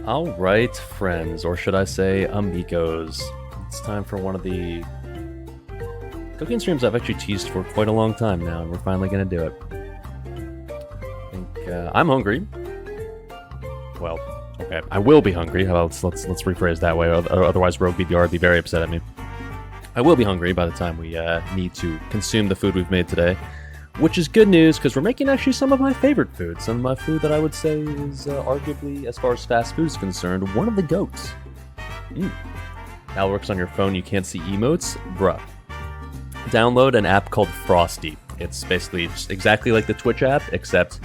All right, friends, or should I say amigos. It's time for one of the cooking streams I've actually teased for quite a long time now, and we're finally going to do it. I think I'm hungry. Well, okay, I will be hungry. Let's rephrase that way, otherwise Rogue BDR would be very upset at me. I will be hungry by the time we need to consume the food we've made today, which is good news because we're making actually some of my favorite food. Some of my food that I would say is arguably, as far as fast food is concerned, one of the GOATs. Now it works on your phone, you can't see emotes? Bruh. Download an app called Frosty. It's basically just exactly like the Twitch app, except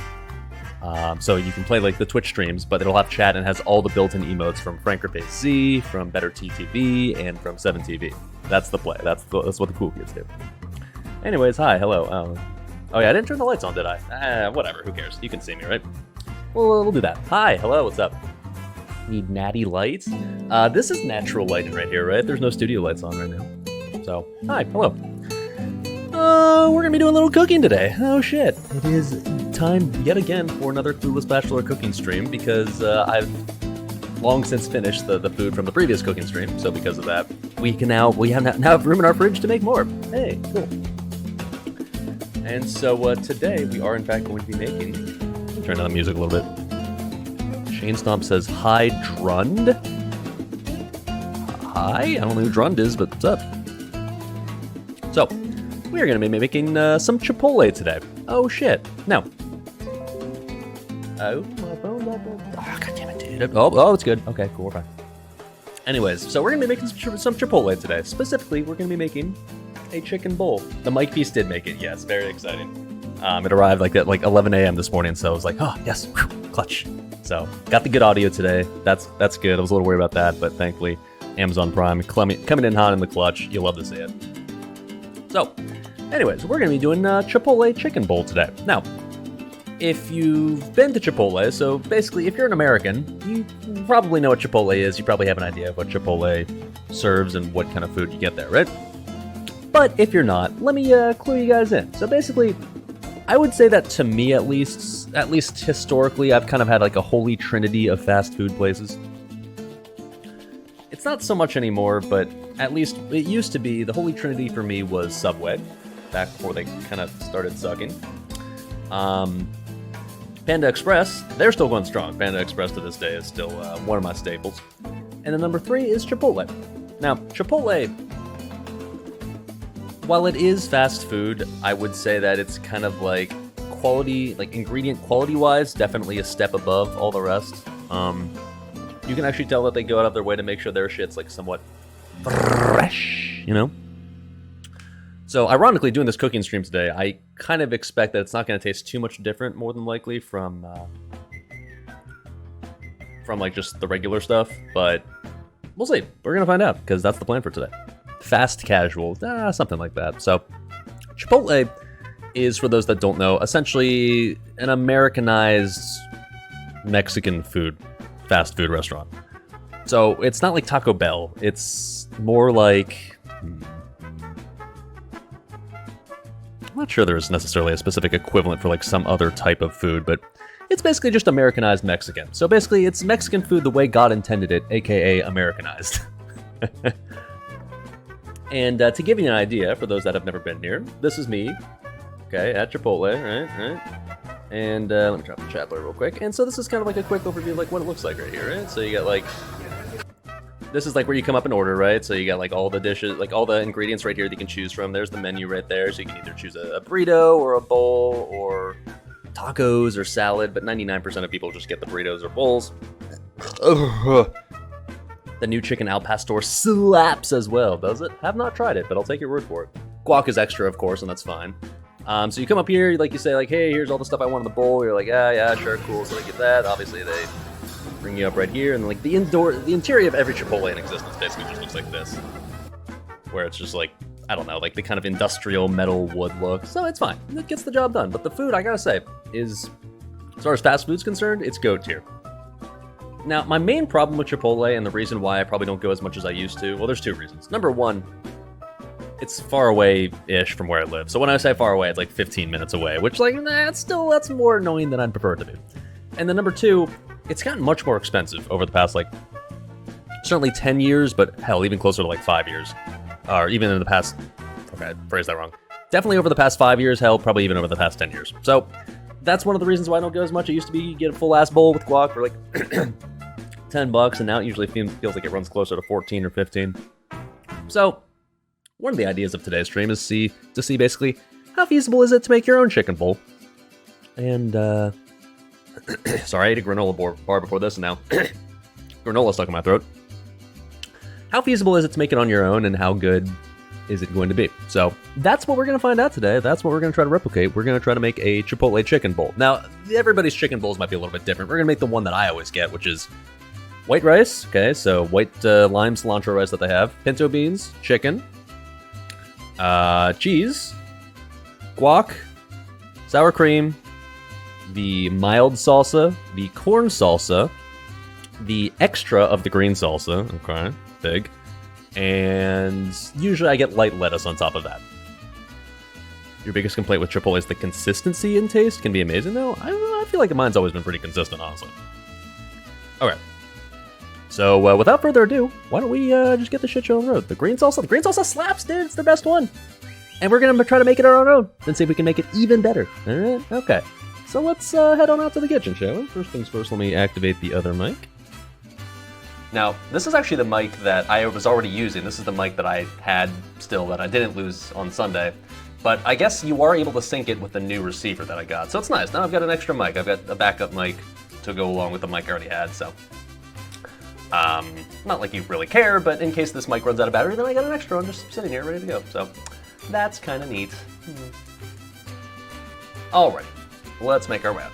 so you can play like the Twitch streams, but it'll have chat and has all the built-in emotes from FrankerFaceZ, from Better TTV, and from 7TV. That's the play. That's what the cool kids do. Anyways, hi, hello. Oh yeah, I didn't turn the lights on, did I? Whatever, who cares? You can see me, right? Well, we'll do that. Hi, hello, what's up? Need natty lights? This is natural lighting right here, right? There's no studio lights on right now. So, hi, hello. We're gonna be doing a little cooking today. Oh shit. It is time yet again for another Clueless Bachelor Cooking stream because I've long since finished the food from the previous cooking stream. So because of that, we now have room in our fridge to make more. Hey, cool. And so today we are in fact going to be making. Turn down the music a little bit. Shane Stomp says hi, Drund. Hi, I don't know who Drund is, but what's up? So we are going to be making some Chipotle today. Oh shit! No. Oh my phone. Oh god damn it, dude. Oh, it's good. Okay, cool. We're fine. Anyways, so we're going to be making some Chipotle today. Specifically, we're going to be making a chicken bowl. The Mike Piece did make it, yes, very exciting. It arrived at 11 a.m. this morning, so I was like, oh yes, clutch. So got the good audio today. That's good. I was a little worried about that, but thankfully Amazon Prime coming in hot in the clutch. You love to see it. So, anyways, we're gonna be doing a Chipotle chicken bowl today. Now, if you've been to Chipotle, so basically, if you're an American, you probably know what Chipotle is. You probably have an idea of what Chipotle serves and what kind of food you get there, right? But if you're not, let me clue you guys in. So basically, I would say that to me at least historically, I've kind of had like a holy trinity of fast food places. It's not so much anymore, but at least it used to be. The holy trinity for me was Subway, back before they kind of started sucking. Panda Express, they're still going strong. Panda Express to this day is still one of my staples. And then number 3 is Chipotle. Now, Chipotle, while it is fast food, I would say that it's kind of like quality, like ingredient quality-wise, definitely a step above all the rest. You can actually tell that they go out of their way to make sure their shit's like somewhat fresh, you know? So ironically, doing this cooking stream today, I kind of expect that it's not going to taste too much different, more than likely, from like just the regular stuff, but we'll see. We're going to find out, because that's the plan for today. Fast casual, something like that. So Chipotle is, for those that don't know, essentially an Americanized Mexican fast food restaurant. So it's not like Taco Bell. It's more like... I'm not sure there's necessarily a specific equivalent for like some other type of food, but it's basically just Americanized Mexican. So basically it's Mexican food the way God intended it, aka Americanized. And to give you an idea, for those that have never been here, this is me, okay, at Chipotle, right? And let me drop the chat bar real quick. And so this is kind of like a quick overview of like what it looks like right here, right? So you got like, this is like where you come up and order, right? So you got like all the dishes, like all the ingredients right here that you can choose from. There's the menu right there. So you can either choose a burrito or a bowl or tacos or salad, but 99% of people just get the burritos or bowls. The new chicken al pastor slaps as well, does it? Have not tried it, but I'll take your word for it. Guac is extra, of course, and that's fine. So you come up here, like you say, like, hey, here's all the stuff I want in the bowl. You're like, yeah, sure, cool. So they get that. Obviously, they bring you up right here, and like the interior of every Chipotle in existence basically just looks like this, where it's just like, I don't know, like the kind of industrial metal wood look. So it's fine. It gets the job done. But the food, I gotta say, is, as far as fast food's concerned, it's GOAT tier. Now, my main problem with Chipotle, and the reason why I probably don't go as much as I used to, well, there's 2 reasons. Number 1, it's far away-ish from where I live. So when I say far away, it's like 15 minutes away, which, like, that's more annoying than I'd prefer it to be. And then number 2, it's gotten much more expensive over the past, like, certainly 10 years, but hell, even closer to like 5 years. Or even in the past, okay, I phrased that wrong. Definitely over the past 5 years, hell, probably even over the past 10 years. So that's one of the reasons why I don't go as much. It used to be you get a full ass bowl with guac for like $10, and now it usually feels like it runs closer to 14 or 15. So one of the ideas of today's stream is to see basically how feasible is it to make your own chicken bowl. And sorry, I ate a granola bar before this, and now granola stuck in my throat. How feasible is it to make it on your own, and how good is it going to be? So that's what we're going to find out today. That's what we're going to try to replicate. We're going to try to make a Chipotle chicken bowl. Now, everybody's chicken bowls might be a little bit different. We're going to make the one that I always get, which is white rice. Okay, so white lime cilantro rice that they have. Pinto beans, chicken, cheese, guac, sour cream, the mild salsa, the corn salsa, the extra of the green salsa. Okay. Big, and usually I get light lettuce on top of that. Your biggest complaint with Chipotle is the consistency and taste can be amazing, though. I feel like mine's always been pretty consistent, honestly. Okay, so without further ado, why don't we just get the shit show on the road? The green salsa slaps, dude. It's the best one, and we're gonna try to make it our own and see if we can make it even better. All right, okay. So let's head on out to the kitchen, shall we? First things first, let me activate the other mic. Now, this is actually the mic that I was already using. This is the mic that I had still that I didn't lose on Sunday. But I guess you are able to sync it with the new receiver that I got. So it's nice. Now I've got an extra mic. I've got a backup mic to go along with the mic I already had. So, not like you really care, but in case this mic runs out of battery, then I got an extra one just sitting here ready to go. So that's kind of neat. Alright, let's make our way out.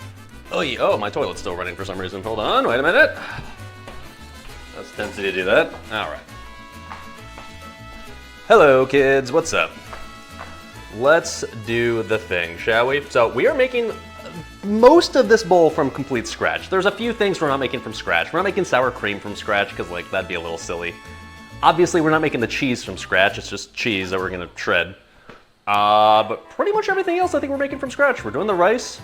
Oh, my toilet's still running for some reason. Hold on, wait a minute. That's a tendency to do that. All right. Hello, kids. What's up? Let's do the thing, shall we? So we are making most of this bowl from complete scratch. There's a few things we're not making from scratch. We're not making sour cream from scratch because, like, that'd be a little silly. Obviously, we're not making the cheese from scratch. It's just cheese that we're gonna shred. But pretty much everything else I think we're making from scratch. We're doing the rice.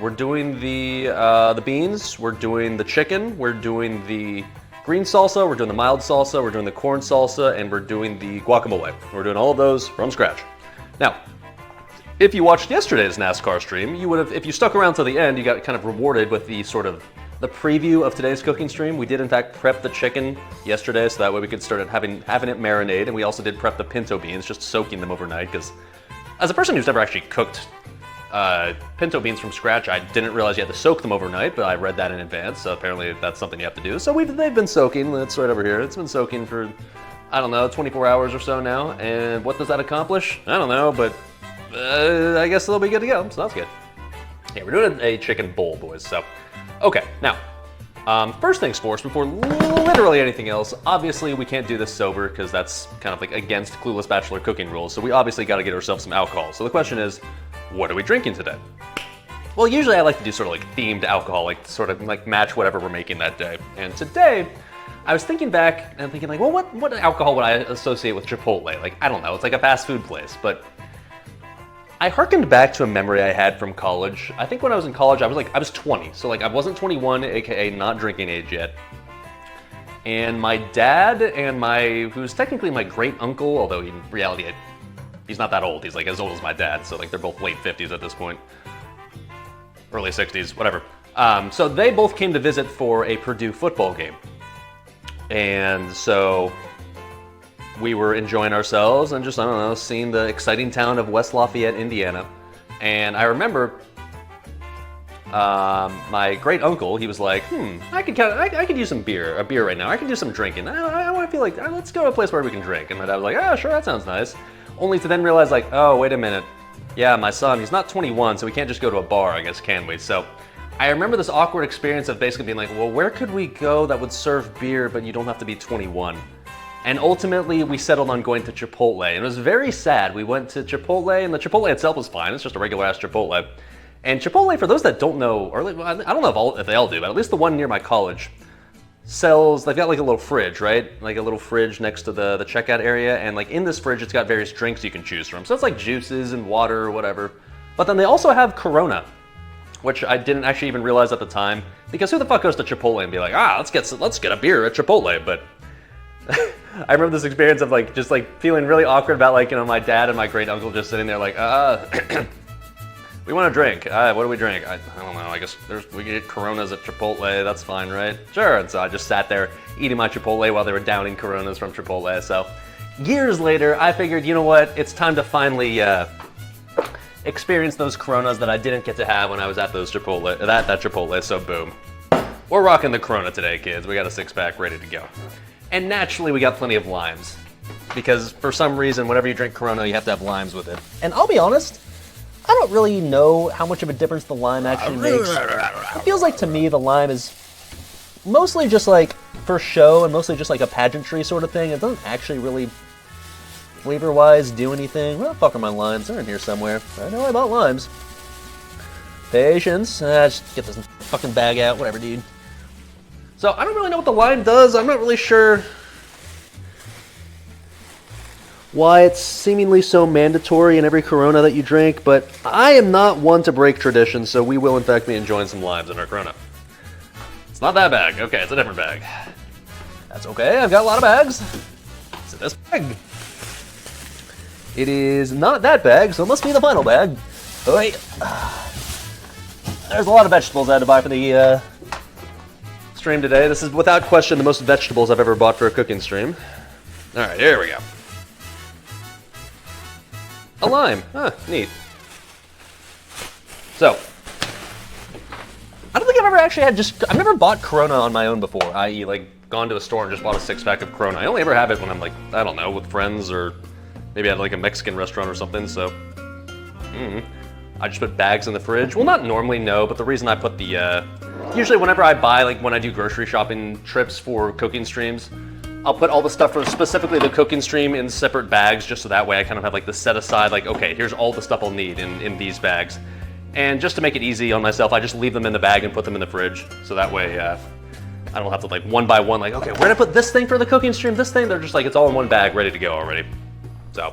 We're doing the beans. We're doing the chicken. We're doing the green salsa, we're doing the mild salsa, we're doing the corn salsa, and we're doing the guacamole. We're doing all of those from scratch. Now, if you watched yesterday's NASCAR stream, you would have, if you stuck around to the end, you got kind of rewarded with the sort of the preview of today's cooking stream. We did in fact prep the chicken yesterday, so that way we could start having it marinate, and we also did prep the pinto beans, just soaking them overnight, because as a person who's never actually cooked pinto beans from scratch, I didn't realize you had to soak them overnight, but I read that in advance, so apparently that's something you have to do. So they've been soaking, it's right over here. It's been soaking for, I don't know, 24 hours or so now, and what does that accomplish? I don't know, but I guess they'll be good to go, so that's good. Yeah, we're doing a chicken bowl, boys, so. Okay, now, first things first, before literally anything else, obviously we can't do this sober, because that's kind of like against Clueless Bachelor Cooking rules, so we obviously gotta get ourselves some alcohol. So the question is, what are we drinking today? Well, usually I like to do sort of like themed alcohol, like sort of like match whatever we're making that day. And today, I was thinking back and thinking like, well, what alcohol would I associate with Chipotle? Like, I don't know, it's like a fast food place, but I hearkened back to a memory I had from college. I think when I was in college, I was 20, so like I wasn't 21, aka not drinking age yet. And my dad and who's technically my great uncle, although in reality, he's not that old. He's like as old as my dad, so like they're both late 50s at this point. Early 60s, whatever. So they both came to visit for a Purdue football game. And so we were enjoying ourselves and just, I don't know, seeing the exciting town of West Lafayette, Indiana. And I remember my great uncle, he was like, I could use a beer right now. I can do some drinking. I want to feel like, let's go to a place where we can drink. And my dad was like, sure, that sounds nice. Only to then realize like, oh, wait a minute. Yeah, my son, he's not 21, so we can't just go to a bar, I guess, can we? So I remember this awkward experience of basically being like, well, where could we go that would serve beer, but you don't have to be 21? And ultimately, we settled on going to Chipotle. And it was very sad. We went to Chipotle, and the Chipotle itself was fine. It's just a regular-ass Chipotle. And Chipotle, for those that don't know, or I don't know if they all do, but at least the one near my college they've got like a little fridge, right? Like a little fridge next to the checkout area. And like in this fridge, it's got various drinks you can choose from. So it's like juices and water or whatever. But then they also have Corona, which I didn't actually even realize at the time, because who the fuck goes to Chipotle and be like, let's get a beer at Chipotle? But I remember this experience of like just like feeling really awkward about like, you know, my dad and my great uncle just sitting there like, we want a drink. What do we drink? I don't know. I guess we get Coronas at Chipotle. That's fine, right? Sure. And so I just sat there eating my Chipotle while they were downing Coronas from Chipotle. So years later, I figured, you know what? It's time to finally experience those Coronas that I didn't get to have when I was at those Chipotle. That Chipotle. So boom, we're rocking the Corona today, kids. We got a 6-pack ready to go, and naturally we got plenty of limes, because for some reason, whenever you drink Corona, you have to have limes with it. And I'll be honest, I don't really know how much of a difference the lime actually makes. It feels like to me the lime is mostly just like for show and mostly just like a pageantry sort of thing. It doesn't actually really flavor-wise do anything. Where the fuck are my limes? They're in here somewhere. I know I bought limes. Patience. Just get this fucking bag out. Whatever, dude. So I don't really know what the lime does. I'm not really sure why it's seemingly so mandatory in every Corona that you drink, but I am not one to break tradition, so we will in fact be enjoying some limes in our Corona. It's not that bag. Okay, it's a different bag. That's okay. I've got a lot of bags. It's in this bag. It is not that bag, so it must be the final bag. Oh, wait. There's a lot of vegetables I had to buy for the stream today. This is without question the most vegetables I've ever bought for a cooking stream. All right, here we go. A lime. Neat. So, I don't think I've ever actually I've never bought Corona on my own before, i.e. like gone to a store and just bought a 6-pack of Corona. I only ever have it when I'm like, I don't know, with friends or maybe at like a Mexican restaurant or something, so. I just put bags in the fridge. Well, not normally, no, but the reason I put the, usually whenever I buy, like when I do grocery shopping trips for cooking streams, I'll put all the stuff for specifically the cooking stream in separate bags, just so that way I kind of have like the set aside, like, okay, here's all the stuff I'll need in these bags. And just to make it easy on myself, I just leave them in the bag and put them in the fridge. So that way, I don't have to like one by one, like, okay, where did I put this thing for the cooking stream, this thing? They're just like, it's all in one bag, ready to go already. So,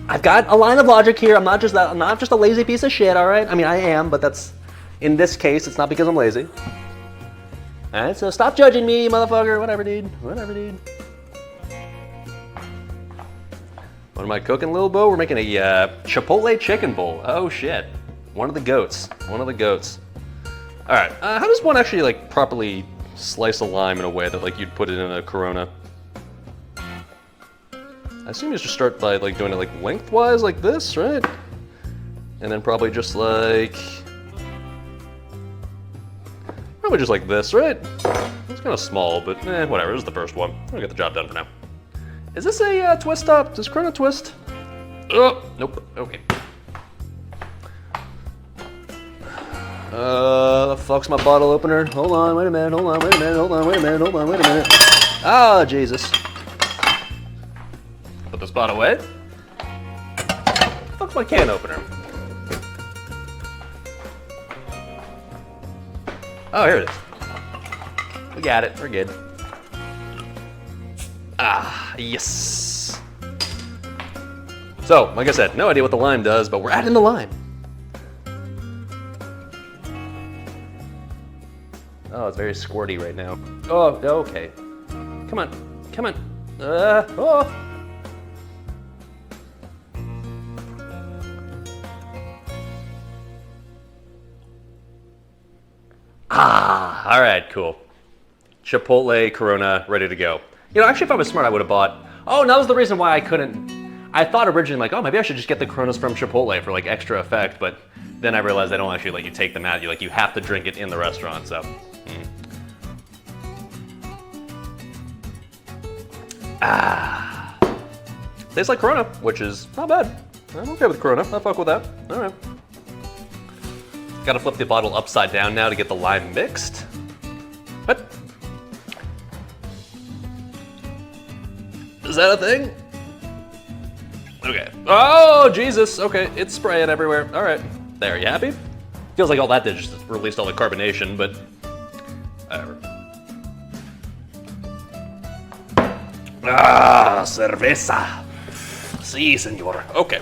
I've got a line of logic here. I'm not just a lazy piece of shit, all right? I mean, I am, but that's, in this case, it's not because I'm lazy. All right, so stop judging me, motherfucker. Whatever, dude. Whatever, dude. What am I cooking, Lil Bo? We're making a Chipotle chicken bowl. Oh, shit. One of the goats. One of the goats. All right, how does one actually, like, properly slice a lime in a way that, like, you'd put it in a Corona? I assume you just start by like doing it like lengthwise like this, right? And then probably just like, probably just like this, right? It's kind of small, but whatever, this is the first one. I'm gonna get the job done for now. Is this a twist top? Does Corona twist? Oh, nope, okay. The fuck's my bottle opener? Hold on, wait a minute, hold on, wait a minute, hold on, wait a minute, hold on, wait a minute. Ah, Jesus. Put the spot away. Fuck's my can opener? Oh, here it is. We got it. We're good. Ah, yes. So, like I said, no idea what the lime does, but we're adding the lime. Oh, it's very squirty right now. Oh, okay. Come on. Come on. Oh. Ah, all right, cool. Chipotle Corona, ready to go. You know, actually, if I was smart, I would have bought. Oh, and that was the reason why I couldn't. I thought originally, like, oh, maybe I should just get the Coronas from Chipotle for like extra effect, but then I realized they don't actually let you take them out. You have to drink it in the restaurant. So. Ah, tastes like Corona, which is not bad. I'm okay with Corona. I'll fuck with that. All right. Gotta flip the bottle upside down now to get the lime mixed. What? Is that a thing? Okay. Oh, Jesus. Okay, it's spraying everywhere. All right. There, you happy? Feels like all that did just released all the carbonation, but whatever. Ah, cerveza. Sí, señor. Okay.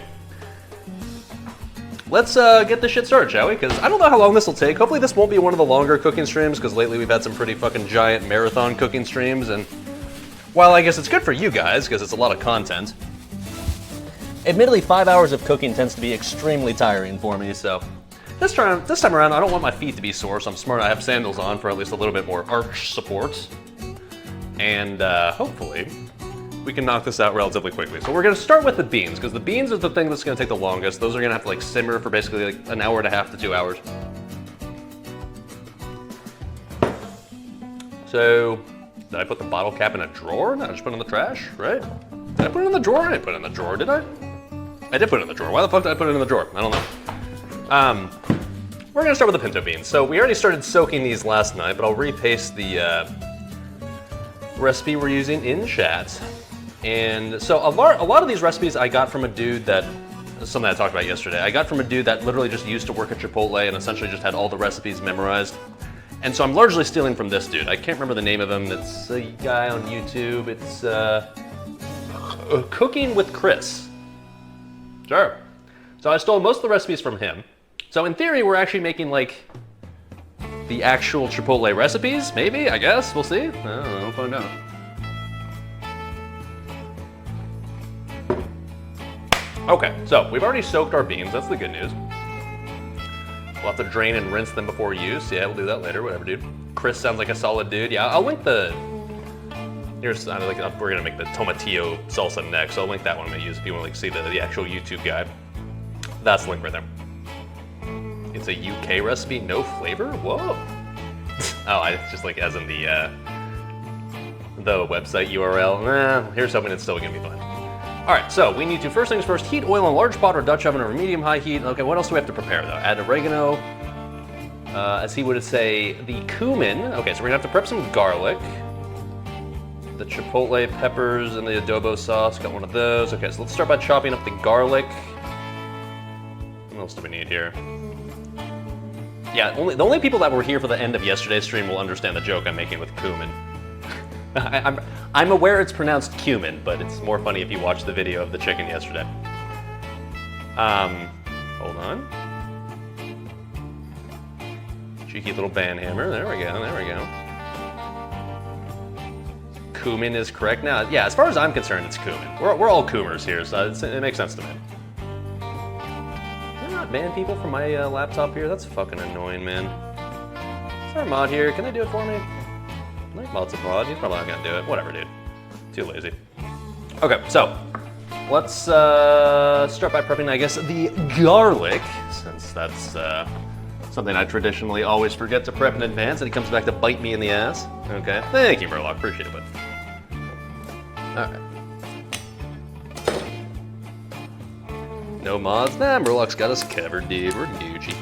let's get this shit started, shall we? Because I don't know how long this will take. Hopefully this won't be one of the longer cooking streams, because lately we've had some pretty fucking giant marathon cooking streams, and while I guess it's good for you guys, because it's a lot of content, admittedly 5 hours of cooking tends to be extremely tiring for me, so this time around I don't want my feet to be sore, so I'm smart. I have sandals on for at least a little bit more arch support, and hopefully we can knock this out relatively quickly. So we're gonna start with the beans, because the beans is the thing that's gonna take the longest. Those are gonna have to like simmer for basically like an hour and a half to 2 hours. So, did I put the bottle cap in a drawer? No, I just put it in the trash, right? Did I put it in the drawer? I didn't put it in the drawer, did I? I did put it in the drawer. Why the fuck did I put it in the drawer? I don't know. We're gonna start with the pinto beans. So we already started soaking these last night, but I'll repaste the recipe we're using in chat. And so a lot of these recipes I got from a dude that, something I talked about yesterday, I got from a dude that literally just used to work at Chipotle and essentially just had all the recipes memorized. And so I'm largely stealing from this dude. I can't remember the name of him. It's a guy on YouTube. It's Cooking with Chris. Sure. So I stole most of the recipes from him. So in theory, we're actually making like the actual Chipotle recipes, maybe, I guess, we'll see. I don't know, we'll find out. Okay, so we've already soaked our beans, that's the good news. We'll have to drain and rinse them before use. Yeah, we'll do that later, whatever, dude. Chris sounds like a solid dude. Yeah, I'll link the, here's, we're gonna make the tomatillo salsa next, so I'll link that one I'm gonna use if you wanna like see the actual YouTube guide. That's the link right there. It's a UK recipe, no flavor? Whoa. Oh, it's just like as in the website URL. Here's hoping it's still gonna be fine. All right, so we need to, first things first, heat oil in a large pot or Dutch oven over medium-high heat. Okay, what else do we have to prepare though? Add oregano, as he would say, the cumin. Okay, so we're gonna have to prep some garlic. The chipotle peppers and the adobo sauce, got one of those. Okay, so let's start by chopping up the garlic. What else do we need here? Yeah, the only people that were here for the end of yesterday's stream will understand the joke I'm making with cumin. I'm aware it's pronounced cumin, but it's more funny if you watch the video of the chicken yesterday. Hold on. Cheeky little band hammer. There we go, there we go. Cumin is correct now. Yeah, as far as I'm concerned, it's cumin. We're all coomers here, so it makes sense to me. Can I not ban people from my laptop here? That's fucking annoying, man. Is there a mod here? Can they do it for me? Like mod's a mod. He's probably not gonna do it. Whatever, dude. Too lazy. Okay, so let's start by prepping, I guess, the garlic, since that's something I traditionally always forget to prep in advance, and it comes back to bite me in the ass. Okay, thank you, Murloc. Appreciate it, bud. All right. No mods? Nah, Murloc's got us covered, dude. We're Gucci.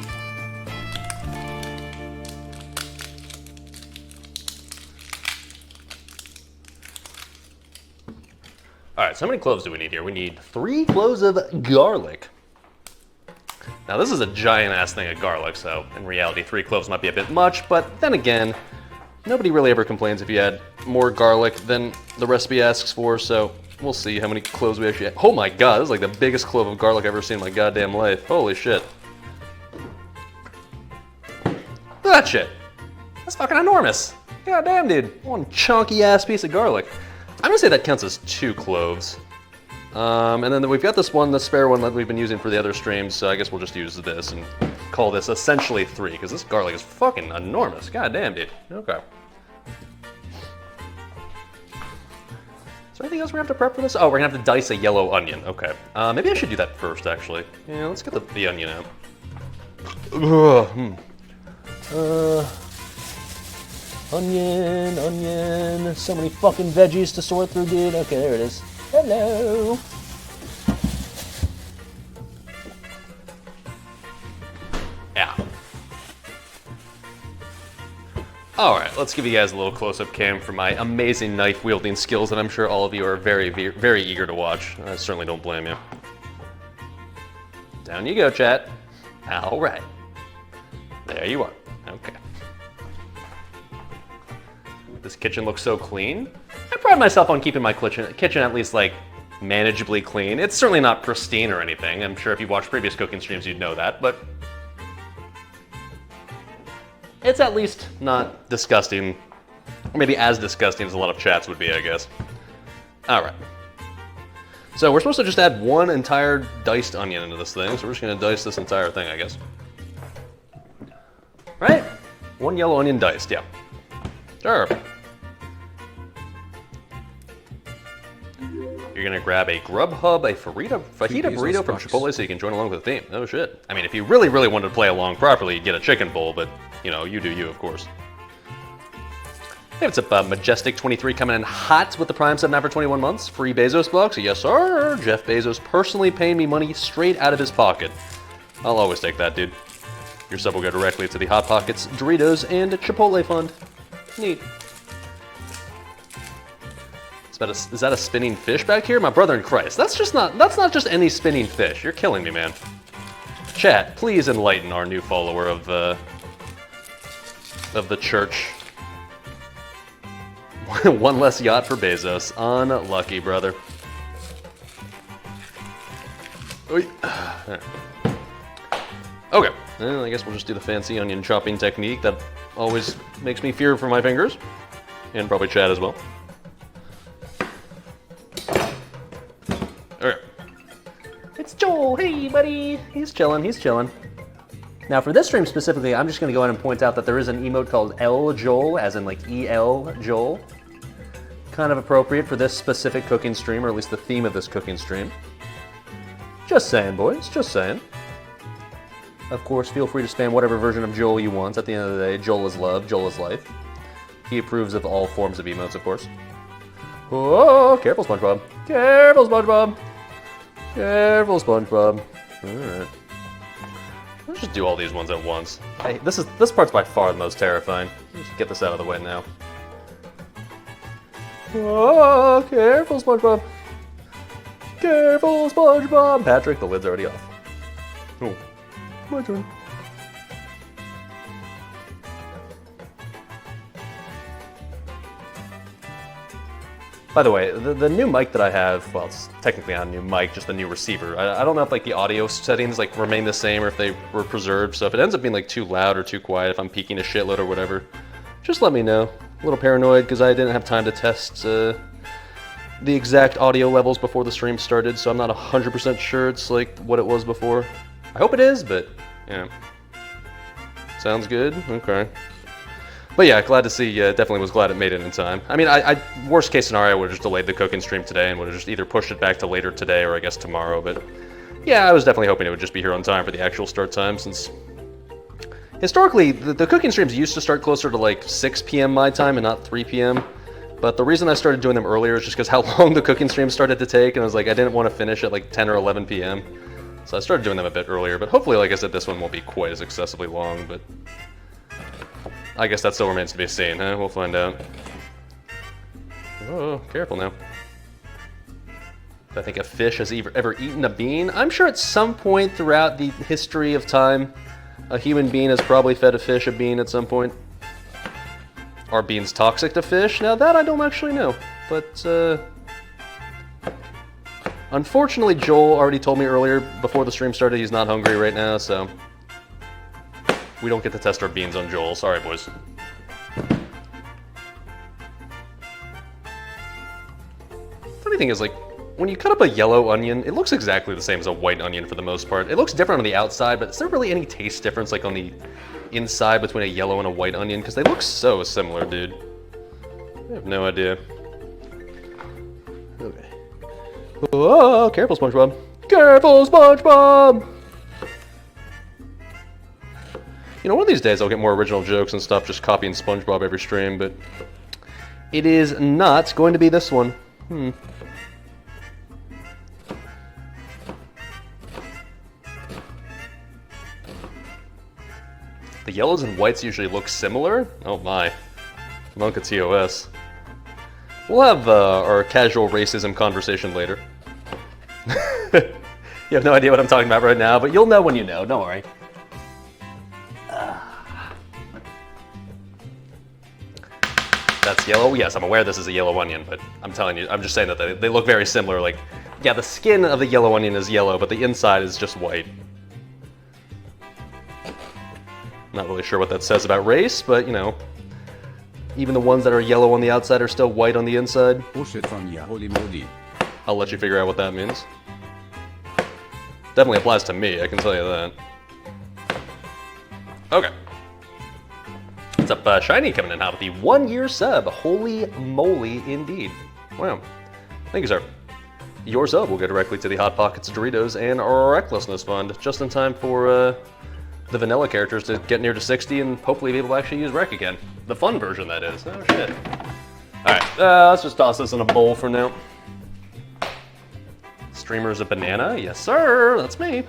All right, so how many cloves do we need here? We need 3 cloves of garlic. Now this is a giant ass thing of garlic, so in reality 3 cloves might be a bit much, but then again, nobody really ever complains if you add more garlic than the recipe asks for, so we'll see how many cloves we actually add. Oh my god, this is like the biggest clove of garlic I've ever seen in my goddamn life. Holy shit. Look at that shit. That's fucking enormous. God damn, dude. One chunky ass piece of garlic. I'm gonna say that counts as 2 cloves. And then we've got this one, the spare one that we've been using for the other streams, so I guess we'll just use this and call this essentially 3, because this garlic is fucking enormous. God damn, dude. Okay. Is there anything else we have to prep for this? Oh, we're gonna have to dice a yellow onion. Okay. Maybe I should do that first, actually. Yeah, let's get the onion out. Onion. So many fucking veggies to sort through, dude. Okay, there it is. Hello. Yeah. All right, let's give you guys a little close-up cam for my amazing knife-wielding skills that I'm sure all of you are very, very eager to watch. I certainly don't blame you. Down you go, chat. All right. There you are. Okay. This kitchen looks so clean. I pride myself on keeping my kitchen at least like manageably clean. It's certainly not pristine or anything. I'm sure if you watched previous cooking streams, you'd know that, but it's at least not disgusting. Or maybe as disgusting as a lot of chats would be, I guess. All right. So we're supposed to just add one entire diced onion into this thing, so we're just gonna dice this entire thing, I guess. Right? One yellow onion diced, yeah. Sure. You're gonna grab a Grubhub, a fajita burrito from Chipotle so you can join along with the theme. No shit. I mean, if you really, really wanted to play along properly, you'd get a chicken bowl, but, you know, you do you, of course. Hey, what's up, Majestic 23 coming in hot with the Prime 7 for 21 months. Free Bezos bucks. Yes, sir. Jeff Bezos personally paying me money straight out of his pocket. I'll always take that, dude. Your sub will go directly to the Hot Pockets, Doritos, and Chipotle Fund. Neat. Is that a spinning fish back here? My brother in Christ. That's not just any spinning fish. You're killing me, man. Chat, please enlighten our new follower of the church. One less yacht for Bezos. Unlucky, brother. Okay, well, I guess we'll just do the fancy onion chopping technique that always makes me fear for my fingers. And probably Chad as well. Okay. It's Joel. Hey, buddy. He's chilling. He's chilling. Now, for this stream specifically, I'm just going to go ahead and point out that there is an emote called L Joel, as in like EL Joel. Kind of appropriate for this specific cooking stream, or at least the theme of this cooking stream. Just saying, boys. Just saying. Of course, feel free to spam whatever version of Joel you want. At the end of the day, Joel is love. Joel is life. He approves of all forms of emotes, of course. Oh, careful, SpongeBob. Careful, SpongeBob. Careful, SpongeBob. All right. Let's just do all these ones at once. Hey, this part's by far the most terrifying. Let's get this out of the way now. Oh, careful, SpongeBob. Careful, SpongeBob. Patrick, the lid's already off. Oh, my turn. By the way, the new mic that I have, well, it's technically not a new mic, just a new receiver. I don't know if like the audio settings like remain the same or if they were preserved. So if it ends up being like too loud or too quiet, if I'm peaking a shitload or whatever, just let me know. A little paranoid because I didn't have time to test the exact audio levels before the stream started, so I'm not 100% sure it's like what it was before. I hope it is, but yeah. Sounds good. Okay. But yeah, glad to see, definitely was glad it made it in time. I mean, worst case scenario, I would have just delayed the cooking stream today and would have just either pushed it back to later today or I guess tomorrow, but yeah, I was definitely hoping it would just be here on time for the actual start time, since historically, the cooking streams used to start closer to like 6 p.m. my time and not 3 p.m., but the reason I started doing them earlier is just because how long the cooking streams started to take, and I was like, I didn't want to finish at like 10 or 11 p.m., so I started doing them a bit earlier, but hopefully, like I said, this one won't be quite as excessively long, but I guess that still remains to be seen, huh? We'll find out. Oh, careful now. Do I think a fish has ever eaten a bean? I'm sure at some point throughout the history of time, a human being has probably fed a fish a bean at some point. Are beans toxic to fish? Now that I don't actually know, but unfortunately Joel already told me earlier before the stream started he's not hungry right now, so we don't get to test our beans on Joel. Sorry, boys. Funny thing is, like, when you cut up a yellow onion, it looks exactly the same as a white onion for the most part. It looks different on the outside, but is there really any taste difference, like, on the inside between a yellow and a white onion? Because they look so similar, dude. I have no idea. Okay. Oh, careful, SpongeBob. Careful, SpongeBob! You know, one of these days I'll get more original jokes and stuff just copying SpongeBob every stream, but it is not going to be this one. The yellows and whites usually look similar? Oh my. Monka TOS. We'll have our casual racism conversation later. You have no idea what I'm talking about right now, but you'll know when you know, don't worry. That's yellow? Yes, I'm aware this is a yellow onion, but I'm telling you, I'm just saying that they look very similar. Like, Yeah, the skin of the yellow onion is yellow, but the inside is just white. Not really sure what that says about race, but you know, even the ones that are yellow on the outside are still white on the inside. I'll let you figure out what that means. Definitely applies to me, I can tell you that. Okay. What's up, Shiny coming in hot with the 1-year sub. Holy moly, indeed. Wow. Thank you, sir. Your sub will go directly to the Hot Pockets Doritos and Recklessness Fund, just in time for the vanilla characters to get near to 60 and hopefully be able to actually use Rec again. The fun version, that is. Oh, shit. Alright, let's just toss this in a bowl for now. Streamer's a banana? Yes, sir. That's me.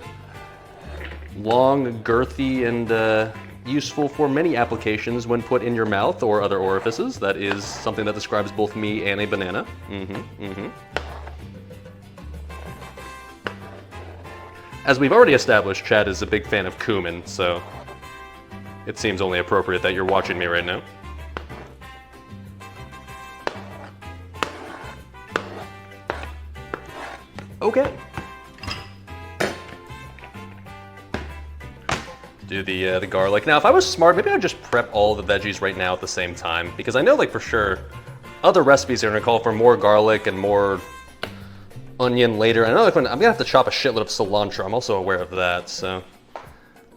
Long, girthy, and useful for many applications when put in your mouth or other orifices. That is something that describes both me and a banana. As we've already established, Chad is a big fan of cumin, so it seems only appropriate that you're watching me right now. Okay. Do the garlic. Now, if I was smart, maybe I'd just prep all the veggies right now at the same time, because I know, like, for sure, other recipes are gonna call for more garlic and more onion later. I know, like, I'm gonna have to chop a shitload of cilantro. I'm also aware of that, so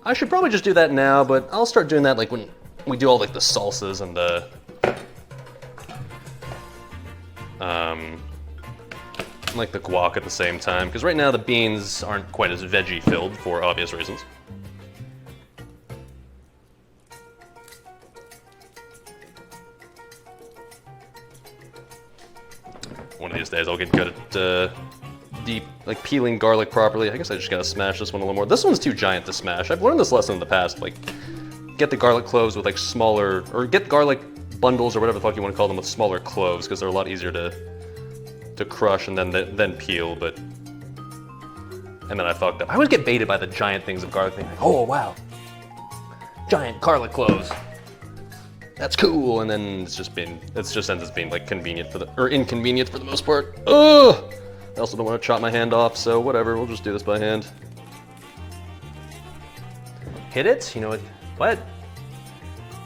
I should probably just do that now. But I'll start doing that like when we do all like the salsas and the like the guac at the same time, because right now the beans aren't quite as veggie filled for obvious reasons. One of these days I'll get good at deep, like, peeling garlic properly. I guess I just gotta smash this one a little more. This one's too giant to smash. I've learned this lesson in the past. Like, get the garlic cloves with like smaller, or get garlic bundles or whatever the fuck you want to call them with smaller cloves, because they're a lot easier to crush and then peel. But and then I fucked up. I always get baited by the giant things of garlic. Like, oh wow, giant garlic cloves. That's cool, and then it just ends up being like convenient or inconvenient for the most part. Ugh! I also don't want to chop my hand off, so whatever, we'll just do this by hand. Hit it? You know what?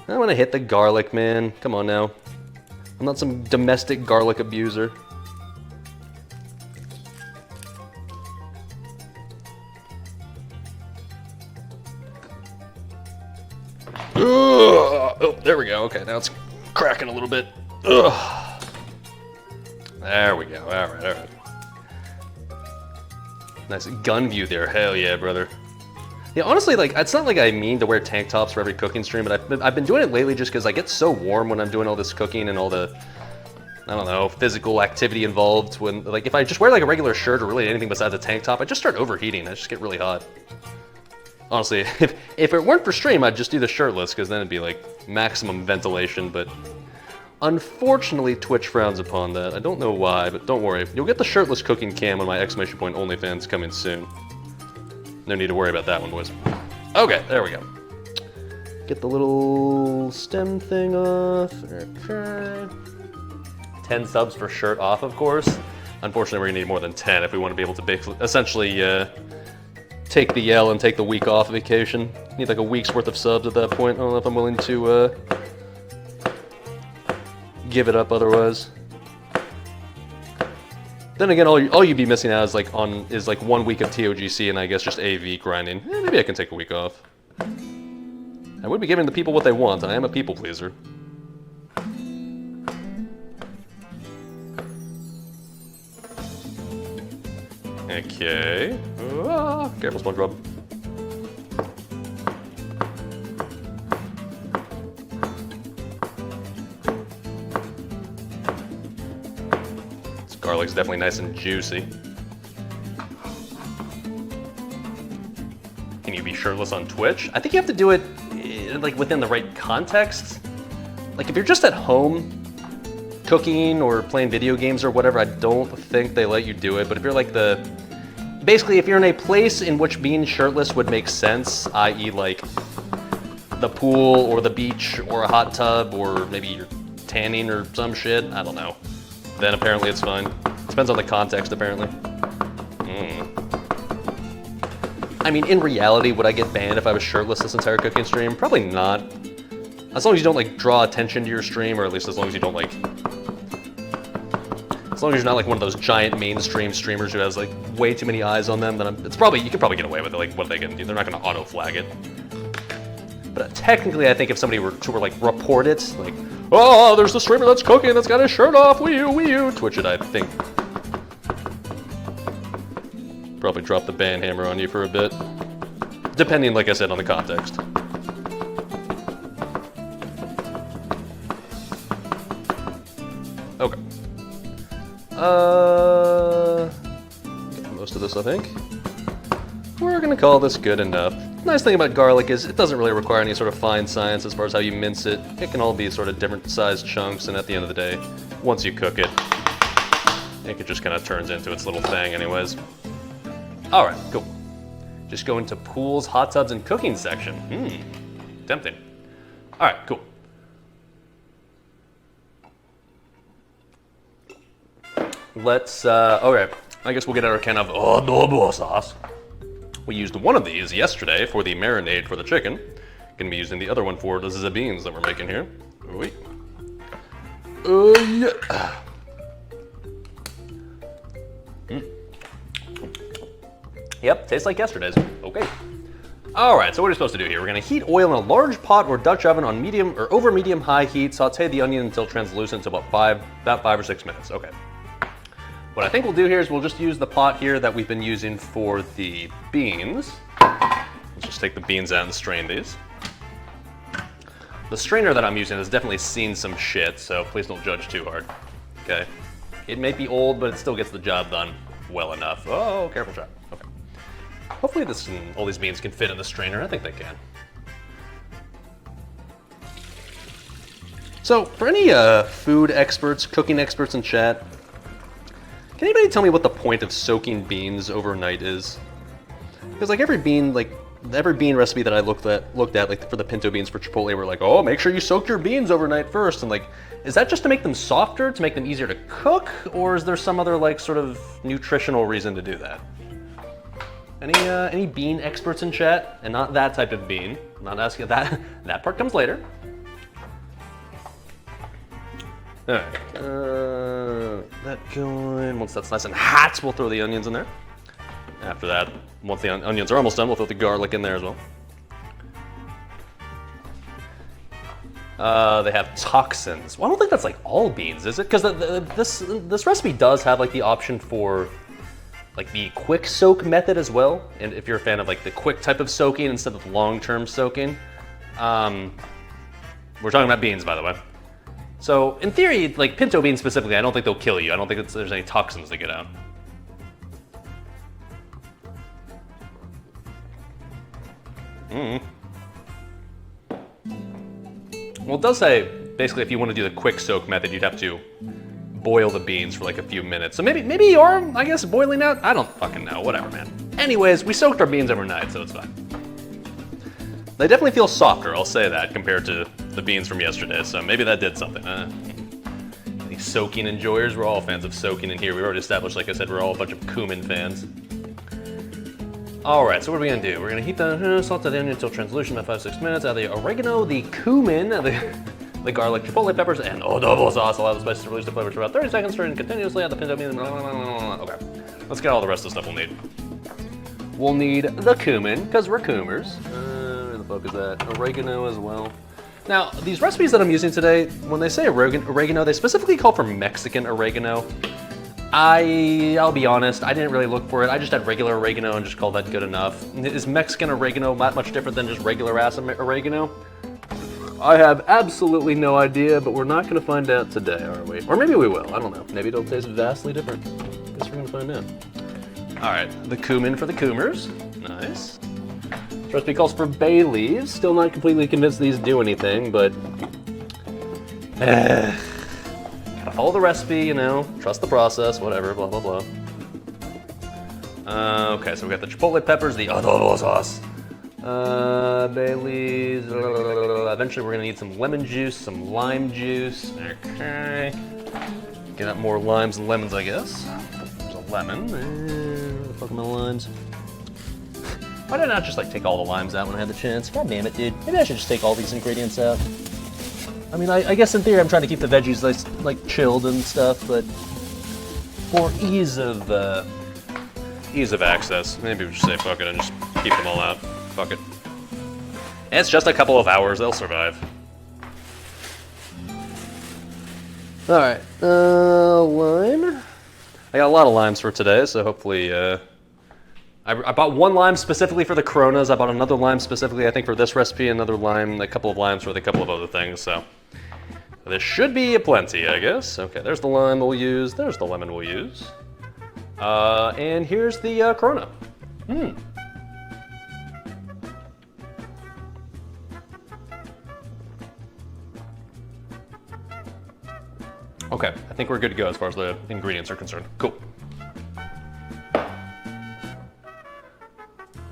I want to hit the garlic, man. Come on now. I'm not some domestic garlic abuser. Ugh! Oh, there we go. Okay, now it's cracking a little bit. Ugh. There we go. All right. Nice gun view there. Hell yeah, brother. Yeah, honestly, like, it's not like I mean to wear tank tops for every cooking stream, but I've been doing it lately just because I get so warm when I'm doing all this cooking and all the, I don't know, physical activity involved. When, like, if I just wear like a regular shirt or really anything besides a tank top, I just start overheating. I just get really hot. Honestly, if it weren't for stream, I'd just do the shirtless, because then it'd be like maximum ventilation, but unfortunately Twitch frowns upon that. I don't know why, but don't worry. You'll get the shirtless cooking cam on my ! OnlyFans coming soon. No need to worry about that one, boys. Okay, there we go. Get the little stem thing off. Okay. 10 subs for shirt off, of course. Unfortunately, we're gonna need more than 10 if we want to be able to basically, essentially, take the L and take the week off vacation. Need like a week's worth of subs at that point. I don't know if I'm willing to give it up otherwise. Then again, all you'd be missing out is like 1 week of TOGC and I guess just AV grinding. Maybe I can take a week off. I would be giving the people what they want. I am a people pleaser. Okay. Careful, SpongeBob. This garlic's definitely nice and juicy. Can you be shirtless on Twitch? I think you have to do it like within the right context. Like if you're just at home cooking or playing video games or whatever, I don't think they let you do it. But if you're like basically if you're in a place in which being shirtless would make sense, i.e. like the pool or the beach or a hot tub or maybe you're tanning or some shit, I don't know, then apparently it's fine. Depends on the context, apparently. I mean, in reality, would I get banned if I was shirtless this entire cooking stream? Probably not. As long as you don't like draw attention to your stream, or at least as long as you don't like, as long as you're not like one of those giant mainstream streamers who has like way too many eyes on them, then you could probably get away with it. Like, what are they gonna do? They're not gonna auto flag it. But technically, I think if somebody were to like report it, like, oh, there's the streamer that's cooking that's got his shirt off, wee you, Twitch it, I think. Probably drop the ban hammer on you for a bit. Depending, like I said, on the context. Okay. Got most of this, I think. We're gonna call this good enough. The nice thing about garlic is it doesn't really require any sort of fine science as far as how you mince it. It can all be sort of different sized chunks, and at the end of the day, once you cook it, it just kind of turns into its little thing anyways. All right, cool. Just go into pools, hot tubs, and cooking section. Tempting. All right, cool. Let's, okay, I guess we'll get out our can of adobo sauce. We used one of these yesterday for the marinade for the chicken. Gonna be using the other one for the beans that we're making here. Wait. Yeah. Yep, tastes like yesterday's. Okay. All right, so what are we supposed to do here? We're gonna heat oil in a large pot or Dutch oven on medium or over medium-high heat. Saute the onion until translucent, until about 5 or 6 minutes. Okay. What I think we'll do here is we'll just use the pot here that we've been using for the beans. Let's just take the beans out and strain these. The strainer that I'm using has definitely seen some shit, so please don't judge too hard. Okay. It may be old, but it still gets the job done well enough. Oh, careful shot. Okay. Hopefully all these beans can fit in the strainer. I think they can. So, for any food experts, cooking experts in chat, can anybody tell me what the point of soaking beans overnight is? Because like every bean recipe that I looked at, like for the pinto beans for Chipotle, were like, oh, make sure you soak your beans overnight first. And like, is that just to make them softer, to make them easier to cook? Or is there some other like sort of nutritional reason to do that? Any bean experts in chat? And not that type of bean. I'm not asking that. That part comes later. All right, that going. Once that's nice and hot, we'll throw the onions in there. After that, once the onions are almost done, we'll throw the garlic in there as well. They have toxins. Well, I don't think that's like all beans, is it? Because this recipe does have like the option for like the quick soak method as well. And if you're a fan of like the quick type of soaking instead of long-term soaking, we're talking about beans, by the way. So in theory, like pinto beans specifically, I don't think they'll kill you. I don't think there's any toxins that get out. Well, it does say, basically, if you want to do the quick soak method, you'd have to boil the beans for like a few minutes. So maybe you are, I guess, boiling out? I don't fucking know, whatever, man. Anyways, we soaked our beans overnight, so it's fine. They definitely feel softer, I'll say that, compared to the beans from yesterday, so maybe that did something. Any soaking enjoyers? We're all fans of soaking in here. We already established, like I said, we're all a bunch of cumin fans. All right, so what are we gonna do? We're gonna heat the salt of the onion until translucent about 5-6 minutes. Add the oregano, the cumin, the garlic, chipotle peppers, and adobo sauce. Allow the spices to release the flavors for about 30 seconds. Stir and continuously add the pinto beans. Okay, let's get all the rest of the stuff we'll need. We'll need the cumin, because we're coomers. Where the fuck is that? Oregano as well. Now, these recipes that I'm using today, when they say oregano, they specifically call for Mexican oregano. I'll be honest, I didn't really look for it. I just had regular oregano and just called that good enough. Is Mexican oregano not much different than just regular ass oregano? I have absolutely no idea, but we're not gonna find out today, are we? Or maybe we will, I don't know. Maybe it'll taste vastly different. Guess we're gonna find out. All right, the cumin for the coomers. Nice. This recipe calls for bay leaves. Still not completely convinced these do anything, but gotta follow the recipe, you know, trust the process, whatever, blah, blah, blah. Okay, so we got the chipotle peppers, the adobo sauce, bay leaves, eventually we're gonna need some lemon juice, some lime juice, okay. Get out more limes and lemons, I guess. There's a lemon, where the fuck are my limes? Why did I not just like take all the limes out when I had the chance? God damn it, dude. Maybe I should just take all these ingredients out. I mean, I guess in theory I'm trying to keep the veggies like chilled and stuff, but for ease of access, maybe we should say fuck it and just keep them all out. Fuck it. And it's just a couple of hours, they'll survive. Alright, lime. I got a lot of limes for today, so hopefully, I bought one lime specifically for the Coronas. I bought another lime specifically, I think, for this recipe, another lime, a couple of limes for a couple of other things, so. This should be plenty, I guess. Okay, there's the lime we'll use, there's the lemon we'll use. And here's the Corona. Okay, I think we're good to go as far as the ingredients are concerned. Cool.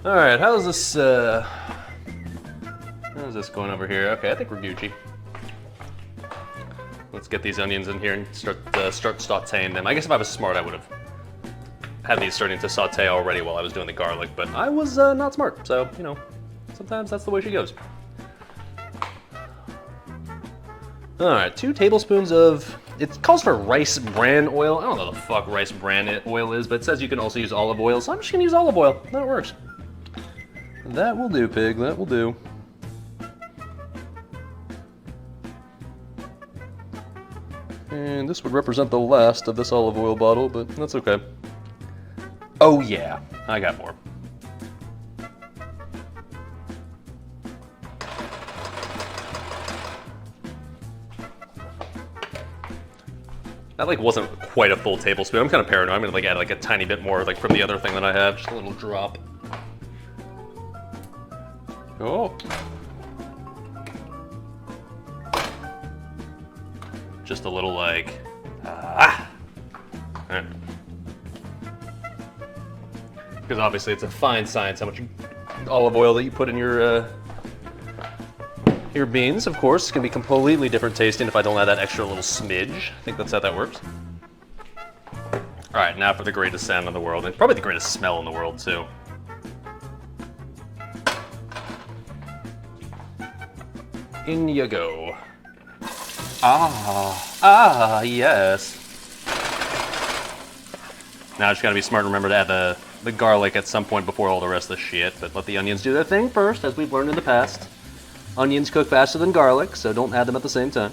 All right, how's this going over here? Okay, I think we're Gucci. Let's get these onions in here and start sauteing them. I guess if I was smart, I would have had these starting to saute already while I was doing the garlic, but I was not smart, so, you know, sometimes that's the way she goes. All right, 2 tablespoons of, it calls for rice bran oil. I don't know what the fuck rice bran oil is, but it says you can also use olive oil, so I'm just gonna use olive oil. That works. That will do, pig, that will do. And this would represent the last of this olive oil bottle, but that's okay. Oh yeah, I got more. That like wasn't quite a full tablespoon. I'm kind of paranoid. I'm gonna like add like a tiny bit more like from the other thing that I have, just a little drop. Oh. Just a little like, All right. Because obviously it's a fine science how much olive oil that you put in your beans. Of course, it's gonna be completely different tasting if I don't add that extra little smidge. I think that's how that works. All right, now for the greatest sound in the world, and probably the greatest smell in the world too. In you go. Yes. Now I just gotta be smart and remember to add the garlic at some point before all the rest of the shit, but let the onions do their thing first, as we've learned in the past. Onions cook faster than garlic, so don't add them at the same time.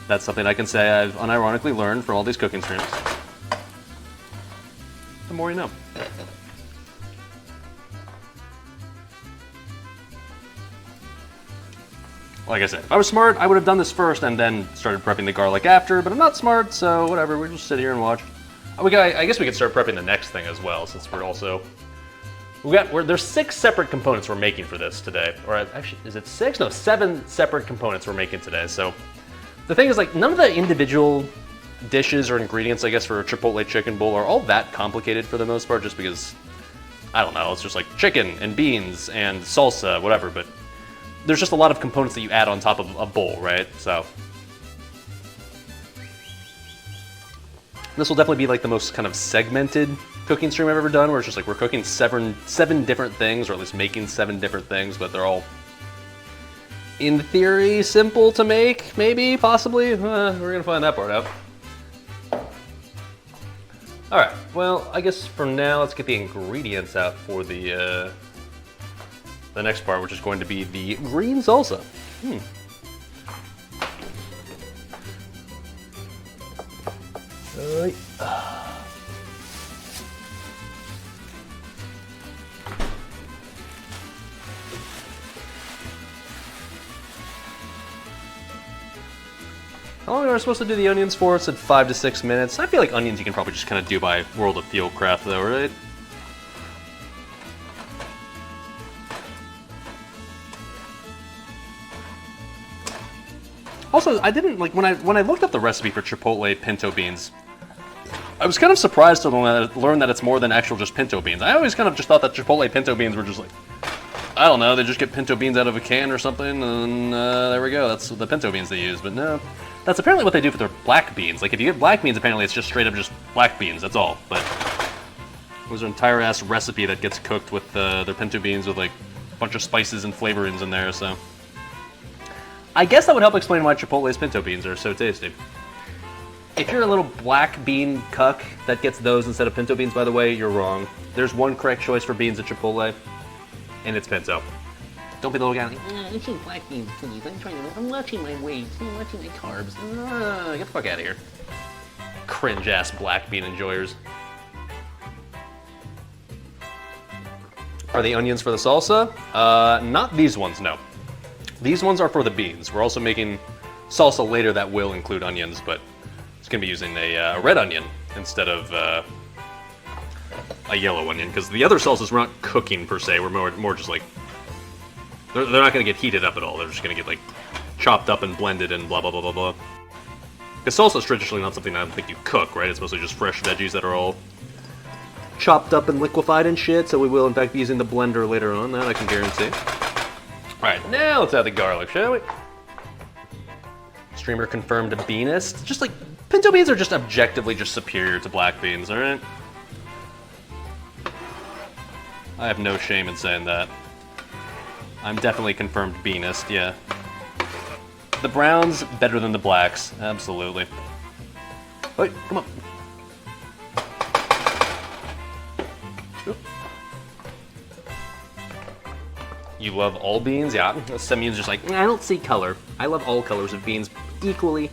That's something I can say I've unironically learned from all these cooking streams. The more you know. Like I said, if I was smart, I would have done this first and then started prepping the garlic after, but I'm not smart, so whatever, we'll just sit here and watch. I guess we could start prepping the next thing as well, since we're also... there's 6 separate components we're making for this today. Or actually, is it 6? No, 7 separate components we're making today, so... The thing is, like, none of the individual dishes or ingredients, I guess, for a Chipotle chicken bowl are all that complicated for the most part, just because, I don't know, it's just like chicken and beans and salsa, whatever, but... There's just a lot of components that you add on top of a bowl, right? So this will definitely be like the most kind of segmented cooking stream I've ever done, where it's just like we're cooking seven different things, or at least making 7 different things, but they're all, in theory, simple to make, maybe, possibly. We're gonna find that part out. All right, well, I guess for now, let's get the ingredients out for the next part, which is going to be the green salsa. How long are we supposed to do the onions for? It said 5 to 6 minutes. I feel like onions you can probably just kind of do by World of Fieldcraft though, right? Also, I didn't, like, when I looked up the recipe for Chipotle pinto beans, I was kind of surprised to learn that it's more than actual just pinto beans. I always kind of just thought that Chipotle pinto beans were just like, I don't know, they just get pinto beans out of a can or something, and there we go, that's the pinto beans they use, but no. That's apparently what they do for their black beans. Like, if you get black beans, apparently it's just straight up just black beans, that's all, but There's an entire ass recipe that gets cooked with their pinto beans with like a bunch of spices and flavorings in there, so. I guess that would help explain why Chipotle's pinto beans are so tasty. If you're a little black bean cuck that gets those instead of pinto beans, by the way, you're wrong. There's one correct choice for beans at Chipotle, and it's pinto. Don't be the little guy like, I should black beans, please. I'm watching my weight, I'm watching my carbs. Get the fuck out of here. Cringe ass black bean enjoyers. Are the onions for the salsa? Not these ones, no. These ones are for the beans. We're also making salsa later that will include onions, but it's gonna be using a red onion instead of a yellow onion, because the other salsas we're not cooking per se. We're more just like, they're not gonna get heated up at all. They're just gonna get like chopped up and blended and blah, blah, blah, blah, blah. Because salsa is traditionally not something I don't think you cook, right? It's mostly just fresh veggies that are all chopped up and liquefied and shit, so we will in fact be using the blender later on, that I can guarantee. Alright, now let's add the garlic, shall we? Streamer confirmed a beanist. Just like, pinto beans are just objectively just superior to black beans, alright? I have no shame in saying that. I'm definitely confirmed beanist, yeah. The browns, better than the blacks, absolutely. Wait, come on. You love all beans? Yeah, some beans just like, I don't see color. I love all colors of beans equally.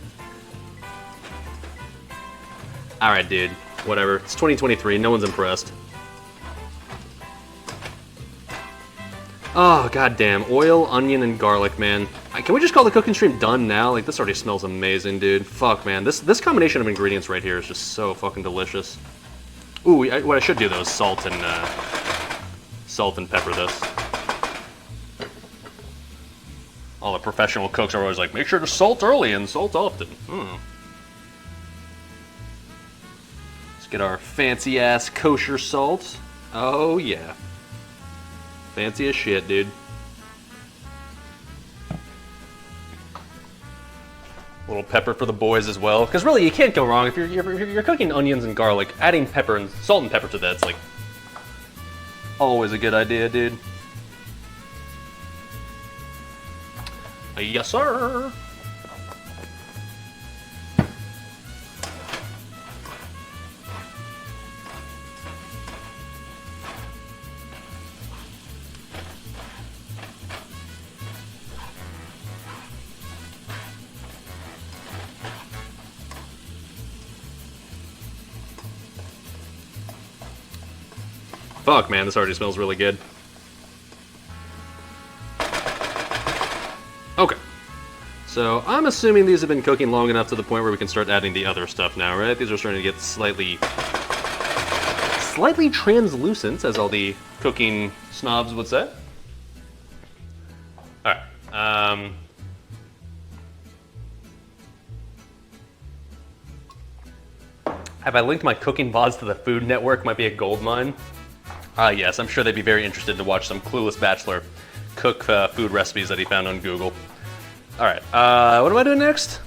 Alright, dude. Whatever. It's 2023. No one's impressed. Oh, goddamn. Oil, onion, and garlic, man. Can we just call the cooking stream done now? Like, this already smells amazing, dude. Fuck, man. This combination of ingredients right here is just so fucking delicious. Ooh, what I should do, though, is salt and pepper this. All the professional cooks are always like, make sure to salt early and salt often. Let's get our fancy-ass kosher salt. Oh, yeah. Fancy as shit, dude. A little pepper for the boys as well. Because really, you can't go wrong. If you're cooking onions and garlic, adding pepper and salt and pepper to that's like always a good idea, dude. Yes, sir. Fuck, man, this already smells really good. Okay. So, I'm assuming these have been cooking long enough to the point where we can start adding the other stuff now, right? These are starting to get slightly translucent, as all the cooking snobs would say. Alright, have I linked my cooking VODs to the Food Network? Might be a gold mine. Yes, I'm sure they'd be very interested to watch some Clueless Bachelor cook food recipes that he found on Google. Alright, what am I doing next?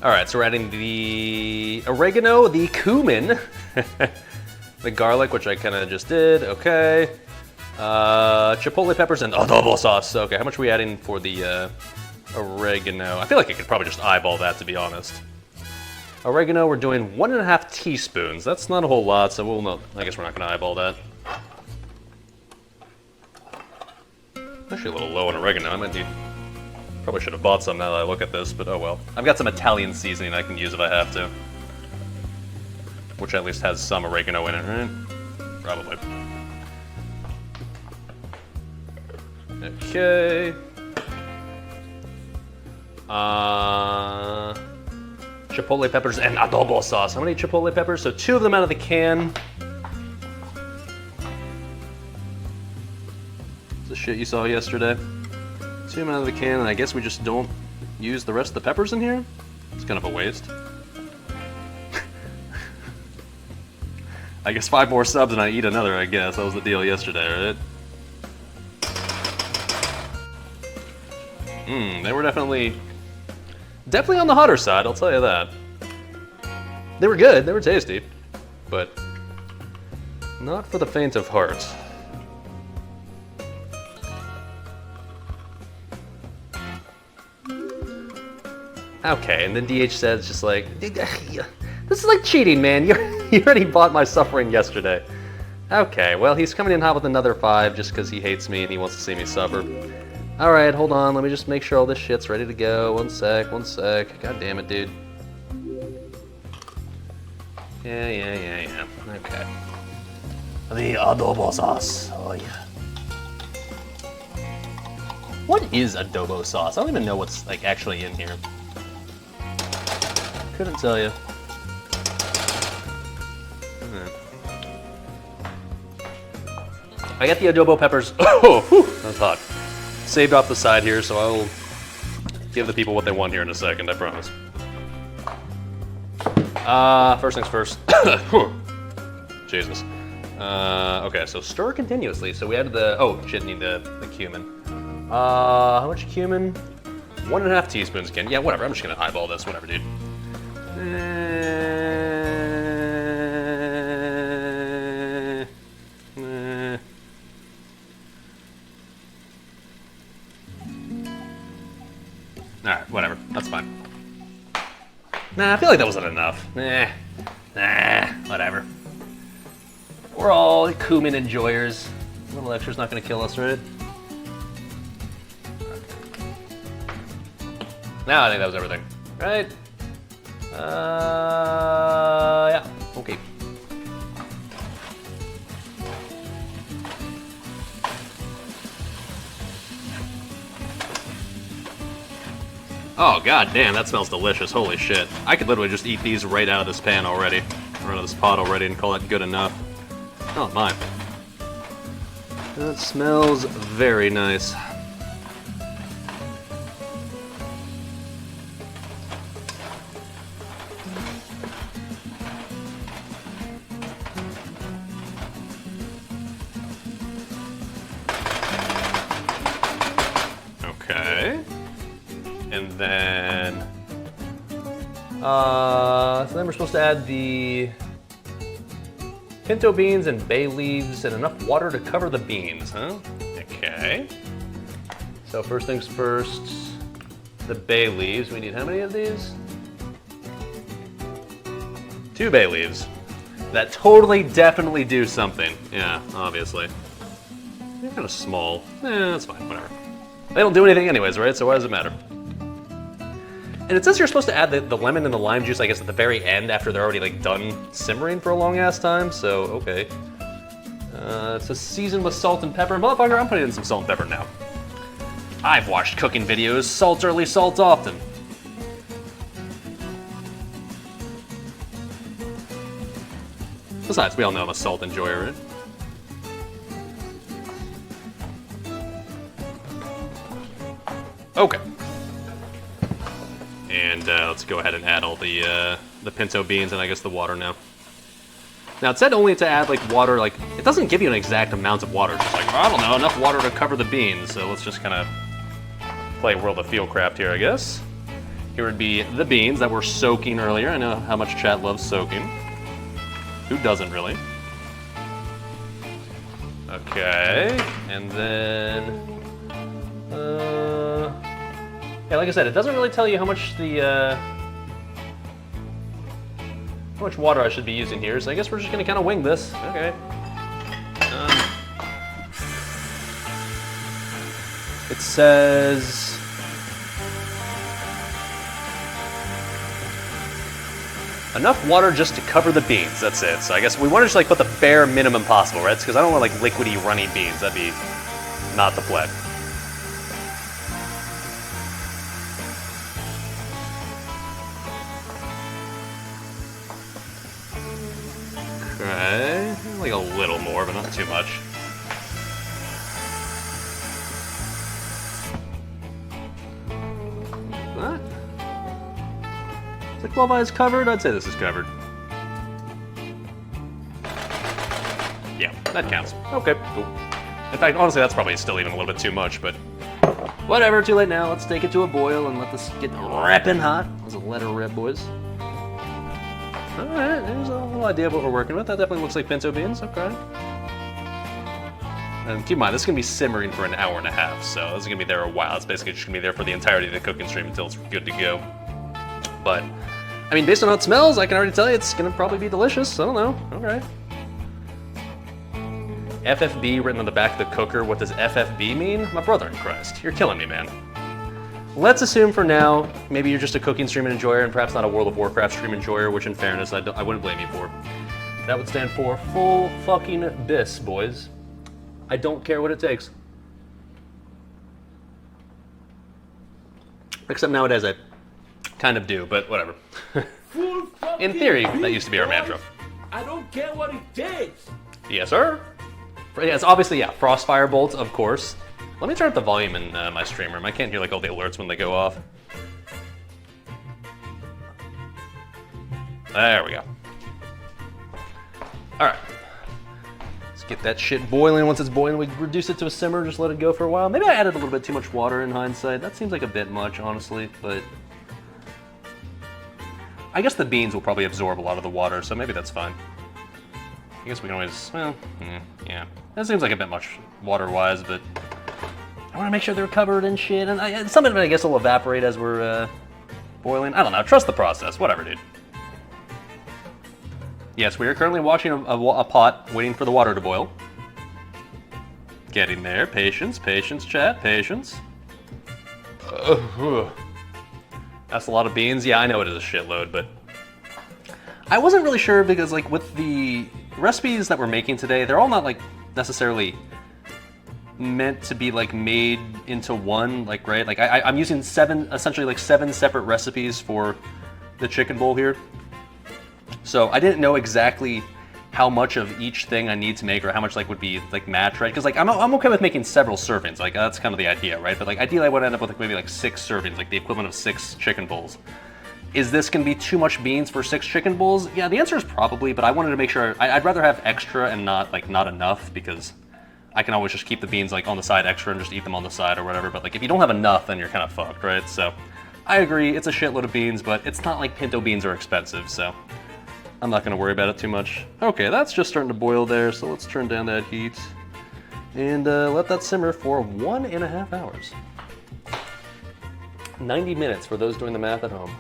Alright, so we're adding the oregano, the cumin, the garlic, which I kind of just did, okay. Chipotle peppers and adobo sauce. Okay, how much are we adding for the oregano? I feel like I could probably just eyeball that, to be honest. Oregano, we're doing 1.5 teaspoons. That's not a whole lot, so we'll not. I guess we're not going to eyeball that. Actually, a little low on oregano. I might need. Probably should have bought some now that I look at this, but oh well. I've got some Italian seasoning I can use if I have to, which at least has some oregano in it, right? Probably. Okay. Chipotle peppers and adobo sauce. How many chipotle peppers? So 2 of them out of the can. It's the shit you saw yesterday. 2 of them out of the can, and I guess we just don't use the rest of the peppers in here? It's kind of a waste. I guess 5 more subs and I eat another, I guess. That was the deal yesterday, right? They were definitely on the hotter side, I'll tell you that. They were good, they were tasty, but Not for the faint of heart. Okay, and then DH says just like, this is like cheating, man. You already bought my suffering yesterday. Okay, well, he's coming in hot with another 5 just because he hates me and he wants to see me suffer. Alright, hold on. Let me just make sure all this shit's ready to go. One sec. God damn it, dude. Yeah. Okay. The adobo sauce. Oh, yeah. What is adobo sauce? I don't even know what's like actually in here. Couldn't tell you. I got the adobo peppers. Oh, whew, that's hot. Saved off the side here, so I'll give the people what they want here in a second, I promise. First things first. Jesus. Okay, so stir continuously. So we added the, oh shit, need the cumin. How much cumin? 1.5 teaspoons again. Yeah, whatever, I'm just gonna eyeball this, whatever, dude. Alright, whatever. That's fine. Nah, I feel like that wasn't enough. Nah, whatever. We're all cumin enjoyers. A little extra's not gonna kill us, right? Now I think that was everything. Right? Yeah. Okay. Oh, god damn, that smells delicious. Holy shit. I could literally just eat these right out of this pan already. Or out of this pot already and call it good enough. Oh my. That smells very nice. Okay. And then, so then we're supposed to add the pinto beans and bay leaves and enough water to cover the beans, huh? Okay. So first things first, the bay leaves. We need how many of these? 2 bay leaves. That totally, definitely do something. Yeah, obviously. They're kind of small. That's fine, whatever. They don't do anything anyways, right? So why does it matter? And it says you're supposed to add the lemon and the lime juice, I guess, at the very end after they're already, like, done simmering for a long-ass time, so, okay. It says season with salt and pepper. Motherfucker, I'm putting in some salt and pepper now. I've watched cooking videos. Salt early, salt often. Besides, we all know I'm a salt enjoyer, right? Okay. And let's go ahead and add all the pinto beans and I guess the water now. Now it said only to add like water, like it doesn't give you an exact amount of water. It's just like, I don't know, enough water to cover the beans. So let's just kind of play World of Fieldcraft here, I guess. Here would be the beans that were soaking earlier. I know how much chat loves soaking. Who doesn't really? Okay, and then yeah, like I said, it doesn't really tell you how much how much water I should be using here, so I guess we're just gonna kind of wing this. Okay. It says enough water just to cover the beans. That's it. So I guess we want to just like put the bare minimum possible, right? Because I don't want like liquidy, runny beans. That'd be not the play. Okay, like a little more, but not too much. What? Is the 12 eyes covered? I'd say this is covered. Yeah, that counts. Okay, cool. In fact, honestly, that's probably still even a little bit too much, but whatever, too late now. Let's take it to a boil and let this get reppin' hot. Let's let her rip, boys. Alright, there's a little idea of what we're working with. That definitely looks like pinto beans, okay. And keep in mind, this is going to be simmering for an hour and a half, so this is going to be there a while. It's basically just going to be there for the entirety of the cooking stream until it's good to go. But, I mean, based on how it smells, I can already tell you it's going to probably be delicious. I don't know. Okay. FFB written on the back of the cooker. What does FFB mean? My brother in Christ. You're killing me, man. Let's assume for now, maybe you're just a cooking stream enjoyer and perhaps not a World of Warcraft stream enjoyer, which in fairness, I wouldn't blame you for. That would stand for full fucking bis, boys. I don't care what it takes. Except nowadays I kind of do, but whatever. In theory, that used to be our mantra. I don't care what it takes. Yes, sir. Yes, obviously, yeah. Frostfire bolts, of course. Let me turn up the volume in my stream room. I can't hear like all the alerts when they go off. There we go. All right. Let's get that shit boiling. Once it's boiling, we reduce it to a simmer. Just let it go for a while. Maybe I added a little bit too much water in hindsight. That seems like a bit much, honestly, but I guess the beans will probably absorb a lot of the water, so maybe that's fine. I guess we can always, well, yeah. That seems like a bit much water-wise, but I want to make sure they're covered and shit, and some of it I guess will evaporate as we're boiling. I don't know, trust the process, whatever, dude. Yes, we are currently watching a pot, waiting for the water to boil. Getting there, patience, patience, chat, patience. That's a lot of beans. Yeah, I know it is a shitload, but I wasn't really sure because like with the recipes that we're making today, they're all not like necessarily meant to be like made into one, like, right? Like I'm using essentially seven separate recipes for the chicken bowl here. So I didn't know exactly how much of each thing I need to make or how much like would be like match, right? Because like I'm okay with making several servings, like that's kind of the idea, right? But like ideally I would end up with like maybe like 6 servings, like the equivalent of 6 chicken bowls. Is this gonna be too much beans for 6 chicken bowls? Yeah, the answer is probably, but I wanted to make sure, I'd rather have extra and not enough, because I can always just keep the beans like on the side extra and just eat them on the side or whatever, but like if you don't have enough, then you're kind of fucked, right? So I agree, it's a shitload of beans, but it's not like pinto beans are expensive, so I'm not gonna worry about it too much. Okay, that's just starting to boil there, so let's turn down that heat and let that simmer for 1.5 hours. 90 minutes for those doing the math at home.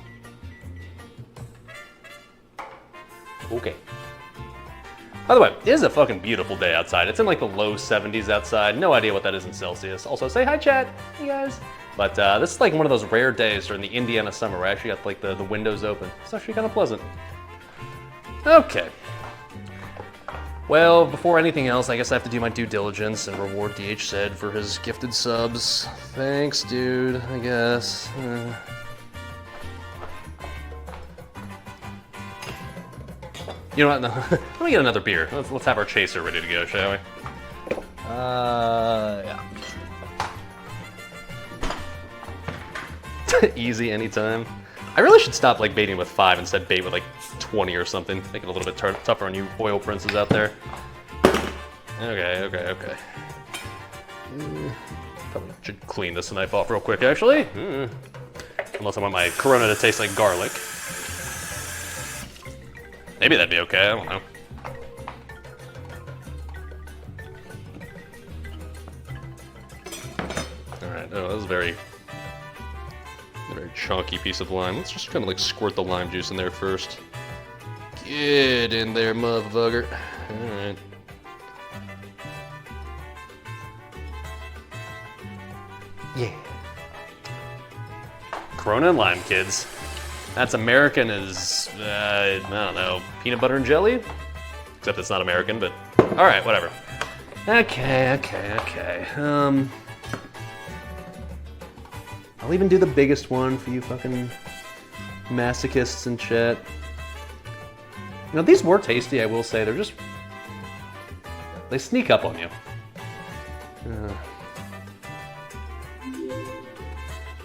Okay. By the way, it is a fucking beautiful day outside. It's in like the low 70s outside. No idea what that is in Celsius. Also, say hi, chat. Hey, guys. But this is like one of those rare days during the Indiana summer where I actually got like the windows open. It's actually kind of pleasant. Okay. Well, before anything else, I guess I have to do my due diligence and reward DH said for his gifted subs. Thanks, dude, I guess. You know what? No. Let me get another beer. Let's have our chaser ready to go, shall we? Yeah. Easy anytime. I really should stop like baiting with 5 instead bait with like 20 or something. Make it a little bit tougher on you oil princes out there. Okay. Probably should clean this knife off real quick, actually. Unless I want my Corona to taste like garlic. Maybe that'd be okay, I don't know. Alright, oh, that was a very chunky piece of lime. Let's just kind of like squirt the lime juice in there first. Get in there, motherfucker. Alright. Yeah. Corona and lime, kids. That's American as, I don't know, peanut butter and jelly? Except it's not American, but alright, whatever. Okay. I'll even do the biggest one for you fucking masochists in chat. You know, these were tasty, I will say. They're just, they sneak up on you.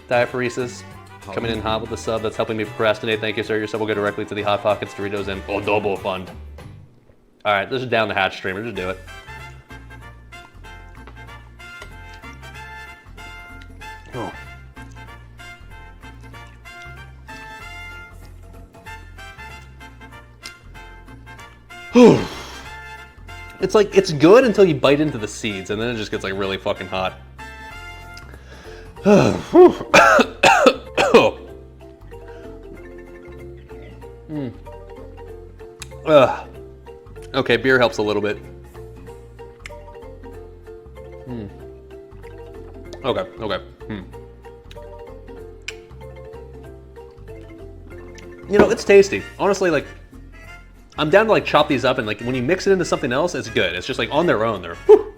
Diaphoresis. Coming in hot with the sub, that's helping me procrastinate. Thank you, sir. Your sub will go directly to the Hot Pockets, Doritos, and Adobo Fund. Alright, this is down the hatch streamer. Just do it. Oh. It's like, it's good until you bite into the seeds, and then it just gets like really fucking hot. Okay, beer helps a little bit. Okay. You know, it's tasty. Honestly, like, I'm down to like chop these up, and like when you mix it into something else, it's good. It's just like on their own, they're. Whew.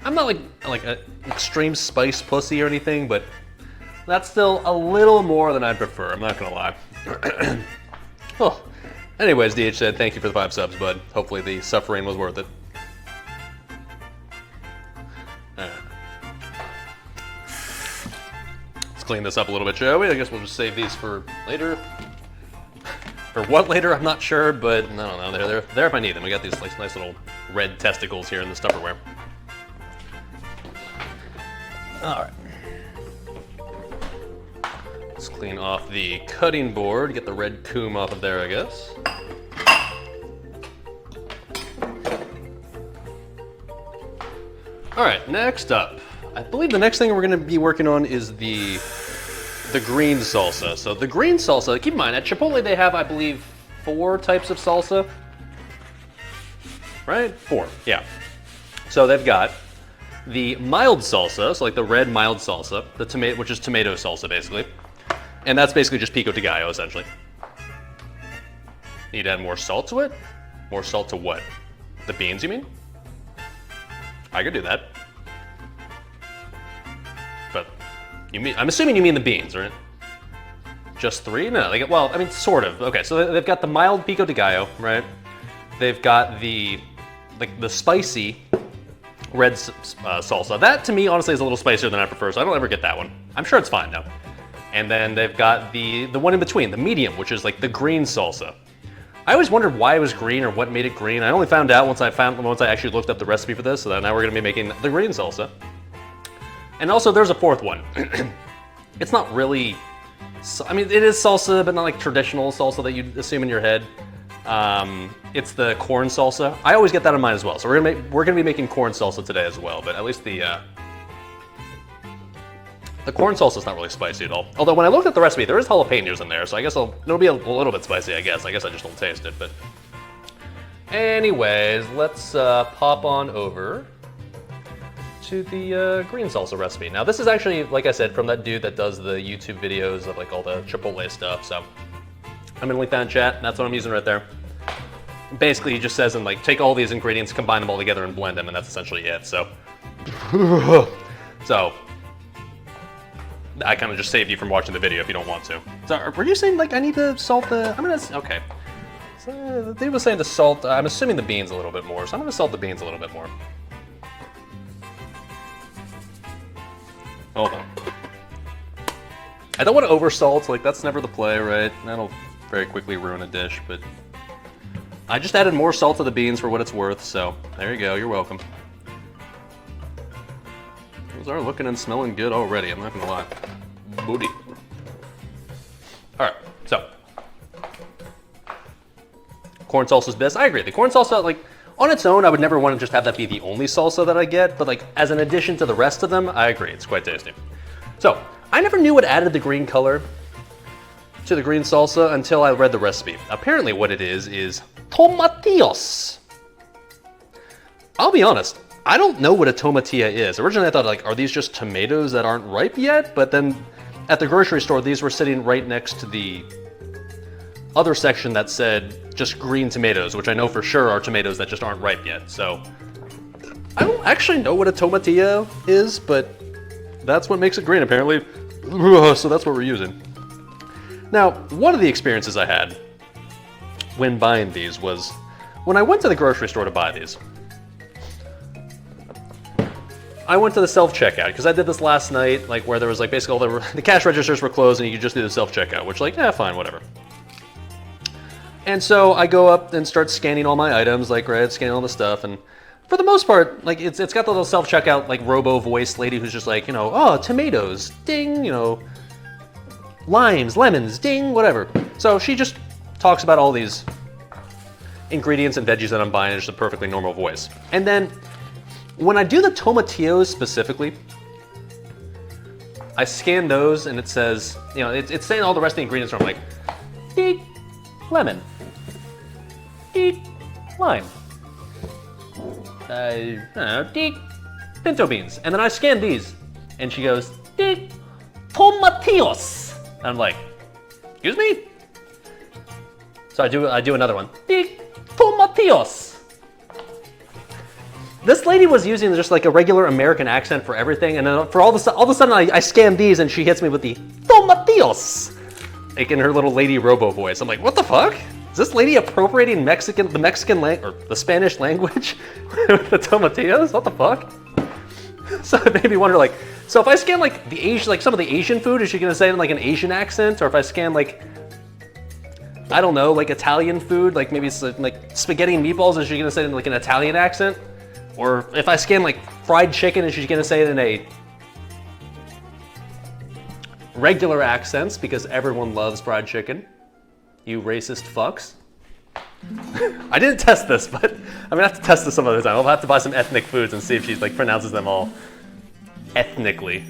I'm not like an extreme spice pussy or anything, but that's still a little more than I'd prefer. I'm not gonna lie. Oh, anyways, DH said thank you for the 5 subs, bud. Hopefully the suffering was worth it. Let's clean this up a little bit, shall we? I guess we'll just save these for later. For what later, I'm not sure, but I don't know. They're there if I need them. We got these like, nice little red testicles here in the Tupperware. All right. Let's clean off the cutting board, get the red coom off of there, I guess. All right, next up. I believe the next thing we're gonna be working on is the green salsa. So the green salsa, keep in mind, at Chipotle they have, I believe, 4 types of salsa. Right? 4, yeah. So they've got the mild salsa, so like the red mild salsa, the tomato, which is tomato salsa basically. And that's basically just pico de gallo, essentially. Need to add more salt to it? More salt to what? The beans, you mean? I could do that. But you mean, I'm assuming you mean the beans, right? Just 3? No, like, well, I mean, sort of. Okay, so they've got the mild pico de gallo, right? They've got the spicy red salsa. That, to me, honestly, is a little spicier than I prefer, so I don't ever get that one. I'm sure it's fine, though. And then they've got the one in between, the medium, which is like the green salsa. I always wondered why it was green or what made it green. I only found out once I actually looked up the recipe for this, so now we're gonna be making the green salsa. And also there's a 4th one. It's not really, I mean, it is salsa, but not like traditional salsa that you'd assume in your head. It's the corn salsa. I always get that in mind as well. So we're gonna be making corn salsa today as well, but at least the corn salsa is not really spicy at all. Although when I looked at the recipe, there is jalapenos in there, so I guess it'll be a little bit spicy, I guess. I guess I just don't taste it, but. Anyways, let's pop on over to the green salsa recipe. Now this is actually, like I said, from that dude that does the YouTube videos of like all the Chipotle stuff, so. I'm gonna link that in chat, and that's what I'm using right there. Basically, he just says, and like, take all these ingredients, combine them all together, and blend them, and that's essentially it, so. So. I kind of just saved you from watching the video if you don't want to. So, were you saying, like, I need to salt the... okay. So, they were saying to salt, I'm assuming the beans a little bit more, so I'm going to salt the beans a little bit more. Hold on. I don't want to over-salt, like, that's never the play, right? That'll very quickly ruin a dish, but... I just added more salt to the beans for what it's worth, so there you go, you're welcome. Those are looking and smelling good already, I'm not gonna lie. Booty. All right, so. Corn salsa's best, I agree. The corn salsa, like, on its own, I would never want to just have that be the only salsa that I get, but like, as an addition to the rest of them, I agree, it's quite tasty. So, I never knew what added the green color to the green salsa until I read the recipe. Apparently what it is tomatillos. I'll be honest, I don't know what a tomatilla is. Originally I thought, like, are these just tomatoes that aren't ripe yet? But then at the grocery store, these were sitting right next to the other section that said just green tomatoes, which I know for sure are tomatoes that just aren't ripe yet. So I don't actually know what a tomatilla is, but that's what makes it green apparently. So that's what we're using. Now, one of the experiences I had when buying these was when I went to the grocery store to buy these. I went to the self-checkout, because I did this last night, like where there was like basically all the cash registers were closed and you could just do the self-checkout, which like, yeah, fine, whatever. And so I go up and start scanning all my items, like, right, scanning all the stuff, and for the most part, like, it's got the little self-checkout, like, robo-voice lady who's just like, you know, oh, tomatoes, ding, you know, limes, lemons, ding, whatever. So she just talks about all these ingredients and veggies that I'm buying in just a perfectly normal voice. And then when I do the tomatillos specifically, I scan those and it says, you know, it's saying all the rest of the ingredients are like, deet, lemon, deet, lime, I don't know, deet, pinto beans. And then I scan these and she goes, deet, tomatillos. And I'm like, excuse me? So I do another one. Tomatillos. This lady was using just like a regular American accent for everything, and then for all of a sudden I scan these and she hits me with the tomatillos, like in her little lady robo voice. I'm like, what the fuck? Is this lady appropriating the Mexican or the Spanish language with the tomatillos? What the fuck? So it made me wonder, like, so if I scan like the Asian, like some of the Asian food, is she gonna say it in like an Asian accent, or if I scan like, I don't know, like Italian food, like maybe it's like spaghetti and meatballs, is she gonna say it in like an Italian accent? Or if I scan like fried chicken, is she gonna say it in a regular accents because everyone loves fried chicken? You racist fucks. I didn't test this, but I'm gonna have to test this some other time. I'll have to buy some ethnic foods and see if she like pronounces them all ethnically.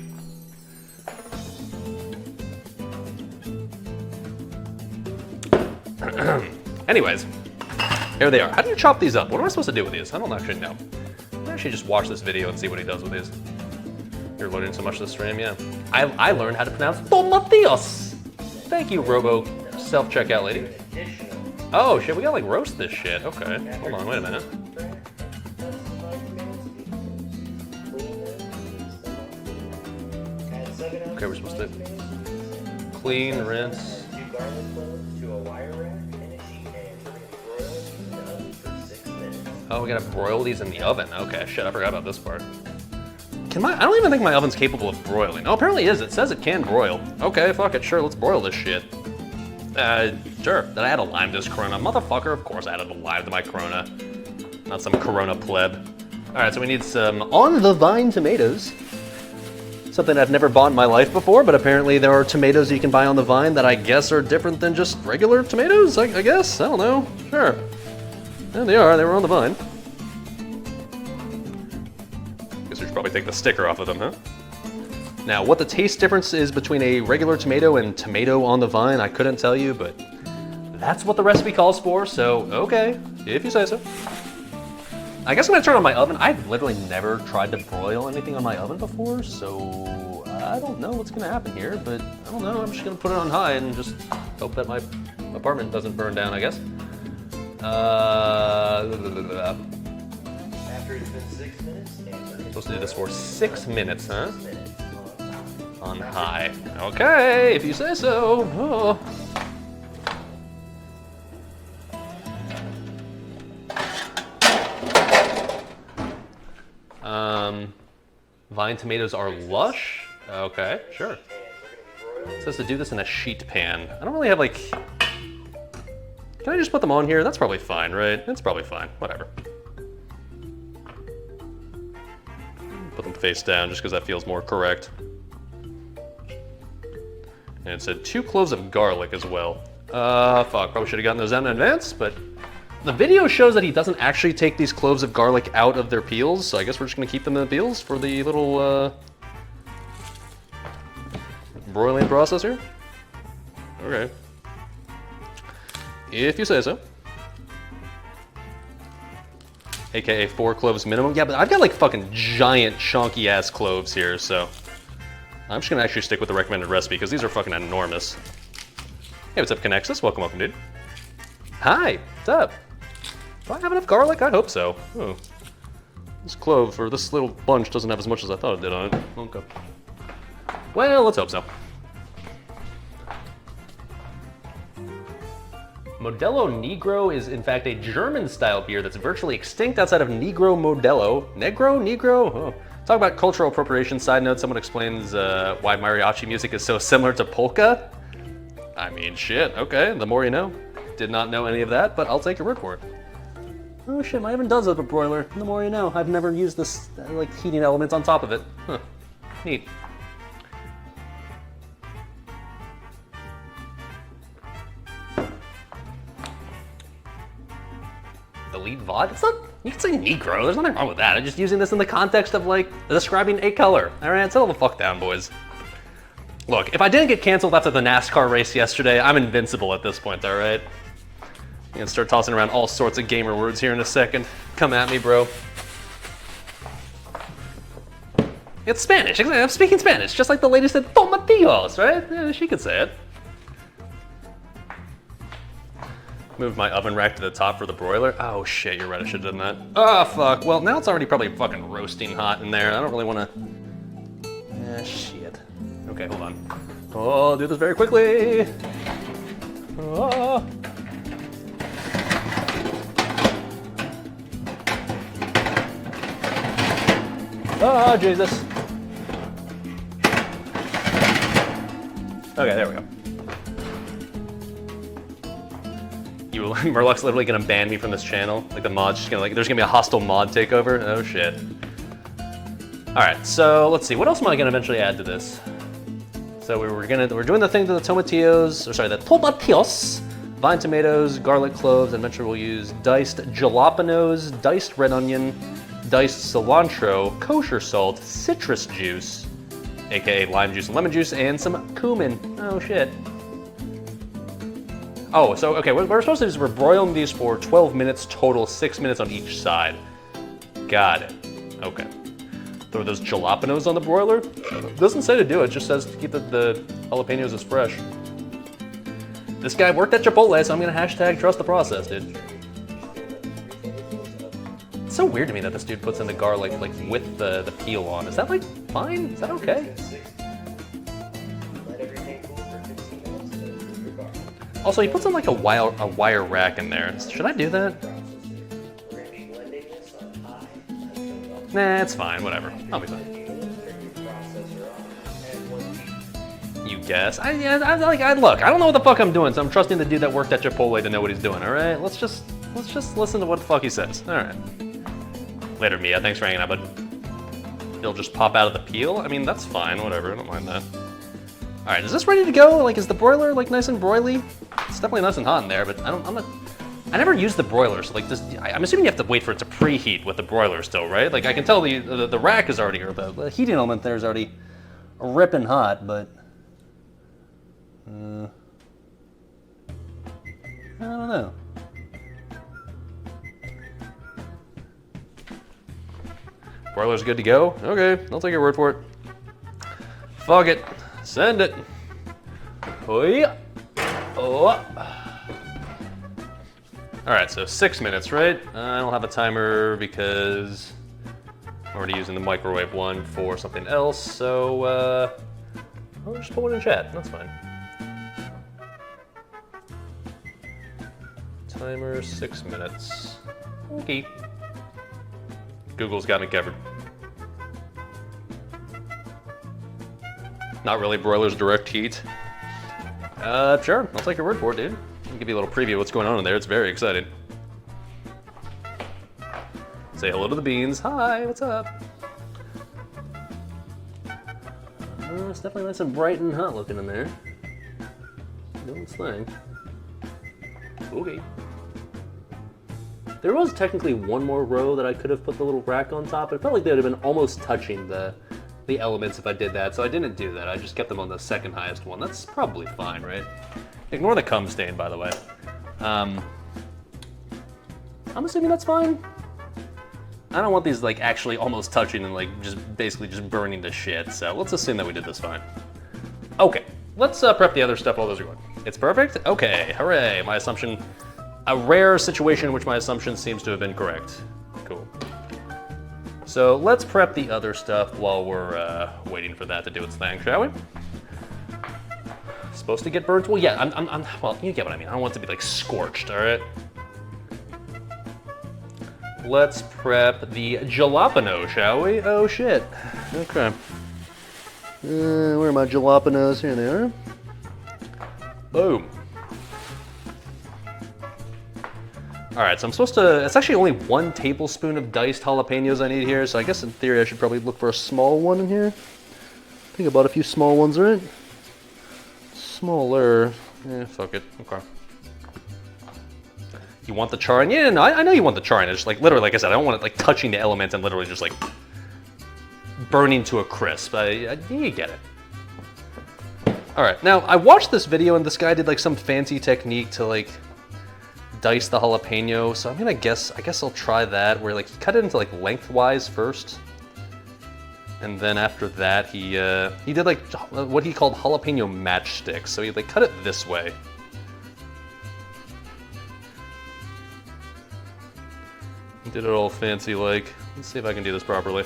Anyways, here they are. How do you chop these up? What am I supposed to do with these? I don't actually know. I actually just watch this video and see what he does with these. You're learning so much this stream, yeah. I learned how to pronounce tomatillos. Thank you, Robo self-checkout lady. Oh shit, we gotta like roast this shit. Okay, hold on, wait a minute. Okay, we're supposed to clean, rinse. Oh, we gotta broil these in the oven. Okay, shit, I forgot about this part. I don't even think my oven's capable of broiling. Oh, apparently it is. It says it can broil. Okay, fuck it, sure, let's broil this shit. Sure. Did I add a lime to this Corona? Motherfucker, of course I added a lime to my Corona. Not some Corona pleb. All right, so we need some on-the-vine tomatoes. Something I've never bought in my life before, but apparently there are tomatoes you can buy on the vine that I guess are different than just regular tomatoes, I guess? I don't know. Sure. There they are, they were on the vine. Guess we should probably take the sticker off of them, huh? Now, what the taste difference is between a regular tomato and tomato on the vine, I couldn't tell you, but that's what the recipe calls for, so okay, if you say so. I guess I'm gonna turn on my oven. I've literally never tried to broil anything on my oven before, so I don't know what's gonna happen here, but I don't know, I'm just gonna put it on high and just hope that my apartment doesn't burn down, I guess. After it's been 6 minutes, I'm supposed to do this for 6 minutes, huh? On high. Okay, if you say so. Oh. Vine tomatoes are lush? Okay, sure. It says to do this in a sheet pan. I don't really have like... Can I just put them on here? That's probably fine, right? That's probably fine, whatever. Put them face down just because that feels more correct. And it said 2 cloves of garlic as well. Fuck, probably should have gotten those out in advance, but the video shows that he doesn't actually take these cloves of garlic out of their peels, so I guess we're just gonna keep them in the peels for the little, broiling process here. Okay. If you say so. AKA 4 cloves minimum. Yeah, but I've got like fucking giant chunky ass cloves here, so I'm just gonna actually stick with the recommended recipe because these are fucking enormous. Hey, what's up, Connexus? Welcome, welcome, dude. Hi, what's up? Do I have enough garlic? I hope so. Oh. This clove, or this little bunch, doesn't have as much as I thought it did on it. Okay. Well, let's hope so. Modelo Negro is in fact a German-style beer that's virtually extinct outside of Negro Modelo. Negro? Oh. Talk about cultural appropriation. Side note, someone explains why mariachi music is so similar to polka. I mean, shit, okay, the more you know. Did not know any of that, but I'll take your word for it. Oh shit, my oven does have a broiler. The more you know. I've never used this, like, heating element on top of it. Huh, neat. elite VOD. It's not, you can say Negro, there's nothing wrong with that. I'm just using this in the context of like describing a color. All right, settle the fuck down, boys. Look, if I didn't get canceled after the NASCAR race yesterday, I'm invincible at this point, all right? I'm gonna start tossing around all sorts of gamer words here in a second. Come at me, bro. It's Spanish, I'm speaking Spanish, just like the lady said, tomatillos, right? Yeah, she could say it. Move my oven rack to the top for the broiler. Oh shit, you're right, I should have done that. Oh fuck, well now it's already probably fucking roasting hot in there. I don't really wanna, shit. Okay, hold on. Oh, I'll do this very quickly. Oh. Oh, Jesus. Okay, there we go. Murloc's literally gonna ban me from this channel. Like the mod's just gonna there's gonna be a hostile mod takeover. Oh shit. All right, so let's see. What else am I gonna eventually add to this? So we're doing the thing to the tomatillos, or sorry, the tomatillos, vine tomatoes, garlic cloves, and eventually we'll use diced jalapenos, diced red onion, diced cilantro, kosher salt, citrus juice, aka lime juice and lemon juice, and some cumin. Oh shit. Oh, so okay, what we're supposed to do is we're broiling these for 12 minutes total, 6 minutes on each side. Got it. Okay. Throw those jalapenos on the broiler. Doesn't say to do it, just says to keep the jalapenos as fresh. This guy worked at Chipotle, so I'm gonna hashtag trust the process, dude. It's so weird to me that this dude puts in the garlic like with the peel on. Is that like fine? Is that okay? Also, he puts in like a wire rack in there. Should I do that? Nah, it's fine. Whatever. I'll be fine. You guess? Look. I don't know what the fuck I'm doing, so I'm trusting the dude that worked at Chipotle to know what he's doing. All right. Let's just listen to what the fuck he says. All right. Later, Mia. Thanks for hanging out, bud. It'll just pop out of the peel. I mean, that's fine. Whatever. I don't mind that. All right. Is this ready to go? Like, is the broiler like nice and broily? It's definitely nice and hot in there, but I never use the broiler, so like this, I'm assuming you have to wait for it to preheat with the broiler still, right? Like I can tell the rack is already, or the heating element there is already ripping hot, but I don't know. Broiler's good to go? Okay, I'll take your word for it. Fuck it, send it. Oh yeah. Oh. All right, so 6 minutes, right? I don't have a timer because I'm already using the microwave one for something else, so I'll just put one in chat, that's fine. Timer, 6 minutes. Okay. Google's got me covered. Not really broiler's direct heat. Sure, I'll take your word for it, dude. I'll give you a little preview of what's going on in there. It's very exciting. Say hello to the beans. Hi, what's up? It's definitely nice and bright and hot looking in there. Doing its thing. Okay. There was technically one more row that I could have put the little rack on top, but it felt like they would have been almost touching the elements if I did that, so I didn't do that. I just kept them on the second highest one. That's probably fine, right? Ignore the cum stain, by the way. I'm assuming that's fine. I don't want these like actually almost touching and like just basically just burning to shit, so let's assume that we did this fine. Okay, let's prep the other stuff while those are going. It's perfect? Okay, hooray, my assumption, a rare situation in which my assumption seems to have been correct. Cool. So let's prep the other stuff while we're waiting for that to do its thing, shall we? Supposed to get burnt? Well, yeah, well, you get what I mean. I don't want it to be like scorched, all right? Let's prep the jalapeno, shall we? Oh shit. Okay. Where are my jalapenos? Here they are. Boom. All right, so I'm supposed to, it's actually only 1 tablespoon of diced jalapenos I need here, so I guess in theory I should probably look for a small one in here. I think I bought a few small ones, right? Smaller. Yeah, fuck it. Okay. you want the char, and yeah, no, I know you want the char, and it's just like literally, like I said, I don't want it like touching the element and literally just like burning to a crisp. You get it. All right, now I watched this video and this guy did like some fancy technique to like dice the jalapeno. So I'm gonna guess, I guess I'll try that where like he cut it into like lengthwise first. And then after that, he did like what he called jalapeno matchsticks. So he like cut it this way. He did it all fancy like. Let's see if I can do this properly.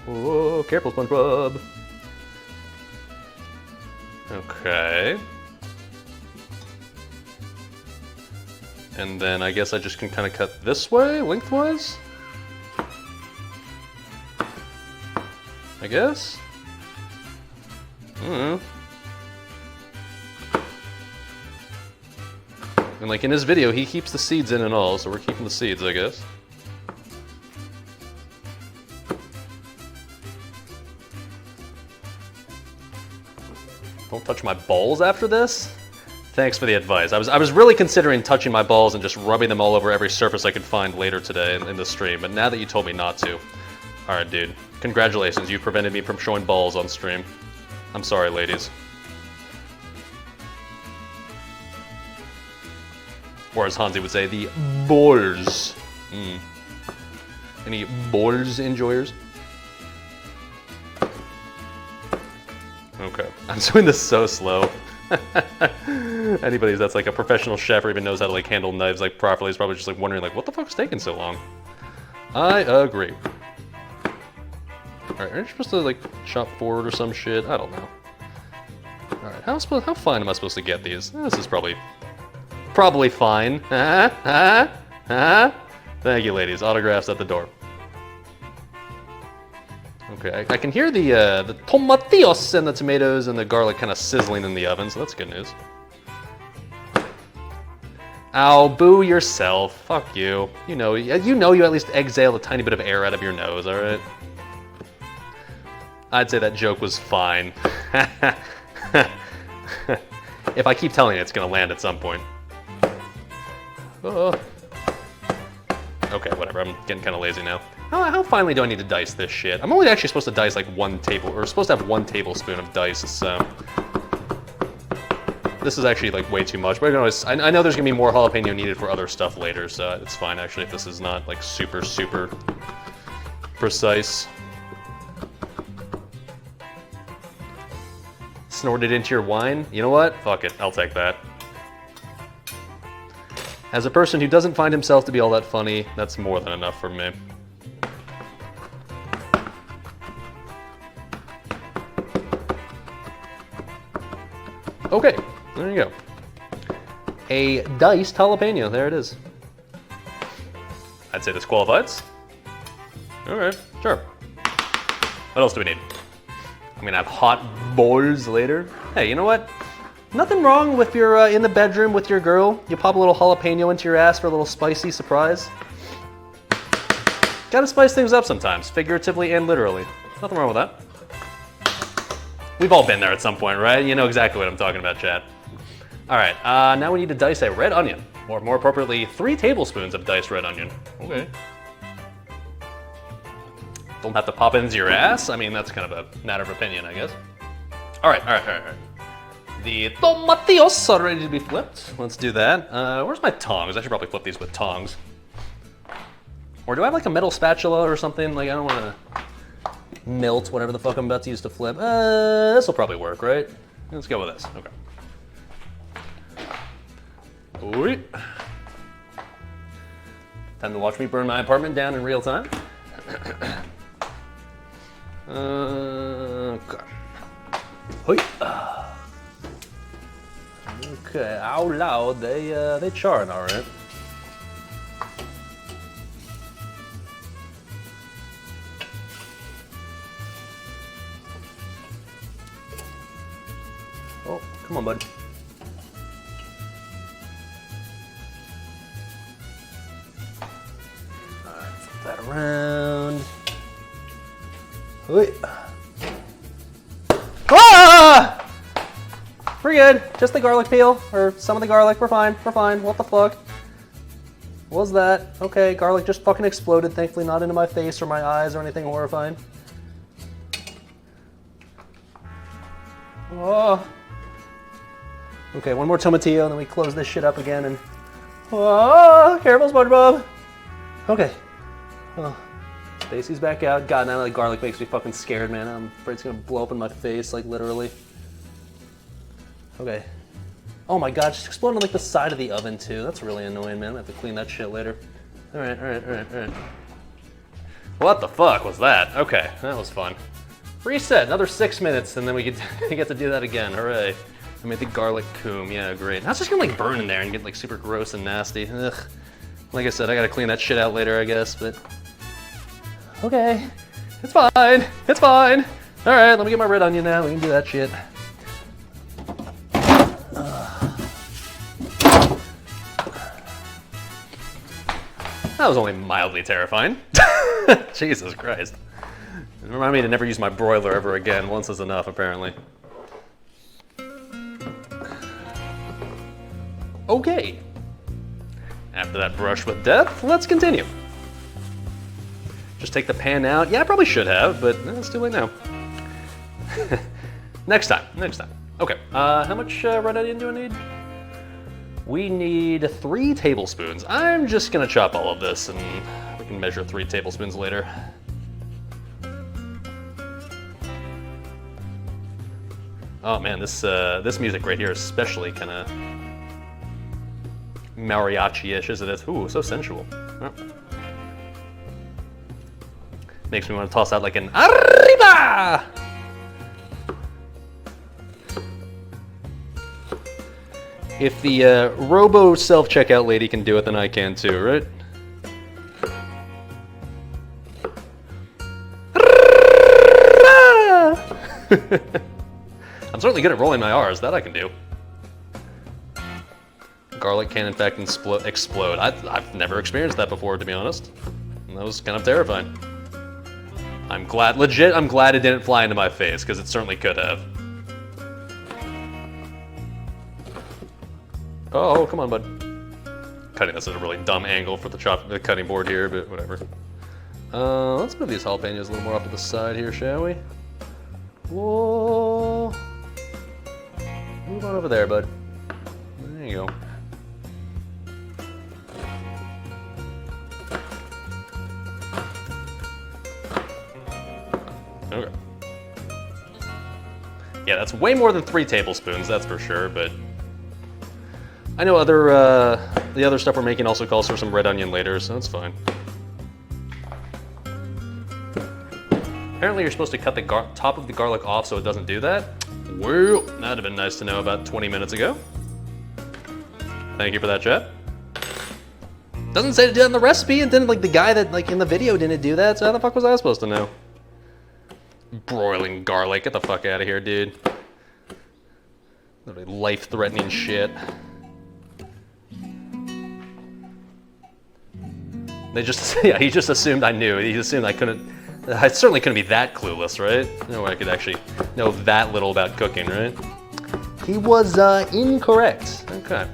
Whoa, careful, SpongeBob. Okay. And then I guess I just can kind of cut this way, lengthwise? I guess? I don't know. And like in his video, he keeps the seeds in and all, so we're keeping the seeds, I guess. Don't touch my balls after this? Thanks for the advice. I was really considering touching my balls and just rubbing them all over every surface I could find later today in the stream, but now that you told me not to. Alright, dude. Congratulations, you prevented me from showing balls on stream. I'm sorry, ladies. Or as Hansi would say, the balls. Any balls enjoyers? Okay, I'm doing this so slow. Anybody that's like a professional chef or even knows how to like handle knives like properly is probably just like wondering like what the fuck's taking so long. I agree. Alright, aren't you supposed to like chop forward or some shit? I don't know. Alright, how fine am I supposed to get these? This is probably fine. Thank you, ladies. Autographs at the door. Okay, I can hear the tomatillos and the tomatoes and the garlic kind of sizzling in the oven, so that's good news. Ow, boo yourself. Fuck you. You know you at least exhale a tiny bit of air out of your nose, alright? I'd say that joke was fine. If I keep telling it, it's gonna land at some point. Oh. Okay, whatever, I'm getting kind of lazy now. How finely do I need to dice this shit? I'm only actually supposed to dice like supposed to have 1 tablespoon of dice, so. This is actually like way too much, but I know there's gonna be more jalapeno needed for other stuff later, so it's fine actually if this is not like super precise. Snort it into your wine? You know what? Fuck it, I'll take that. As a person who doesn't find himself to be all that funny, that's more than enough for me. Okay, there you go. A diced jalapeno, there it is. I'd say this qualifies. Alright, sure. What else do we need? I'm gonna have hot balls later. Hey, you know what? Nothing wrong if you're in the bedroom with your girl, you pop a little jalapeno into your ass for a little spicy surprise. Gotta spice things up sometimes, figuratively and literally. Nothing wrong with that. We've all been there at some point, right? You know exactly what I'm talking about, chat. All right, now we need to dice a red onion, or more appropriately, 3 tablespoons of diced red onion. Okay. Don't have to pop it into your ass. I mean, that's kind of a matter of opinion, I guess. All right. The tomatillos are ready to be flipped. Let's do that. Where's my tongs? I should probably flip these with tongs. Or do I have like a metal spatula or something? Like I don't want to melt whatever the fuck I'm about to use to flip. This will probably work, right? Let's go with this. Okay. Alright. Time to watch me burn my apartment down in real time. Okay. Okay, out loud, they charring all right. Oh, come on, bud. All right, flip that around. Wait. We're good. Just the garlic peel, or some of the garlic. We're fine. We're fine. What the fuck? What was that? Okay, garlic just fucking exploded. Thankfully not into my face or my eyes or anything horrifying. Oh. Okay, one more tomatillo and then we close this shit up again and... Oh, careful, SpongeBob. Okay. Oh. Stacy's back out. God, now that garlic makes me fucking scared, man. I'm afraid it's gonna blow up in my face, like literally. Okay. Oh my god, just exploded on like the side of the oven too. That's really annoying, man. I have to clean that shit later. Alright. What the fuck was that? Okay, that was fun. Reset, another 6 minutes, and then we get to do that again. Hooray. I made the garlic coom. Yeah, great. Now it's just gonna like burn in there and get like super gross and nasty. Ugh. Like I said, I gotta clean that shit out later, I guess, but... Okay. It's fine. It's fine. Alright, let me get my red onion now. We can do that shit. That was only mildly terrifying. Jesus Christ. Remind me to never use my broiler ever again. Once is enough, apparently. Okay. After that brush with death, let's continue. Just take the pan out. Yeah, I probably should have, but it's too late now. Next time. Okay, how much red onion do I need? We need 3 tablespoons. I'm just gonna chop all of this and we can measure 3 tablespoons later. Oh man, this music right here is especially kind of mariachi-ish, isn't it? Ooh, so sensual. Oh. Makes me want to toss out like an arriba! If the robo self-checkout lady can do it, then I can too, right? I'm certainly good at rolling my R's, that I can do. Garlic can in fact explode. I've never experienced that before, to be honest. And that was kind of terrifying. I'm glad it didn't fly into my face, because it certainly could have. Oh, come on, bud. Cutting this at a really dumb angle for the cutting board here, but whatever. Let's move these jalapenos a little more off to the side here, shall we? Whoa. Move on over there, bud. There you go. Okay. Yeah, that's way more than 3 tablespoons, that's for sure, but I know the other stuff we're making also calls for some red onion later, so that's fine. Apparently you're supposed to cut the top of the garlic off so it doesn't do that. Well, that'd have been nice to know about 20 minutes ago. Thank you for that, chat. Doesn't say to do that in the recipe, and then like the guy that like in the video didn't do that, so how the fuck was I supposed to know? Broiling garlic, get the fuck out of here, dude. Literally life-threatening shit. Yeah, he just assumed I knew. He assumed I certainly couldn't be that clueless, right? No way I could actually know that little about cooking, right? He was incorrect. Okay.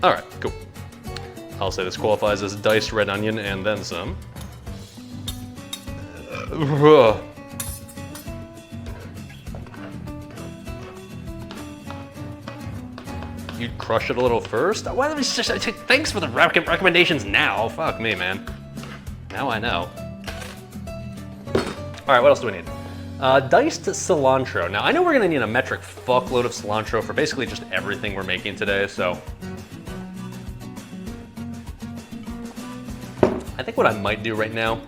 All right, cool. I'll say this qualifies as diced red onion and then some. You'd crush it a little first? Well, thanks for the recommendations now. Fuck me, man. Now I know. All right, what else do we need? Diced cilantro. Now, I know we're gonna need a metric fuckload of cilantro for basically just everything we're making today, so. I think what I might do right now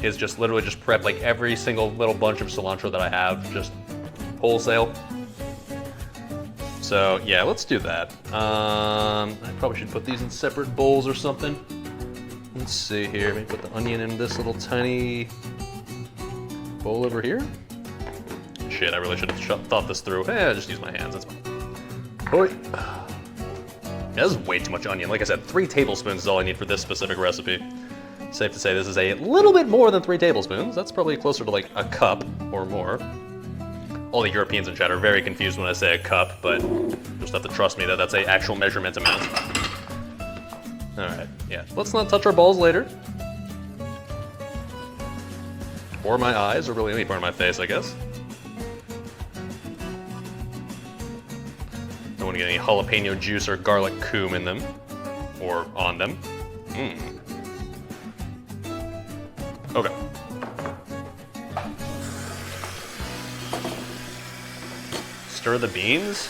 is just literally just prep like every single little bunch of cilantro that I have, just wholesale. So yeah, let's do that. I probably should put these in separate bowls or something. Let's see here, maybe put the onion in this little tiny bowl over here. Shit, I really should have thought this through. I'll just use my hands, that's fine. Boy. Yeah, this is way too much onion. Like I said, 3 tablespoons is all I need for this specific recipe. Safe to say this is a little bit more than 3 tablespoons. That's probably closer to like a cup or more. All the Europeans in chat are very confused when I say a cup, but just have to trust me that that's an actual measurement amount. All right, yeah. Let's not touch our balls later. Or my eyes, or really any part of my face, I guess. Don't want to get any jalapeno juice or garlic coom in them, or on them. Okay. Stir the beans.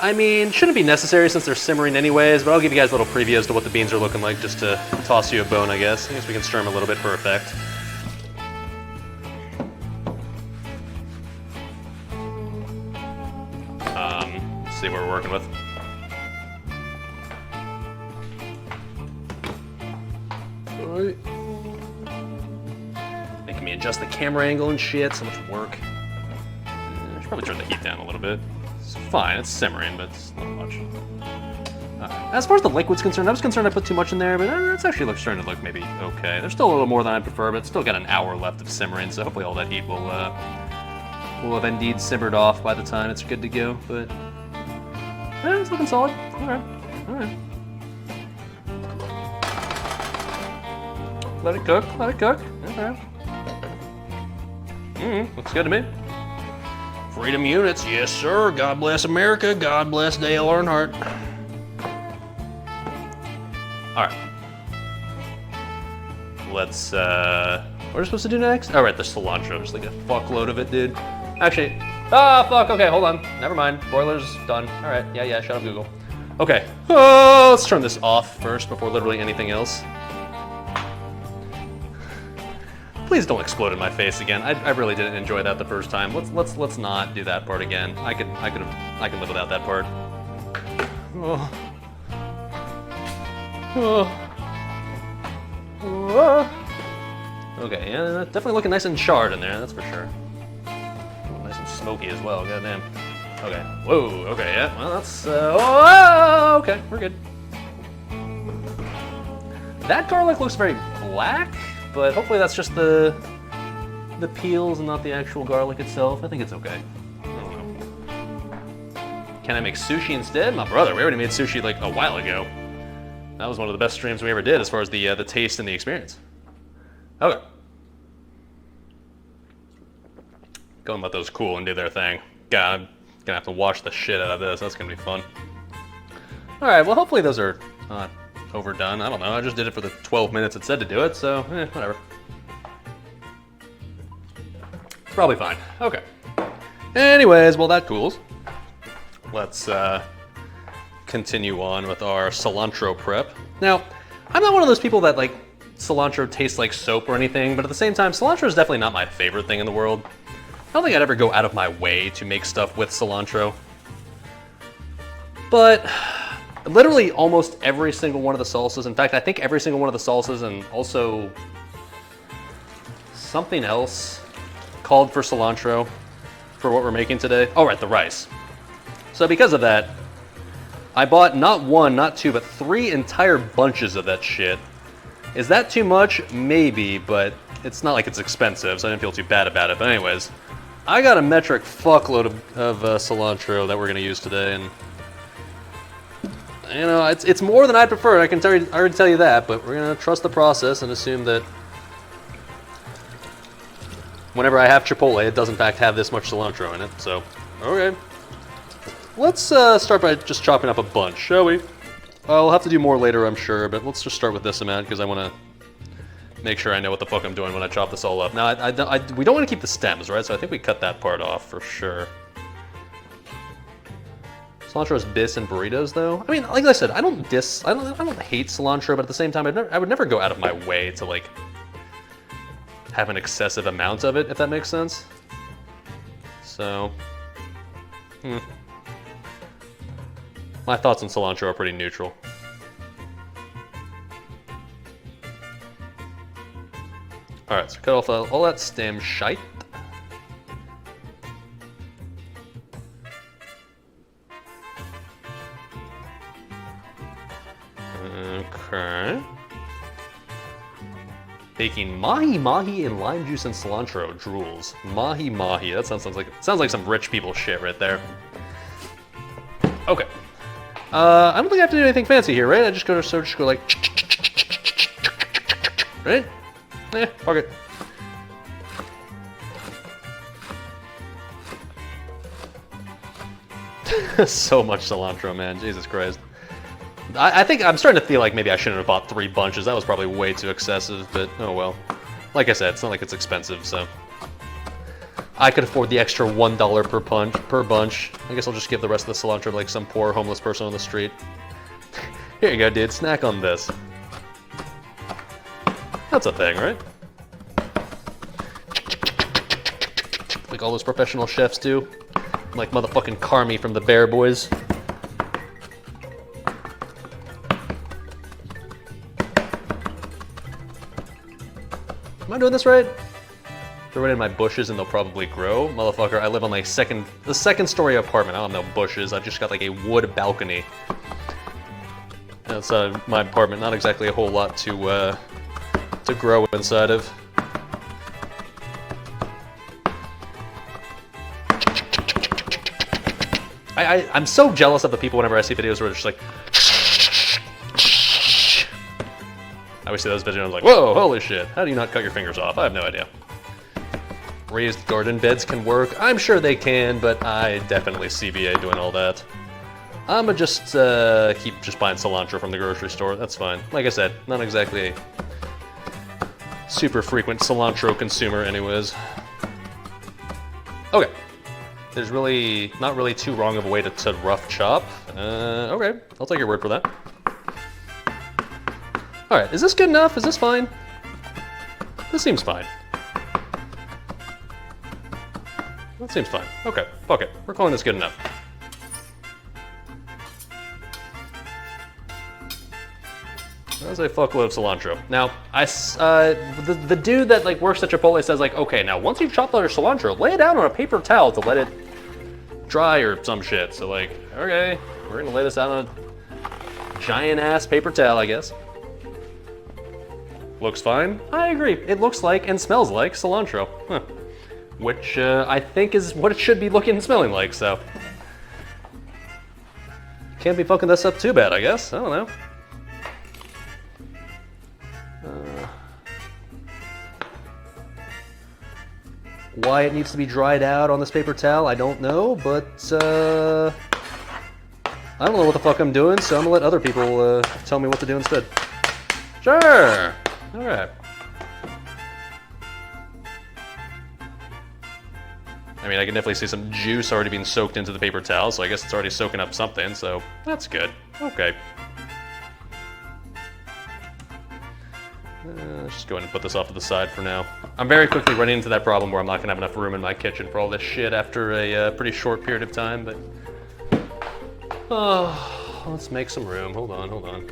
I mean, shouldn't be necessary since they're simmering anyways, but I'll give you guys a little preview as to what the beans are looking like just to toss you a bone, I guess. I guess we can stir them a little bit for effect. Let's see what we're working with. Alright. Making me adjust the camera angle and shit, so much work. I should probably turn the heat down a little bit. It's fine, it's simmering, but it's not much. As far as the liquid's concerned, I was concerned I put too much in there, but it's actually starting to look maybe okay. There's still a little more than I prefer, but it's still got an hour left of simmering, so hopefully all that heat will have indeed simmered off by the time it's good to go, but it's looking solid. Alright. Let it cook, Okay. Looks good to me. Freedom units, yes sir. God bless America. God bless Dale Earnhardt. All right. Let's, what are we supposed to do next? All right, the cilantro, just like a fuckload of it, dude. Actually, fuck, okay, hold on. Never mind, boiler's done. All right, yeah, shut up, Google. Okay, let's turn this off first before literally anything else. Please don't explode in my face again. I really didn't enjoy that the first time. Let's not do that part again. I can live without that part. Okay, yeah, definitely looking nice and charred in there, that's for sure. Nice and smoky as well, goddamn. Okay, whoa, okay, yeah, well that's, okay, we're good. That garlic looks very black, but hopefully that's just the peels and not the actual garlic itself. I think it's okay. I don't know. Can I make sushi instead? My brother, we already made sushi like a while ago. That was one of the best streams we ever did as far as the taste and the experience. Okay. Go and let those cool and do their thing. God, I'm gonna have to wash the shit out of this. That's gonna be fun. All right, well hopefully those are not overdone. I don't know, I just did it for the 12 minutes it said to do it, so whatever. Probably fine. Okay. Anyways, while that cools, let's continue on with our cilantro prep. Now, I'm not one of those people that like cilantro tastes like soap or anything, but at the same time, cilantro is definitely not my favorite thing in the world. I don't think I'd ever go out of my way to make stuff with cilantro. But literally almost every single one of the salsas, in fact, I think every single one of the salsas and also something else called for cilantro for what we're making today. Oh, right, the rice. So because of that, I bought not one, not two, but 3 entire bunches of that shit. Is that too much? Maybe, but it's not like it's expensive, so I didn't feel too bad about it. But anyways, I got a metric fuckload of cilantro that we're gonna use today, and you know, it's more than I'd prefer. I already tell you that, but we're gonna trust the process and assume that whenever I have Chipotle, it does in fact have this much cilantro in it. So, okay. Let's start by just chopping up a bunch, shall we? I'll have to do more later, I'm sure, but let's just start with this amount because I want to make sure I know what the fuck I'm doing when I chop this all up. Now, we don't want to keep the stems, right? So I think we cut that part off for sure. Cilantro's bis and burritos, though. I mean, like I said, I don't hate cilantro, but at the same time, I would never go out of my way to like have an excessive amount of it, if that makes sense. So, my thoughts on cilantro are pretty neutral. All right, so cut off all that stem shite. Okay. Baking mahi in lime juice and cilantro. Drools. Mahi. That sounds like some rich people shit right there. Okay. I don't think I have to do anything fancy here, right? I just go like, right? Fuck it. So much cilantro, man. Jesus Christ. I think I'm starting to feel like maybe I shouldn't have bought 3 bunches. That was probably way too excessive, but oh well. Like I said, it's not like it's expensive, so I could afford the extra $1 per bunch. I guess I'll just give the rest of the cilantro to like some poor homeless person on the street. Here you go, dude. Snack on this. That's a thing, right? Like all those professional chefs do. Like motherfucking Carmy from the Bear Boys. Am I doing this right? Throw it in my bushes and they'll probably grow. Motherfucker, I live on like the second story apartment. I don't have no bushes. I just got like a wood balcony outside my apartment. Not exactly a whole lot to grow inside of. I'm so jealous of the people whenever I see videos where they're just like. I always see those videos and I'm like, whoa, holy shit. How do you not cut your fingers off? I have no idea. Raised garden beds can work. I'm sure they can, but I definitely CBA doing all that. I'ma just keep just buying cilantro from the grocery store. That's fine. Like I said, not exactly a super frequent cilantro consumer anyways. Okay. There's really not really too wrong of a way to rough chop. Okay, I'll take your word for that. All right, is this good enough? Is this fine? This seems fine. That seems fine. Okay, fuck it. We're calling this good enough. That's a fuckload of cilantro. Now, the dude that like works at Chipotle says like, okay, now once you've chopped out your cilantro, lay it down on a paper towel to let it dry or some shit. So like, okay, we're gonna lay this out on a giant ass paper towel, I guess. Looks fine. I agree. It looks like and smells like cilantro. Huh. Which I think is what it should be looking and smelling like, so. Can't be fucking this up too bad, I guess. I don't know. Why it needs to be dried out on this paper towel, I don't know, but I don't know what the fuck I'm doing, so I'm gonna let other people tell me what to do instead. Sure! Alright. I mean, I can definitely see some juice already being soaked into the paper towel, so I guess it's already soaking up something, so that's good. Okay. Let's just go ahead and put this off to the side for now. I'm very quickly running into that problem where I'm not gonna have enough room in my kitchen for all this shit after a pretty short period of time, but... Oh, let's make some room. Hold on.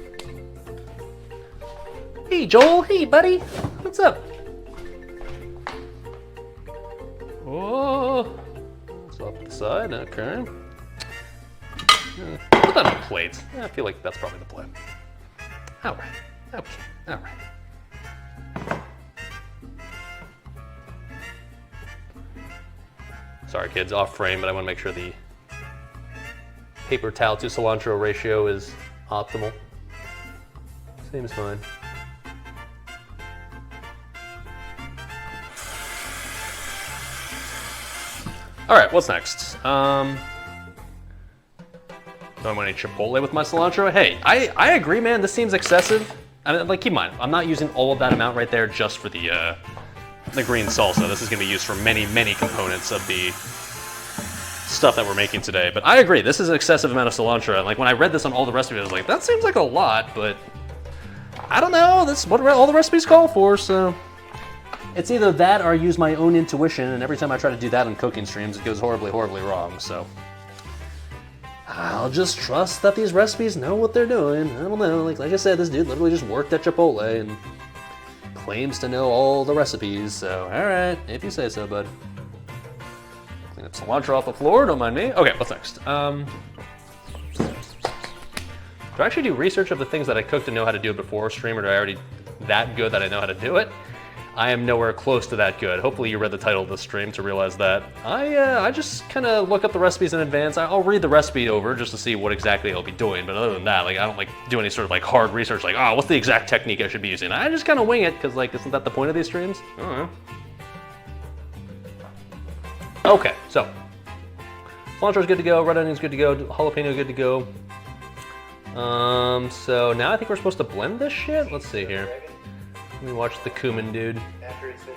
Hey, Joel. Hey, buddy. What's up? Oh, it's off to the side. Okay. Put that on a plate. I feel like that's probably the play. All right. Okay. All right. Sorry, kids, off frame, but I want to make sure the paper towel to cilantro ratio is optimal. Seems fine. All right, what's next? Do I want any Chipotle with my cilantro? Hey, I agree, man. This seems excessive. I mean, like, keep in mind, I'm not using all of that amount right there just for the green salsa. This is gonna be used for many, many components of the stuff that we're making today. But I agree, this is an excessive amount of cilantro. And like when I read this on all the recipes, I was like, that seems like a lot, but I don't know. That's what all the recipes call for, so. It's either that or I use my own intuition, and every time I try to do that on cooking streams, it goes horribly, horribly wrong, so. I'll just trust that these recipes know what they're doing. I don't know, like I said, this dude literally just worked at Chipotle and claims to know all the recipes, so alright, if you say so, bud. Clean up cilantro off the floor, don't mind me. Okay, what's next? Do I actually do research of the things that I cooked and know how to do it before stream, or do I already that good that I know how to do it? I am nowhere close to that good. Hopefully you read the title of the stream to realize that. I just kind of look up the recipes in advance. I'll read the recipe over just to see what exactly I'll be doing. But other than that, like I don't like do any sort of like hard research. Like, oh, what's the exact technique I should be using? I just kind of wing it because like, isn't that the point of these streams? I don't know. Okay, so cilantro's good to go. Red onion's good to go. Jalapeno good to go. So now I think we're supposed to blend this shit. Let's see here. Let me watch the cumin, dude. After it's been,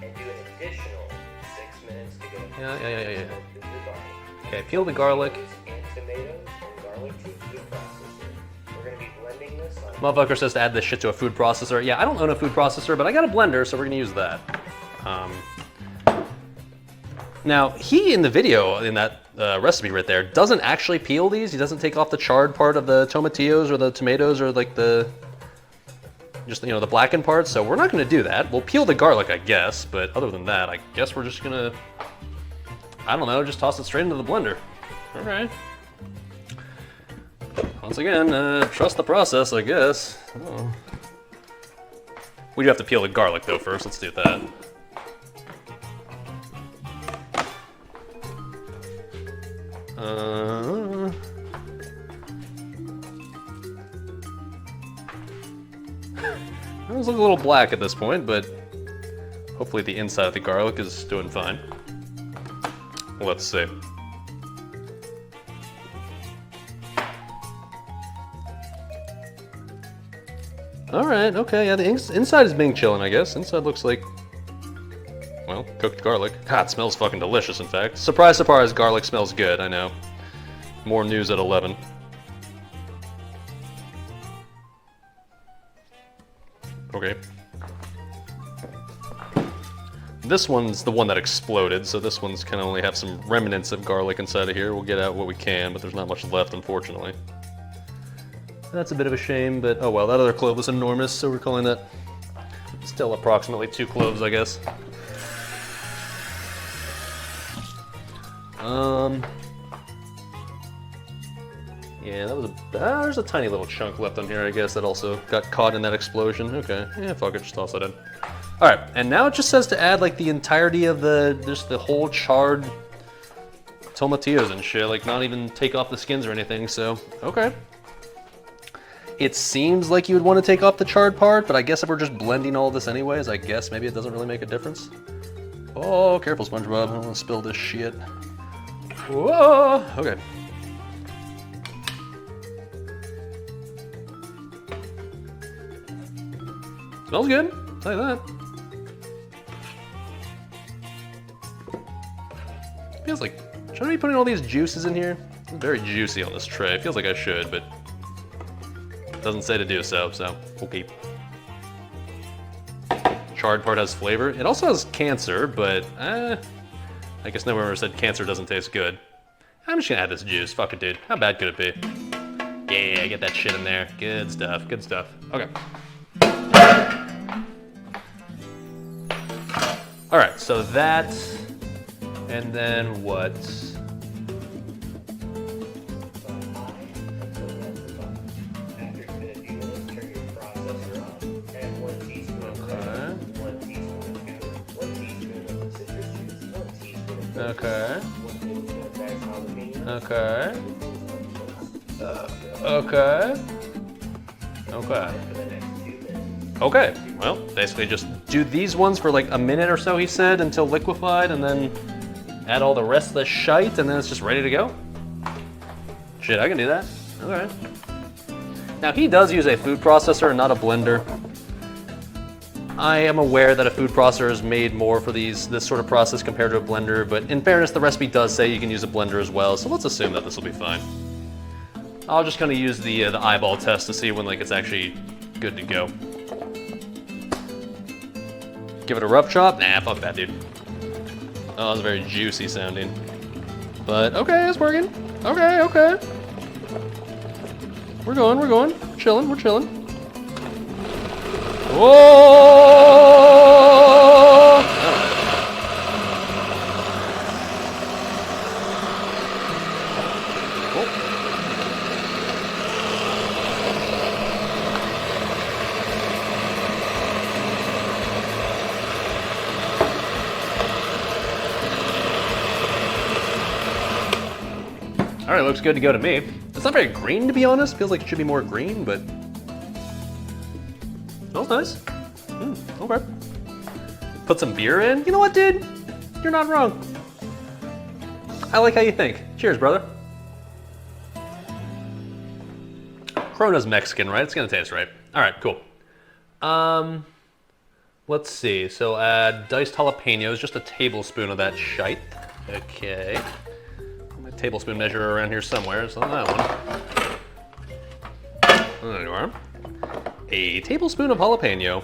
and do an additional 6 minutes to get Yeah. the garlic. Okay, peel the garlic. And tomatoes and garlic to a food processor. We're going to be blending this on. Motherfucker says to add this shit to a food processor. Yeah, I don't own a food processor, but I got a blender, so we're gonna use that. Now, he in the video, in that recipe right there, doesn't actually peel these. He doesn't take off the charred part of the tomatillos or the tomatoes or like the, just, you know, the blackened parts. So we're not gonna do that. We'll peel the garlic, I guess, but other than that, I guess we're just gonna, I don't know, just toss it straight into the blender. All right. Once again, trust the process, I guess. Oh. We do have to peel the garlic though first. Let's do that. Those look a little black at this point, but hopefully the inside of the garlic is doing fine. Let's see. All right, okay, yeah, the inside is being chillin', I guess. Inside looks like, well, cooked garlic. God, it smells fucking delicious, in fact. Surprise, surprise, garlic smells good, I know. More news at 11. Okay. This one's the one that exploded, so this one's kind of only have some remnants of garlic inside of here. We'll get out what we can, but there's not much left, unfortunately. That's a bit of a shame, but oh well, that other clove was enormous, so we're calling that still approximately 2 cloves, I guess. Yeah, that was there's a tiny little chunk left on here, I guess, that also got caught in that explosion. Okay, yeah, fuck it, just toss that in. All right, and now it just says to add like the entirety of just the whole charred tomatillos and shit, like not even take off the skins or anything, so, okay. It seems like you would want to take off the charred part, but I guess if we're just blending all this anyways, I guess maybe it doesn't really make a difference. Oh, careful, SpongeBob, I don't want to spill this shit. Whoa, okay. Smells good, I'll tell you that. Feels like, should I be putting all these juices in here? It's very juicy on this tray. It feels like I should, but it doesn't say to do so, so we'll keep. Charred part has flavor. It also has cancer, but I guess no one ever said cancer doesn't taste good. I'm just gonna add this juice. Fuck it, dude. How bad could it be? Yeah, get that shit in there. Good stuff, good stuff. Okay. All right, so that, and then what? Okay. Okay. Okay. Okay. Okay. Well, basically just do these ones for like a minute or so, he said, until liquefied, and then add all the rest of the shite, and then it's just ready to go. Shit, I can do that. Okay. Now, he does use a food processor and not a blender. I am aware that a food processor is made more for this sort of process compared to a blender, but in fairness, the recipe does say you can use a blender as well, so let's assume that this will be fine. I'll just kind of use the eyeball test to see when like it's actually good to go. Give it a rough chop? Nah, fuck that, dude. Oh, that was very juicy sounding. But okay, it's working. Okay, okay. We're going, we're going. We're chilling, we're chilling. Whoa! right, looks good to go to me. It's not very green, to be honest. Feels like it should be more green, but smells nice. Okay. Put some beer in. You know what, dude? You're not wrong. I like how you think. Cheers, brother. Corona's Mexican, right? It's gonna taste right. All right, cool. Let's see. So add diced jalapenos, just a tablespoon of that shite. Okay. My tablespoon measure around here somewhere, so that one. There you are. A tablespoon of jalapeno.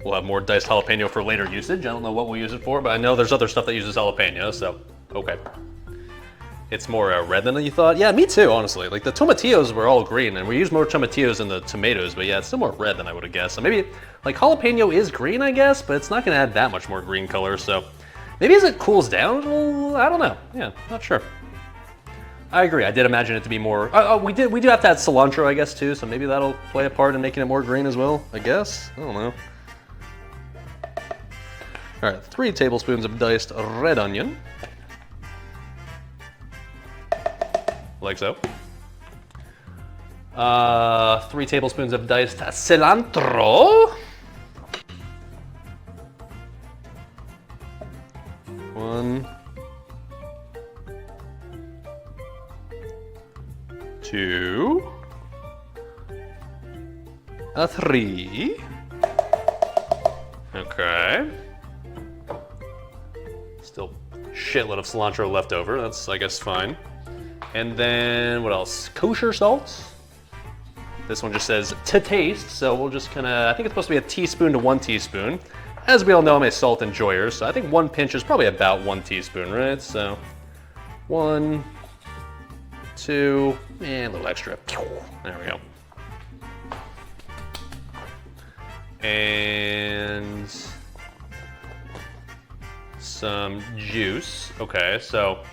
We'll have more diced jalapeno for later usage. I don't know what we'll use it for, but I know there's other stuff that uses jalapeno, so okay. It's more red than you thought. Yeah, me too, honestly. Like the tomatillos were all green, and we use more tomatillos than the tomatoes, but yeah, it's still more red than I would have guessed. So maybe, like jalapeno is green, I guess, but it's not gonna add that much more green color, so maybe as it cools down, I don't know. Yeah, not sure. I agree, I did imagine it to be more, we do have to add cilantro, I guess, too, so maybe that'll play a part in making it more green as well, I guess. I don't know. All right, 3 tablespoons of diced red onion. Like so. 3 tablespoons of diced cilantro. 1, 2, 3. Okay. Still shitload of cilantro left over. That's, I guess, fine. And then, what else? Kosher salt. This one just says to taste, so we'll just I think it's supposed to be a teaspoon to 1 teaspoon. As we all know, I'm a salt enjoyer, so I think 1 pinch is probably about 1 teaspoon, right? So, 1, 2, and a little extra. There we go. And some juice. Okay, so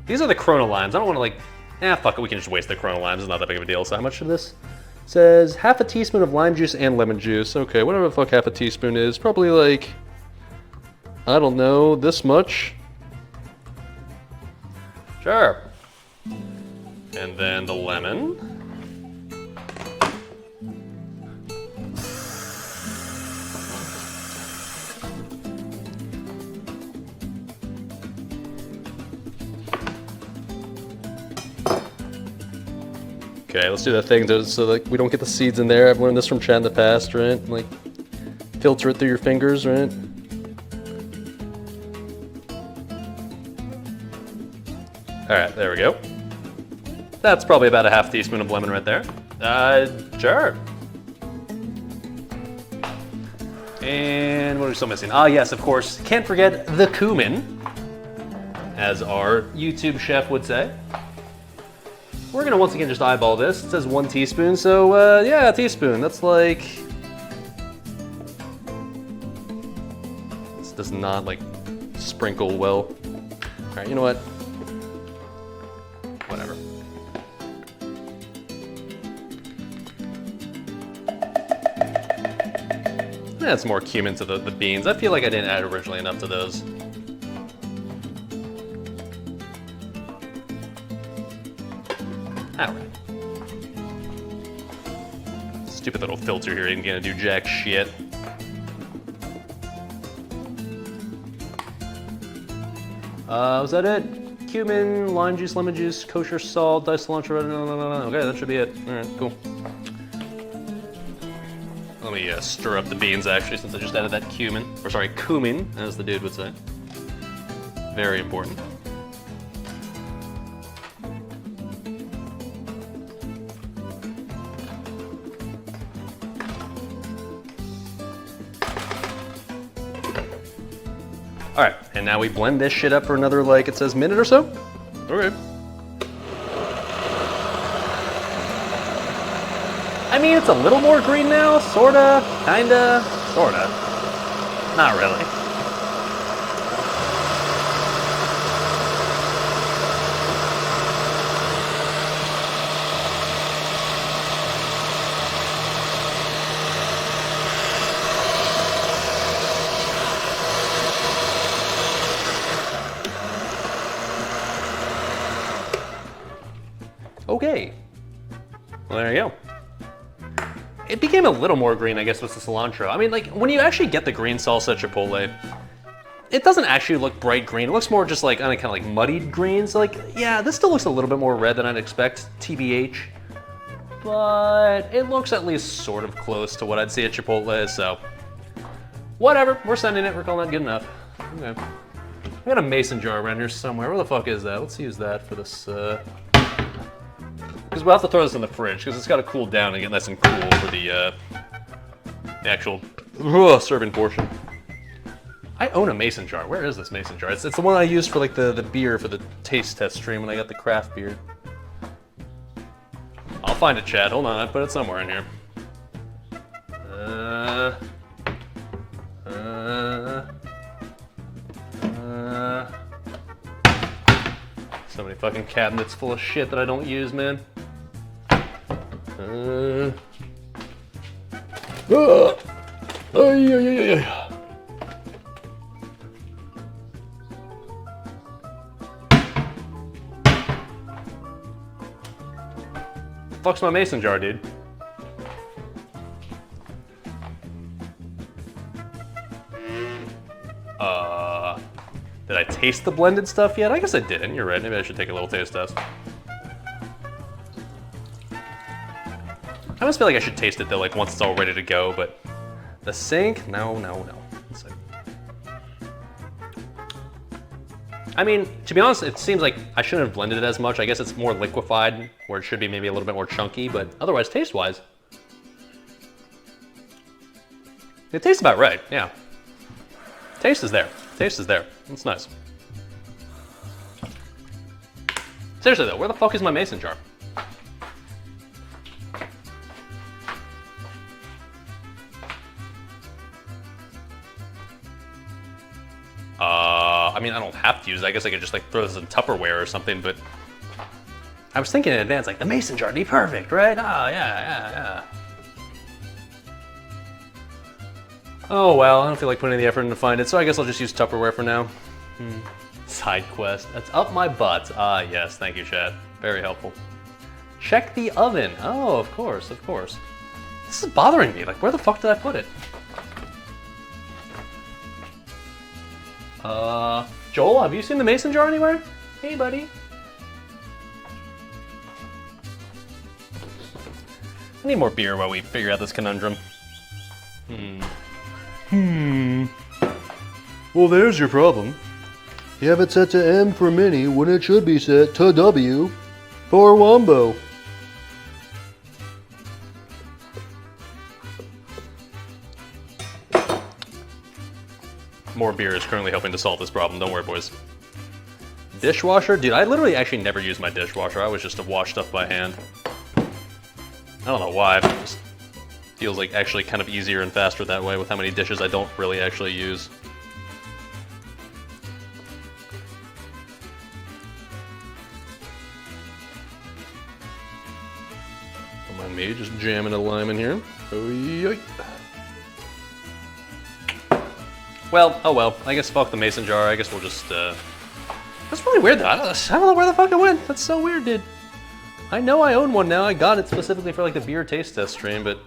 these are the Corona limes. I don't want to fuck it, we can just waste the Corona limes. It's not that big of a deal. So how much of this? It says half a teaspoon of lime juice and lemon juice. Okay, whatever the fuck half a teaspoon is. Probably like, I don't know, this much. Sure. And then the lemon. Okay, let's do that thing so like we don't get the seeds in there. I've learned this from chat in the past, right? Like, filter it through your fingers, right? All right, there we go. That's probably about a half teaspoon of lemon right there. Sure. And what are we still missing? Ah, yes, of course. Can't forget the cumin, as our YouTube chef would say. We're gonna once again just eyeball this. It says 1 teaspoon, so yeah, a teaspoon. That's like, this does not like sprinkle well. All right, you know what? Whatever. Add some more cumin to the beans. I feel like I didn't add originally enough to those. Alright. Stupid little filter here ain't gonna do jack shit. Was that it? Cumin, lime juice, lemon juice, kosher salt, diced cilantro. No. Okay, that should be it. Alright, cool. Let me stir up the beans actually, since I just added that cumin. Or sorry, cumin, as the dude would say. Very important. All right, and now we blend this shit up for another, like it says, minute or so. Okay. I mean, it's a little more green now, sorta, kinda, sorta. Not really. Okay. Well, there you go. It became a little more green, I guess, with the cilantro. I mean, like, when you actually get the green salsa at Chipotle, it doesn't actually look bright green. It looks more just like, kind of like muddied green. So like, yeah, this still looks a little bit more red than I'd expect, TBH. But it looks at least sort of close to what I'd see at Chipotle, so whatever, we're sending it, we're calling that good enough. Okay. I got a mason jar around here somewhere. Where the fuck is that? Let's use that for this, because we'll have to throw this in the fridge, because it's got to cool down and get nice and cool for the actual serving portion. I own a mason jar. Where is this mason jar? It's the one I used for like the beer for the taste test stream when I got the craft beer. I'll find it, Chad. Hold on, I put it somewhere in here. So many fucking cabinets full of shit that I don't use, man. Fuck's my mason jar, dude? Did I taste the blended stuff yet? I guess I didn't. You're right. Maybe I should take a little taste test. I almost feel like I should taste it though, like once it's all ready to go, but the sink? No. Let's see. I mean, to be honest, it seems like I shouldn't have blended it as much. I guess it's more liquefied, where it should be maybe a little bit more chunky, but otherwise, taste-wise, it tastes about right, yeah. Taste is there. Taste is there. It's nice. Seriously though, where the fuck is my mason jar? I mean, I don't have to use it. I guess I could just like throw this in Tupperware or something, but I was thinking in advance, like the mason jar would be perfect, right? Oh, yeah. Oh well, I don't feel like putting the effort in to find it, so I guess I'll just use Tupperware for now. Side quest. That's up my butt. Ah, yes, thank you, chat. Very helpful. Check the oven. Oh, of course. This is bothering me. Like, where the fuck did I put it? Joel, have you seen the mason jar anywhere? Hey, buddy. I need more beer while we figure out this conundrum. Well, there's your problem. You have it set to M for mini when it should be set to W for Wombo. More beer is currently helping to solve this problem. Don't worry, boys. Dishwasher? Dude, I literally actually never use my dishwasher. I always just wash stuff by hand. I don't know why, but it just feels like actually kind of easier and faster that way with how many dishes I don't really actually use. Don't mind me just jamming a lime in here. Oy-oy. Well, oh well. I guess fuck the mason jar. I guess we'll just, That's really weird though. I don't know where the fuck it went. That's so weird, dude. I know I own one now. I got it specifically for like the beer taste test stream, but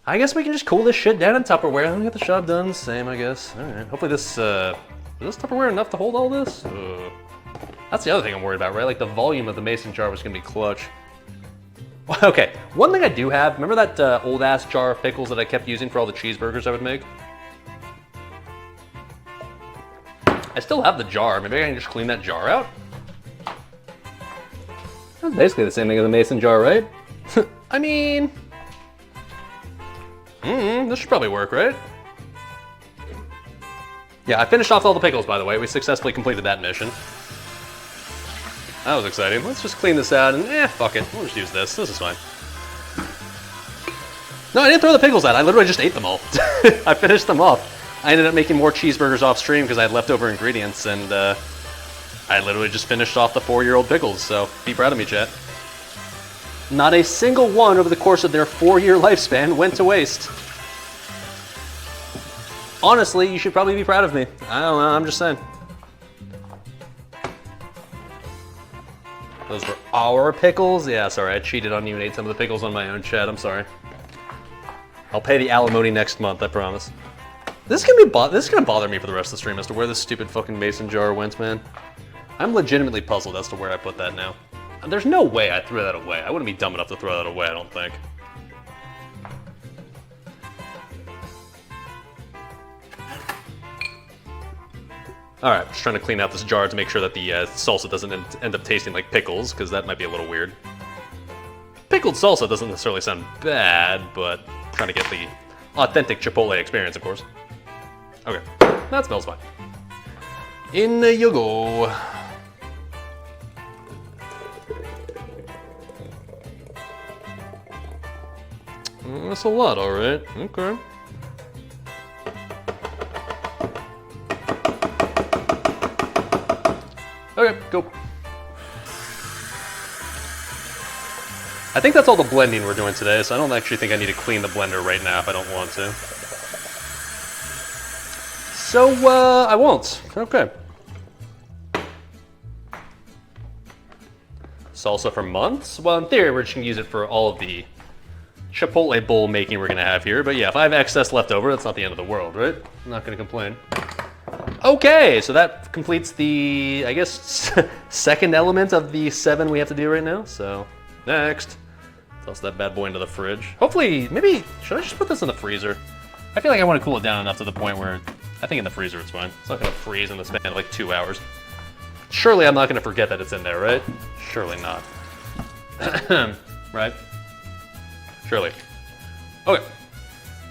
I guess we can just cool this shit down in Tupperware and get the job done. Same, I guess. All right. Hopefully this, is this Tupperware enough to hold all this? That's the other thing I'm worried about, right? Like the volume of the mason jar was gonna be clutch. Okay, one thing I do have, remember that old ass jar of pickles that I kept using for all the cheeseburgers I would make? I still have the jar. Maybe I can just clean that jar out? That's basically the same thing as a mason jar, right? I mean... this should probably work, right? Yeah, I finished off all the pickles, by the way. We successfully completed that mission. That was exciting. Let's just clean this out and fuck it. We'll just use this. This is fine. No, I didn't throw the pickles out. I literally just ate them all. I finished them off. I ended up making more cheeseburgers off stream because I had leftover ingredients, and I literally just finished off the 4-year-old pickles, so be proud of me, chat. Not a single one over the course of their 4-year lifespan went to waste. Honestly, you should probably be proud of me. I don't know, I'm just saying. Those were our pickles? Yeah, sorry, I cheated on you and ate some of the pickles on my own, Chad. I'm sorry. I'll pay the alimony next month, I promise. This is gonna bother me for the rest of the stream as to where this stupid fucking mason jar went, man. I'm legitimately puzzled as to where I put that now. There's no way I threw that away. I wouldn't be dumb enough to throw that away, I don't think. Alright, just trying to clean out this jar to make sure that the salsa doesn't end up tasting like pickles, because that might be a little weird. Pickled salsa doesn't necessarily sound bad, but I'm trying to get the authentic Chipotle experience, of course. Okay, that smells fine. In you go. That's a lot, alright. Okay. Okay, go. I think that's all the blending we're doing today, so I don't actually think I need to clean the blender right now if I don't want to. So, I won't. Okay. Salsa for months? Well, in theory, we're just gonna use it for all of the Chipotle bowl making we're gonna have here. But yeah, if I have excess left over, that's not the end of the world, right? I'm not gonna complain. Okay, so that completes the, I guess, second element of the 7 we have to do right now. So, next, toss that bad boy into the fridge. Hopefully, maybe, should I just put this in the freezer? I feel like I want to cool it down enough to the point where, I think in the freezer it's fine. It's not gonna freeze in the span of like 2 hours. Surely I'm not gonna forget that it's in there, right? Surely not. Right? Surely. Okay.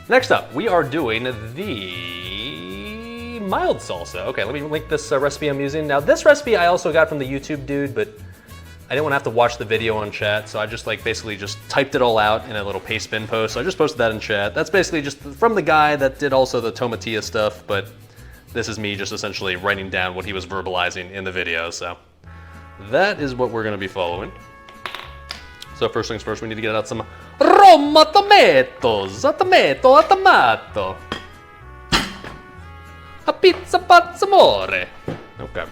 Next up, we are doing the mild salsa. Okay, let me link this recipe I'm using. Now, this recipe I also got from the YouTube dude, but I didn't want to have to watch the video on chat, so I just basically just typed it all out in a little paste bin post. So I just posted that in chat. That's basically just from the guy that did also the tomatilla stuff, but this is me just essentially writing down what he was verbalizing in the video. So that is what we're going to be following. So first things first, we need to get out some Roma tomatoes. A tomato, a tomato. A pizza pazzamore. Okay.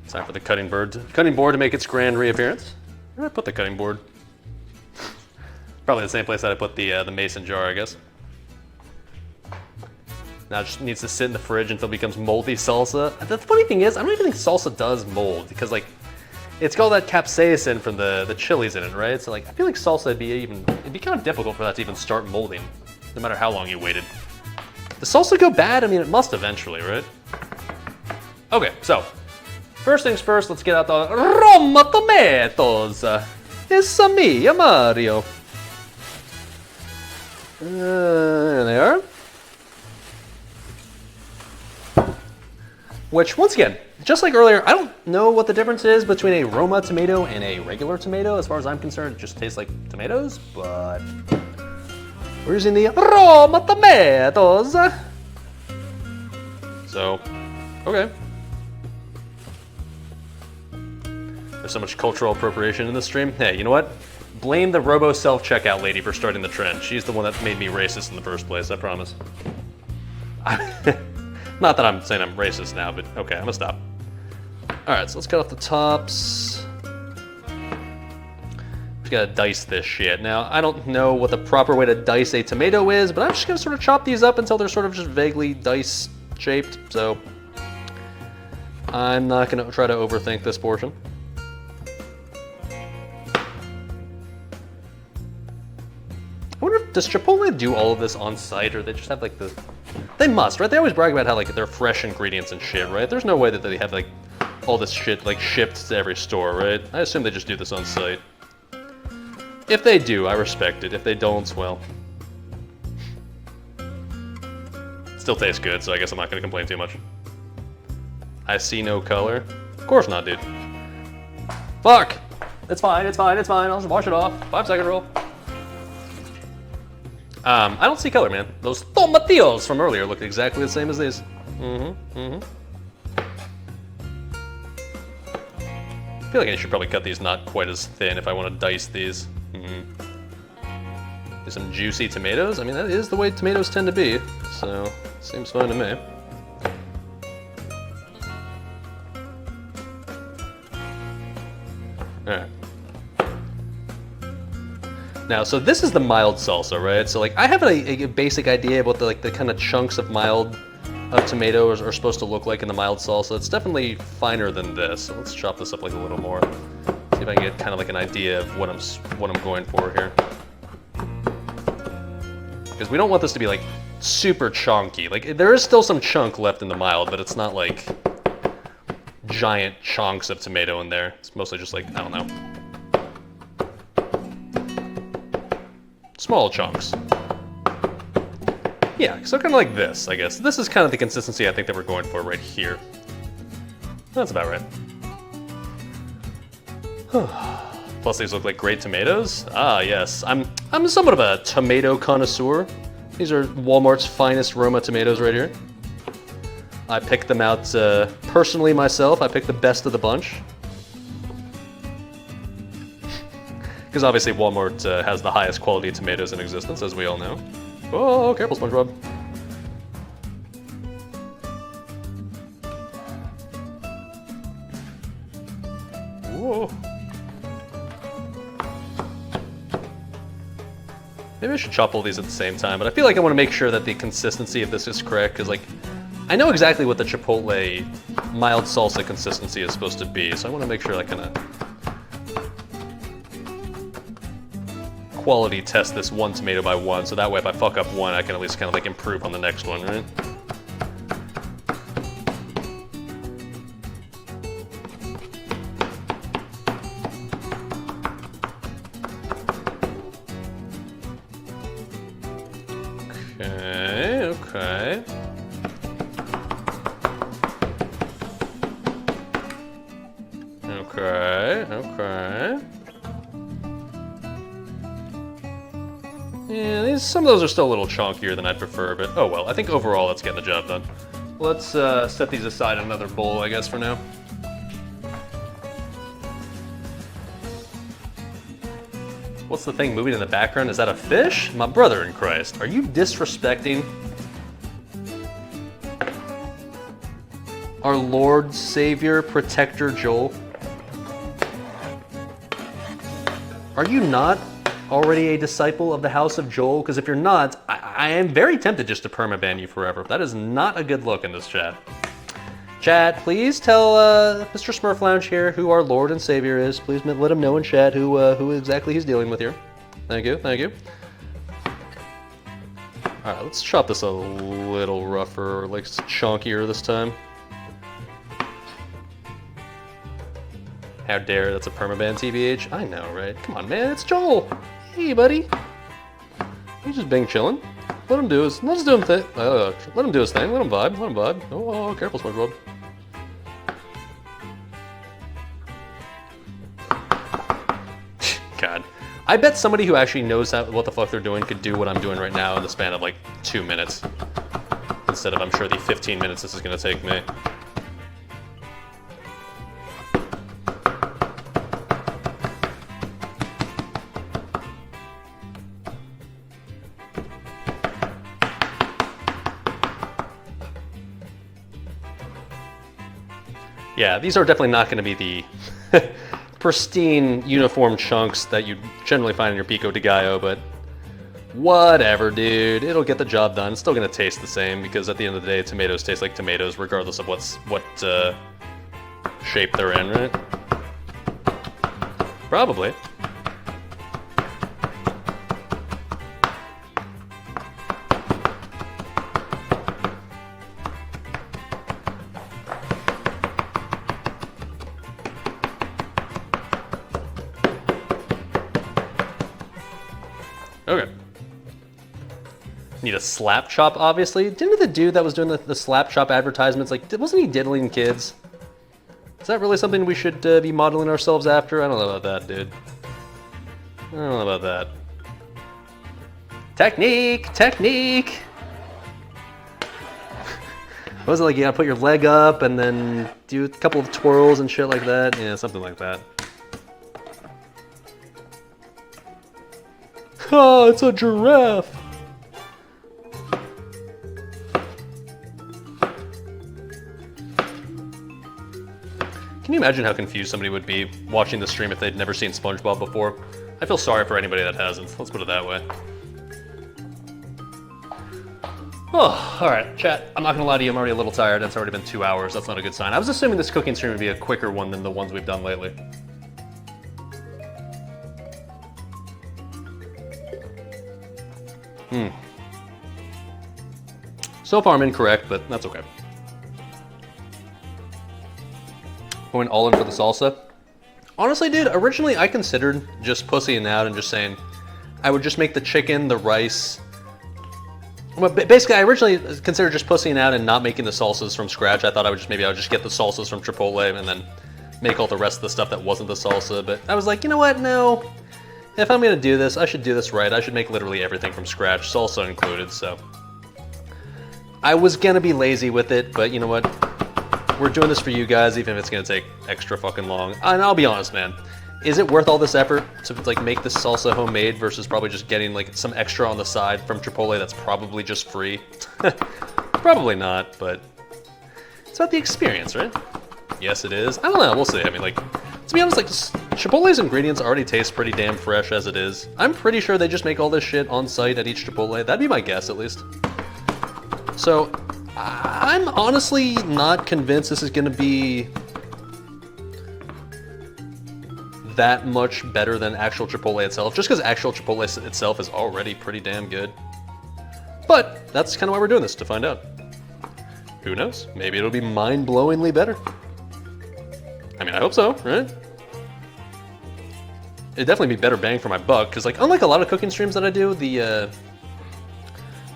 Time for the cutting board to make its grand reappearance. Where did I put the cutting board? Probably the same place that I put the mason jar, I guess. Now it just needs to sit in the fridge until it becomes moldy salsa. The funny thing is, I don't even think salsa does mold because it's got all that capsaicin from the chilies in it, right? So I feel like salsa it'd be kind of difficult for that to even start molding, no matter how long you waited. Does salsa go bad? I mean, it must eventually, right? Okay, so first things first, let's get out the Roma tomatoes. It's me, Mario. There they are. Which, once again, just like earlier, I don't know what the difference is between a Roma tomato and a regular tomato. As far as I'm concerned, it just tastes like tomatoes, but we're using the Roma tomatoes. So, okay. There's so much cultural appropriation in this stream. Hey, you know what? Blame the robo self-checkout lady for starting the trend. She's the one that made me racist in the first place, I promise. Not that I'm saying I'm racist now, but okay, I'm gonna stop. All right, so let's cut off the tops. Just gotta dice this shit. Now, I don't know what the proper way to dice a tomato is, but I'm just gonna sort of chop these up until they're sort of just vaguely dice-shaped, so I'm not gonna try to overthink this portion. I wonder if, does Chipotle do all of this on site, or they just have like the... They must, right? They always brag about how like they're fresh ingredients and shit, right? There's no way that they have like all this shit like shipped to every store, right? I assume they just do this on site. If they do, I respect it. If they don't, well, still tastes good, so I guess I'm not gonna complain too much. I see no color. Of course not, dude. Fuck! It's fine, it's fine, it's fine. I'll just wash it off. 5-second rule. I don't see color, man. Those tomatillos from earlier look exactly the same as these. I feel like I should probably cut these not quite as thin if I want to dice these. There's some juicy tomatoes. I mean, that is the way tomatoes tend to be, so seems fine to me. Alright. Now, so this is the mild salsa, right? So like I have a basic idea about the kind of chunks of tomatoes are supposed to look like in the mild salsa. It's definitely finer than this. So let's chop this up like a little more. See if I can get kind of like an idea of what I'm going for here. Because we don't want this to be like super chunky. Like there is still some chunk left in the mild, but it's not like giant chunks of tomato in there. It's mostly just like, I don't know, small chunks. Yeah, so kind of like this, I guess. This is kind of the consistency I think that we're going for right here. That's about right. Plus these look like great tomatoes. Ah, yes. I'm somewhat of a tomato connoisseur. These are Walmart's finest Roma tomatoes right here. I picked them out personally myself. I picked the best of the bunch. Because obviously Walmart has the highest quality tomatoes in existence, as we all know. Oh, careful, SpongeBob. Whoa. Maybe I should chop all these at the same time, but I feel like I want to make sure that the consistency of this is correct, because like, I know exactly what the Chipotle mild salsa consistency is supposed to be, so I want to make sure I kind of quality test this one tomato by one, so that way if I fuck up one, I can at least kind of like improve on the next one, right? Okay. Okay. Yeah, some of those are still a little chunkier than I'd prefer, but oh well. I think overall that's getting the job done. Let's set these aside in another bowl, I guess, for now. What's the thing moving in the background? Is that a fish? My brother in Christ, are you disrespecting our Lord, Savior, Protector, Joel? Are you not already a disciple of the house of Joel? Because if you're not, I am very tempted just to permaban you forever. That is not a good look in this chat. Chat, please tell Mr. Smurf Lounge here who our Lord and Savior is. Please let him know in chat who exactly he's dealing with here. Thank you, thank you. All right, let's chop this a little rougher, like chunkier this time. How dare, that's a permaban TBH. I know, right? Come on, man, it's Joel. Hey, buddy. He's just being chilling. Let him do his thing. Let him do his thing. Let him vibe. Oh, careful, SpongeBob. God. I bet somebody who actually knows what the fuck they're doing could do what I'm doing right now in the span of like 2 minutes. Instead of, I'm sure, the 15 minutes this is gonna take me. Yeah, these are definitely not going to be the pristine uniform chunks that you generally find in your pico de gallo, but whatever, dude. It'll get the job done. It's still going to taste the same because at the end of the day, tomatoes taste like tomatoes regardless of what shape they're in, right? Probably. Okay. Need a slap chop, obviously. Didn't the dude that was doing the slap chop advertisements, like, wasn't he diddling kids? Is that really something we should be modeling ourselves after? I don't know about that, dude. I don't know about that. Technique! Technique! What was it like? You gotta put your leg up and then do a couple of twirls and shit like that? Yeah, something like that. Oh, it's a giraffe. Can you imagine how confused somebody would be watching the stream if they'd never seen SpongeBob before? I feel sorry for anybody that hasn't. Let's put it that way. Oh, all right, chat. I'm not gonna lie to you, I'm already a little tired. It's already been 2 hours. That's not a good sign. I was assuming this cooking stream would be a quicker one than the ones we've done lately. So far I'm incorrect, but that's okay. Going all in for the salsa. Honestly, dude, originally I considered just pussying out and just saying I would just make the chicken, the rice. Well, basically, I originally considered just pussying out and not making the salsas from scratch. I thought I would just get the salsas from Chipotle and then make all the rest of the stuff that wasn't the salsa. But I was like, you know what? No. If I'm gonna do this, I should do this right. I should make literally everything from scratch, salsa included. So I was gonna be lazy with it, but you know what? We're doing this for you guys, even if it's gonna take extra fucking long. And I'll be honest, man. Is it worth all this effort to like make this salsa homemade versus probably just getting like some extra on the side from Chipotle that's probably just free? Probably not, but it's about the experience, right? Yes, it is. I don't know, we'll see. I mean, like, to be honest, like, Chipotle's ingredients already taste pretty damn fresh as it is. I'm pretty sure they just make all this shit on site at each Chipotle. That'd be my guess, at least. So, I'm honestly not convinced this is gonna be that much better than actual Chipotle itself, just because actual Chipotle itself is already pretty damn good. But that's kind of why we're doing this, to find out. Who knows? Maybe it'll be mind-blowingly better. I mean, I hope so, right? It'd definitely be better bang for my buck, because like, unlike a lot of cooking streams that I do, the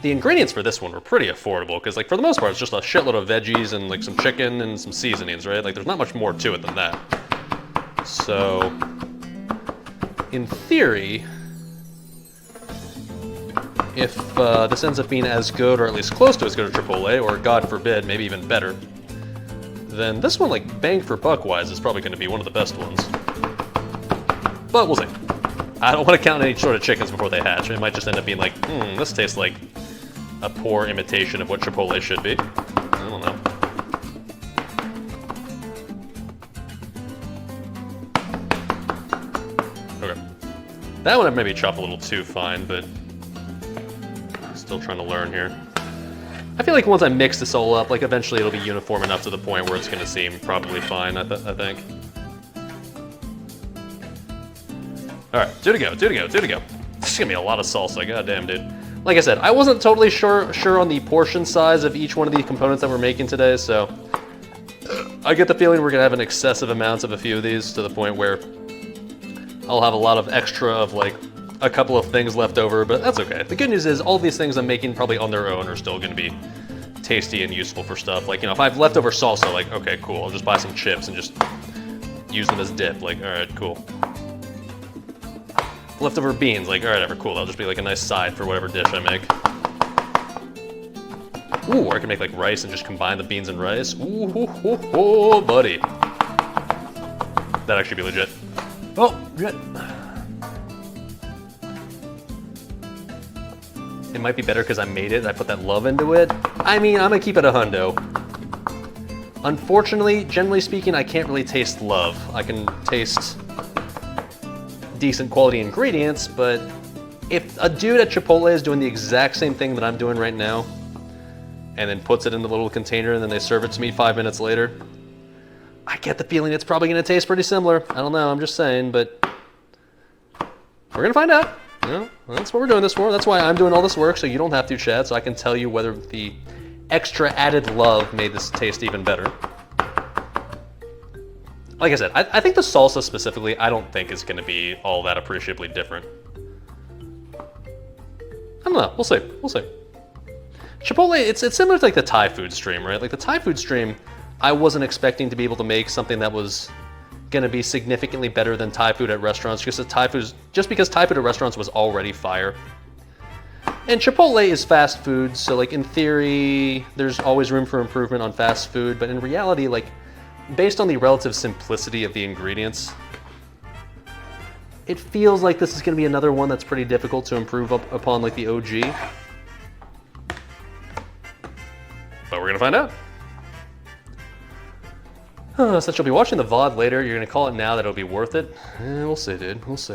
ingredients for this one were pretty affordable, because like, for the most part, it's just a shitload of veggies and like some chicken and some seasonings, right? Like, there's not much more to it than that. So, in theory, if this ends up being as good, or at least close to as good as Chipotle, or God forbid, maybe even better, then this one, like, bang for buck wise, is probably going to be one of the best ones. But we'll see. I don't want to count any sort of chickens before they hatch. It might just end up being like, this tastes like a poor imitation of what Chipotle should be. I don't know. Okay. That one I maybe chopped a little too fine, but still trying to learn here. I feel like once I mix this all up, like eventually it'll be uniform enough to the point where it's going to seem probably fine, I think. Alright, two to go. This is going to be a lot of salsa, goddamn, dude. Like I said, I wasn't totally sure on the portion size of each one of the components that we're making today, so I get the feeling we're going to have an excessive amount of a few of these to the point where I'll have a lot of extra of like a couple of things left over, but that's okay. The good news is all these things I'm making probably on their own are still going to be tasty and useful for stuff. Like, you know, if I have leftover salsa, like, okay, cool, I'll just buy some chips and just use them as dip. Like, all right, cool. Leftover beans, like, all right, ever cool. That'll just be like a nice side for whatever dish I make. Ooh, or I can make like rice and just combine the beans and rice. Ooh, buddy. That'd actually be legit. Oh, good. It might be better because I made it. I put that love into it. I mean, I'm gonna keep it a hundo. Unfortunately, generally speaking, I can't really taste love. I can taste decent quality ingredients, but if a dude at Chipotle is doing the exact same thing that I'm doing right now, and then puts it in the little container and then they serve it to me 5 minutes later, I get the feeling it's probably gonna taste pretty similar. I don't know, I'm just saying, but we're gonna find out. You know, that's what we're doing this for. That's why I'm doing all this work, so you don't have to, Chad, so I can tell you whether the extra added love made this taste even better. Like I said, I think the salsa specifically, I don't think is gonna be all that appreciably different. I don't know, we'll see. Chipotle, it's similar to like the Thai food stream, right? Like the Thai food stream, I wasn't expecting to be able to make something that was gonna be significantly better than Thai food at restaurants, just because Thai food at restaurants was already fire. And Chipotle is fast food, so like in theory, there's always room for improvement on fast food, but in reality, like based on the relative simplicity of the ingredients, it feels like this is gonna be another one that's pretty difficult to improve upon like the OG. But we're gonna find out. Since you'll be watching the VOD later, you're gonna call it now that it'll be worth it? We'll see, dude. We'll see.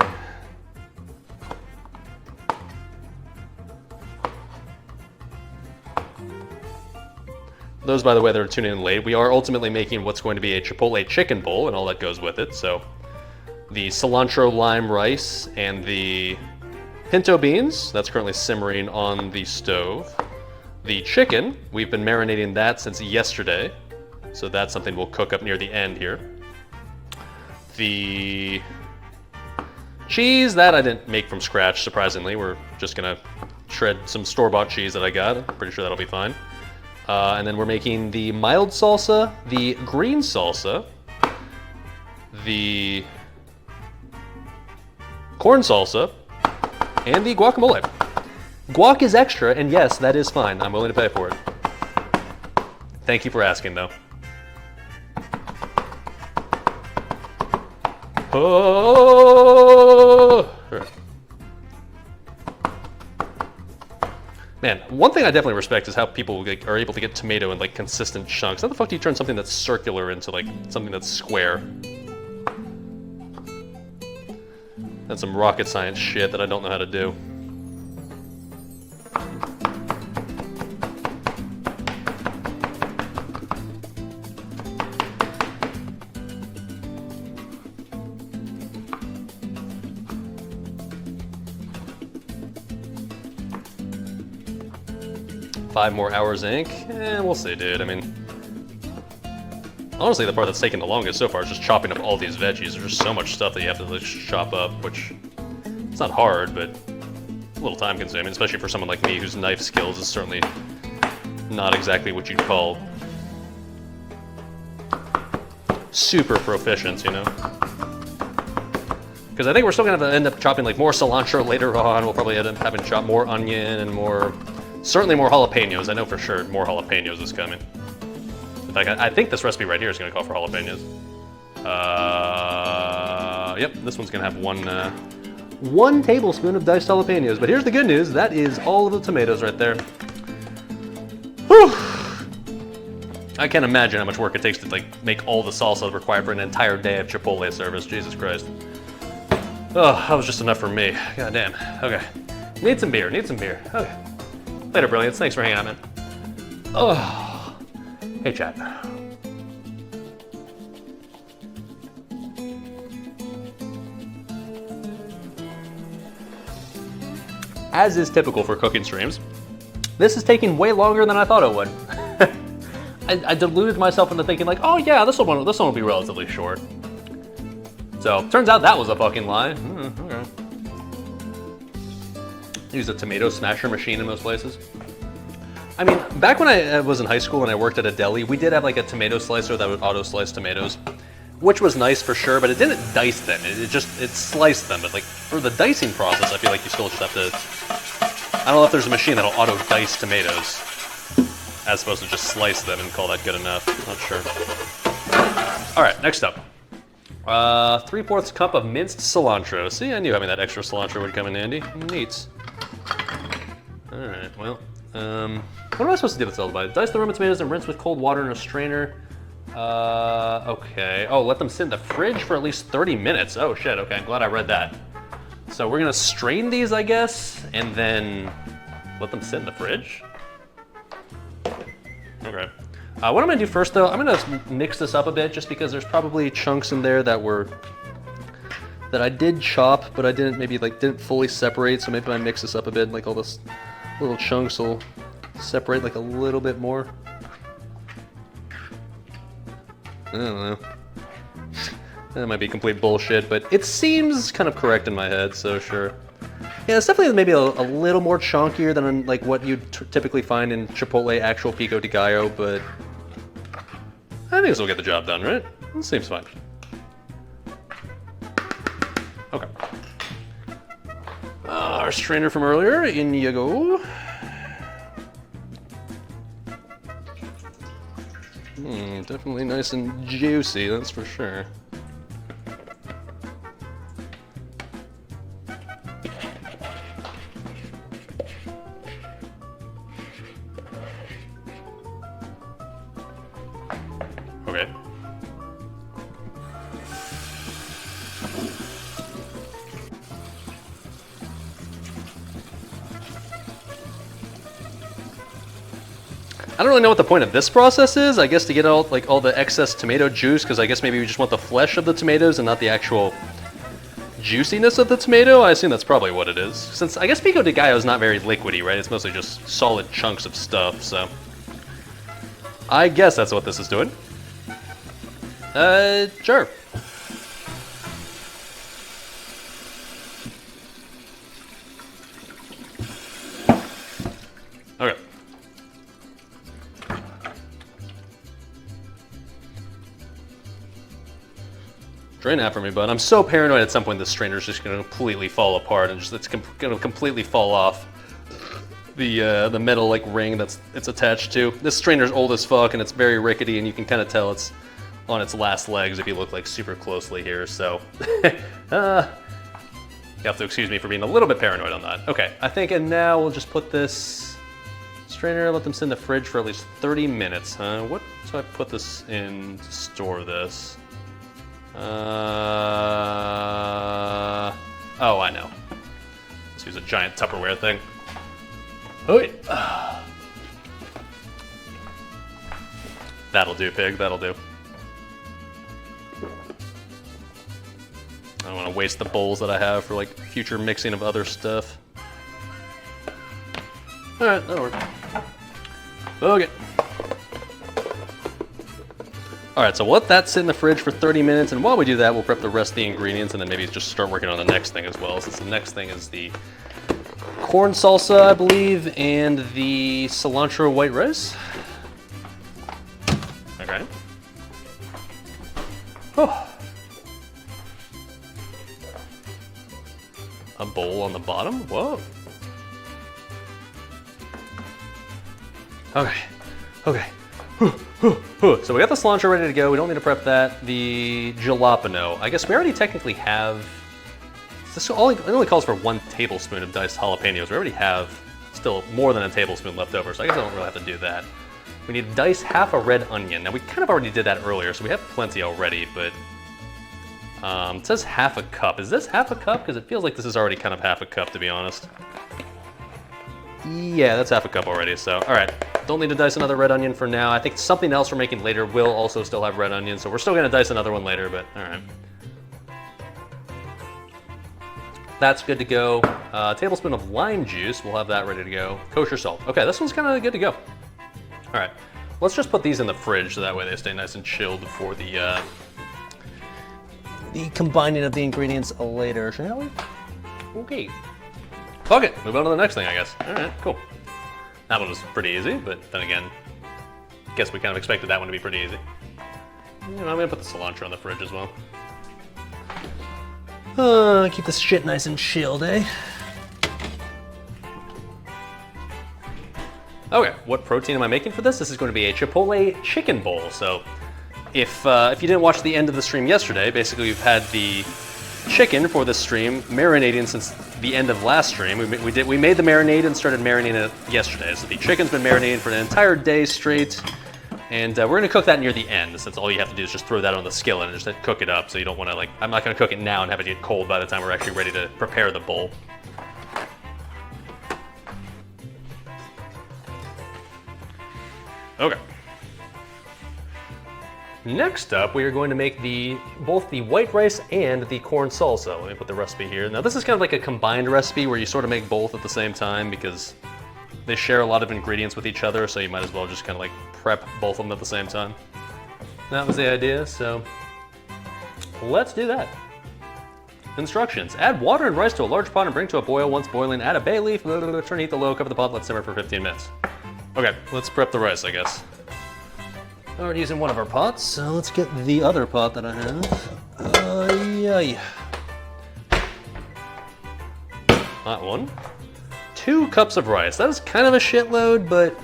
Those, by the way, that are tuning in late, we are ultimately making what's going to be a Chipotle chicken bowl and all that goes with it. So the cilantro lime rice and the pinto beans, that's currently simmering on the stove. The chicken, we've been marinating that since yesterday. So that's something we'll cook up near the end here. The cheese, that I didn't make from scratch, surprisingly. We're just gonna shred some store-bought cheese that I got. I'm pretty sure that'll be fine. And then we're making the mild salsa, the green salsa, the corn salsa, and the guacamole. Guac is extra, and yes, that is fine. I'm willing to pay for it. Thank you for asking, though. Oh! Man, one thing I definitely respect is how people are able to get tomato in like consistent chunks. How the fuck do you turn something that's circular into like something that's square? That's some rocket science shit that I don't know how to do. Five more hours ink? We'll see, dude. I mean, honestly, the part that's taking the longest so far is just chopping up all these veggies. There's just so much stuff that you have to like, chop up, which it's not hard, but a little time consuming, especially for someone like me whose knife skills is certainly not exactly what you'd call super proficient, you know? Because I think we're still gonna have to end up chopping like more cilantro later on. We'll probably end up having to chop more onion and more, certainly more jalapenos. I know for sure more jalapenos is coming. In fact, I think this recipe right here is gonna call for jalapenos. Yep, this one's gonna have one tablespoon of diced jalapenos. But here's the good news, that is all of the tomatoes right there. Whew. I can't imagine how much work it takes to like make all the salsa required for an entire day of Chipotle service. Jesus Christ. Oh, that was just enough for me. God damn. Okay. Need some beer, need some beer. Okay. Later, Brilliance. Thanks for hanging out, man. Oh. Hey, chat. As is typical for cooking streams, this is taking way longer than I thought it would. I deluded myself into thinking like, oh yeah, this one will be relatively short. So, turns out that was a fucking lie. Okay. Use a tomato smasher machine in most places. I mean, back when I was in high school and I worked at a deli, we did have like a tomato slicer that would auto-slice tomatoes, which was nice for sure, but it didn't dice them. It sliced them. But like for the dicing process, I feel like you still just have to, I don't know if there's a machine that'll auto-dice tomatoes as opposed to just slice them and call that good enough. Not sure. All right, next up. 3/4 cup of minced cilantro. See, I knew having that extra cilantro would come in handy. Neat. All right, well, what am I supposed to do with SalvDali? Dice the Roma tomatoes and rinse with cold water in a strainer. Okay. Oh, let them sit in the fridge for at least 30 minutes. Oh shit, okay, I'm glad I read that. So we're gonna strain these, I guess, and then let them sit in the fridge? Okay. What I'm gonna do first though, I'm gonna mix this up a bit just because there's probably chunks in there that I did chop, but I didn't fully separate, so maybe I mix this up a bit, like all this little chunks will separate like a little bit more. I don't know. That might be complete bullshit, but it seems kind of correct in my head, so sure. Yeah, it's definitely maybe a little more chunkier than like what you'd typically find in Chipotle actual pico de gallo, but I think this will get the job done, right? It seems fine. Okay. Our strainer from earlier, in you go. Definitely nice and juicy, that's for sure. Okay. I don't really know what the point of this process is. I guess to get all the excess tomato juice, because I guess maybe we just want the flesh of the tomatoes and not the actual juiciness of the tomato. I assume that's probably what it is. Since I guess pico de gallo is not very liquidy, right? It's mostly just solid chunks of stuff, so I guess that's what this is doing. Sure. Okay. Drain that for me, bud. I'm so paranoid at some point this strainer is just going to completely fall apart and it's going to completely fall off the metal like ring it's attached to. This strainer's old as fuck and it's very rickety and you can kind of tell it's on its last legs if you look like super closely here. So you have to excuse me for being a little bit paranoid on that. Okay, I think and now we'll just put this strainer, let them sit in the fridge for at least 30 minutes, huh? What do I put this in to store this? Oh, I know. Let's use a giant Tupperware thing. Okay. That'll do, pig, that'll do. I don't want to waste the bowls that I have for like future mixing of other stuff. All right, that'll work. Okay. All right, so we'll let that sit in the fridge for 30 minutes, and while we do that, we'll prep the rest of the ingredients, and then maybe just start working on the next thing as well, since the next thing is the corn salsa, I believe, and the cilantro white rice. Okay. Oh. A bowl on the bottom? Whoa. Okay, okay. So we got the cilantro ready to go. We don't need to prep that. The jalapeno. I guess we already technically have. This only calls for 1 tablespoon of diced jalapenos. We already have still more than a tablespoon left over, so I guess I don't really have to do that. We need to dice half a red onion. Now we kind of already did that earlier, so we have plenty already, but it says half a cup. Is this half a cup? Because it feels like this is already kind of half a cup, to be honest. Yeah, that's half a cup already, so all right. Don't need to dice another red onion for now. I think something else we're making later will also still have red onion, so we're still gonna dice another one later, but all right. That's good to go. A tablespoon of lime juice, we'll have that ready to go. Kosher salt. Okay, this one's kind of good to go. All right, let's just put these in the fridge so that way they stay nice and chilled for the combining of the ingredients later, shall we? Okay. Okay, move on to the next thing, I guess. All right, cool. That one was pretty easy, but then again, I guess we kind of expected that one to be pretty easy. You know, I'm gonna put the cilantro in the fridge as well. Keep this shit nice and chilled, eh? Okay, what protein am I making for this? This is going to be a Chipotle chicken bowl. So, if you didn't watch the end of the stream yesterday, basically we've had the chicken for this stream marinating since the end of last stream. We made the marinade and started marinating it yesterday. So the chicken's been marinating for an entire day straight, and we're gonna cook that near the end. Since all you have to do is just throw that on the skillet and just cook it up. So you don't want to I'm not gonna cook it now and have it get cold by the time we're actually ready to prepare the bowl. Okay. Next up, we are going to make both the white rice and the corn salsa. Let me put the recipe here. Now this is kind of like a combined recipe where you sort of make both at the same time because they share a lot of ingredients with each other, so you might as well just kind of like prep both of them at the same time. That was the idea, so let's do that. Instructions. Add water and rice to a large pot and bring to a boil. Once boiling, add a bay leaf, turn heat to low, cover the pot, let simmer for 15 minutes. Okay, let's prep the rice, I guess. Already using one of our pots, so let's get the other pot that I have. Yeah. That one. 2 cups of rice. That is kind of a shitload, but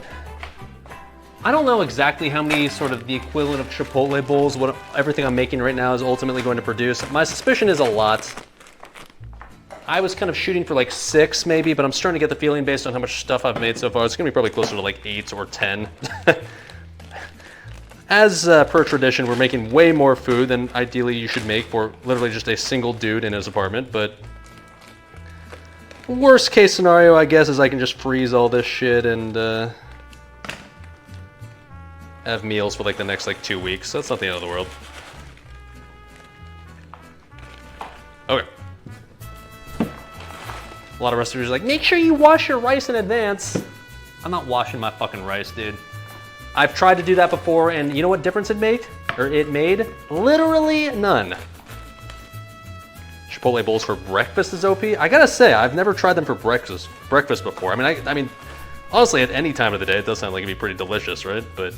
I don't know exactly how many sort of the equivalent of Chipotle bowls, what everything I'm making right now is ultimately going to produce. My suspicion is a lot. I was kind of shooting for like 6 maybe, but I'm starting to get the feeling based on how much stuff I've made so far, it's gonna be probably closer to like 8 or 10. As per tradition, we're making way more food than ideally you should make for literally just a single dude in his apartment, but worst case scenario, I guess, is I can just freeze all this shit and have meals for like the next like 2 weeks, so that's not the end of the world. Okay. A lot of recipes are like, make sure you wash your rice in advance. I'm not washing my fucking rice, dude. I've tried to do that before, and you know what difference it made? It made literally none. Chipotle bowls for breakfast is OP. I gotta say, I've never tried them for breakfast before. I mean, honestly, at any time of the day, it does sound like it'd be pretty delicious, right? But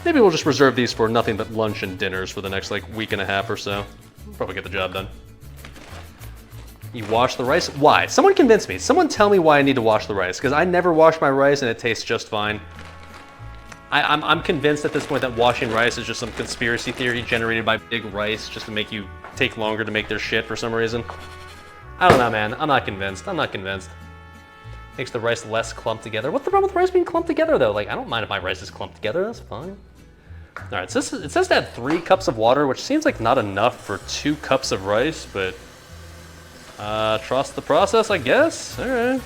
maybe we'll just reserve these for nothing but lunch and dinners for the next like week and a half or so. We'll probably get the job done. You wash the rice? Why? Someone convince me. Someone tell me why I need to wash the rice, because I never wash my rice and it tastes just fine. I'm convinced at this point that washing rice is just some conspiracy theory generated by Big Rice just to make you take longer to make their shit for some reason. I don't know, man. I'm not convinced. I'm not convinced. Makes the rice less clumped together. What's the problem with rice being clumped together, though? Like, I don't mind if my rice is clumped together. That's fine. All right, so it says to add 3 cups of water, which seems like not enough for 2 cups of rice, but trust the process, I guess. All right.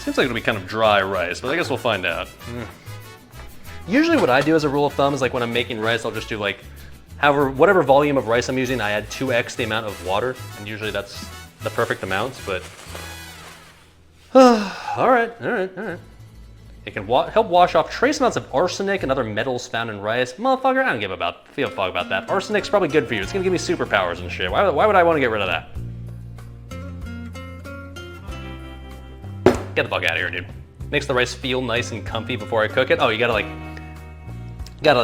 Seems like it'll be kind of dry rice, but I guess we'll find out. Usually what I do as a rule of thumb is like when I'm making rice, I'll just do like, whatever volume of rice I'm using, I add 2x the amount of water, and usually that's the perfect amount, but all right. It can help wash off trace amounts of arsenic and other metals found in rice. Motherfucker, I don't give a fuck about that. Arsenic's probably good for you. It's gonna give me superpowers and shit. Why would I want to get rid of that? Get the fuck out of here, dude. Makes the rice feel nice and comfy before I cook it. Oh, you gotta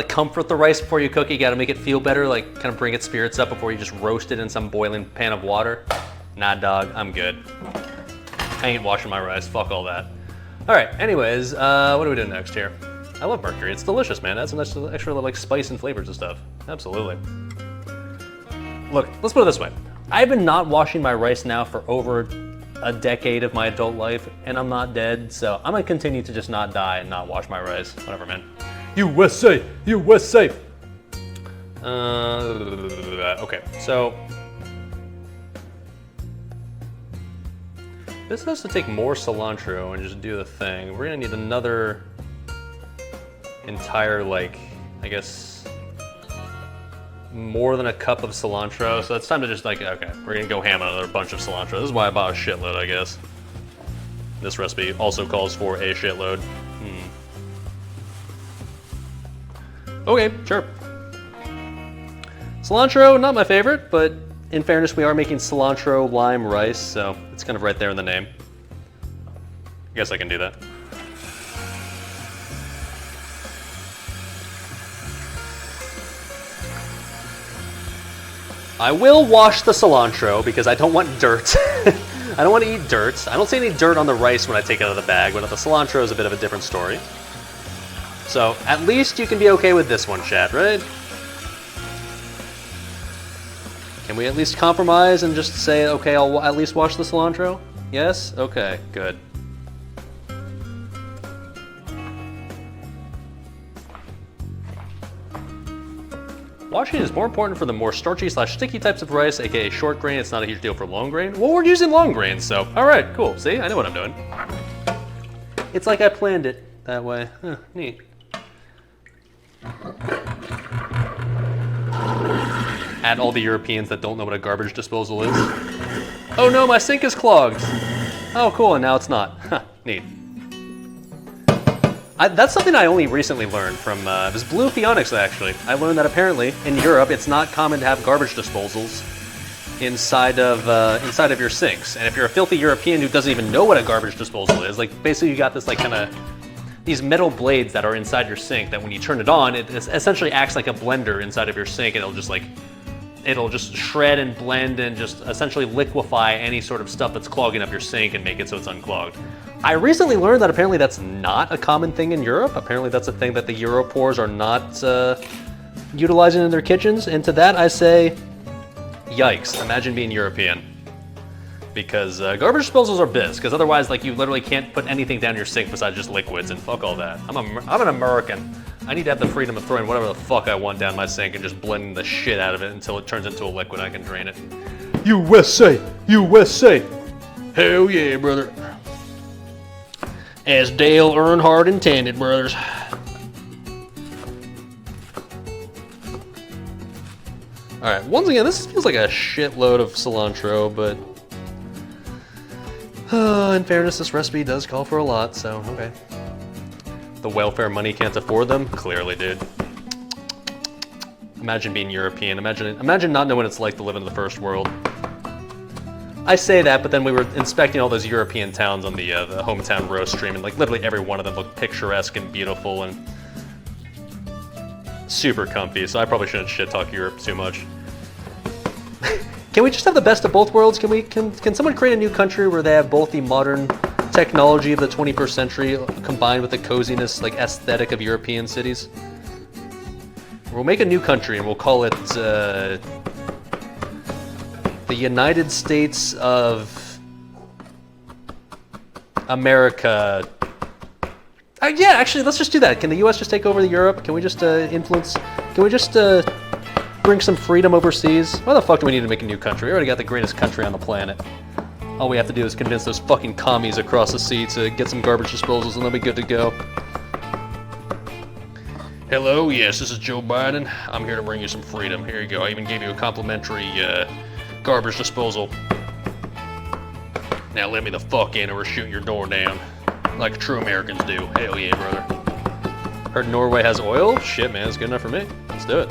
comfort the rice before you cook it. You gotta make it feel better, like kind of bring its spirits up before you just roast it in some boiling pan of water. Nah, dog, I'm good. I ain't washing my rice, fuck all that. All right, anyways, what do we do next here? I love mercury, it's delicious, man. That's an extra like spice and flavors and stuff. Absolutely. Look, let's put it this way. I've been not washing my rice now for over a decade of my adult life, and I'm not dead, so I'm gonna continue to just not die and not wash my rice. Whatever, man. USA! USA! Okay, so this has to take more cilantro and just do the thing. We're gonna need another entire, like, I guess, more than a cup of cilantro. So it's time to just like, okay, we're gonna go ham on another bunch of cilantro. This is why I bought a shitload, I guess. This recipe also calls for a shitload. Okay, sure. Cilantro, not my favorite, but in fairness, we are making cilantro lime rice, so it's kind of right there in the name. I guess I can do that. I will wash the cilantro because I don't want dirt. I don't want to eat dirt. I don't see any dirt on the rice when I take it out of the bag, but the cilantro is a bit of a different story. So at least you can be okay with this one, chat, right? Can we at least compromise and just say, okay, I'll at least wash the cilantro? Yes? Okay, good. Washing is more important for the more starchy/sticky types of rice, aka short grain. It's not a huge deal for long grain. Well, we're using long grain, so all right, cool. See, I know what I'm doing. It's like I planned it that way. Huh, neat. At all the Europeans that don't know what a garbage disposal is. Oh no, my sink is clogged. Oh, cool, and now it's not. Huh, neat. That's something I only recently learned from, it was Blue Theonics, actually. I learned that apparently in Europe, it's not common to have garbage disposals inside of your sinks. And if you're a filthy European who doesn't even know what a garbage disposal is, like basically you got this like kind of, these metal blades that are inside your sink that when you turn it on, it essentially acts like a blender inside of your sink, and it'll just shred and blend and just essentially liquefy any sort of stuff that's clogging up your sink and make it so it's unclogged. I recently learned that apparently that's not a common thing in Europe. Apparently that's a thing that the Europores are not utilizing in their kitchens. And to that I say, yikes, imagine being European. because garbage disposals are biz. Because otherwise, like, you literally can't put anything down your sink besides just liquids, and fuck all that. I'm an American. I need to have the freedom of throwing whatever the fuck I want down my sink and just blending the shit out of it until it turns into a liquid. I can drain it. USA, USA. Hell yeah, brother. As Dale Earnhardt intended, brothers. Alright, once again, this feels like a shitload of cilantro, but in fairness, this recipe does call for a lot, so okay. The welfare money can't afford them? Clearly, dude. Imagine being European. Imagine not knowing what it's like to live in the first world. I say that, but then we were inspecting all those European towns on the hometown roast stream, and like literally every one of them looked picturesque and beautiful and super comfy. So I probably shouldn't shit talk Europe too much. Can we just have the best of both worlds? Can someone create a new country where they have both the modern technology of the 21st century combined with the coziness, like aesthetic of European cities? We'll make a new country and we'll call it the United States of America. Yeah, actually, let's just do that. Can the U.S. just take over Europe? Can we just influence? Can we just bring some freedom overseas? Why the fuck do we need to make a new country? We already got the greatest country on the planet. All we have to do is convince those fucking commies across the sea to get some garbage disposals and they'll be good to go. Hello, yes, this is Joe Biden. I'm here to bring you some freedom. Here you go. I even gave you a complimentary garbage disposal. Now let me the fuck in or we're shooting your door down. Like true Americans do. Hell yeah, brother. Heard Norway has oil? Shit, man, it's good enough for me. Let's do it.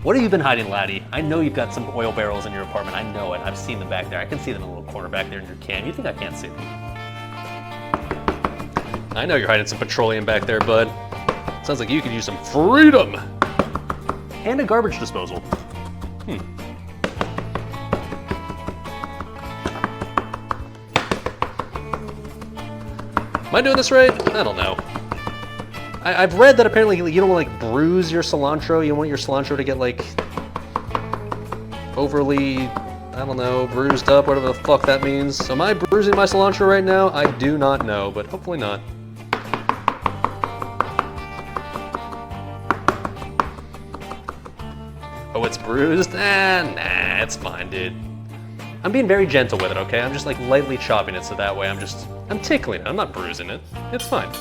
What have you been hiding, laddie? I know you've got some oil barrels in your apartment. I know it. I've seen them back there. I can see them in a little corner back there in your can. You think I can't see them? I know you're hiding some petroleum back there, bud. Sounds like you could use some freedom. And a garbage disposal. Am I doing this right? I don't know. I've read that apparently you don't want to like bruise your cilantro. You want your cilantro to get like overly, I don't know, bruised up, whatever the fuck that means. So am I bruising my cilantro right now? I do not know, but hopefully not. Oh, it's bruised? Nah, it's fine, dude. I'm being very gentle with it, okay? I'm just like lightly chopping it so that way I'm tickling it. I'm not bruising it. It's fine.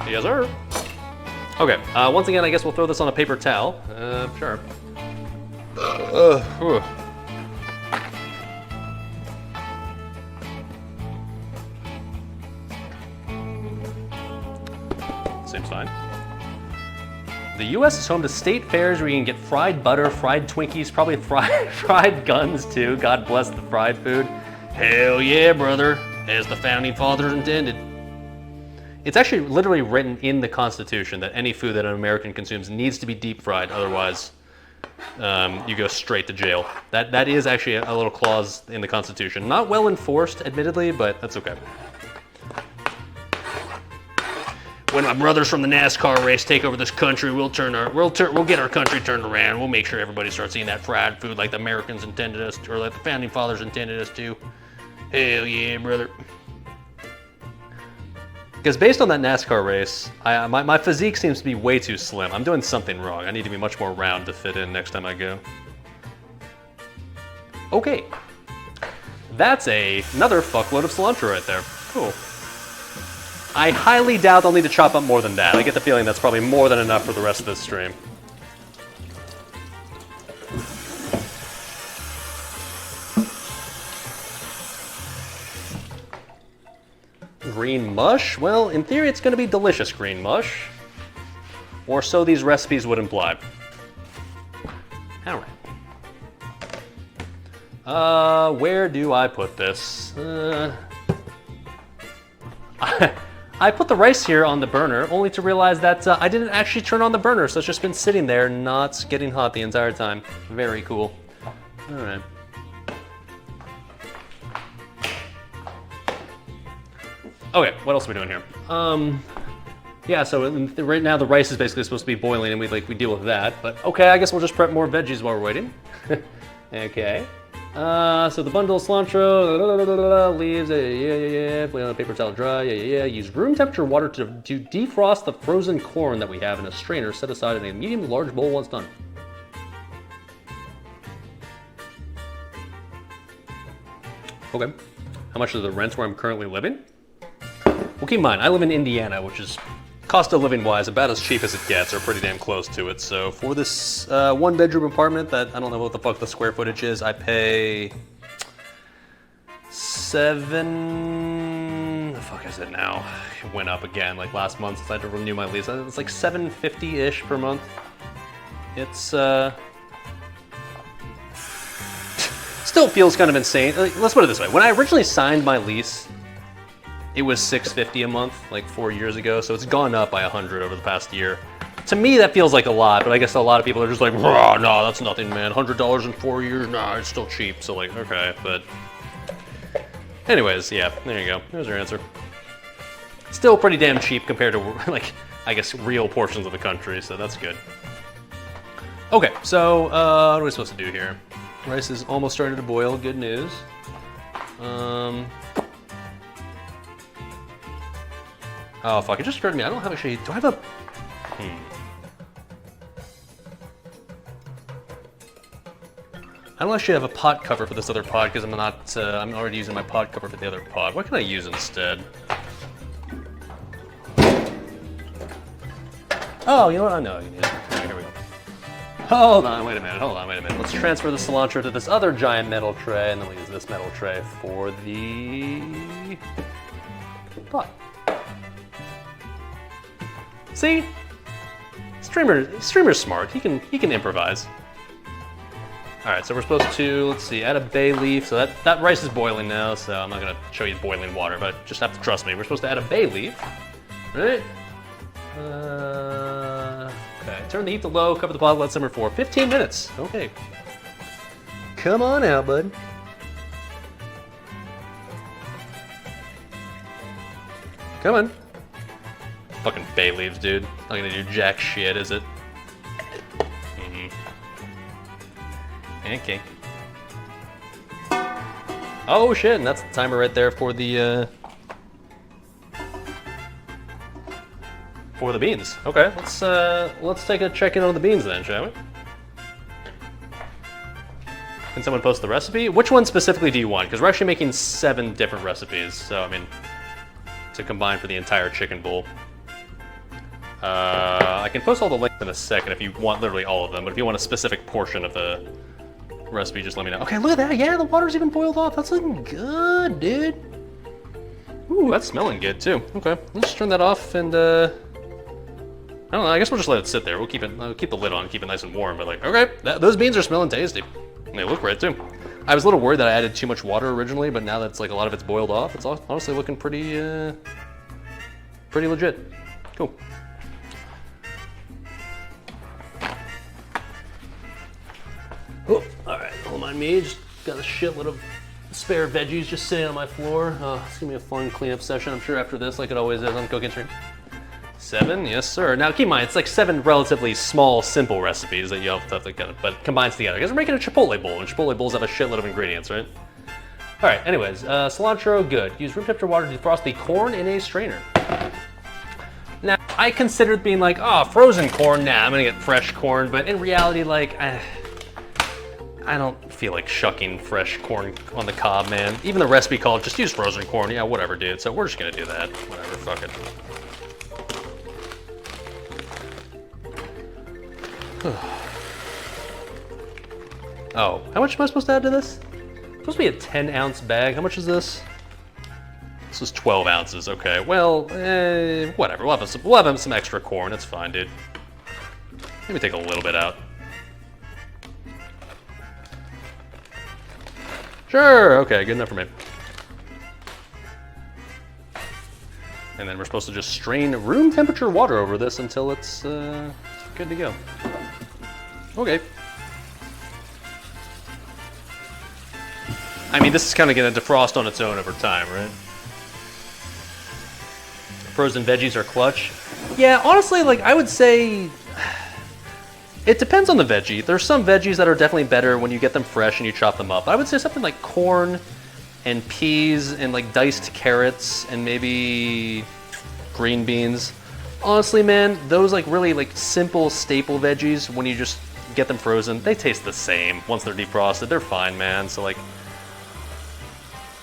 Yes, sir. Okay, once again, I guess we'll throw this on a paper towel. Sure. Seems fine. The U.S. is home to state fairs where you can get fried butter, fried Twinkies, probably fried guns too. God bless the fried food. Hell yeah, brother, as the founding fathers intended. It's actually literally written in the Constitution that any food that an American consumes needs to be deep fried, otherwise you go straight to jail. That is actually a little clause in the Constitution. Not well enforced, admittedly, but that's okay. When my brothers from the NASCAR race take over this country, we'll get our country turned around. We'll make sure everybody starts eating that fried food like the Americans intended us to, or like the founding fathers intended us to. Hell yeah, brother. Because based on that NASCAR race, my physique seems to be way too slim. I'm doing something wrong. I need to be much more round to fit in next time I go. Okay. That's another fuckload of cilantro right there. Cool. I highly doubt I'll need to chop up more than that. I get the feeling that's probably more than enough for the rest of this stream. Green mush? Well, in theory, it's going to be delicious green mush. Or so these recipes would imply. All right. Where do I put this? I put the rice here on the burner, only to realize that I didn't actually turn on the burner, so it's just been sitting there, not getting hot the entire time. Very cool. All right. Okay, what else are we doing here? Yeah, so right now the rice is basically supposed to be boiling and we deal with that, but okay, I guess we'll just prep more veggies while we're waiting. Okay. So the bundle cilantro, leaves, put on a paper towel dry, Use room temperature water to defrost the frozen corn that we have in a strainer set aside in a medium to large bowl once done. Okay. How much is the rent where I'm currently living? Well, keep in mind, I live in Indiana, which is cost of living wise about as cheap as it gets, or pretty damn close to it. So for this 1-bedroom apartment that I don't know what the fuck the square footage is, I pay the fuck is it now? It went up again like last month since I had to renew my lease. It's like $750-ish per month. It's still feels kind of insane. Like, let's put it this way. When I originally signed my lease, it was $650 a month, like 4 years ago, so it's gone up by 100 over the past year. To me, that feels like a lot, but I guess a lot of people are just like, no, that's nothing, man. $100 in 4 years, nah, it's still cheap. So like, okay, but anyways, yeah, there you go. There's your answer. Still pretty damn cheap compared to like, I guess, real portions of the country, so that's good. Okay, so what are we supposed to do here? Rice is almost starting to boil, good news. Oh fuck, it just occurred to me, I don't have actually, do I have a, I don't actually have a pot cover for this other pod because I'm not, I'm already using my pod cover for the other pod. What can I use instead? Oh, you know what, I know I can use it. Right, here we go. Hold on, wait a minute. Let's transfer the cilantro to this other giant metal tray, and then we'll use this metal tray for the pot. See? Streamer's smart. He can improvise. All right, so we're supposed to, let's see, add a bay leaf. So that rice is boiling now, so I'm not gonna show you boiling water, but just have to trust me. We're supposed to add a bay leaf, right? Okay, turn the heat to low, cover the pot, let simmer for 15 minutes. Okay. Come on out, bud. Come on. Fucking bay leaves, dude. Not gonna do jack shit, is it? Okay. Oh shit, and that's the timer right there for the beans. Okay, let's take a check in on the beans then, shall we? Can someone post the recipe? Which one specifically do you want? Because we're actually making 7 different recipes, so I mean, to combine for the entire chicken bowl. I can post all the links in a second if you want literally all of them, but if you want a specific portion of the recipe, just let me know. Okay, look at that. Yeah, the water's even boiled off. That's looking good, dude. Ooh, that's smelling good too. Okay, let's turn that off and I don't know. I guess we'll just let it sit there. We'll keep the lid on, keep it nice and warm. But like, okay, those beans are smelling tasty. And they look great too. I was a little worried that I added too much water originally, but now that's like a lot of it's boiled off, it's honestly looking pretty legit. Cool. Oh, all right, don't mind me. Just got a shitload of spare veggies just sitting on my floor. It's gonna be a fun cleanup session, I'm sure, after this, like it always is on Cooking Stream. 7, yes sir. Now keep in mind, it's like 7 relatively small, simple recipes that you have to kind of, but combines together. Because we're making a Chipotle bowl, and Chipotle bowls have a shitload of ingredients, right? All right, anyways, cilantro, good. Use room temperature water to defrost the corn in a strainer. Now, I considered being like, oh, frozen corn, nah, I'm gonna get fresh corn, but in reality, like, I don't feel like shucking fresh corn on the cob, man. Even the recipe called just use frozen corn. Yeah, whatever, dude. So we're just gonna do that. Whatever, fuck it. Oh, how much am I supposed to add to this? It's supposed to be a 10-ounce bag. How much is this? This is 12 ounces. Okay, well, whatever. We'll have some extra corn. It's fine, dude. Let me take a little bit out. Sure, okay, good enough for me. And then we're supposed to just strain room temperature water over this until it's good to go. Okay. I mean, this is kind of gonna defrost on its own over time, right? Frozen veggies are clutch. Yeah, honestly, like I would say It depends on the veggie. There's some veggies that are definitely better when you get them fresh and you chop them up. I would say something like corn and peas and like diced carrots and maybe green beans. Honestly, man, those like really like simple staple veggies, when you just get them frozen, they taste the same once they're defrosted. They're fine, man. So like,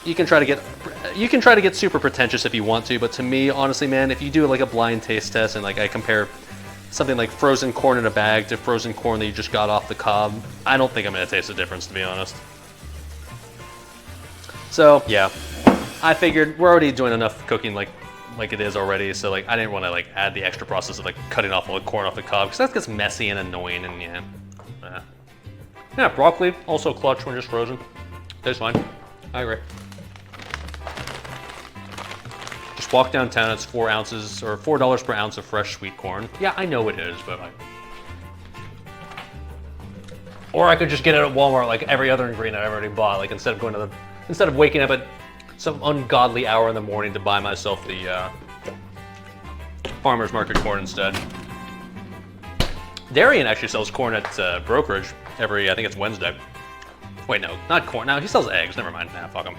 you can try to get super pretentious if you want to, but to me, honestly, man, if you do like a blind taste test and like I compare something like frozen corn in a bag to frozen corn that you just got off the cob, I don't think I'm gonna taste the difference, to be honest. So yeah, I figured we're already doing enough cooking like it is already, so like I didn't want to like add the extra process of like cutting off all the corn off the cob, because that gets messy and annoying, and yeah, broccoli also clutch when just frozen. Tastes fine. I agree. Just walk downtown, it's 4 ounces or $4 per ounce of fresh sweet corn. Yeah, I know it is, but like, or I could just get it at Walmart like every other ingredient I've already bought. Like instead of waking up at some ungodly hour in the morning to buy myself the farmer's market corn instead. Darien actually sells corn at brokerage every, I think it's Wednesday. Wait, no, not corn. No, he sells eggs. Never mind. Nah, fuck him.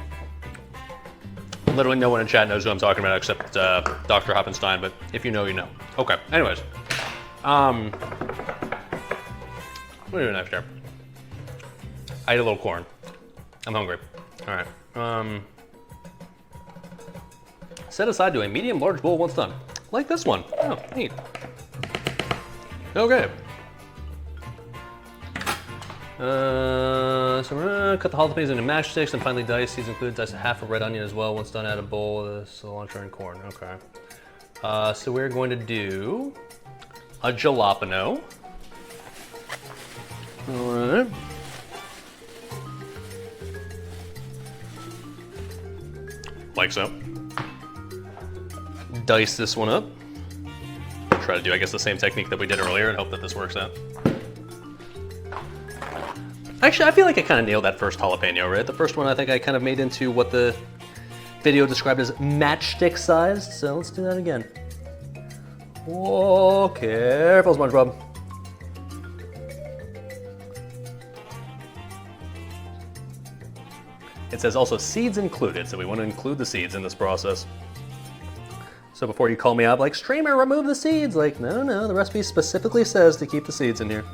Literally no one in chat knows who I'm talking about except Dr. Hoppenstein, but if you know, you know. Okay, anyways. What are we doing next here? I ate a little corn. I'm hungry. All right. Set aside to a medium large bowl once done. Like this one. Oh, neat. Okay. So we're gonna cut the jalapenos into matchsticks and finally dice. These include dice half a red onion as well. Once done, add a bowl of cilantro and corn. Okay. So we're going to do a jalapeno. All right. Like so. Dice this one up. Try to do, I guess, the same technique that we did earlier and hope that this works out. Actually, I feel like I kind of nailed that first jalapeno, right? The first one I think I kind of made into what the video described as matchstick sized, so let's do that again. Whoa, careful, SpongeBob. It says also seeds included, so we want to include the seeds in this process. So before you call me out like, streamer, remove the seeds, like, no, the recipe specifically says to keep the seeds in here.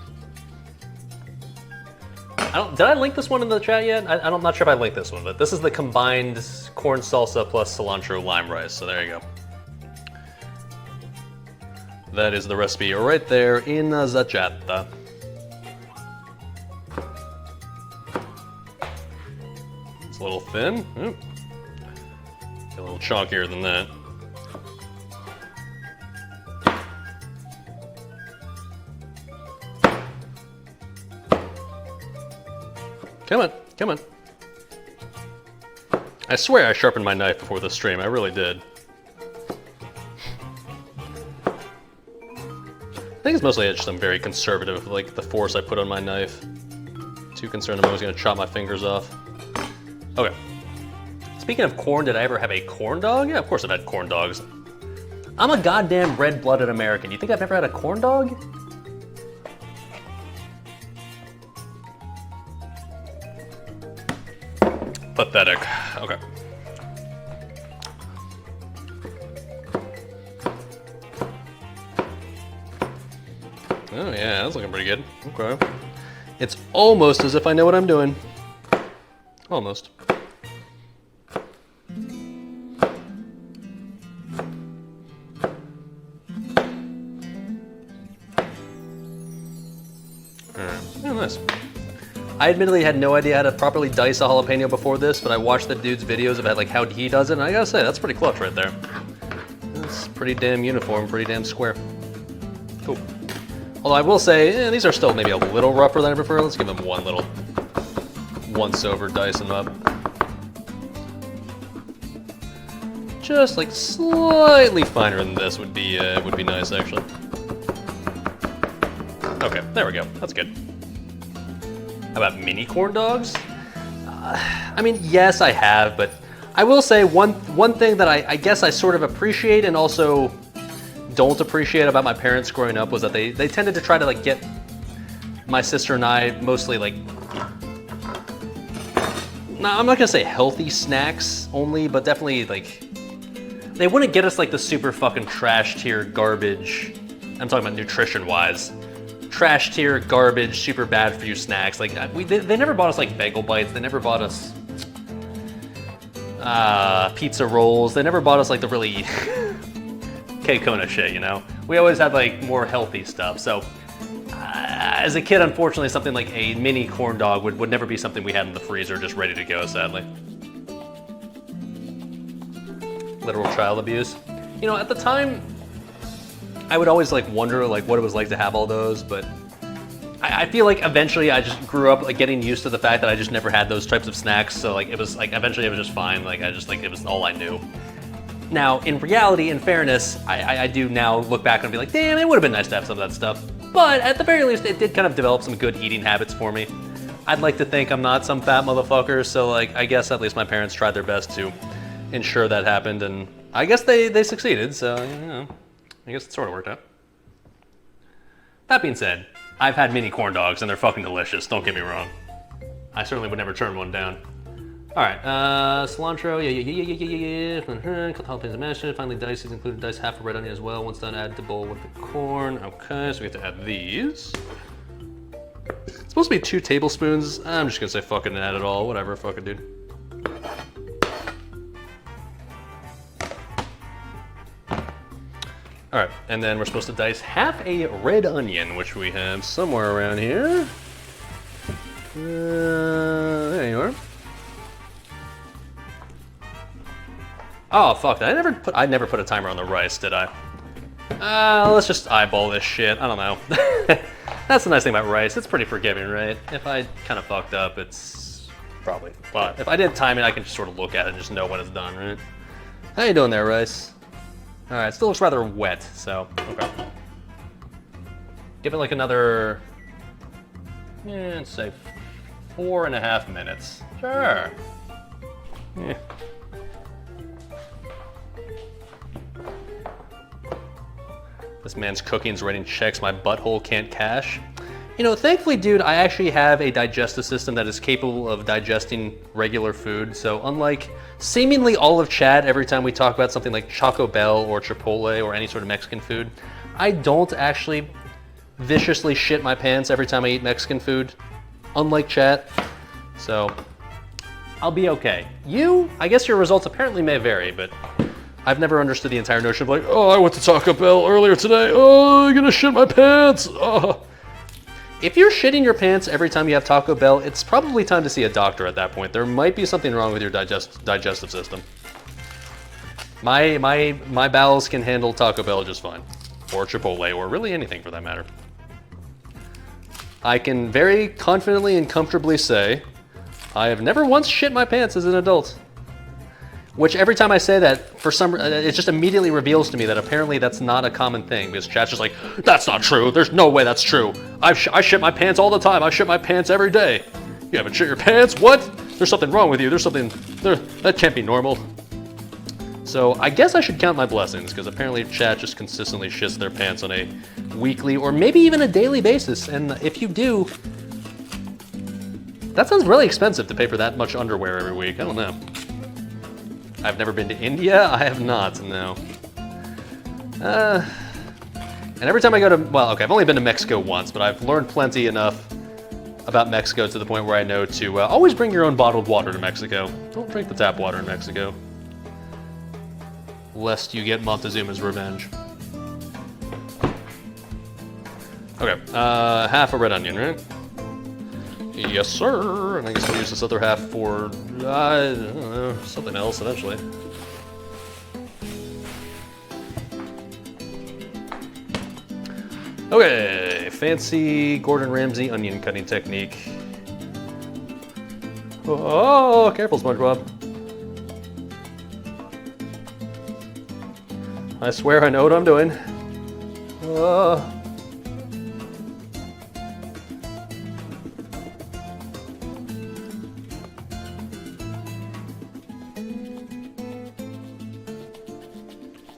Did I link this one in the chat yet? I'm not sure if I linked this one, but this is the combined corn salsa plus cilantro lime rice, so there you go. That is the recipe right there in the chat. It's a little thin. Ooh. A little chunkier than that. Come on, come on. I swear I sharpened my knife before the stream, I really did. I think it's mostly just I'm very conservative, like the force I put on my knife. Too concerned I'm always gonna chop my fingers off. Okay. Speaking of corn, did I ever have a corn dog? Yeah, of course I've had corn dogs. I'm a goddamn red-blooded American. You think I've never had a corn dog? Pathetic. Okay. Oh yeah, that's looking pretty good. Okay. It's almost as if I know what I'm doing. Almost. Alright, yeah, nice. I admittedly had no idea how to properly dice a jalapeno before this, but I watched the dude's videos about like how he does it, and I gotta say, that's pretty clutch right there. That's pretty damn uniform, pretty damn square. Cool. Although I will say, these are still maybe a little rougher than I prefer. Let's give them one little once-over dice them up. Just like slightly finer than this would be nice, actually. Okay, there we go. That's good. How about mini corn dogs? I mean, yes, I have, but I will say one thing that I guess I sort of appreciate and also don't appreciate about my parents growing up was that they tended to try to like get my sister and I mostly like, I'm not gonna say healthy snacks only, but definitely like, they wouldn't get us like the super fucking trash tier garbage. I'm talking about nutrition wise. Trash tier garbage, super bad for you snacks. Like they never bought us like bagel bites. They never bought us pizza rolls. They never bought us like the really K-Kona shit, you know? We always had like more healthy stuff. So as a kid, unfortunately, something like a mini corn dog would never be something we had in the freezer just ready to go, sadly. Literal child abuse. You know, at the time, I would always like wonder like what it was like to have all those, but I feel like eventually I just grew up like getting used to the fact that I just never had those types of snacks. So like it was like eventually it was just fine. Like I just like it was all I knew. Now in reality, in fairness, I do now look back and be like, damn, it would have been nice to have some of that stuff. But at the very least, it did kind of develop some good eating habits for me. I'd like to think I'm not some fat motherfucker, so like I guess at least my parents tried their best to ensure that happened, and I guess they succeeded. So you know, I guess it sort of worked out. That being said, I've had mini corn dogs and they're fucking delicious, don't get me wrong. I certainly would never turn one down. All right, cilantro, yeah. Cut jalapenos and mashed it. Finally, diced, included diced half a red onion as well. Once done, add to bowl with the corn. Okay, so we have to add these. It's supposed to be 2 tablespoons. I'm just gonna say fucking and add it all. Whatever, fuck it, dude. All right, and then we're supposed to dice half a red onion, which we have somewhere around here. There you are. Oh fuck that! I never put a timer on the rice, did I? Let's just eyeball this shit. I don't know. That's the nice thing about rice. It's pretty forgiving, right? If I kind of fucked up, it's probably. But if I did time it, I can just sort of look at it and just know when it's done, right? How you doing there, rice? All right, it still looks rather wet, so okay. Give it like another, let's say 4.5 minutes. Sure. Yeah. This man's cooking's writing checks my butthole can't cash. You know, thankfully, dude, I actually have a digestive system that is capable of digesting regular food. So unlike seemingly all of chat every time we talk about something like Taco Bell or Chipotle or any sort of Mexican food, I don't actually viciously shit my pants every time I eat Mexican food, unlike chat. So I'll be okay. You, I guess your results apparently may vary, but I've never understood the entire notion of like, oh, I went to Taco Bell earlier today. Oh, I'm gonna shit my pants. Oh. If you're shitting your pants every time you have Taco Bell, it's probably time to see a doctor at that point. There might be something wrong with your digestive system. My bowels can handle Taco Bell just fine. Or Chipotle, or really anything for that matter. I can very confidently and comfortably say, I have never once shit my pants as an adult. Which every time I say that, for some, it just immediately reveals to me that apparently that's not a common thing, because chat's just like, that's not true, there's no way that's true. I shit my pants all the time, I shit my pants every day. You haven't shit your pants? What? There's something wrong with you, that can't be normal. So I guess I should count my blessings, because apparently chat just consistently shits their pants on a weekly or maybe even a daily basis, and if you do, that sounds really expensive to pay for that much underwear every week, I don't know. I've never been to India. I have not, no. And every time I go to, well, okay, I've only been to Mexico once, but I've learned plenty enough about Mexico to the point where I know to always bring your own bottled water to Mexico. Don't drink the tap water in Mexico, lest you get Montezuma's revenge. Okay, half a red onion, right? Yes, sir. And I guess I'll use this other half for, I don't know, something else eventually. Okay, fancy Gordon Ramsay onion cutting technique. Oh, careful, SpongeBob. I swear I know what I'm doing.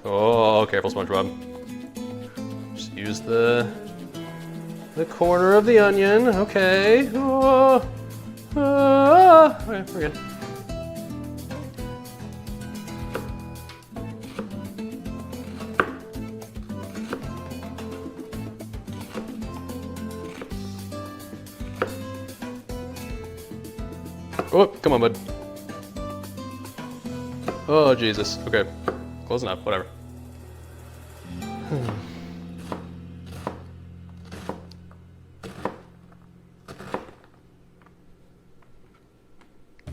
Oh, careful, SpongeBob. Just use the The corner of the onion, okay. Okay, we're good. Oh, come on, bud. Oh, Jesus. Okay. Close enough, whatever.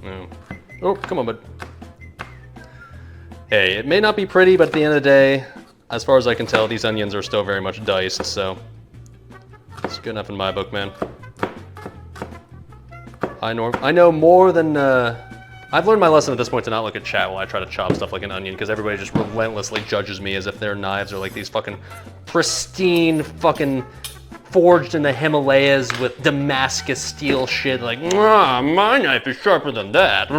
No. Oh, come on, bud. Hey, it may not be pretty, but at the end of the day, as far as I can tell, these onions are still very much diced, so it's good enough in my book, man. I know more than, I've learned my lesson at this point to not look at chat while I try to chop stuff like an onion, because everybody just relentlessly judges me as if their knives are like these fucking pristine, fucking forged in the Himalayas with Damascus steel shit, like, my knife is sharper than that.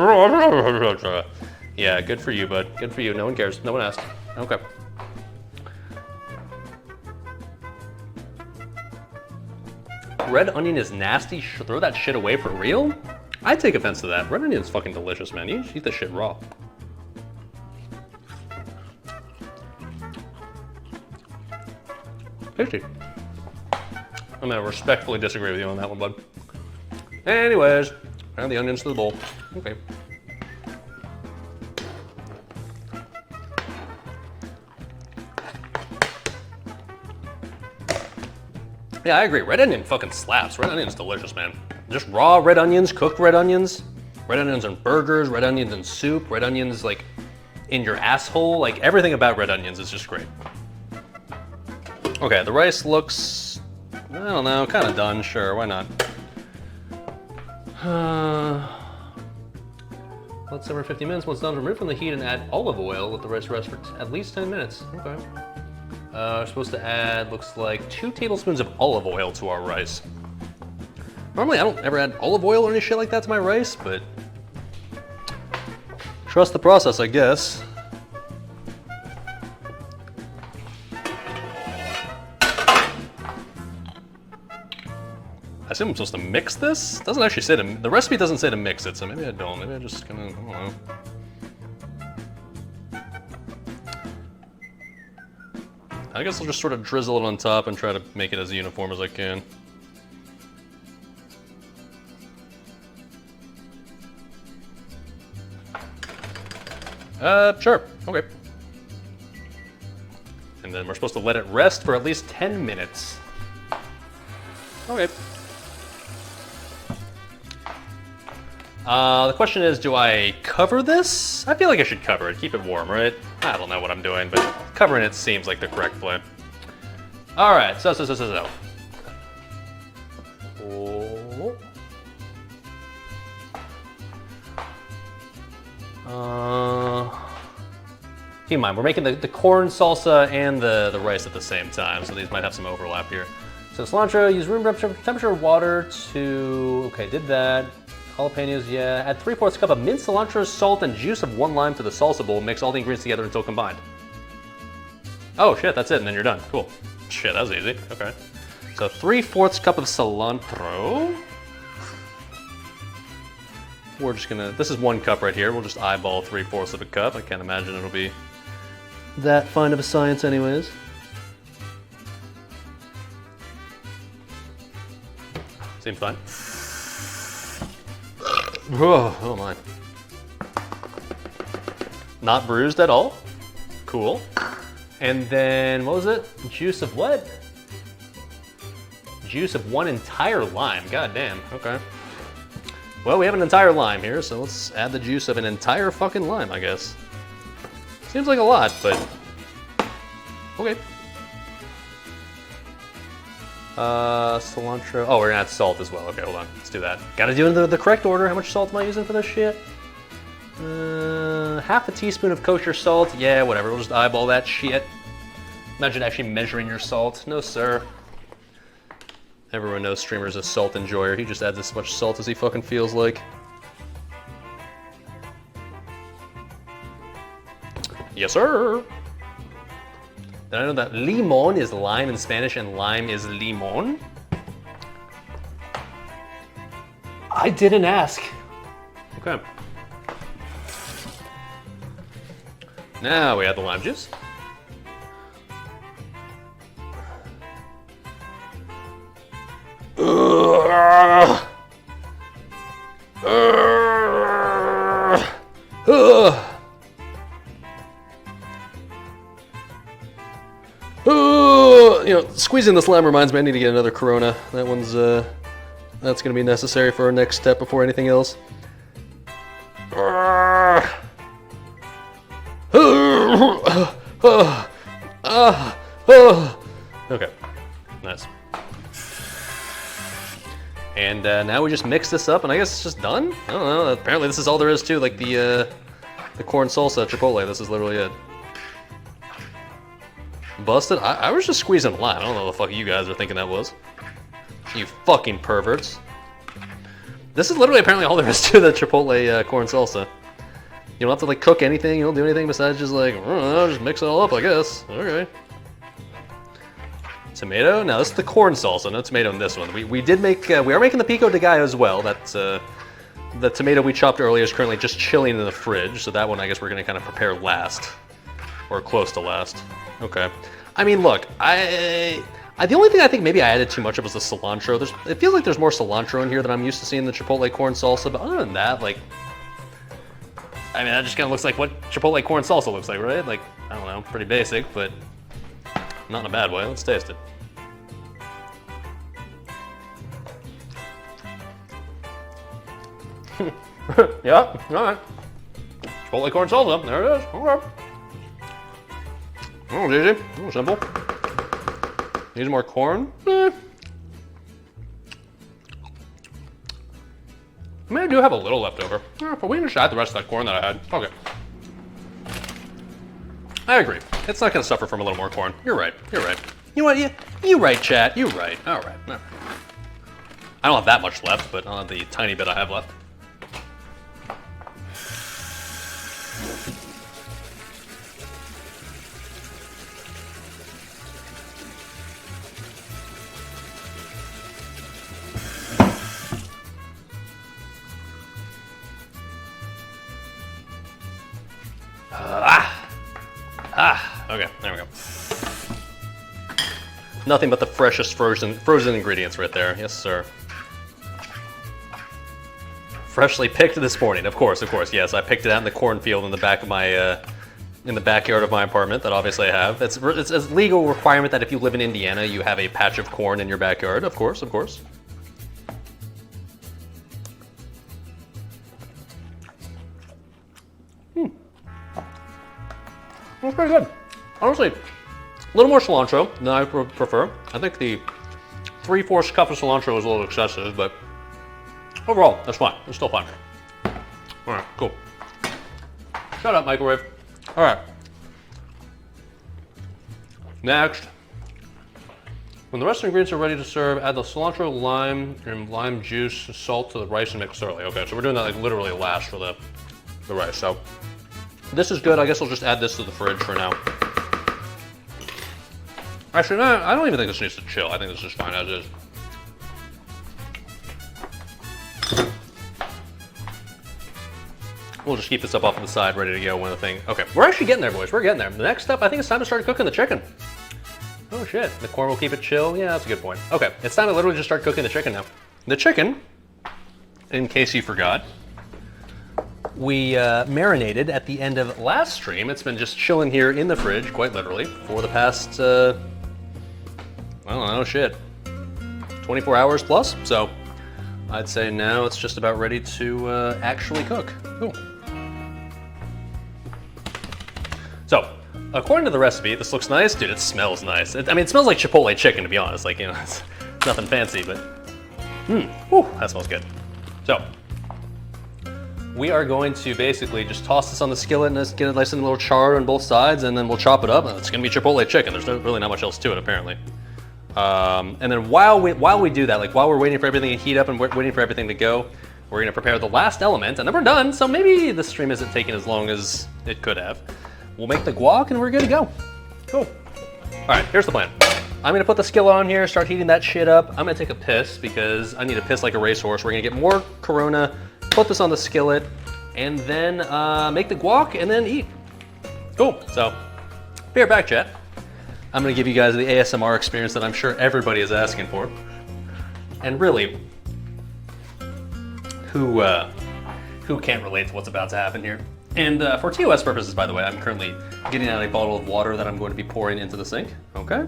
Yeah, good for you, bud. Good for you. No one cares. No one asked. Okay. Red onion is nasty. Throw that shit away for real? I take offense to that. Red onion's fucking delicious, man. You should eat this shit raw. Tasty. I'm gonna respectfully disagree with you on that one, bud. Anyways, add the onions to the bowl. Okay. Yeah, I agree. Red onion fucking slaps. Red onion's delicious, man. Just raw red onions, cooked red onions in burgers, red onions in soup, red onions like in your asshole. Like everything about red onions is just great. Okay, the rice looks, I don't know, kind of done. Sure, why not? Let's simmer 50 minutes. Once done, remove from the heat and add olive oil. Let the rice rest for at least 10 minutes. Okay. We're supposed to add, looks like 2 tablespoons of olive oil to our rice. Normally I don't ever add olive oil or any shit like that to my rice, but trust the process, I guess. I assume I'm supposed to mix this? It doesn't actually say to, the recipe doesn't say to mix it, so maybe I don't. Maybe I just kind of, I don't know. I guess I'll just sort of drizzle it on top and try to make it as uniform as I can. Sure, okay. And then we're supposed to let it rest for at least 10 minutes. Okay. The question is, do I cover this? I feel like I should cover it, keep it warm, right? I don't know what I'm doing, but covering it seems like the correct play. All right, so. Oh. Keep in mind, we're making the corn salsa and the rice at the same time, so these might have some overlap here. So cilantro, use room temperature water to, okay, did that. Jalapenos, yeah. Add 3/4 cup of minced cilantro, salt, and juice of 1 lime to the salsa bowl. Mix all the ingredients together until combined. Oh shit, that's it, and then you're done. Cool. Shit, that was easy. Okay. So 3/4 cup of cilantro. We're just gonna, this is 1 cup right here. We'll just eyeball 3/4 of a cup. I can't imagine it'll be that fine of a science anyways. Seems fine. Oh my. Not bruised at all. Cool. And then, what was it? Juice of what? Juice of 1 entire lime. God damn, okay. Well, we have an entire lime here, so let's add the juice of an entire fucking lime, I guess. Seems like a lot, but okay. Cilantro. Oh, we're gonna add salt as well. Okay, hold on. Let's do that. Gotta do it in the correct order. How much salt am I using for this shit? Half a teaspoon of kosher salt. Yeah, whatever. We'll just eyeball that shit. Imagine actually measuring your salt. No, sir. Everyone knows Streamer's a salt enjoyer. He just adds as much salt as he fucking feels like. Yes, sir. Did I know that limon is lime in Spanish and lime is limon? I didn't ask. Okay. Now we add the lime juice. You know, squeezing this lime reminds me I need to get another Corona. That one's that's gonna be necessary for our next step before anything else. Okay, nice. And now we just mix this up, and I guess it's just done. I don't know. Apparently, this is all there is to like the corn salsa Chipotle. This is literally it. Busted. I was just squeezing lime. I don't know what the fuck you guys are thinking that was. You fucking perverts. This is literally apparently all there is to the Chipotle corn salsa. You don't have to like cook anything. You don't do anything besides just like, I don't know, just mix it all up, I guess. Okay. Tomato. Now this is the corn salsa. No tomato in this one. We did make. We are making the pico de gallo as well. That's the tomato we chopped earlier is currently just chilling in the fridge. So that one I guess we're gonna kind of prepare last, or close to last. Okay. I mean, look, the only thing I think maybe I added too much of was the cilantro. It feels like there's more cilantro in here than I'm used to seeing in the Chipotle corn salsa. But other than that, like, I mean, that just kind of looks like what Chipotle corn salsa looks like, right? Like, I don't know, pretty basic, but not in a bad way. Let's taste it. Yeah, all right. Chipotle corn salsa, there it is. Okay. Oh, easy, oh, simple. Need more corn? I mean, I do have a little left over. But we can just add the rest of that corn that I had. Okay. I agree. It's not gonna suffer from a little more corn. You're right, you're right. You know what, you right, chat, you right. All right. I don't have that much left, but I'll have the tiny bit I have left. Okay, there we go. Nothing but the freshest frozen ingredients right there. Yes, sir. Freshly picked this morning, of course, yes. I picked it out in the cornfield in the back of my, in the backyard of my apartment that obviously I have. It's a legal requirement that if you live in Indiana, you have a patch of corn in your backyard, of course. That's pretty good. Honestly, a little more cilantro than I prefer. I think the 3/4 cup of cilantro is a little excessive, but overall, that's fine. It's still fine. All right, cool. Shut up, microwave. All right. Next, when the rest of the ingredients are ready to serve, add the cilantro, lime, and lime juice, salt to the rice and mix thoroughly. Okay, so we're doing that like literally last for the rice. So this is good. I guess I'll just add this to the fridge for now. Actually, no, I don't even think this needs to chill. I think this is fine as is. We'll just keep this up off to the side, ready to go when the thing... Okay, we're actually getting there, boys. We're getting there. The next step, I think it's time to start cooking the chicken. Oh, shit. The corn will keep it chill? Yeah, that's a good point. Okay, it's time to literally just start cooking the chicken now. The chicken, in case you forgot, we marinated at the end of last stream. It's been just chilling here in the fridge, quite literally, for the past, I don't know, shit, 24 hours plus. So I'd say now it's just about ready to actually cook. Cool. So, according to the recipe, this looks nice. Dude, it smells nice. I mean, it smells like Chipotle chicken, to be honest. Like, you know, it's nothing fancy, but whew, that smells good. So, we are going to basically just toss this on the skillet and just get it nice and a little charred on both sides, and then we'll chop it up. It's gonna be Chipotle chicken. There's really not much else to it, apparently. And then while we do that, like while we're waiting for everything to heat up and waiting for everything to go, we're gonna prepare the last element, and then we're done. So maybe the stream isn't taking as long as it could have. We'll make the guac and we're good to go. Cool. All right, here's the plan. I'm gonna put the skillet on here, start heating that shit up. I'm gonna take a piss because I need to piss like a racehorse. We're gonna get more Corona, put this on the skillet, and then make the guac and then eat. Cool, so be right back, chat. I'm gonna give you guys the ASMR experience that I'm sure everybody is asking for. And really, who can't relate to what's about to happen here? And for TOS purposes, by the way, I'm currently getting out a bottle of water that I'm going to be pouring into the sink, okay?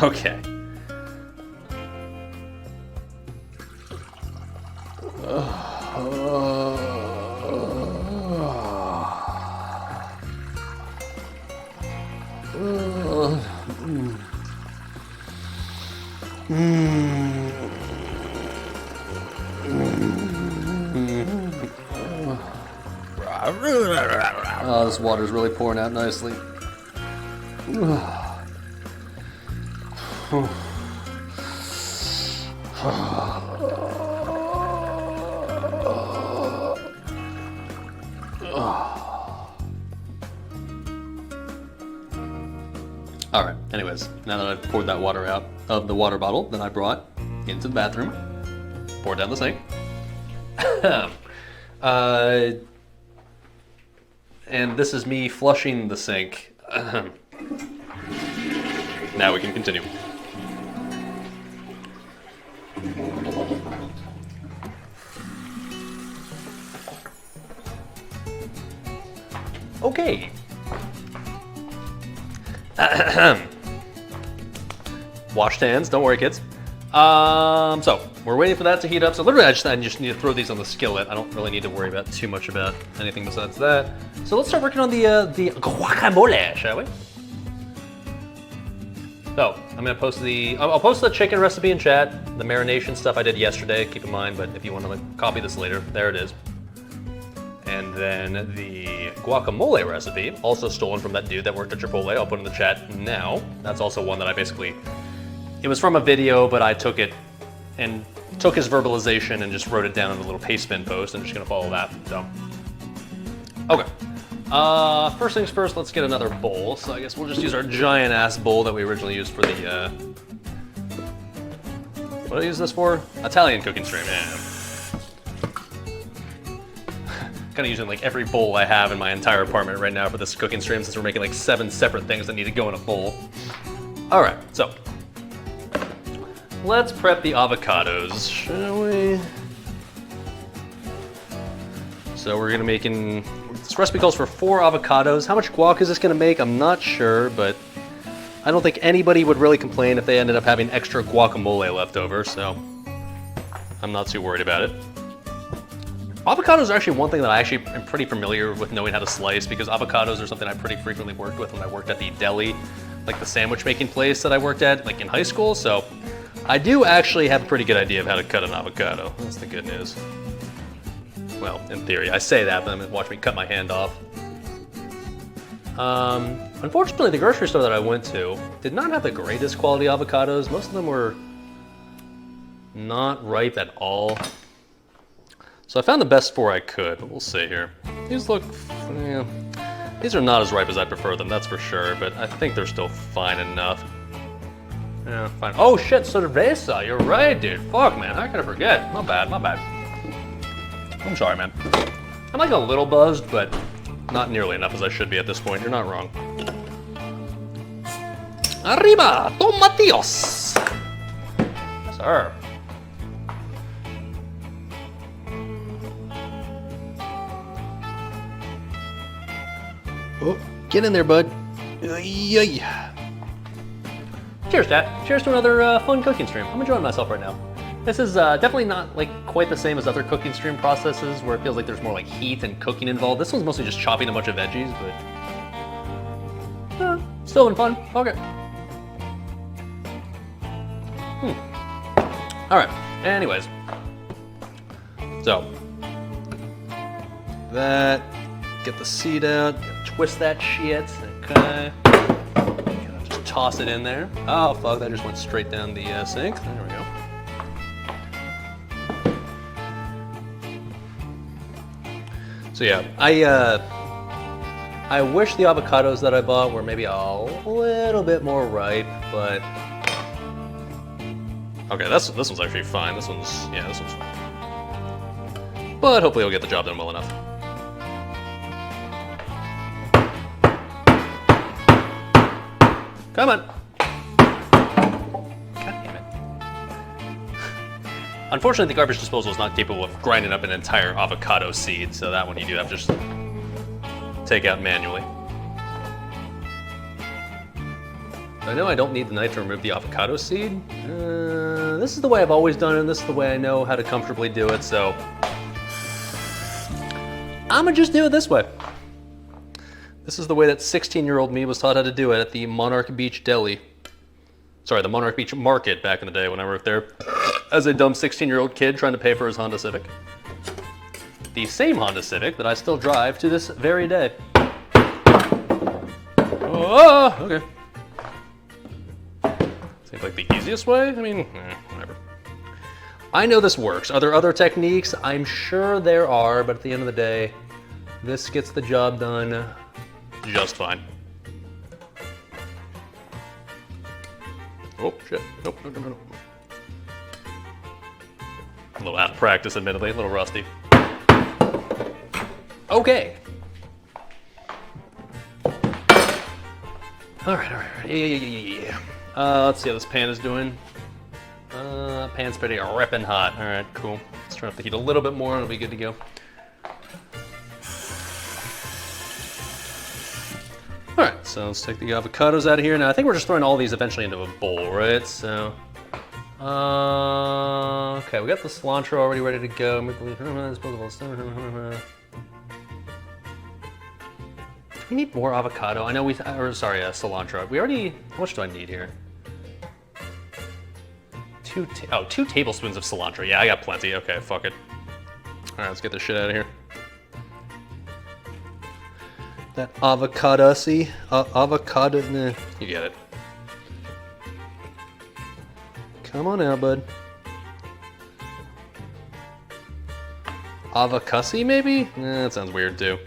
Okay. Oh, this water's really pouring out nicely. All right, anyways, now that I've poured that water out of the water bottle that I brought into the bathroom, poured down the sink. And this is me flushing the sink. Now we can continue. Okay. Washed hands, don't worry kids. So we're waiting for that to heat up. So literally I just need to throw these on the skillet. I don't really need to worry about too much about anything besides that. So let's start working on the guacamole, shall we? So I'm gonna post I'll post the chicken recipe in chat, the marination stuff I did yesterday, keep in mind, but if you want to copy this later, there it is. And then the guacamole recipe, also stolen from that dude that worked at Chipotle, I'll put in the chat now. That's also one that I basically, it was from a video, but I took it and took his verbalization and just wrote it down in a little paste bin post. I'm just gonna follow that, so. Okay, first things first, let's get another bowl. So I guess we'll just use our giant ass bowl that we originally used for the, what did I use this for? Italian cooking stream, yeah. Kind of using like every bowl I have in my entire apartment right now for this cooking stream since we're making like 7 separate things that need to go in a bowl. All right, so let's prep the avocados, shall we? So we're gonna this recipe calls for 4 avocados. How much guac is this gonna make? I'm not sure, but I don't think anybody would really complain if they ended up having extra guacamole left over, so I'm not too worried about it. Avocados are actually one thing that I actually am pretty familiar with knowing how to slice because avocados are something I pretty frequently worked with when I worked at the deli, like the sandwich making place that I worked at like in high school. So I do actually have a pretty good idea of how to cut an avocado. That's the good news. Well, in theory, I say that, but then watch me cut my hand off. Unfortunately, the grocery store that I went to did not have the greatest quality avocados. Most of them were not ripe at all. So I found the best 4 I could, but we'll see here. These look, these are not as ripe as I prefer them, that's for sure, but I think they're still fine enough. Yeah, fine. Oh shit, cerveza, you're right, dude. Fuck, man, how could I forget? My bad, my bad. I'm sorry, man. I'm like a little buzzed, but not nearly enough as I should be at this point. You're not wrong. Arriba, tomatillos. Sir. Oh, get in there, bud. Yeah. Cheers, Dad. Cheers to another fun cooking stream. I'm enjoying myself right now. This is definitely not like quite the same as other cooking stream processes where it feels like there's more like heat and cooking involved. This one's mostly just chopping a bunch of veggies, but still been fun. Okay. All right. Anyways, so that, get the seed out, twist that shit. Okay. Just toss it in there. Oh fuck! That just went straight down the sink. There we go. So yeah, I wish the avocados that I bought were maybe a little bit more ripe, but Okay, this one's actually fine. This one's fine. But hopefully it'll get the job done well enough. Come on. God damn it. Unfortunately, the garbage disposal is not capable of grinding up an entire avocado seed, so that one you do have to just take out manually. I know I don't need the knife to remove the avocado seed. This is the way I've always done it, and this is the way I know how to comfortably do it, so I'm gonna just do it this way. This is the way that 16-year-old me was taught how to do it at the Monarch Beach Deli. Sorry, the Monarch Beach Market back in the day when I worked there as a dumb 16-year-old kid trying to pay for his Honda Civic. The same Honda Civic that I still drive to this very day. Oh, okay. Seems like the easiest way? I mean, whatever. I know this works. Are there other techniques? I'm sure there are, but at the end of the day, this gets the job done just fine. Oh, shit. Nope, no. A little out of practice, admittedly. A little rusty. Okay. All right. Yeah. Let's see how this pan is doing. Pan's pretty ripping hot. All right, cool. Let's turn up the heat a little bit more and it'll be good to go. All right, so let's take the avocados out of here. Now, I think we're just throwing all these eventually into a bowl, right? So, okay, we got the cilantro already ready to go. Do we need more avocado? I know cilantro. We already, how much do I need here? 2 tablespoons of cilantro. Yeah, I got plenty. Okay, fuck it. All right, let's get this shit out of here. That avocado-y, avocado, nah, you get it. Come on now, bud. Avocado, maybe? That sounds weird too.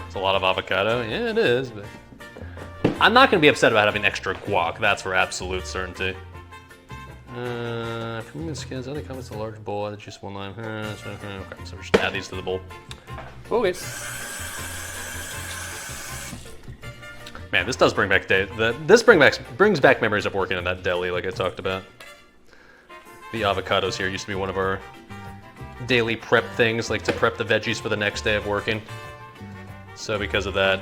It's a lot of avocado. Yeah, it is, but I'm not going to be upset about having extra guac. That's for absolute certainty. Premium skins, only comes in a large bowl. Add just one line. Okay, so just add these to the bowl. Okay. Man, this does bring back brings back memories of working in that deli, like I talked about. The avocados here used to be one of our daily prep things, like to prep the veggies for the next day of working. So because of that,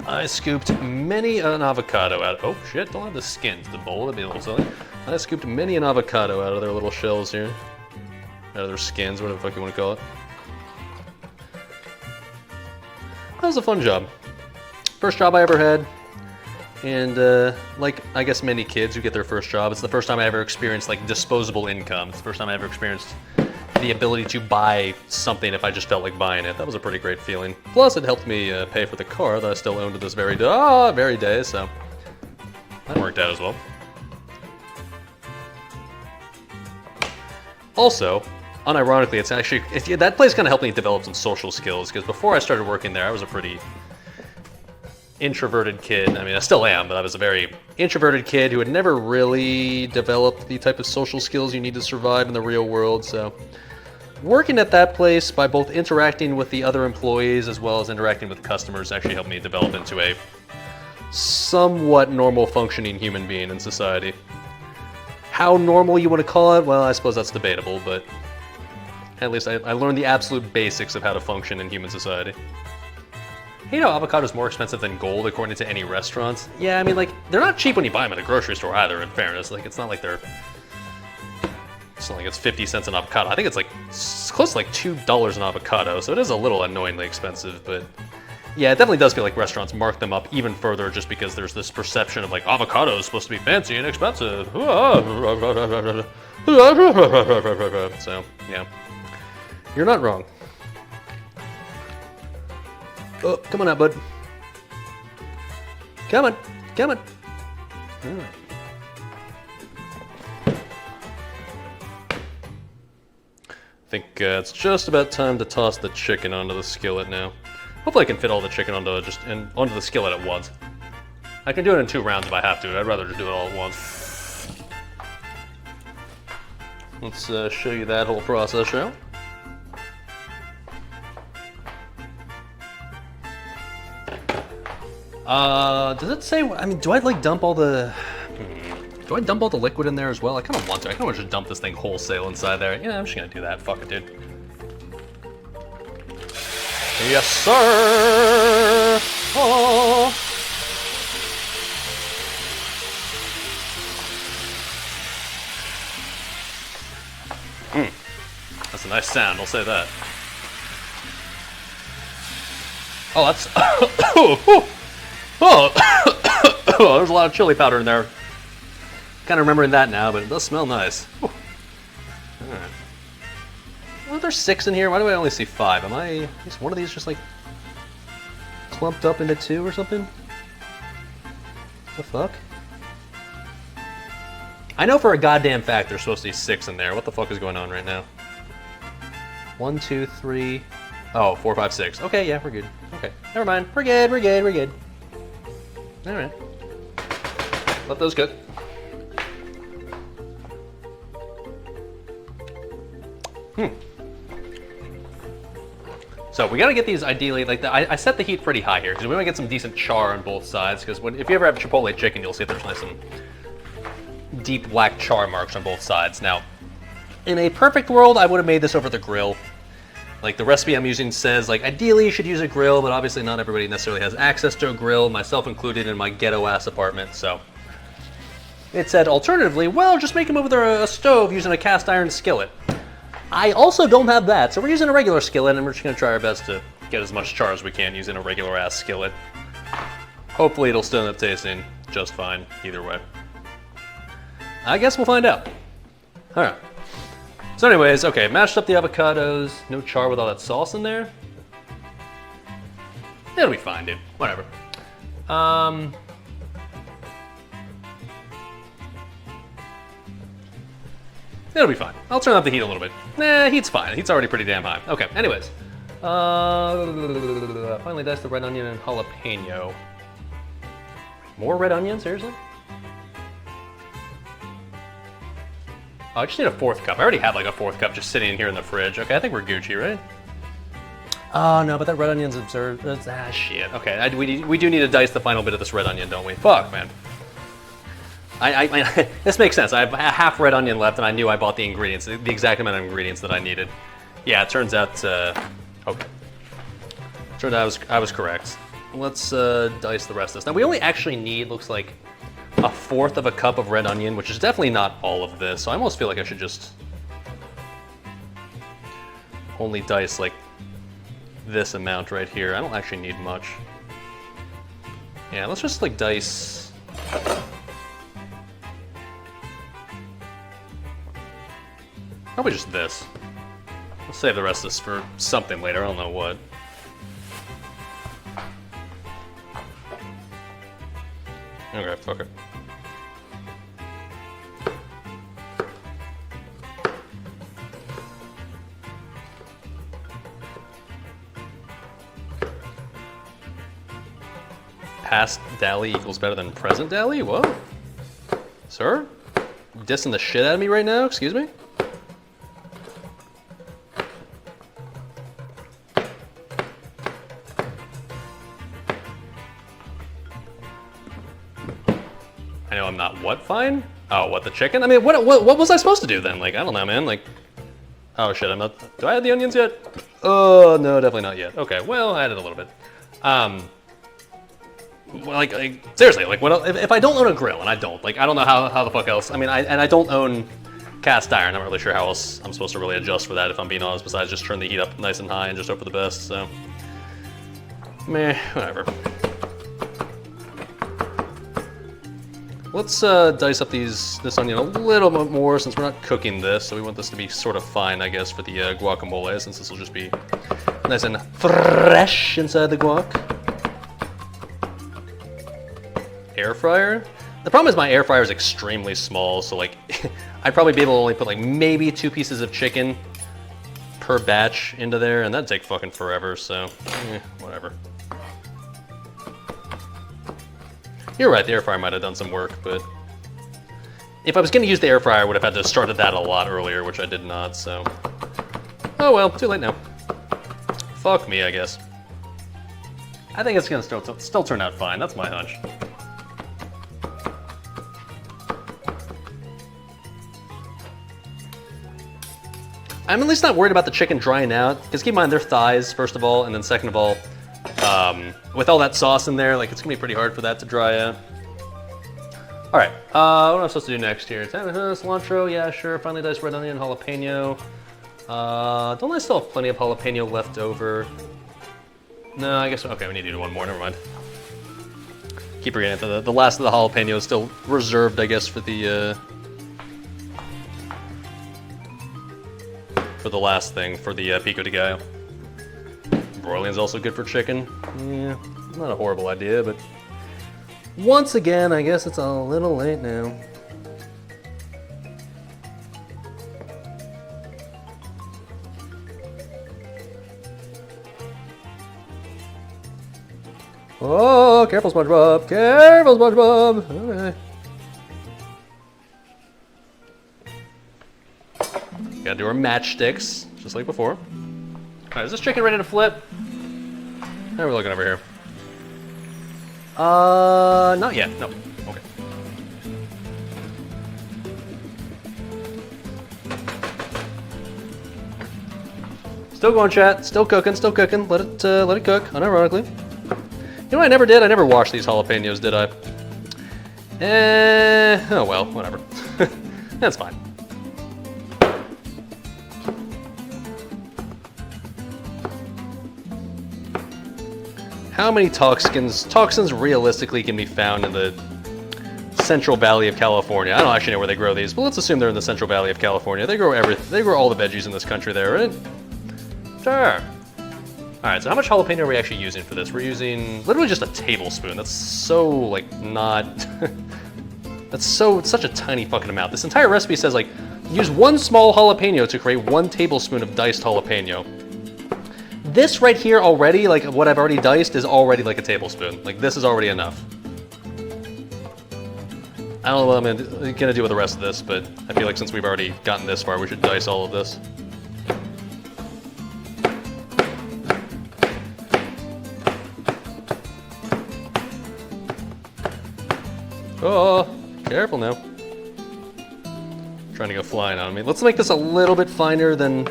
I scooped many an avocado out. Oh shit! Don't have the skins. The bowl, that'd be a little silly. I scooped many an avocado out of their little shells here, out of their skins, whatever the fuck you want to call it. That was a fun job. First job I ever had, and like I guess many kids who get their first job, it's the first time I ever experienced like disposable income. It's the first time I ever experienced the ability to buy something if I just felt like buying it. That was a pretty great feeling. Plus, it helped me pay for the car that I still own to this very day, so that worked out as well. Also, unironically, it's actually, that place kind of helped me develop some social skills, because before I started working there, I was a pretty introverted kid. I mean, I still am, but I was a very introverted kid who had never really developed the type of social skills you need to survive in the real world, so working at that place, by both interacting with the other employees as well as interacting with customers, actually helped me develop into a somewhat normal functioning human being in society. How normal you want to call it, well, I suppose that's debatable, but at least I learned the absolute basics of how to function in human society. You know, avocado's more expensive than gold according to any restaurants. Yeah, I mean, like, they're not cheap when you buy them at a grocery store either, in fairness. Like, it's not like it's 50 cents an avocado. I think it's close to like $2 an avocado, so it is a little annoyingly expensive, but yeah, it definitely does feel like restaurants mark them up even further just because there's this perception of like, avocado is supposed to be fancy and expensive. So, yeah. You're not wrong. Oh, come on out, bud. Come on. All right. I think it's just about time to toss the chicken onto the skillet now. Hopefully I can fit all the chicken onto the skillet at once. I can do it in 2 rounds if I have to. I'd rather just do it all at once. Let's show you that whole process, shall we? Does it say, I mean, do I like dump all the, do I dump all the liquid in there as well? I kind of want to. I kind of want to just dump this thing wholesale inside there. Yeah, I'm just going to do that. Fuck it, dude. Yes, sir! Oh! That's a nice sound, I'll say that. Oh, that's... Oh, there's a lot of chili powder in there. Kind of remembering that now, but it does smell nice. All right. Well, there's 6 in here. Why do I only see 5? Am I... Is one of these just like clumped up into 2 or something? The fuck? I know for a goddamn fact there's supposed to be 6 in there. What the fuck is going on right now? 1, 2, 3... Oh, 4, 5, 6. Okay, yeah, we're good. Okay, never mind. We're good, we're good, we're good. All right. Let those cook. So we gotta get these ideally, like, I set the heat pretty high here because we want to get some decent char on both sides, because if you ever have Chipotle chicken, you'll see there's nice and deep black char marks on both sides. Now, in a perfect world, I would have made this over the grill. Like, the recipe I'm using says, like, ideally you should use a grill, but obviously not everybody necessarily has access to a grill, myself included in my ghetto-ass apartment, so. It said, alternatively, well, just make them over a stove using a cast iron skillet. I also don't have that, so we're using a regular skillet, and we're just gonna try our best to get as much char as we can using a regular-ass skillet. Hopefully it'll still end up tasting just fine, either way. I guess we'll find out. All right. So anyways, okay, mashed up the avocados, no char with all that sauce in there. It'll be fine, dude, whatever. It'll be fine. I'll turn up the heat a little bit. Nah, heat's fine. Heat's already pretty damn high. Okay, anyways. Finally diced the red onion and jalapeno. More red onion, seriously? Oh, I just need a 4th cup. I already have like a 4th cup just sitting in here in the fridge. Okay, I think we're Gucci, right? Oh, no, but that red onion's absurd. Ah, shit. Okay, we do need to dice the final bit of this red onion, don't we? Fuck, man. This makes sense. I have a half red onion left, and I knew I bought the ingredients, the exact amount of ingredients that I needed. Yeah, it turns out, okay. Turned out I was correct. Let's dice the rest of this. Now, we only actually need, looks like, a 1/4 of a cup of red onion, which is definitely not all of this, so I almost feel like I should just only dice, like, this amount right here. I don't actually need much. Yeah, let's just, like, dice... Probably just this. Let's save the rest of this for something later, I don't know what. Okay, fuck it. Past Dali equals better than present Dali? What? Sir? You dissing the shit out of me right now? Excuse me? I know I'm not what fine? Oh, what, the chicken? I mean, what was I supposed to do then? Like, I don't know, man. Like, oh shit, I'm not, do I add the onions yet? Oh, no, definitely not yet. Okay, well, I added a little bit. Well, like seriously, like, what if I don't own a grill, and I don't, like, I don't know how the fuck else, I mean, I don't own cast iron. I'm not really sure how else I'm supposed to really adjust for that, if I'm being honest, besides just turn the heat up nice and high and just hope for the best, so. Meh, whatever. Let's dice up this onion a little bit more since we're not cooking this, so we want this to be sort of fine, I guess, for the guacamole, since this will just be nice and fresh inside the guac. Air fryer? The problem is my air fryer is extremely small, so like I'd probably be able to only put like maybe 2 pieces of chicken per batch into there, and that'd take fucking forever, so whatever. You're right, the air fryer might have done some work, but if I was going to use the air fryer, I would have had to have started that a lot earlier, which I did not, so. Oh well, too late now. Fuck me, I guess. I think it's going to still turn out fine, that's my hunch. I'm at least not worried about the chicken drying out, because keep in mind, they're thighs, first of all, and then second of all, with all that sauce in there, like it's gonna be pretty hard for that to dry out. All right, what am I supposed to do next here? Cilantro, yeah, sure. Finely diced red onion, jalapeno. Don't I still have plenty of jalapeno left over? No, I guess, okay, we need to do one more, never mind. Keep forgetting that the last of the jalapeno is still reserved, I guess, for the last thing, for the pico de gallo. Broiling's also good for chicken. Yeah, not a horrible idea, but once again, I guess it's a little late now. Oh, careful, SpongeBob! Careful, SpongeBob! Okay. Gotta do our matchsticks, just like before. Alright, is this chicken ready to flip? How are we looking over here? Not yet, no. Okay. Still going, chat. Still cooking, still cooking. Let it cook, unironically. You know what I never did? I never washed these jalapenos, did I? Oh well, whatever. That's fine. How many toxins realistically can be found in the Central Valley of California? I don't actually know where they grow these, but let's assume they're in the Central Valley of California. They grow everything. They grow all the veggies in this country there, right? Sure. All right, so how much jalapeno are we actually using for this? We're using literally just a tablespoon. That's so, like, not... That's such a tiny fucking amount. This entire recipe says, like, use 1 small jalapeno to create 1 tablespoon of diced jalapeno. This right here already, like what I've already diced, is already like a tablespoon. Like this is already enough. I don't know what I'm gonna do with the rest of this, but I feel like since we've already gotten this far, we should dice all of this. Oh, careful now. Trying to go flying on me. Let's make this a little bit finer than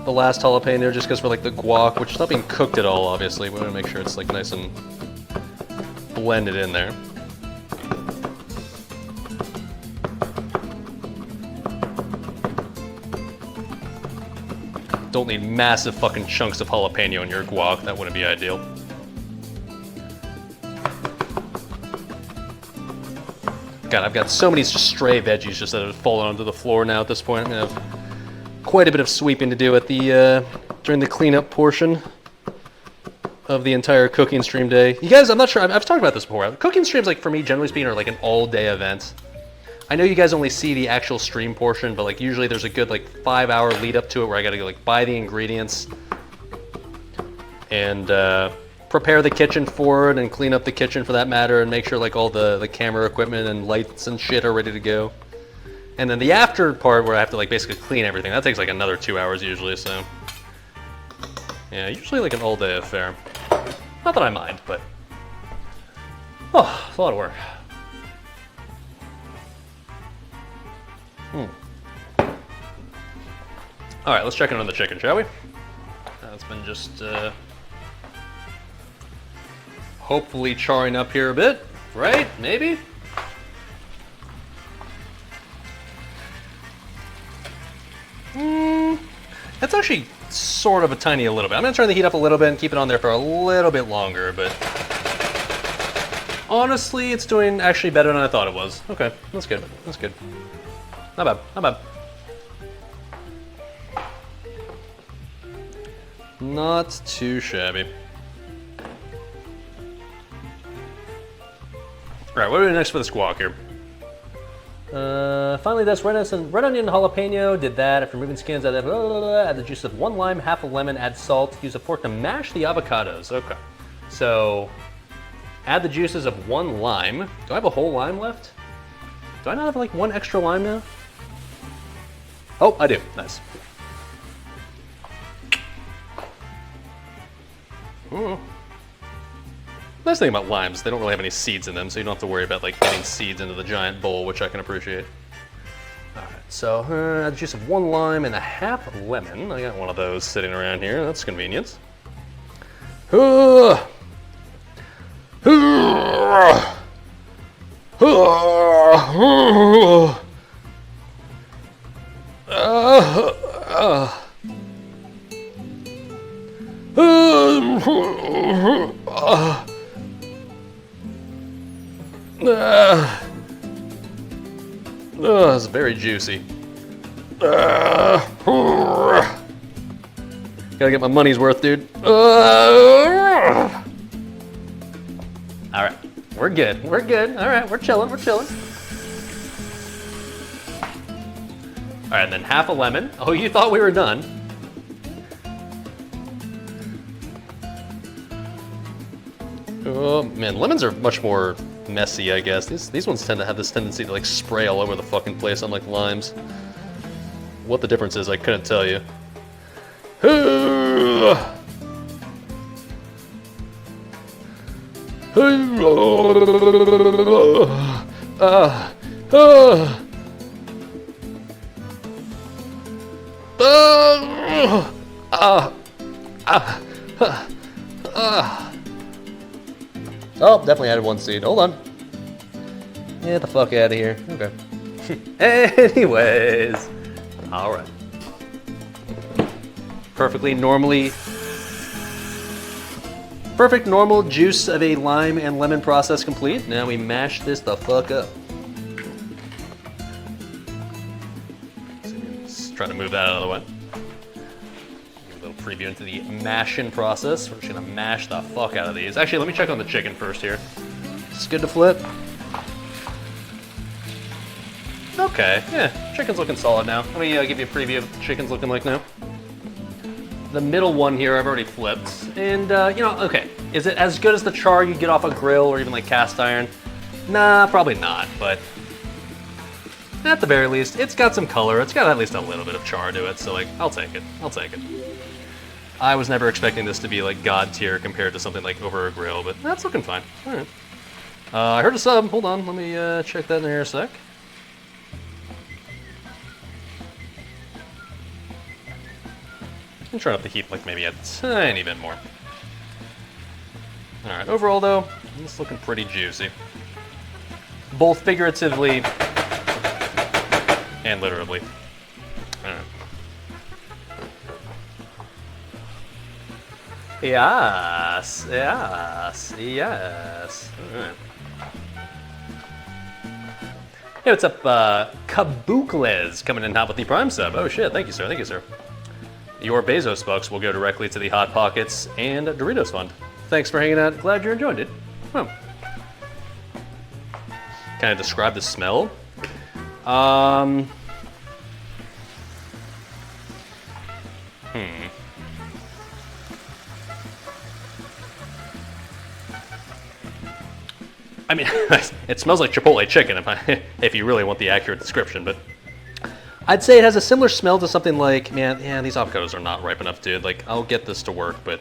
the last jalapeno, just because for like the guac, which is not being cooked at all, obviously. We want to make sure it's like nice and blended in there. Don't need massive fucking chunks of jalapeno in your guac. That wouldn't be ideal. God, I've got so many just stray veggies just that have fallen onto the floor now at this point. I'm gonna have quite a bit of sweeping to do at the during the cleanup portion of the entire cooking stream day. You guys, I'm not sure, I've talked about this before. Cooking streams, like for me, generally speaking, are like an all-day event. I know you guys only see the actual stream portion, but like usually there's a good like 5-hour lead up to it where I gotta go like buy the ingredients and prepare the kitchen for it and clean up the kitchen for that matter and make sure like all the camera equipment and lights and shit are ready to go. And then the after part where I have to like basically clean everything, that takes like another 2 hours usually, so. Yeah, usually like an all day affair. Not that I mind, but. Oh, it's a lot of work. All right, let's check in on the chicken, shall we? It's been just hopefully charring up here a bit, right? Maybe? That's actually sort of a tiny little bit. I'm gonna turn the heat up a little bit and keep it on there for a little bit longer, but honestly, it's doing actually better than I thought it was. Okay, that's good, that's good. Not bad, not bad. Not too shabby. All right, what do we do next for this guac here? Finally, that's red onion and jalapeno. Did that. After removing skins, add the juice of 1 lime, half a lemon, add salt. Use a fork to mash the avocados. Okay. So, Add the juices of 1 lime. Do I have a whole lime left? Do I not have like 1 extra lime now? Oh, I do. Nice. Ooh. Nice thing about limes, they don't really have any seeds in them, so you don't have to worry about like getting seeds into the giant bowl, which I can appreciate. All right, so add the juice of 1 lime and a half lemon. I got one of those sitting around here. That's convenient. It's very juicy. Gotta get my money's worth, dude. All right, we're good. We're good. All right, we're chilling. We're chilling. All right, and then half a lemon. Oh, you thought we were done? Oh man, lemons are much more messy, I guess. These ones tend to have this tendency to like spray all over the fucking place, unlike limes. What the difference is, I couldn't tell you. Oh, definitely added 1 seed. Hold on. Get the fuck out of here. Okay. Anyways. All right. Perfect normal juice of a lime and lemon process complete. Now we mash this the fuck up. Just trying to move that out of the way. A little preview into the mashing process. We're just gonna mash the fuck out of these. Actually, let me check on the chicken first here. It's good to flip. Okay, yeah, chicken's looking solid now. Let me give you a preview of what the chicken's looking like now. The middle one here I've already flipped, and you know, okay, is it as good as the char you get off a grill or even like cast iron? Nah, probably not, but at the very least, it's got some color, it's got at least a little bit of char to it, so like, I'll take it, I'll take it. I was never expecting this to be like god tier compared to something like over a grill, but that's looking fine, all right. I heard a sub, hold on, let me check that in here a sec. I'm turn up the heat like maybe a tiny bit more. All right, overall though, it's looking pretty juicy. Both figuratively and literally. All right. Yes, yes, yes. All right. Hey, what's up, Kabookles coming in hot with the Prime sub. Oh shit, thank you, sir, thank you, sir. Your Bezos bucks will go directly to the Hot Pockets and Doritos Fund. Thanks for hanging out. Glad you're enjoying it. Oh. Can I describe the smell? I mean, it smells like Chipotle chicken if you really want the accurate description, but I'd say it has a similar smell to something like, man, yeah, these avocados are not ripe enough, dude. Like, I'll get this to work, but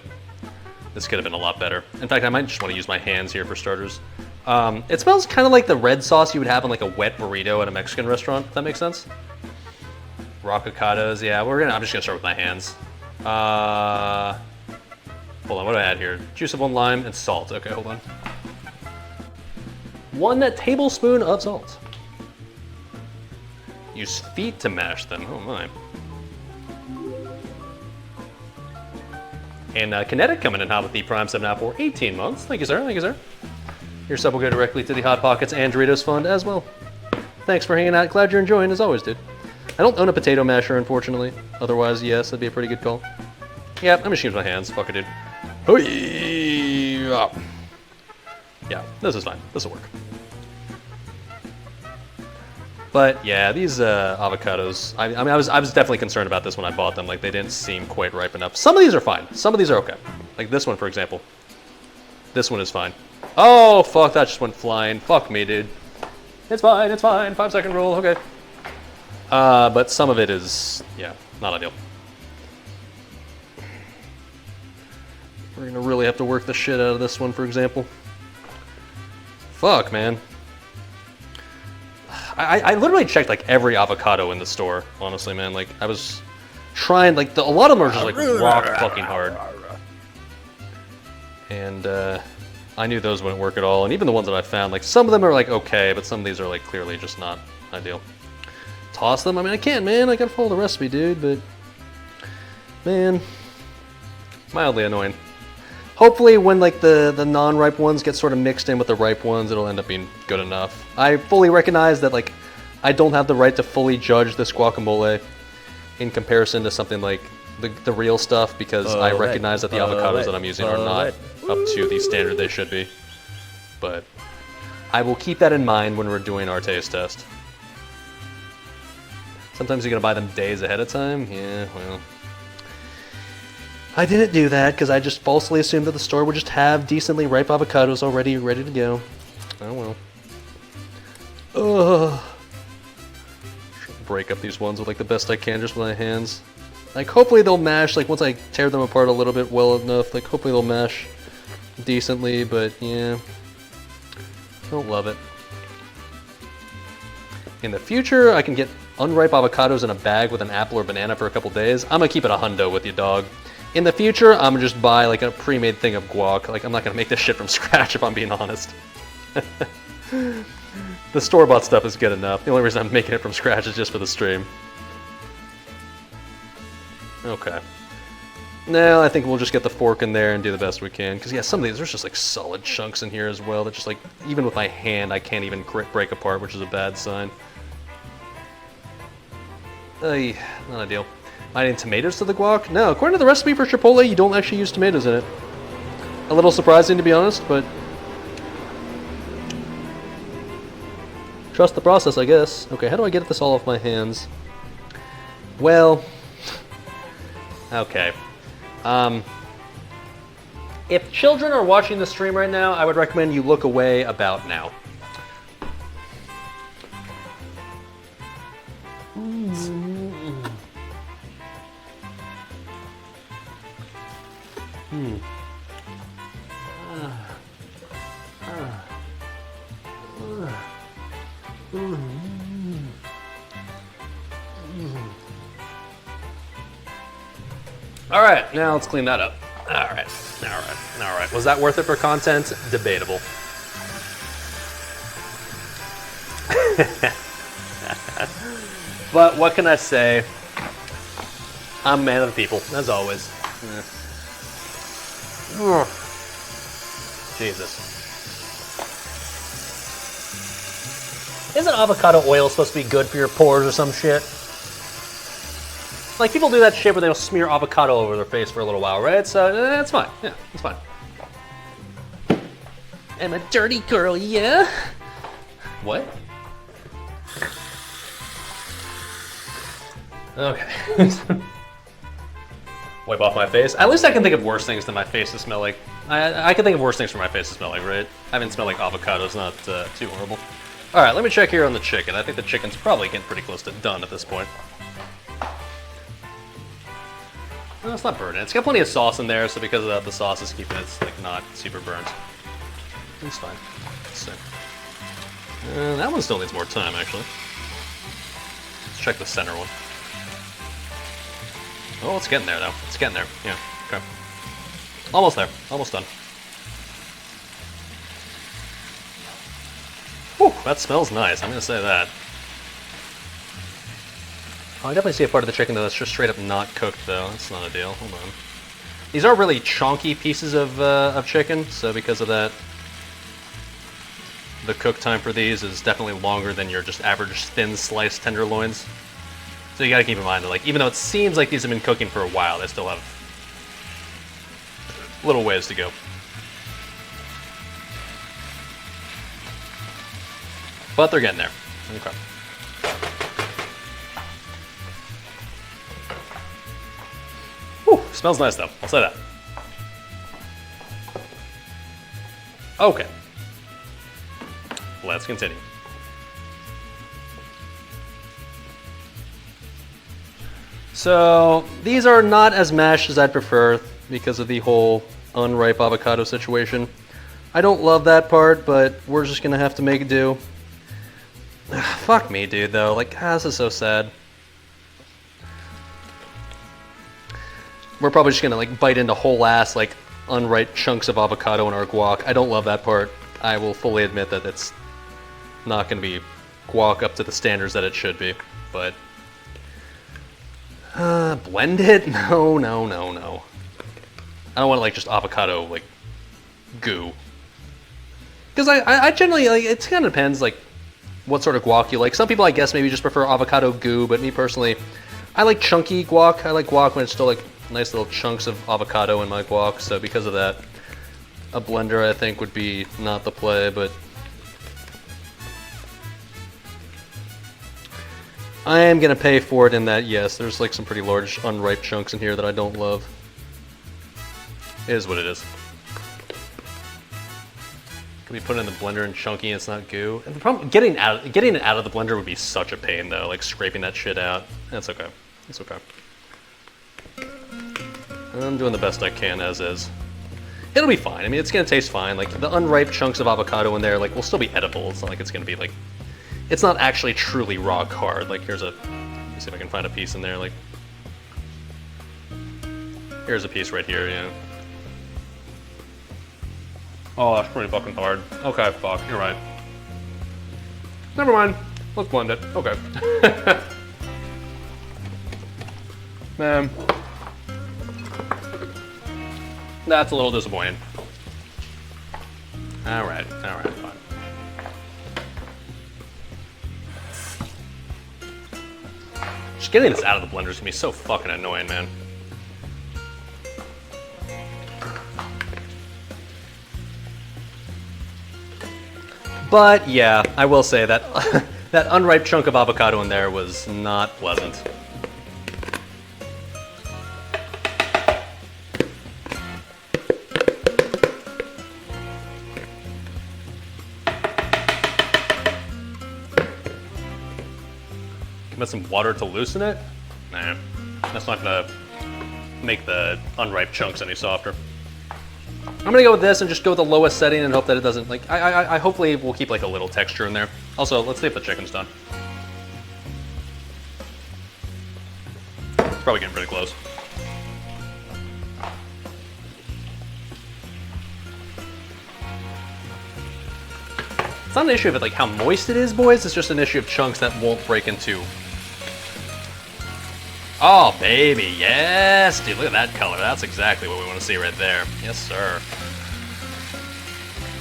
this could have been a lot better. In fact, I might just want to use my hands here for starters. It smells kind of like the red sauce you would have in like a wet burrito at a Mexican restaurant, if that makes sense. Rockacados, yeah, I'm just gonna start with my hands. Hold on, what do I add here? Juice of 1 lime and salt. Okay, hold on. 1 tablespoon of salt. Use feet to mash them. Oh my. And Kinetic coming in hot with the Prime sub now for 18 months. Thank you, sir. Thank you, sir. Your sub will go directly to the Hot Pockets and Doritos Fund as well. Thanks for hanging out. Glad you're enjoying as always, dude. I don't own a potato masher, unfortunately. Otherwise, yes, that'd be a pretty good call. Yeah, I'm just using my hands. Fuck it, dude. Yeah, this is fine. This will work. But yeah, these avocados, I mean, I was definitely concerned about this when I bought them. Like, they didn't seem quite ripe enough. Some of these are fine. Some of these are okay. Like this one, for example. This one is fine. Oh, fuck, that just went flying. Fuck me, dude. It's fine, it's fine. 5-second rule, okay. But some of it is, yeah, not ideal. We're gonna really have to work the shit out of this one, for example. Fuck, man. I literally checked like every avocado in the store, honestly, man. Like, I was trying, like, a lot of them are just like rock fucking hard. And I knew those wouldn't work at all. And even the ones that I found, like, some of them are like okay, but some of these are like clearly just not ideal. Toss them? I mean, I can't, man. I gotta follow the recipe, dude, but man, mildly annoying. Hopefully when like the non-ripe ones get sort of mixed in with the ripe ones, it'll end up being good enough. I fully recognize that like I don't have the right to fully judge this guacamole in comparison to something like the real stuff, because I recognize that the avocados that I'm using are not up to the standard they should be. But I will keep that in mind when we're doing our taste test. Sometimes you're gonna buy them days ahead of time. Yeah, well. I didn't do that because I just falsely assumed that the store would just have decently ripe avocados already ready to go. Oh well. Ugh. Break up these ones with like the best I can just with my hands. Like hopefully they'll mash, like once I tear them apart a little bit well enough, like hopefully they'll mash decently, but yeah. Don't love it. In the future, I can get unripe avocados in a bag with an apple or banana for a couple days. I'm gonna keep it a hundo with you, dog. In the future, I'm gonna just buy like a pre-made thing of guac. Like I'm not gonna make this shit from scratch if I'm being honest. The store-bought stuff is good enough. The only reason I'm making it from scratch is just for the stream. Okay. Now I think we'll just get the fork in there and do the best we can. Because yeah, some of these, there's just like solid chunks in here as well that just like, even with my hand, I can't even break apart, which is a bad sign. Not ideal. Adding tomatoes to the guac? No, according to the recipe for Chipotle, you don't actually use tomatoes in it. A little surprising, to be honest, but trust the process, I guess. Okay, how do I get this all off my hands? Well, okay. If children are watching the stream right now, I would recommend you look away about now. All right, now let's clean that up. All right. Was that worth it for content? Debatable. But what can I say? I'm a man of the people, as always. Jesus. Isn't avocado oil supposed to be good for your pores or some shit? Like, people do that shit where they'll smear avocado over their face for a little while, right? So, that's fine. Yeah, it's fine. I'm a dirty girl, yeah? What? Okay. Wipe off my face. At least I can think of worse things than my face to smell like. I can think of worse things for my face to smell like, right? Having smell like avocado's not too horrible. All right, let me check here on the chicken. I think the chicken's probably getting pretty close to done at this point. No, it's not burning. It's got plenty of sauce in there, so because of that, the sauce is keeping it like not super burnt. It's fine. Let's see. That one still needs more time, actually. Let's check the center one. Oh, it's getting there, though. It's getting there. Yeah, okay. Almost there. Almost done. Whew, that smells nice. I'm going to say that. Oh, I definitely see a part of the chicken, though, that's just straight up not cooked, though. That's not a deal. Hold on. These are really chunky pieces of chicken, so because of that, the cook time for these is definitely longer than your just average thin sliced tenderloins. So you gotta keep in mind that, like, even though it seems like these have been cooking for a while, they still have little ways to go. But they're getting there. Okay. Whew, smells nice though, I'll say that. Okay. Let's continue. So these are not as mashed as I'd prefer because of the whole unripe avocado situation. I don't love that part, but we're just gonna have to make do. Fuck me, dude, though. Like, this is so sad. We're probably just gonna like bite into whole ass like unripe chunks of avocado in our guac. I don't love that part. I will fully admit that it's not gonna be guac up to the standards that it should be, but blend it? No, no, no, no. I don't want like just avocado like goo. Because I generally like, it kind of depends like what sort of guac you like. Some people I guess maybe just prefer avocado goo, but me personally, I like chunky guac. I like guac when it's still like nice little chunks of avocado in my guac. So because of that, a blender I think would be not the play, but I am gonna pay for it in that yes, there's like some pretty large unripe chunks in here that I don't love. It is what it is. Can we put it in the blender and chunky and it's not goo? And the problem, getting it out of the blender would be such a pain though, like scraping that shit out. That's okay. It's okay. I'm doing the best I can as is. It'll be fine. I mean, it's gonna taste fine. Like the unripe chunks of avocado in there, like will still be edible. It's not like it's gonna be like, it's not actually truly rock hard. Like here's a, let me see if I can find a piece in there. Like, here's a piece right here, yeah. Oh, that's pretty fucking hard. Okay, fuck, you're right. Never mind, let's blend it. Okay. Man. That's a little disappointing. All right, fine. Just getting this out of the blender is gonna be so fucking annoying, man. But yeah, I will say that that unripe chunk of avocado in there was not pleasant. Give it some water to loosen it? Nah, that's not gonna make the unripe chunks any softer. I'm gonna go with this and just go with the lowest setting and hope that it doesn't, like, I hopefully will keep like a little texture in there. Also, let's see if the chicken's done. It's probably getting pretty close. It's not an issue of it, like how moist it is, boys. It's just an issue of chunks that won't break into. Oh, baby, yes, dude, look at that color. That's exactly what we want to see right there. Yes, sir.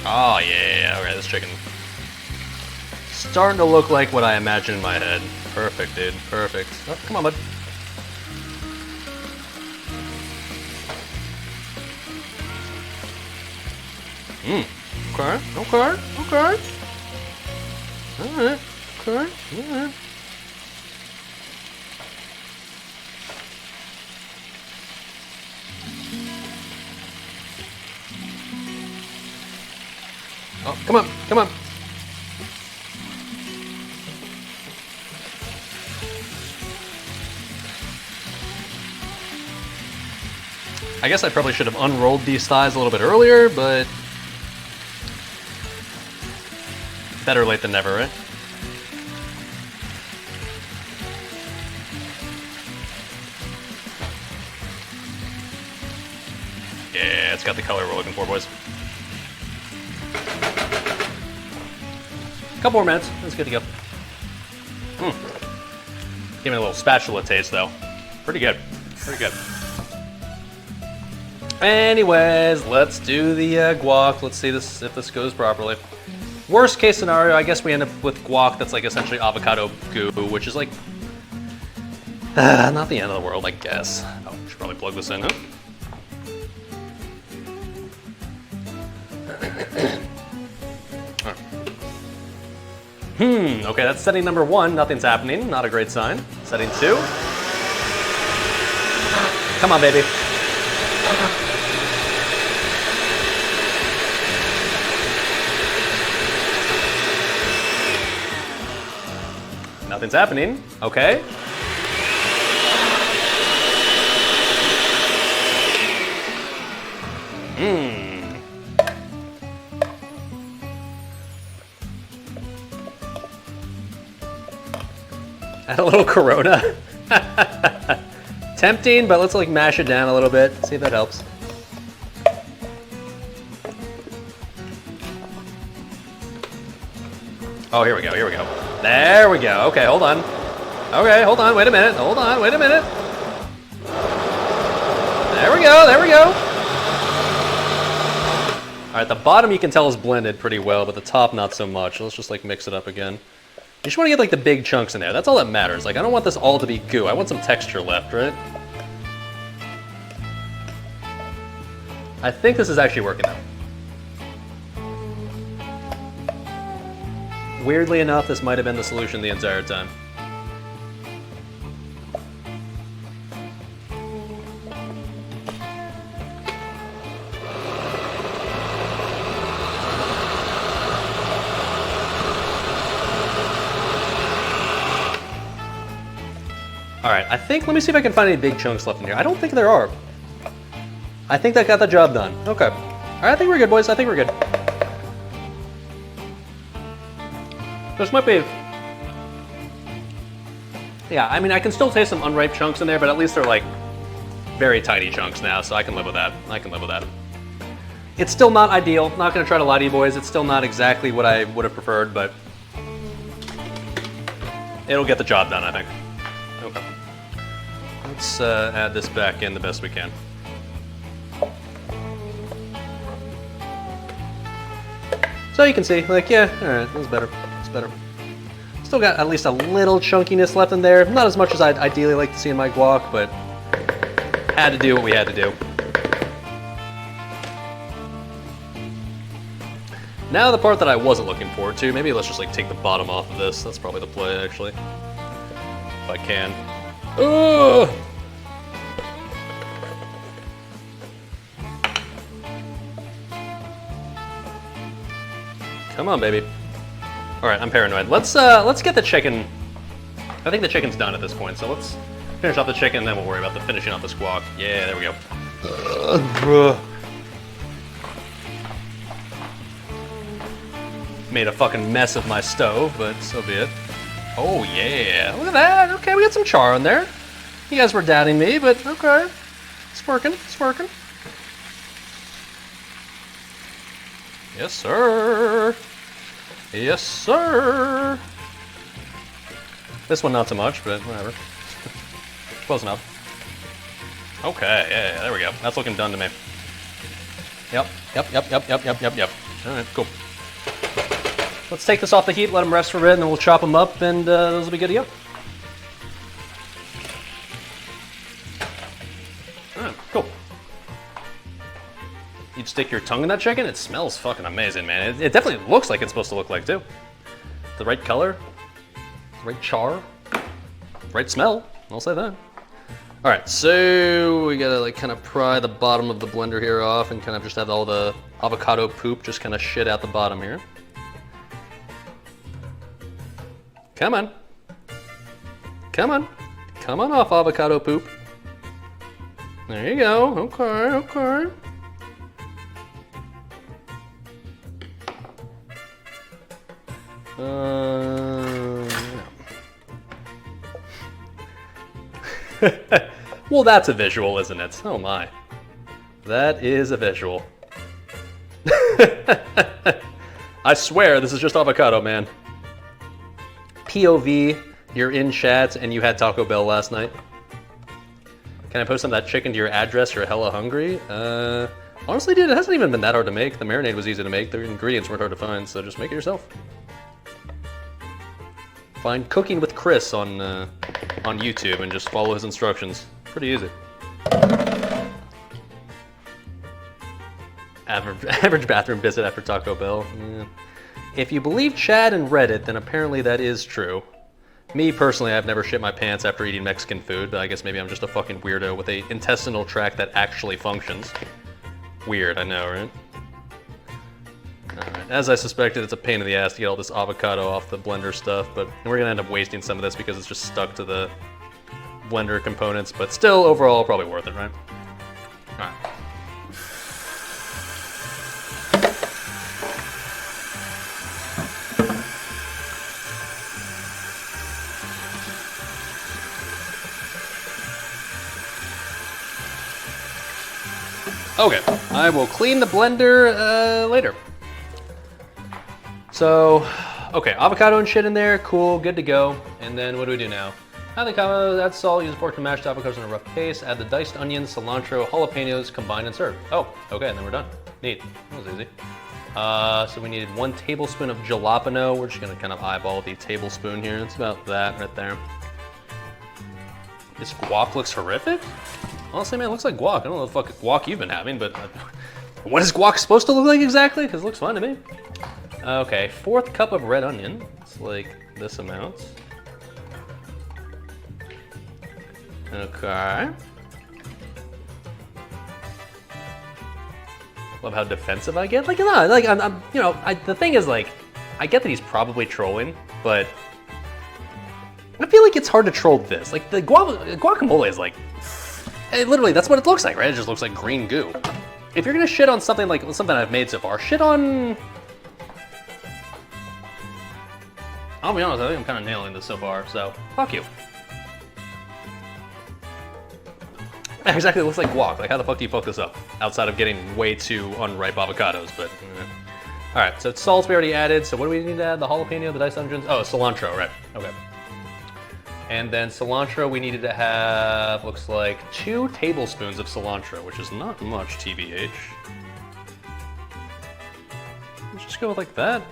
Oh, yeah, okay, this chicken. Starting to look like what I imagine in my head. Perfect, dude, perfect. Oh, come on, bud. Okay, okay, okay. Alright, okay, alright. Oh, come on, come on. I guess I probably should have unrolled these thighs a little bit earlier, but better late than never, right? Yeah, it's got the color we're looking for, boys. Couple more minutes, that's good to go. Give me a little spatula taste though. Pretty good, pretty good. Anyways, let's do the guac. Let's see this if this goes properly. Worst case scenario, I guess we end up with guac that's like essentially avocado goo, which is like, not the end of the world, I guess. Oh, should probably plug this in, huh? Okay, that's setting number 1. Nothing's happening. Not a great sign. Setting 2. Come on, baby. Nothing's happening. Okay. Add a little Corona. Tempting, but let's like mash it down a little bit. See if that helps. Oh, here we go, here we go. There we go. Okay, hold on. Okay, hold on, wait a minute. Hold on, wait a minute. There we go, there we go. All right, the bottom you can tell is blended pretty well, but the top not so much. Let's just like mix it up again. You just want to get like the big chunks in there. That's all that matters. Like I don't want this all to be goo. I want some texture left, right? I think this is actually working though. Weirdly enough, this might have been the solution the entire time. All right, I think, let me see if I can find any big chunks left in here. I don't think there are. I think that got the job done. Okay. All right, I think we're good, boys. I think we're good. This might be, yeah, I mean, I can still taste some unripe chunks in there, but at least they're like very tiny chunks now, so I can live with that. I can live with that. It's still not ideal. Not gonna try to lie to you boys. It's still not exactly what I would have preferred, but it'll get the job done, I think. Okay. Let's add this back in the best we can. So you can see, like, yeah, all right, that's better. Better. Still got at least a little chunkiness left in there. Not as much as I'd ideally like to see in my guac, but had to do what we had to do. Now the part that I wasn't looking forward to, maybe let's just like take the bottom off of this. That's probably the play actually. If I can. Ugh! Come on, baby. All right, I'm paranoid. Let's get the chicken. I think the chicken's done at this point, so let's finish off the chicken, and then we'll worry about the finishing off the guac. Yeah, there we go. Made a fucking mess of my stove, but so be it. Oh yeah, look at that. Okay, we got some char in there. You guys were doubting me, but okay, it's working. It's working. Yes, sir. Yes, sir. This one not so much, but whatever. Close enough. Okay, yeah, there we go. That's looking done to me. Yep. All right, cool. Let's take this off the heat, let them rest for a bit, and then we'll chop them up, and those will be good to go. All right, cool. You'd stick your tongue in that chicken? It smells fucking amazing, man. It definitely looks like it's supposed to look like, too. The right color, the right char, right smell, I'll say that. All right, so we gotta like kind of pry the bottom of the blender here off and kind of just have all the avocado poop just kind of shit out the bottom here. Come on. Come on. Come on off, avocado poop. There you go, okay. Well, that's a visual, isn't it? Oh my. That is a visual. I swear this is just avocado, man. POV, you're in chat and you had Taco Bell last night. Can I post some of that chicken to your address? You're hella hungry? Honestly, dude, it hasn't even been that hard to make. The marinade was easy to make. The ingredients weren't hard to find, so just make it yourself. Find Cooking with Chris on YouTube and just follow his instructions. Pretty easy. Average bathroom visit after Taco Bell. Yeah. If you believe Chad and Reddit, then apparently that is true. Me personally, I've never shit my pants after eating Mexican food, but I guess maybe I'm just a fucking weirdo with a intestinal tract that actually functions. Weird, I know, right? Alright, as I suspected, it's a pain in the ass to get all this avocado off the blender stuff, but we're gonna end up wasting some of this because it's just stuck to the blender components, but still, overall, probably worth it, right? Alright. Okay, I will clean the blender later. So, okay, avocado and shit in there, cool, good to go. And then what do we do now? Add the avocado, add salt, use a fork to mash the avocados in a rough paste, add the diced onions, cilantro, jalapenos, combine and serve. Oh, okay, and then we're done. Neat, that was easy. So we needed 1 tablespoon of jalapeno. We're just gonna kind of eyeball the tablespoon here. It's about that right there. This guac looks horrific. Honestly, man, it looks like guac. I don't know the fuck guac you've been having, but what is guac supposed to look like exactly? Because it looks fun to me. Okay, 4th cup of red onion. It's like this amount. Okay. Love how defensive I get. Like, no, like I'm you know, the thing is, like, I get that he's probably trolling, but I feel like it's hard to troll this. Like, the guacamole is like, literally, that's what it looks like, right? It just looks like green goo. If you're gonna shit on something like something I've made so far, shit on. I'll be honest, I think I'm kind of nailing this so far, so fuck you. Exactly, it looks like guac. Like, how the fuck do you fuck this up? Outside of getting way too unripe avocados, but. All right, so salt we already added. So what do we need to add? The jalapeno, the diced onions. Oh, cilantro, right? Okay. And then cilantro, we needed to have, looks like 2 tablespoons of cilantro, which is not much, TBH. Let's just go with like that.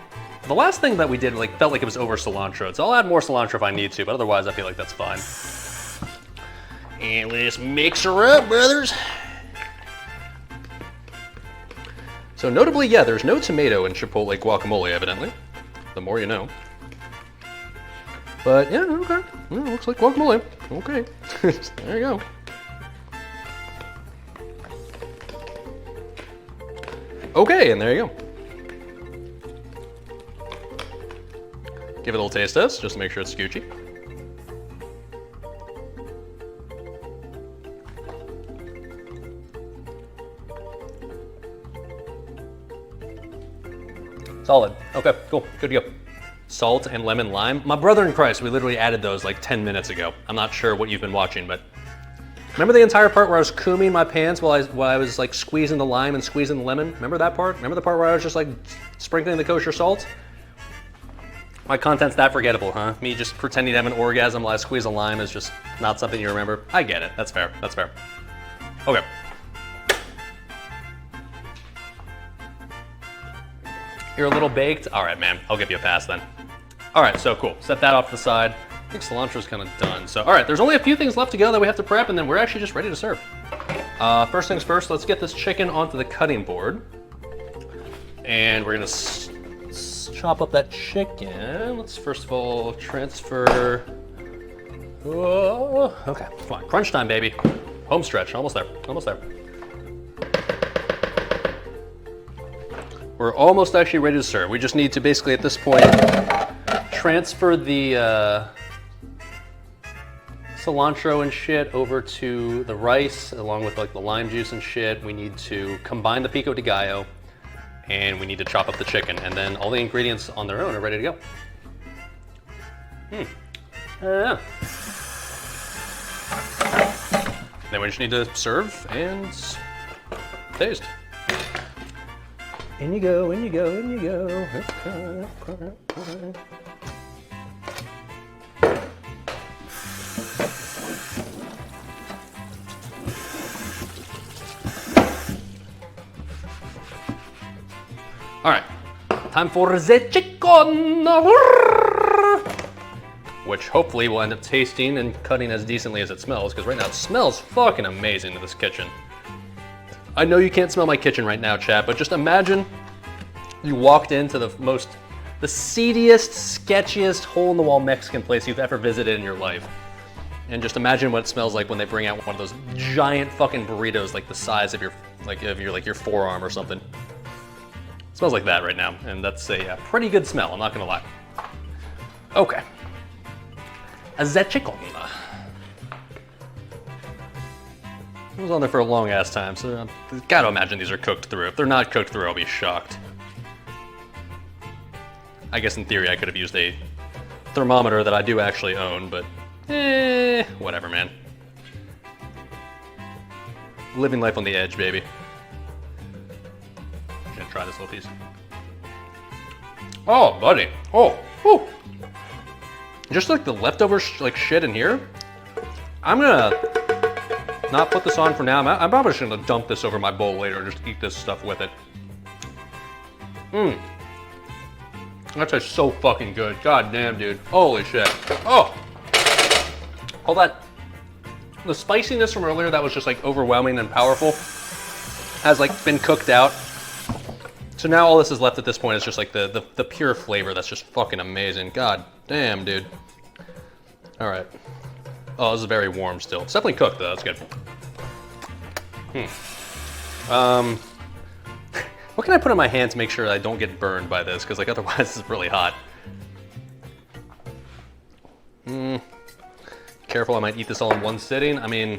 The last thing that we did like felt like it was over cilantro, so I'll add more cilantro if I need to, but otherwise I feel like that's fine. And let's mix her up, brothers. So notably, yeah, there's no tomato in Chipotle guacamole, evidently. The more you know. But yeah, okay. Well, looks like guacamole. Okay. There you go. Okay, and there you go. Give it a little taste test, just to make sure it's scoochy. Solid. Okay, cool. Good to go. Salt and lemon lime. My brother in Christ, we literally added those like 10 minutes ago. I'm not sure what you've been watching, but remember the entire part where I was cooming my pants while I was like squeezing the lime and squeezing the lemon? Remember that part? Remember the part where I was just like sprinkling the kosher salt? My content's that forgettable, huh? Me just pretending to have an orgasm while I squeeze a lime is just not something you remember. I get it. That's fair. That's fair. Okay. You're a little baked? All right, man. I'll give you a pass then. All right, so cool. Set that off to the side. I think cilantro's kind of done. So, all right, there's only a few things left to go that we have to prep, and then we're actually just ready to serve. First things first, let's get this chicken onto the cutting board. And we're gonna chop up that chicken. Let's first of all transfer. Whoa. Okay, come on. Crunch time, baby. Home stretch. Almost there. Almost there. We're almost actually ready to serve. We just need to basically, at this point, transfer the cilantro and shit over to the rice, along with like the lime juice and shit. We need to combine the pico de gallo, and we need to chop up the chicken, and then all the ingredients on their own are ready to go. Yeah. Then we just need to serve and taste. In you go, in you go, in you go. All right, time for the chicken, which hopefully will end up tasting and cutting as decently as it smells, because right now it smells fucking amazing in this kitchen. I know you can't smell my kitchen right now, chat, but just imagine you walked into the seediest, sketchiest, hole-in-the-wall Mexican place you've ever visited in your life. And just imagine what it smells like when they bring out one of those giant fucking burritos like the size of your forearm or something. It smells like that right now, and that's a pretty good smell, I'm not gonna lie. Okay. The chicken. It was on there for a long ass time, so I've gotta imagine these are cooked through. If they're not cooked through, I'll be shocked. I guess in theory I could have used a thermometer that I do actually own, but whatever, man. Living life on the edge, baby. I'm gonna try this little piece. Oh, buddy. Oh, whew. Just like the leftover like shit in here. I'm gonna not put this on for now. I'm probably just gonna dump this over my bowl later and just eat this stuff with it. Mmm. That tastes so fucking good. God damn, dude. Holy shit. Oh. All that, the spiciness from earlier that was just like overwhelming and powerful has like been cooked out. So now all this is left at this point is just like the pure flavor that's just fucking amazing. God damn, dude. All right. Oh, this is very warm still. It's definitely cooked though, that's good. What can I put in my hand to make sure I don't get burned by this? Because like otherwise this is really hot. Careful, I might eat this all in one sitting. I mean,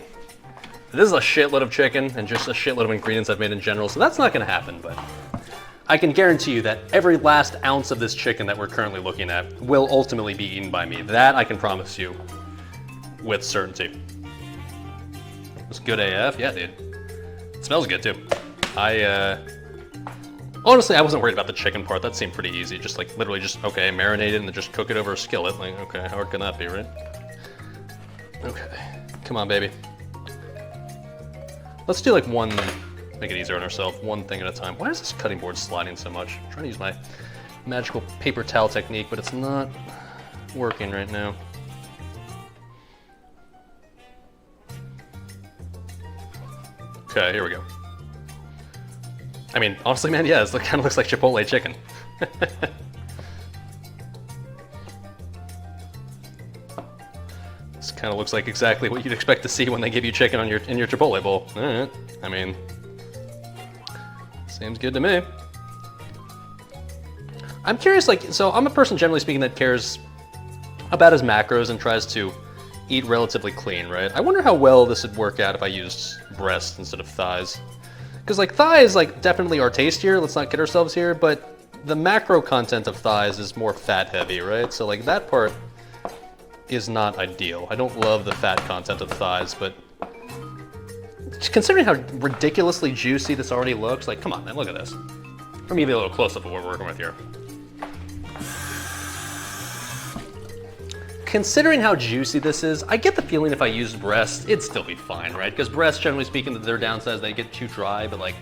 this is a shitload of chicken and just a shitload of ingredients I've made in general, so that's not gonna happen, but I can guarantee you that every last ounce of this chicken that we're currently looking at will ultimately be eaten by me. That I can promise you with certainty. It's good AF, yeah, dude. It smells good too. Honestly, I wasn't worried about the chicken part. That seemed pretty easy. Just like literally just, okay, marinate it and then just cook it over a skillet. Like, okay, how hard can that be, right? Okay, come on, baby. Let's do like one, make it easier on ourselves, one thing at a time. Why is this cutting board sliding so much? I'm trying to use my magical paper towel technique, but it's not working right now. Okay, here we go. I mean, honestly, man, yeah, it kind of looks like Chipotle chicken. This kind of looks like exactly what you'd expect to see when they give you chicken on in your Chipotle bowl. All right. I mean, seems good to me. I'm curious, like, so I'm a person generally speaking that cares about his macros and tries to eat relatively clean, right? I wonder how well this would work out if I used breasts instead of thighs. Because like thighs like definitely are tastier, let's not kid ourselves here, but the macro content of thighs is more fat heavy, right? So like that part is not ideal. I don't love the fat content of thighs, but considering how ridiculously juicy this already looks, like come on man, look at this. Let me give you a little close up of what we're working with here. Considering how juicy this is, I get the feeling if I used breasts, it'd still be fine, right? Because breasts, generally speaking, their downside is they get too dry, but like,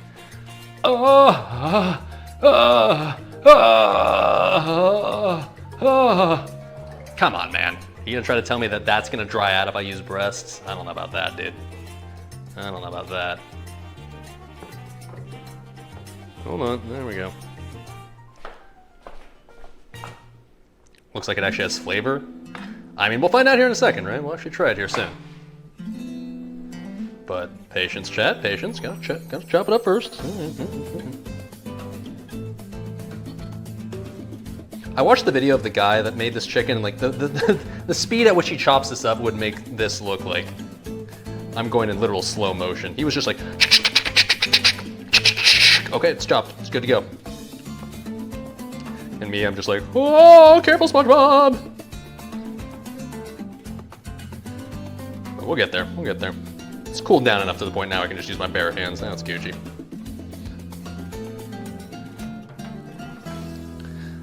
come on, man. You gonna try to tell me that that's gonna dry out if I use breasts? I don't know about that, dude. I don't know about that. Hold on, there we go. Looks like it actually has flavor. I mean, we'll find out here in a second, right? We'll actually try it here soon. But patience, chat, patience. Gotta chop it up first. I watched the video of the guy that made this chicken, and like the speed at which he chops this up would make this look like I'm going in literal slow motion. He was just like, okay, it's chopped. It's good to go. And me, I'm just like, oh, careful, SpongeBob. But we'll get there. We'll get there. It's cooled down enough to the point now I can just use my bare hands. That's Gucci.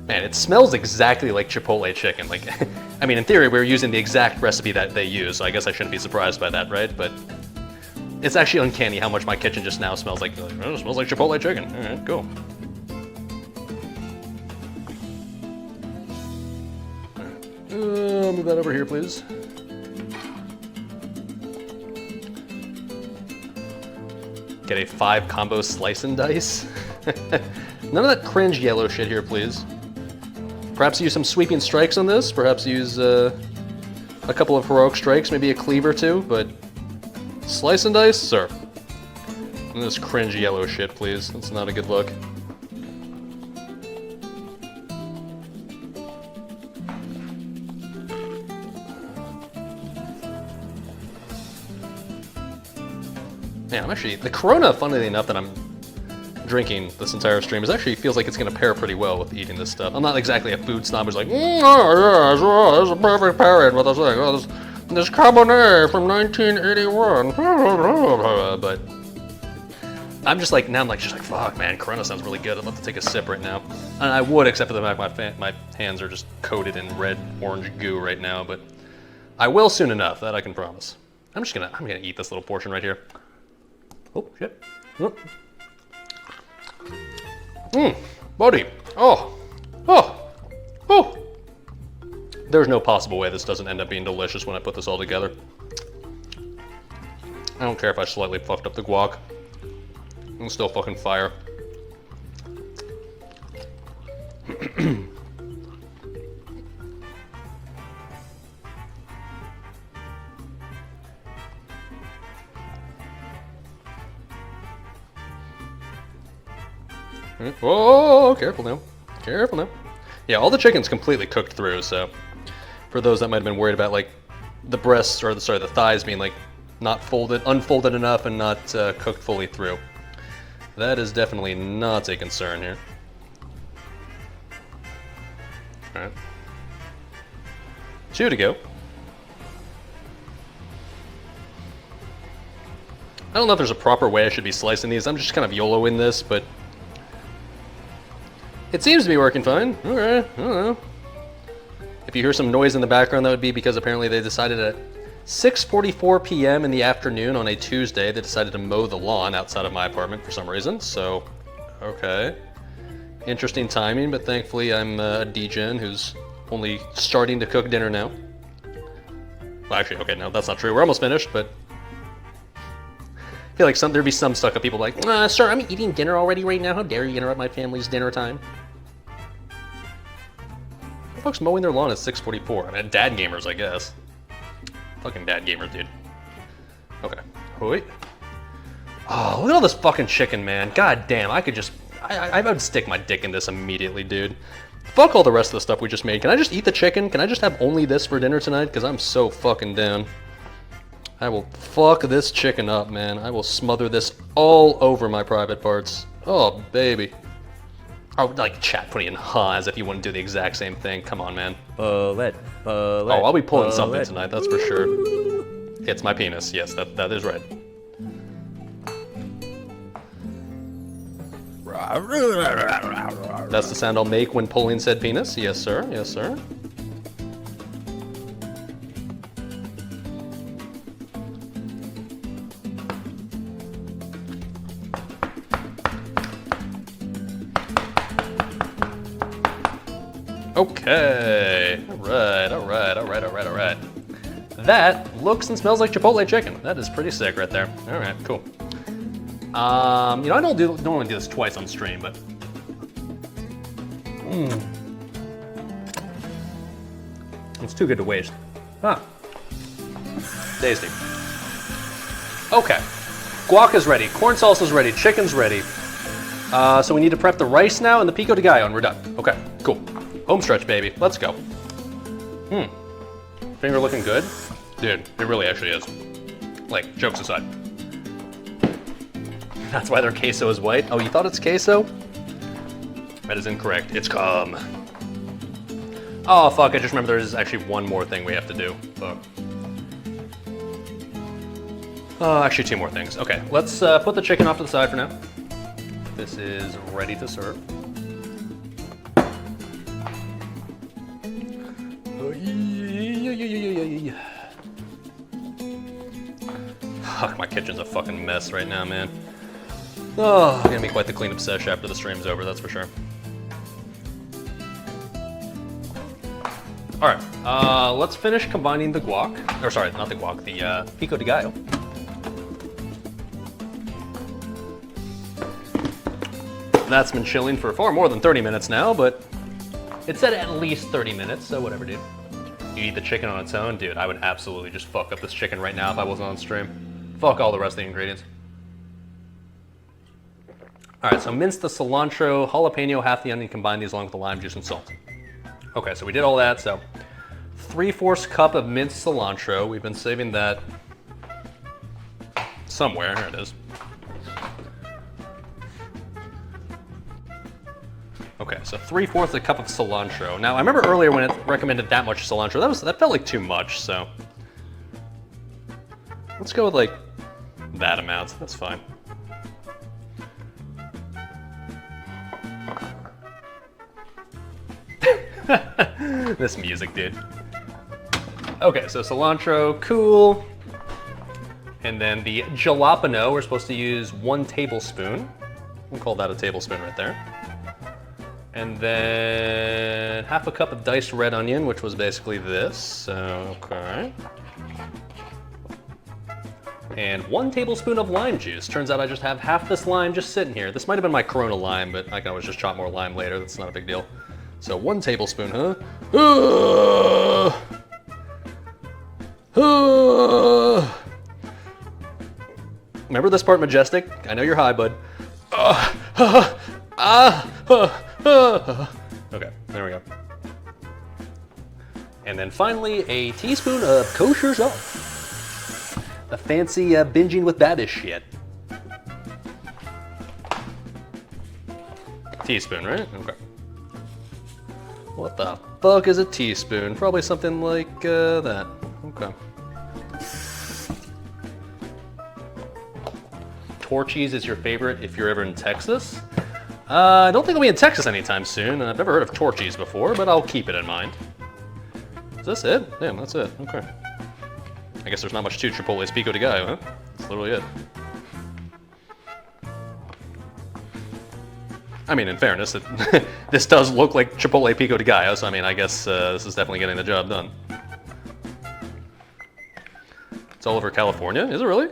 Man, it smells exactly like Chipotle chicken. Like, I mean, in theory, we're using the exact recipe that they use, so I guess I shouldn't be surprised by that, right? But it's actually uncanny how much my kitchen just now smells like, oh, it smells like Chipotle chicken. All right, cool. Move that over here, please. Get a 5 combo slice and dice. None of that cringe yellow shit here, please. Perhaps use some sweeping strikes on this. Perhaps use a couple of heroic strikes, maybe a cleave or two, but slice and dice, sir. And this cringe yellow shit, please. That's not a good look. Man, I'm actually, the Corona, funnily enough, that I'm drinking this entire stream is actually feels like it's gonna pair pretty well with eating this stuff. I'm not exactly a food snob who's like, oh, yeah, this is a perfect pairing with this, this Cabernet from 1981. But I'm just like, now I'm like, just like, fuck, man, Corona sounds really good. I'd love to take a sip right now. And I would, except for the fact my hands are just coated in red orange goo right now, but I will soon enough, that I can promise. I'm gonna eat this little portion right here. Oh, shit. Oh. Buddy. Oh. There's no possible way this doesn't end up being delicious when I put this all together. I don't care if I slightly fucked up the guac. It's still fucking fire. Oh, careful now. Careful now. Yeah, all the chicken's completely cooked through, so for those that might have been worried about like the breasts or the thighs being like not unfolded enough and not cooked fully through. That is definitely not a concern here. All right. 2 to go. I don't know if there's a proper way I should be slicing these. I'm just kind of YOLOing this, but it seems to be working fine. All right, I don't know. If you hear some noise in the background, that would be because apparently they decided at 6:44 p.m. in the afternoon on a Tuesday, they decided to mow the lawn outside of my apartment for some reason. So, okay. Interesting timing, but thankfully I'm a degen who's only starting to cook dinner now. Well, actually, okay, no, that's not true. We're almost finished, but I feel like there'd be some stuck up people like, sir, I'm eating dinner already right now. How dare you interrupt my family's dinner time? The folks mowing their lawn at 6:44. I mean, dad gamers, I guess. Fucking dad gamers, dude. Okay. Wait. Oh, look at all this fucking chicken, man. God damn, I would stick my dick in this immediately, dude. Fuck all the rest of the stuff we just made. Can I just eat the chicken? Can I just have only this for dinner tonight? Because I'm so fucking down. I will fuck this chicken up, man. I will smother this all over my private parts. Oh, baby. Oh, like chat putting in huh as if you wouldn't do the exact same thing. Come on, man. Oh, I'll be pulling something tonight, that's for sure. It's my penis. Yes, that is right. That's the sound I'll make when pulling said penis. Yes, sir. Yes, sir. Okay. All right. That looks and smells like Chipotle chicken. That is pretty sick right there. All right, cool. I don't normally do this twice on stream, but it's too good to waste. Huh. Tasty. Okay. Guac is ready. Corn salsa's ready. Chicken's ready. So we need to prep the rice now and the pico de gallo, and we're done. Okay, cool. Home stretch, baby. Let's go. Finger looking good? Dude, it really actually is. Like, jokes aside. That's why their queso is white? Oh, you thought it's queso? That is incorrect. It's cum. Oh, fuck, I just remember there is actually one more thing we have to do. Fuck. Actually, 2 more things. Okay, let's put the chicken off to the side for now. This is ready to serve. Fuck, my kitchen's a fucking mess right now, man. Oh, gonna be quite the cleanup sesh after the stream's over, that's for sure. All right, let's finish combining the guac. Or sorry, not the guac, the pico de gallo. That's been chilling for far more than 30 minutes now, but it said at least 30 minutes, so whatever, dude. You eat the chicken on its own, dude, I would absolutely just fuck up this chicken right now if I wasn't on stream. Fuck all the rest of the ingredients. All right, so mince the cilantro, jalapeno, half the onion, combine these along with the lime juice and salt. Okay, so we did all that, so 3/4 cup of minced cilantro. We've been saving that somewhere, here it is. Okay, so 3/4 a cup of cilantro. Now, I remember earlier when it recommended that much cilantro, that felt like too much, so. Let's go with like that amount, that's fine. This music, dude. Okay, so cilantro, cool. And then the jalapeno, we're supposed to use 1 tablespoon. We'll call that a tablespoon right there. And then 1/2 cup of diced red onion, which was basically this, so, okay. And 1 tablespoon of lime juice. Turns out I just have half this lime just sitting here. This might have been my Corona lime, but I can always just chop more lime later. That's not a big deal. So 1 tablespoon, huh? Remember this part, Majestic? I know you're high, bud. Okay, there we go. And then finally, a teaspoon of kosher salt. The fancy binging with Babish shit. Teaspoon, right? Okay. What the fuck is a teaspoon? Probably something like that. Okay. Torchies is your favorite if you're ever in Texas? I don't think I'll be in Texas anytime soon. I've never heard of Torchies before, but I'll keep it in mind. Is this it? Damn, that's it. Okay. I guess there's not much to Chipotle's Pico de Gallo, huh? That's literally it. I mean, in fairness, this does look like Chipotle Pico de Gallo, so I mean, I guess this is definitely getting the job done. It's all over California, is it really?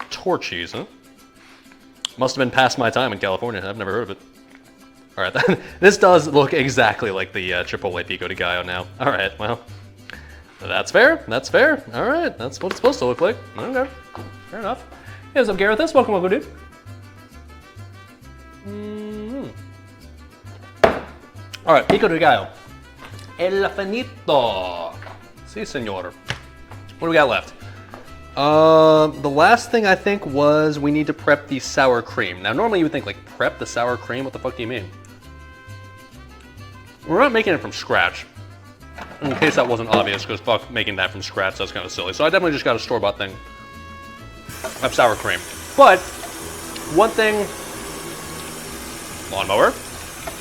Torchies, huh? Must have been past my time in California. I've never heard of it. All right, this does look exactly like the Chipotle Pico de Gallo now. All right, well, that's fair. That's fair. All right, that's what it's supposed to look like. Okay, fair enough. Hey, what's up, Gareth? Welcome, dude. All right, Pico de Gallo. El finito. Si, senor. What do we got left? The last thing I think was we need to prep the sour cream. Now, normally you would think, like, prep the sour cream? What the fuck do you mean? We're not making it from scratch. In case that wasn't obvious, because fuck making that from scratch, that's kind of silly. So I definitely just got a store-bought thing of sour cream. But, one thing, lawnmower,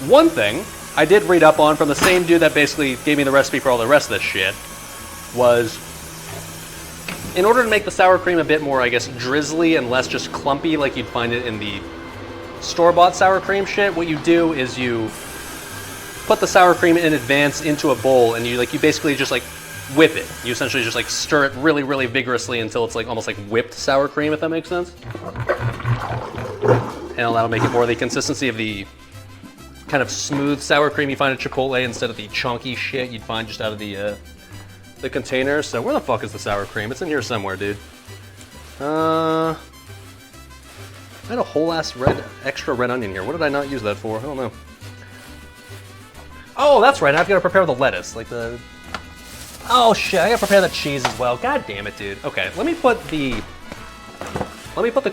one thing I did read up on from the same dude that basically gave me the recipe for all the rest of this shit was, in order to make the sour cream a bit more, I guess, drizzly and less just clumpy like you'd find it in the store-bought sour cream shit, what you do is you put the sour cream in advance into a bowl and you basically just like whip it. You essentially just like stir it really, really vigorously until it's like almost like whipped sour cream, if that makes sense. And that'll make it more the consistency of the kind of smooth sour cream you find at Chipotle instead of the chunky shit you'd find just out of the container. So where the fuck is the sour cream? It's in here somewhere, dude. I had a whole ass extra red onion here. What did I not use that for? I don't know. Oh, that's right. I've got to prepare the lettuce, like the. Oh shit! I got to prepare the cheese as well. God damn it, dude. Okay, let me put the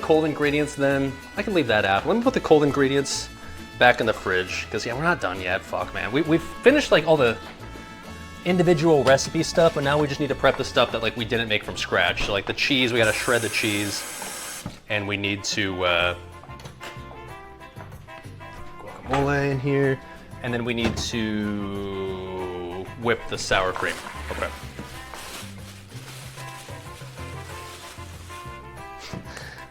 cold ingredients then. I can leave that out. Let me put the cold ingredients back in the fridge because yeah, we're not done yet. Fuck, man. We've finished like all the individual recipe stuff, but now we just need to prep the stuff that like we didn't make from scratch. So like the cheese, we gotta shred the cheese, and we need to guacamole in here, and then we need to whip the sour cream. Okay.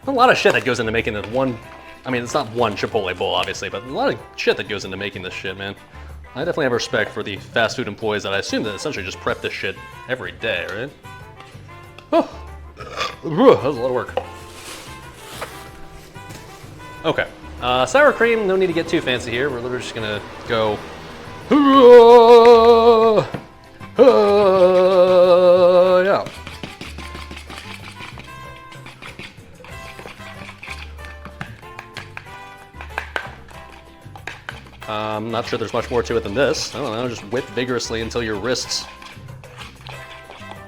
A lot of shit that goes into making this one. I mean, it's not one Chipotle bowl, obviously, but a lot of shit that goes into making this shit, man. I definitely have respect for the fast food employees that I assume that essentially just prep this shit every day, right? Oh, that was a lot of work. Okay, sour cream, no need to get too fancy here. We're literally just gonna go. Yeah. I'm not sure there's much more to it than this. I don't know, just whip vigorously until your wrists...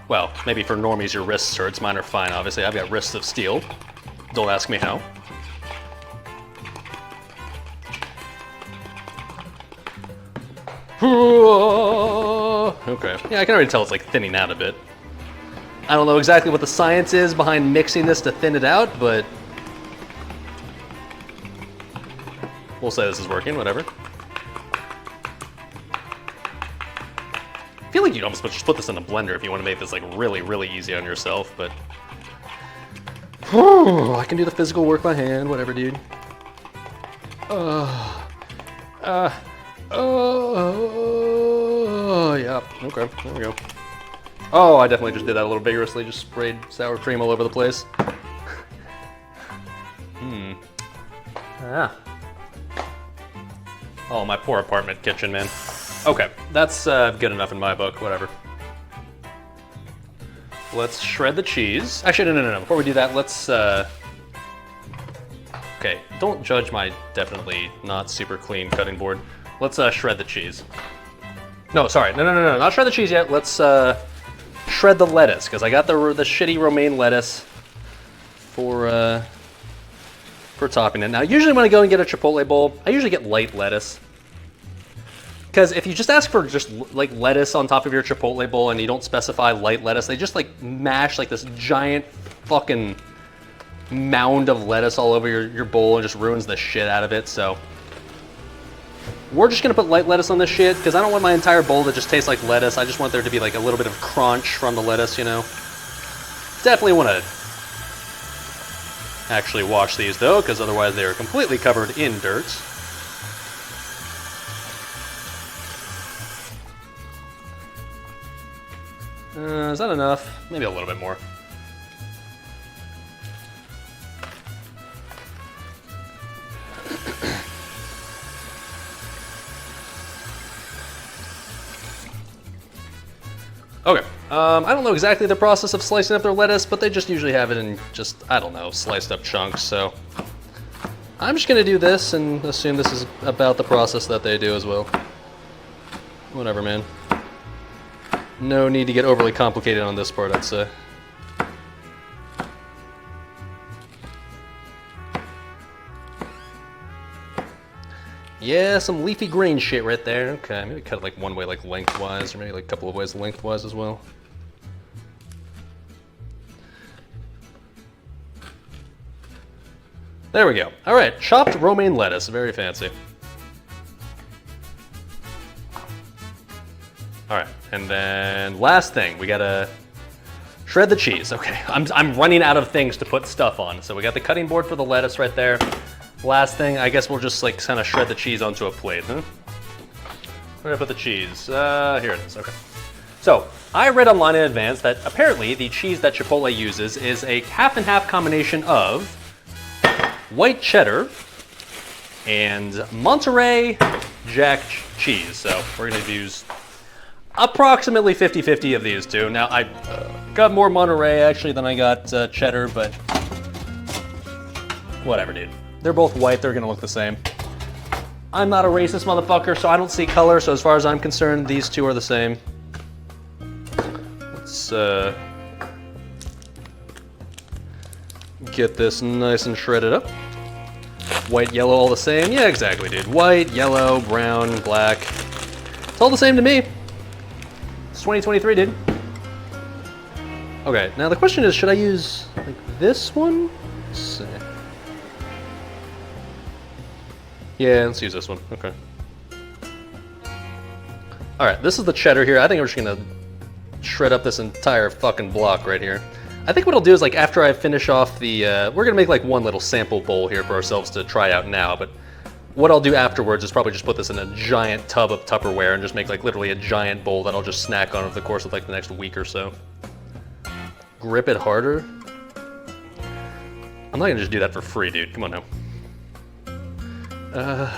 Well, maybe for normies your wrists hurts, mine are fine, obviously. I've got wrists of steel. Don't ask me how. Okay. Yeah, I can already tell it's like thinning out a bit. I don't know exactly what the science is behind mixing this to thin it out, but we'll say this is working, whatever. I feel like you'd almost just put this in a blender if you want to make this like really, really easy on yourself, but I can do the physical work by hand, whatever, dude. Yeah, okay, there we go. Oh, I definitely just did that a little vigorously, just sprayed sour cream all over the place. Ah. Oh, my poor apartment kitchen, man. Okay, that's good enough in my book, whatever. Let's shred the cheese. Actually, no. Before we do that, let's, okay, don't judge my definitely not super clean cutting board. Let's shred the cheese. No, sorry, no, not shred the cheese yet. Let's shred the lettuce, because I got the shitty romaine lettuce for topping it. Now, usually when I go and get a Chipotle bowl, I usually get light lettuce. Because if you just ask for just like lettuce on top of your Chipotle bowl and you don't specify light lettuce, they just like mash like this giant fucking mound of lettuce all over your bowl and just ruins the shit out of it. So we're just gonna put light lettuce on this shit because I don't want my entire bowl to just taste like lettuce. I just want there to be like a little bit of crunch from the lettuce, you know. Definitely want to actually wash these though, because otherwise they are completely covered in dirt. Is that enough? Maybe a little bit more. Okay, I don't know exactly the process of slicing up their lettuce, but they just usually have it in just, I don't know, sliced up chunks, so I'm just gonna do this and assume this is about the process that they do as well. Whatever, man. No need to get overly complicated on this part, I'd say. Yeah, some leafy green shit right there. Okay, maybe cut it like one way, like lengthwise, or maybe like a couple of ways lengthwise as well. There we go. All right, chopped romaine lettuce, very fancy. All right, and then last thing, we gotta shred the cheese. Okay, I'm running out of things to put stuff on. So we got the cutting board for the lettuce right there. Last thing, I guess we'll just like kind of shred the cheese onto a plate, huh? Where did I put the cheese? Here it is, okay. So, I read online in advance that apparently the cheese that Chipotle uses is a half and half combination of white cheddar and Monterey Jack cheese. So, we're gonna use approximately 50-50 of these two. Now, I got more Monterey actually than I got cheddar, but whatever, dude. They're both white, they're gonna look the same. I'm not a racist motherfucker, so I don't see color, so as far as I'm concerned, these two are the same. Let's get this nice and shredded up. White, yellow, all the same? Yeah, exactly, dude. White, yellow, brown, black. It's all the same to me. It's 2023, dude. Okay, now the question is, should I use like this one? Let's see. Yeah, let's use this one. Okay. All right, this is the cheddar here. I think we're just gonna shred up this entire fucking block right here. I think what I'll do is like after I finish off the, we're gonna make like one little sample bowl here for ourselves to try out now, but what I'll do afterwards is probably just put this in a giant tub of Tupperware and just make like literally a giant bowl that I'll just snack on over the course of like the next week or so. Grip it harder? I'm not gonna just do that for free, dude. Come on now. I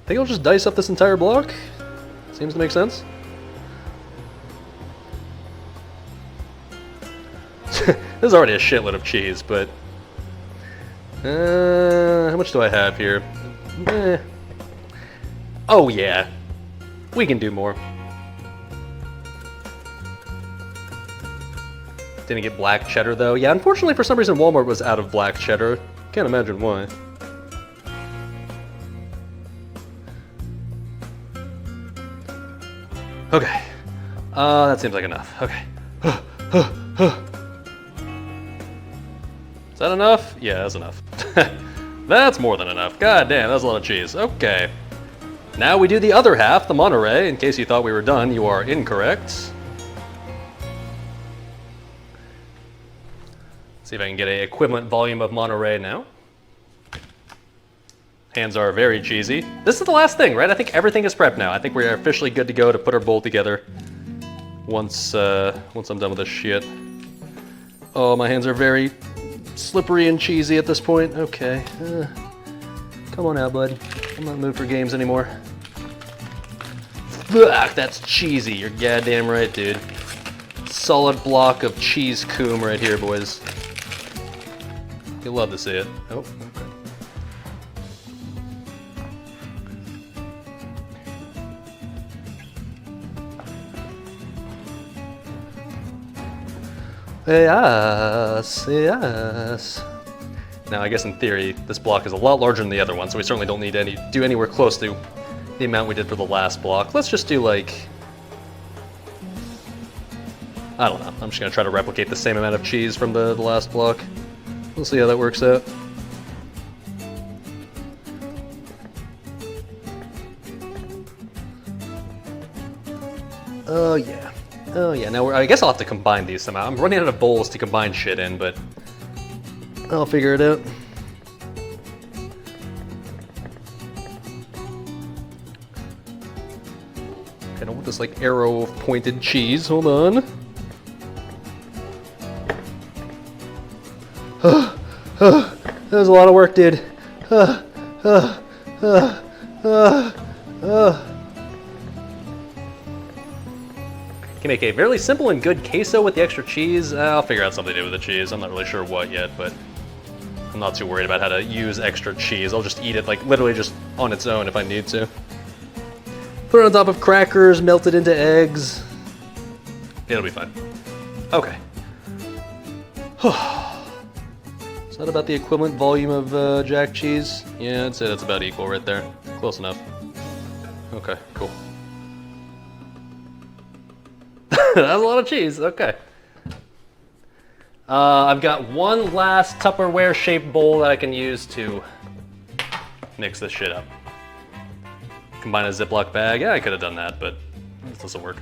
think I'll just dice up this entire block. Seems to make sense. There's already a shitload of cheese, but how much do I have here? Oh yeah, we can do more. Didn't get black cheddar though. Yeah, unfortunately for some reason Walmart was out of black cheddar. Can't imagine why. Okay. That seems like enough. Okay. Is that enough? Yeah, that's enough. That's more than enough. God damn, that's a lot of cheese. Okay. Now we do the other half, the Monterey. In case you thought we were done, you are incorrect. See if I can get an equivalent volume of Monterey now. Hands are very cheesy. This is the last thing, right? I think everything is prepped now. I think we are officially good to go to put our bowl together. Once I'm done with this shit. Oh, my hands are very slippery and cheesy at this point. Okay. Come on out, bud. I'm not in the mood for games anymore. Fuck, that's cheesy. You're goddamn right, dude. Solid block of cheese coom right here, boys. You'll love to see it. Oh, okay. Yes, yes. Now, I guess in theory, this block is a lot larger than the other one, so we certainly don't need to do anywhere close to the amount we did for the last block. Let's just do like, I don't know. I'm just gonna try to replicate the same amount of cheese from the last block. We'll see how that works out. Oh yeah. Oh yeah, now I guess I'll have to combine these somehow. I'm running out of bowls to combine shit in, but I'll figure it out. I don't want this like arrow of pointed cheese. Hold on. That was a lot of work, dude. Can make a fairly simple and good queso with the extra cheese. I'll figure out something to do with the cheese. I'm not really sure what yet, but I'm not too worried about how to use extra cheese. I'll just eat it like literally just on its own if I need to. Put it on top of crackers, melt it into eggs. It'll be fine. Okay. Is that about the equivalent volume of jack cheese? Yeah, I'd say that's about equal right there. Close enough. Okay, cool. That's a lot of cheese, okay. I've got one last Tupperware shaped bowl that I can use to mix this shit up. Combine a Ziploc bag. Yeah, I could have done that, but this doesn't work.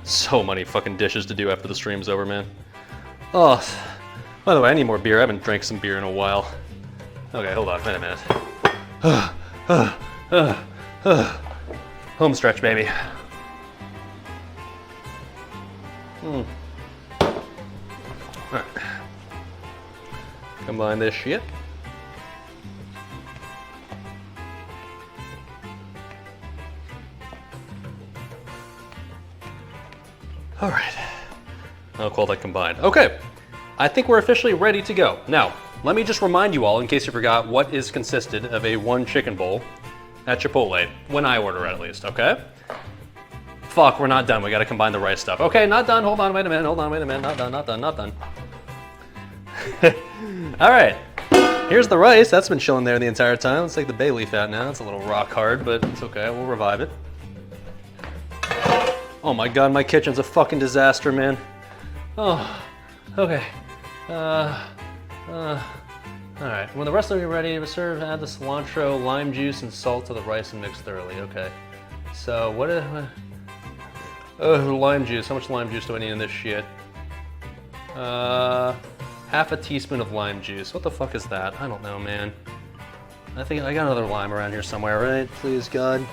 So many fucking dishes to do after the stream's over, man. Oh, by the way, I need more beer. I haven't drank some beer in a while. Okay, hold on, wait a minute. Home stretch, baby. Alright. Combine this shit. Alright. I'll call that combined. Okay. I think we're officially ready to go. Now, let me just remind you all, in case you forgot, what is consisted of a one chicken bowl at Chipotle, when I order at least, okay? Fuck, we're not done. We gotta combine the rice stuff. Okay, not done. Hold on, wait a minute. Hold on, wait a minute. Not done, not done, not done. All right. Here's the rice. That's been chilling there the entire time. Let's take the bay leaf out now. It's a little rock hard, but it's okay. We'll revive it. Oh my god, my kitchen's a fucking disaster, man. Oh, okay. All right. When the rest of you are ready to serve, add the cilantro, lime juice, and salt to the rice and mix thoroughly. Okay. So what is... lime juice. How much lime juice do I need in this shit? Half a teaspoon of lime juice. What the fuck is that? I don't know, man. I think I got another lime around here somewhere, right? Please, God.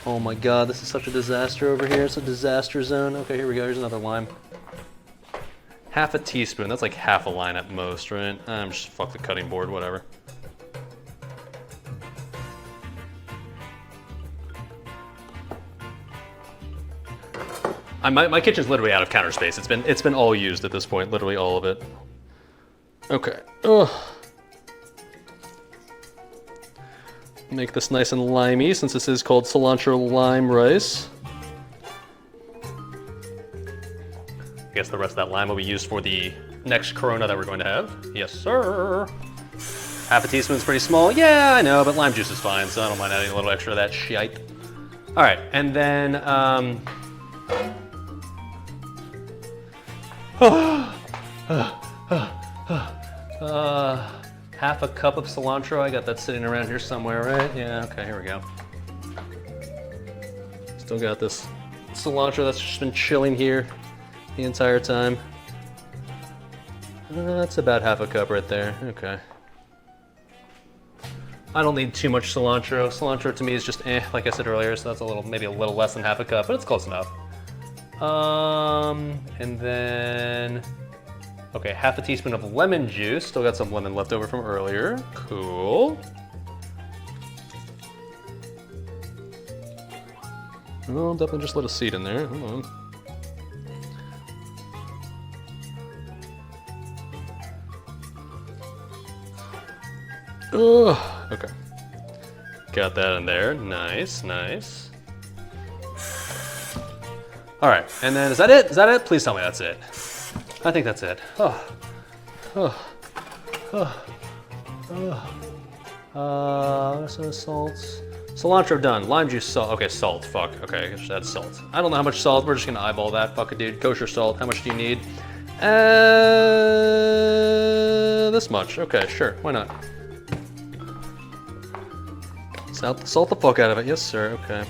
Oh my god, this is such a disaster over here. It's a disaster zone. Okay, here we go. Here's another lime. Half a teaspoon. That's like half a line at most, right? I'm just fuck the cutting board, whatever. My kitchen's literally out of counter space. It's been all used at this point, literally all of it. Okay. Ugh. Make this nice and limey since this is called cilantro lime rice. I guess the rest of that lime will be used for the next Corona that we're going to have. Yes, sir. Half a teaspoon's pretty small. Yeah, I know, but lime juice is fine, so I don't mind adding a little extra of that shite. All right, and then, half a cup of cilantro. I got that sitting around here somewhere, right? Yeah, okay, here we go. Still got this cilantro that's just been chilling here the entire time. That's about half a cup right there, okay. I don't need too much cilantro. Cilantro to me is just like I said earlier, so that's a little, maybe a little less than half a cup, but it's close enough. And then, okay, half a teaspoon of lemon juice. Still got some lemon left over from earlier. Cool. Oh, definitely just let a seed in there. Hold on. Oh, okay. Got that in there. Nice, nice. All right, and then is that it? Is that it? Please tell me that's it. I think that's it. Some salt. Cilantro done. Lime juice, salt. Okay, salt. Fuck. Okay, I guess that's salt. I don't know how much salt. We're just gonna eyeball that. Fuck it, dude. Kosher salt. How much do you need? This much. Okay, sure. Why not? Salt the fuck out of it. Yes, sir. Okay.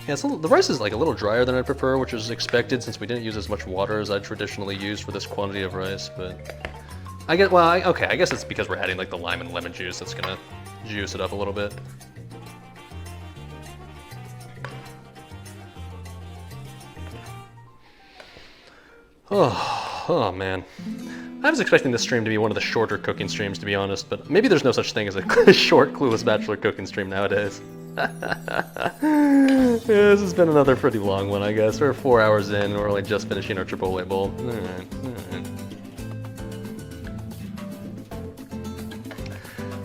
Yeah, the rice is like a little drier than I prefer, which is expected since we didn't use as much water as I traditionally use for this quantity of rice. But I get, well, okay. I guess it's because we're adding like the lime and lemon juice that's gonna juice it up a little bit. Oh man. I was expecting this stream to be one of the shorter cooking streams, to be honest, but maybe there's no such thing as a short Clueless Bachelor cooking stream nowadays. Yeah, this has been another pretty long one, I guess. We're 4 hours in, and we're only just finishing our Chipotle bowl. All right.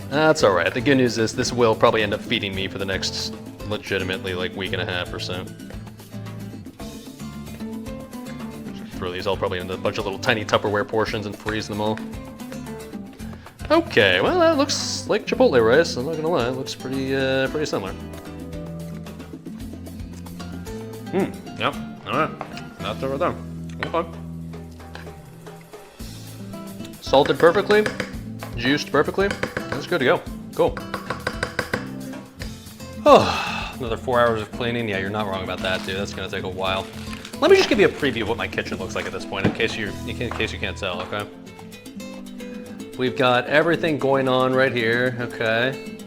That's all right. The good news is this will probably end up feeding me for the next legitimately like week and a half or so. Throw these all probably into a bunch of little tiny Tupperware portions and freeze them all. Okay, well that looks like Chipotle rice. I'm not gonna lie, it looks pretty similar. Yep. All right, that's what we're done. Okay. Salted perfectly, juiced perfectly. That's good to go. Cool. Oh, another 4 hours of cleaning. Yeah, you're not wrong about that, dude. That's gonna take a while. Let me just give you a preview of what my kitchen looks like at this point, in case you can't tell, okay? We've got everything going on right here, okay?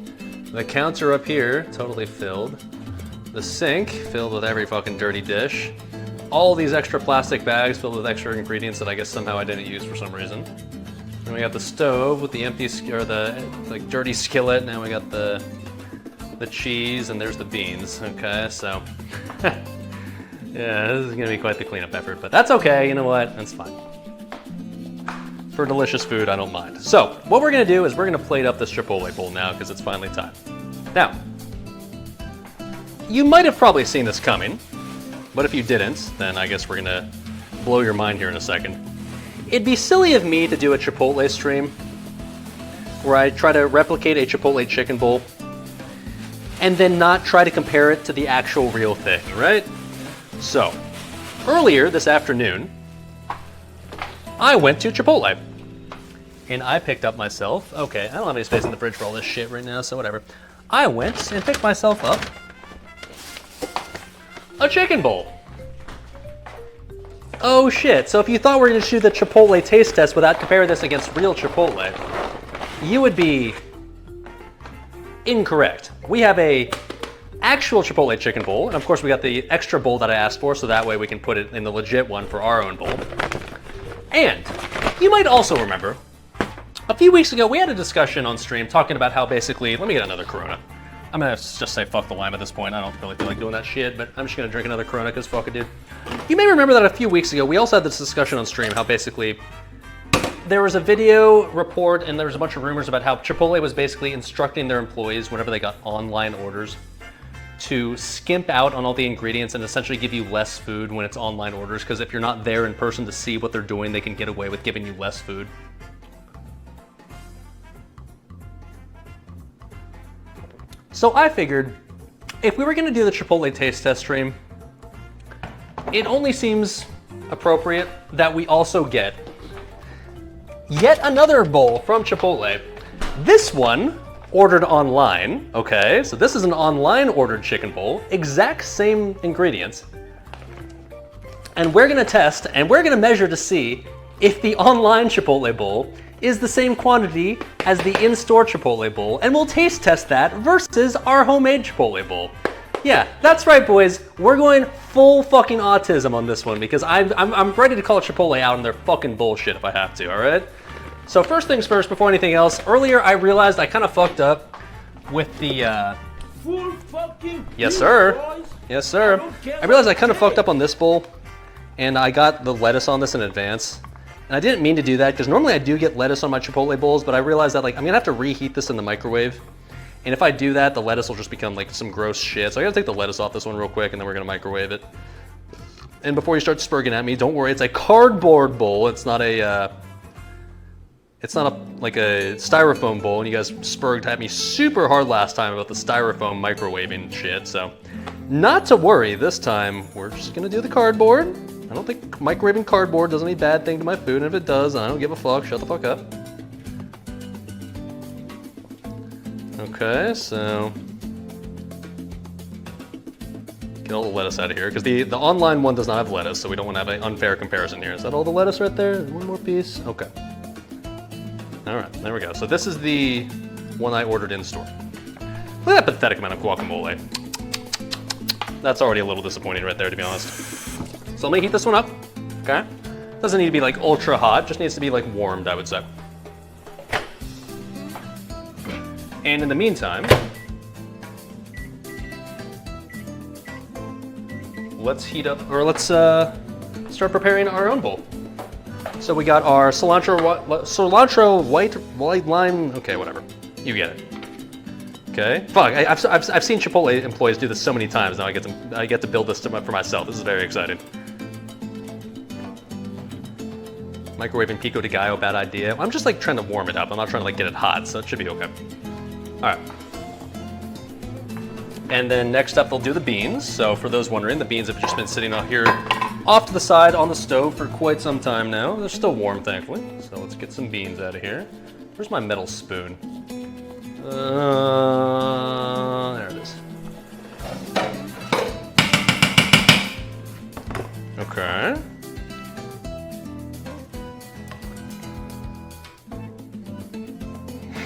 The counter up here, totally filled. The sink, filled with every fucking dirty dish. All these extra plastic bags filled with extra ingredients that I guess somehow I didn't use for some reason. Then we got the stove with the empty, or the like dirty skillet. Now we got the cheese, and there's the beans, okay? So. Yeah, this is gonna be quite the cleanup effort, but that's okay, you know what, that's fine. For delicious food, I don't mind. So, what we're gonna do is we're gonna plate up this Chipotle bowl now, because it's finally time. Now, you might have probably seen this coming, but if you didn't, then I guess we're gonna blow your mind here in a second. It'd be silly of me to do a Chipotle stream, where I try to replicate a Chipotle chicken bowl, and then not try to compare it to the actual real thing, right? So, earlier this afternoon, I went to Chipotle. And I picked up myself, okay, I don't have any space in the fridge for all this shit right now, so whatever. I went and picked myself up a chicken bowl. Oh shit, so if you thought we were gonna do the Chipotle taste test without comparing this against real Chipotle, you would be incorrect. We have a actual Chipotle chicken bowl, and of course we got the extra bowl that I asked for, so that way we can put it in the legit one for our own bowl. And you might also remember, a few weeks ago we had a discussion on stream talking about how basically, let me get another Corona. I'm gonna just say fuck the lime at this point. I don't really feel like doing that shit, but I'm just gonna drink another Corona because fuck it, dude. You may remember that a few weeks ago we also had this discussion on stream how basically there was a video report and there was a bunch of rumors about how Chipotle was basically instructing their employees whenever they got online orders to skimp out on all the ingredients and essentially give you less food when it's online orders, because if you're not there in person to see what they're doing, they can get away with giving you less food. So I figured if we were gonna do the Chipotle taste test stream, it only seems appropriate that we also get yet another bowl from Chipotle. This one ordered online, okay? So this is an online ordered chicken bowl, exact same ingredients. And we're gonna test and we're gonna measure to see if the online Chipotle bowl is the same quantity as the in-store Chipotle bowl, and we'll taste test that versus our homemade Chipotle bowl. Yeah, that's right, boys. We're going full fucking autism on this one because I'm ready to call Chipotle out on their fucking bullshit if I have to, all right? So first things first, before anything else, earlier I realized I kind of fucked up with the, Full fucking yes sir, boys. yes sir. I realized I kind of fucked up on this bowl and I got the lettuce on this in advance. And I didn't mean to do that because normally I do get lettuce on my Chipotle bowls, but I realized that like I'm gonna have to reheat this in the microwave. And if I do that, the lettuce will just become like some gross shit. So I gotta take the lettuce off this one real quick and then we're gonna microwave it. And before you start spurging at me, don't worry, it's a cardboard bowl. It's not a, like a styrofoam bowl, and you guys spurged at me super hard last time about the styrofoam microwaving shit, so not to worry, this time we're just gonna do the cardboard. I don't think microwaving cardboard does any bad thing to my food, and if it does, I don't give a fuck, shut the fuck up. Okay, so get all the lettuce out of here, because the online one does not have lettuce, so we don't want to have an unfair comparison here. Is that all the lettuce right there? One more piece? Okay. All right, there we go. So this is the one I ordered in store. Look at that pathetic amount of guacamole. That's already a little disappointing right there, to be honest. So let me heat this one up, okay? Doesn't need to be like ultra hot, just needs to be like warmed, I would say. And in the meantime, let's heat up, or let's start preparing our own bowl. So we got our cilantro white lime. Okay, whatever. You get it. Okay. Fuck. I've seen Chipotle employees do this so many times. Now I get to build this for myself. This is very exciting. Microwaving pico de gallo, bad idea. I'm just like trying to warm it up. I'm not trying to like get it hot, so it should be okay. All right. And then next up, they'll do the beans. So for those wondering, the beans have just been sitting out here off to the side on the stove for quite some time now. They're still warm, thankfully. So let's get some beans out of here. Where's my metal spoon? There it is. Okay.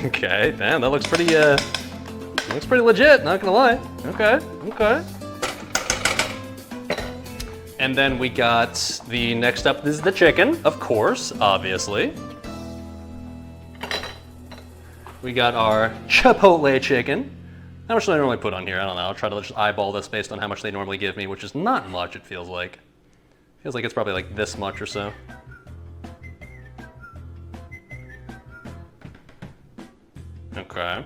Okay, damn, that looks pretty legit, not gonna lie. Okay, okay. And then we got the next up, this is the chicken, of course, obviously. We got our Chipotle chicken. How much do I normally put on here? I don't know, I'll try to just eyeball this based on how much they normally give me, which is not much, it feels like. Feels like it's probably like this much or so. Okay.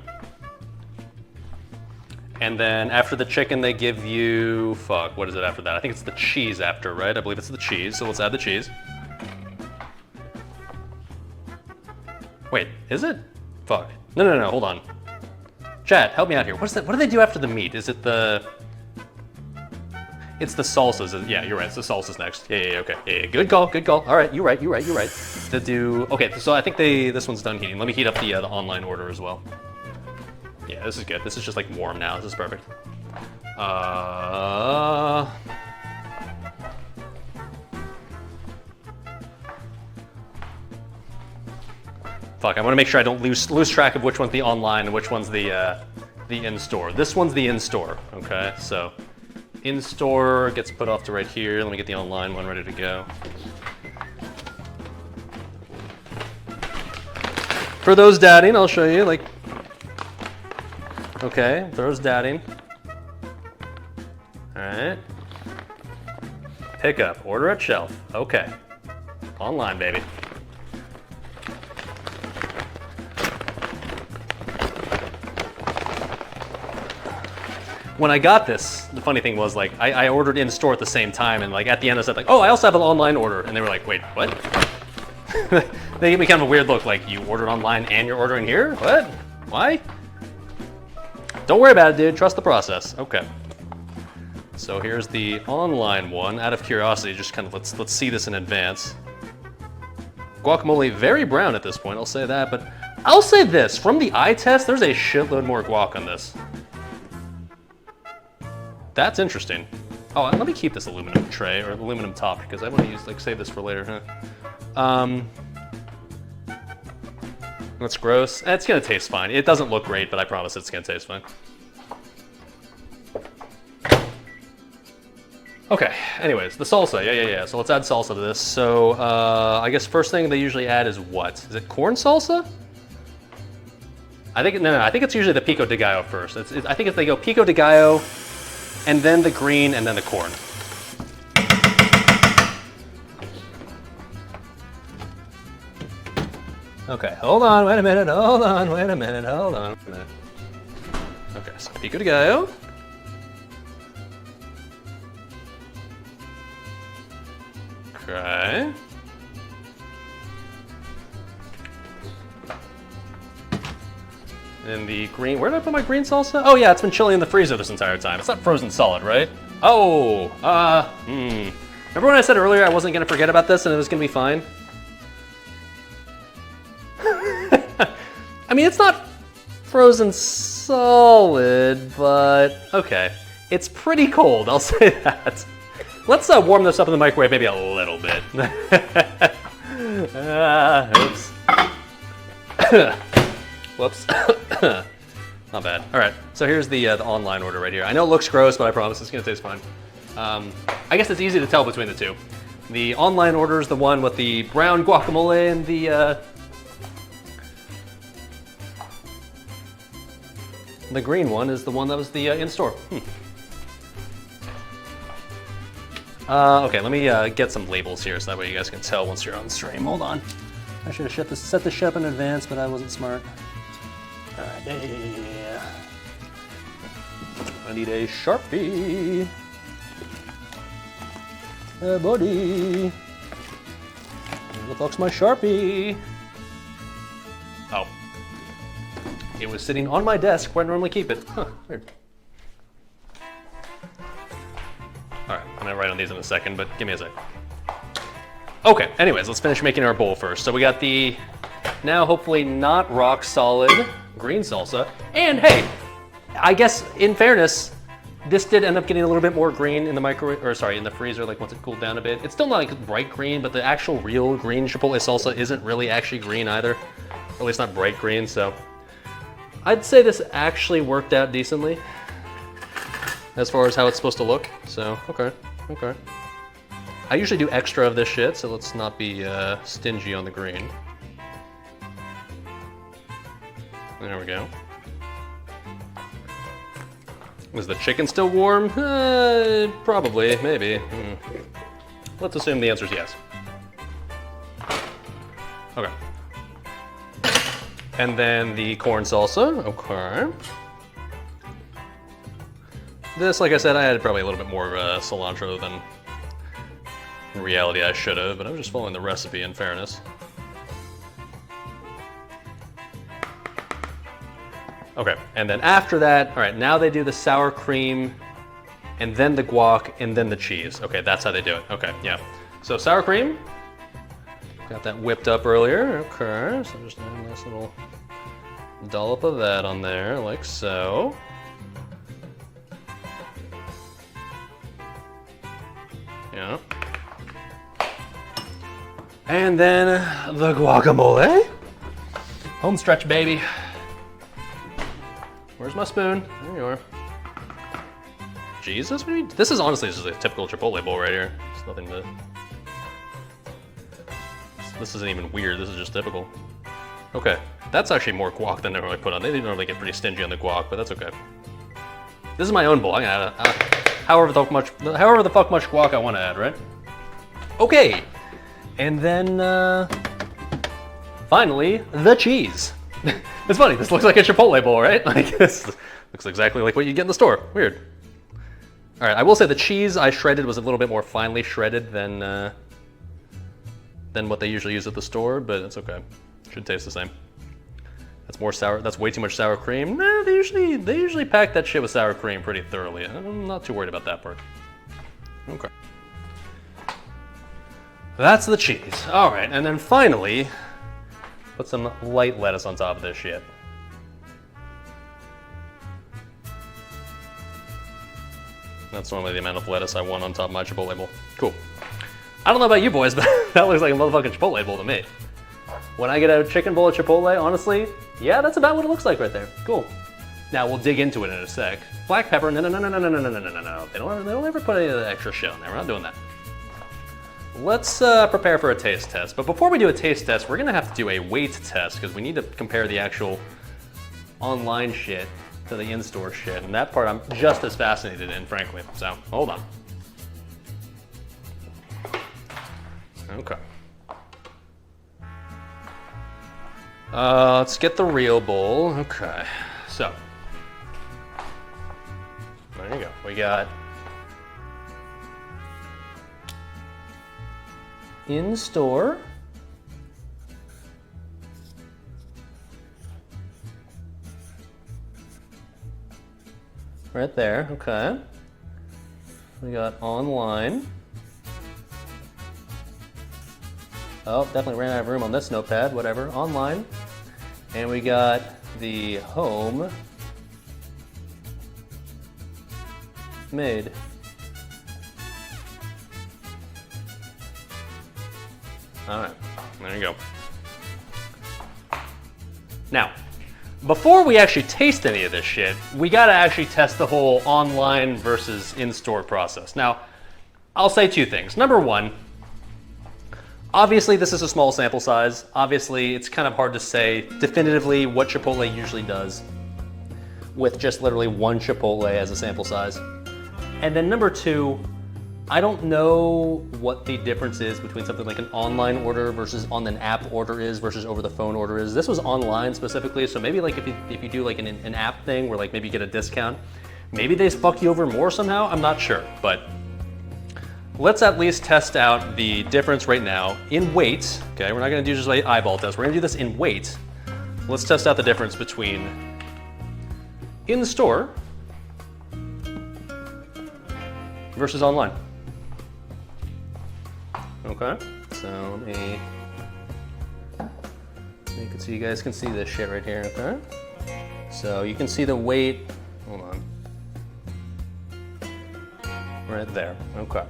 And then after the chicken, they give you, fuck, what is it after that? I think it's the cheese after, right? I believe it's the cheese, so let's add the cheese. Wait, is it? Fuck. No, hold on. Chat, help me out here. What do they do after the meat? Is it the... It's the salsas. Yeah, you're right, it's the salsas next. Yeah, okay. Yeah, good call. All right, you're right. To do, okay, so I think this one's done heating. Let me heat up the online order as well. Yeah, this is good. This is just like warm now. This is perfect. Fuck, I want to make sure I don't lose track of which one's the online and which one's the in-store. This one's the in-store, okay? So, in-store gets put off to right here. Let me get the online one ready to go. For those doubting, I'll show you, like, okay, those doubting. All right. Pick up, order at shelf. Okay. Online, baby. when I got this, the funny thing was like I ordered in store at the same time, and like at the end I said like, oh, I also have an online order, and they were like, wait, what? They gave me kind of a weird look, like you ordered online and you're ordering here? What? Why? Don't worry about it, dude. Trust the process. Okay. So here's the online one. Out of curiosity, just kind of let's see this in advance. Guacamole very brown at this point, I'll say that, but I'll say this, from the eye test, there's a shitload more guac on this. That's interesting. Oh, let me keep this aluminum tray or aluminum top because I want to use save this for later, huh? That's gross. It's gonna taste fine. It doesn't look great, but I promise it's gonna taste fine. Okay, anyways, the salsa, yeah. So let's add salsa to this. So I guess first thing they usually add is what? Is it corn salsa? I think, no, I think it's usually the pico de gallo first. I think they go pico de gallo, and then the green, and then the corn. Okay, hold on, wait a minute, hold on. Okay, so pico de gallo. Okay. And the green, where did I put my green salsa? Oh yeah, it's been chilling in the freezer this entire time. It's not frozen solid, right? Oh, Remember when I said earlier I wasn't gonna forget about this and it was gonna be fine? I mean, it's not frozen solid, but okay. It's pretty cold, I'll say that. Let's warm this up in the microwave maybe a little bit. Oops. Whoops. Not bad. All right, so here's the online order right here. I know it looks gross, but I promise it's gonna taste fine. I guess it's easy to tell between the two. The online order is the one with the brown guacamole and the green one is the one that was the in-store. Okay, let me get some labels here so that way you guys can tell once you're on stream. Hold on. I should have set this shit up in advance, but I wasn't smart. All right, yeah. I need a Sharpie. Hey, buddy. Where the fuck's my Sharpie? Oh. It was sitting on my desk where I normally keep it. Huh, weird. All right, I'm gonna write on these in a second, but give me a sec. Okay, anyways, let's finish making our bowl first. So we got the, now hopefully not rock solid green salsa. And hey, I guess in fairness, this did end up getting a little bit more green in the microwave, or sorry, in the freezer, like once it cooled down a bit. It's still not like bright green, but the actual real green Chipotle salsa isn't really actually green either. Or at least not bright green, so. I'd say this actually worked out decently as far as how it's supposed to look. So, okay. I usually do extra of this shit, so let's not be stingy on the green. There we go. Is the chicken still warm? Probably, maybe. Let's assume the answer is yes. Okay. And then the corn salsa, okay. This, like I said, I had probably a little bit more cilantro than in reality I should have, but I was just following the recipe in fairness. Okay, and then after that, all right, now they do the sour cream, and then the guac, and then the cheese. Okay, that's how they do it. Okay, yeah. So sour cream, got that whipped up earlier. Okay, so just add a nice little dollop of that on there, like so. Yeah. And then the guacamole. Home stretch, baby. Where's my spoon? There you are. Jesus, what do you mean? This is honestly just a typical Chipotle bowl right here. It's nothing to... This isn't even weird, this is just typical. Okay, that's actually more guac than they normally put on. They normally get pretty stingy on the guac, but that's okay. This is my own bowl. I'm gonna add however the fuck much guac I want to add, right? Okay, and then finally the cheese. It's funny. This looks like a Chipotle bowl, right? Like this looks exactly like what you get in the store. Weird. All right, I will say the cheese I shredded was a little bit more finely shredded than what they usually use at the store, but it's okay. Should taste the same. That's more sour. That's way too much sour cream. Nah, they usually pack that shit with sour cream pretty thoroughly. I'm not too worried about that part. Okay. That's the cheese. All right, and then finally, put some light lettuce on top of this shit. That's normally the amount of lettuce I want on top of my Chipotle bowl. Cool. I don't know about you boys, but that looks like a motherfucking Chipotle bowl to me. When I get a chicken bowl of Chipotle, honestly, yeah, that's about what it looks like right there. Cool. Now we'll dig into it in a sec. Black pepper, no. They don't ever put any of the extra shit on there. We're not doing that. Let's prepare for a taste test. But before we do a taste test, we're gonna have to do a weight test because we need to compare the actual online shit to the in-store shit. And that part I'm just as fascinated in, frankly. So, hold on. Okay. Let's get the real bowl. Okay, so there you go. We got in-store. Right there, okay. We got online. Oh, definitely ran out of room on this notepad, whatever, online. And we got the home made. All right, there you go. Now, before we actually taste any of this shit, we gotta actually test the whole online versus in-store process. Now, I'll say two things. Number one, obviously this is a small sample size. Obviously it's kind of hard to say definitively what Chipotle usually does with just literally one Chipotle as a sample size. And then number two, I don't know what the difference is between something like an online order versus on an app order is versus over the phone order is. This was online specifically, so maybe like if you do like an app thing where like maybe you get a discount, maybe they fuck you over more somehow, I'm not sure. But let's at least test out the difference right now in weight. Okay, we're not gonna do just like eyeball test, we're gonna do this in weight. Let's test out the difference between in store versus online. Okay, so let me make it so you guys can see this shit right here, okay? So you can see the weight, hold on, right there, okay.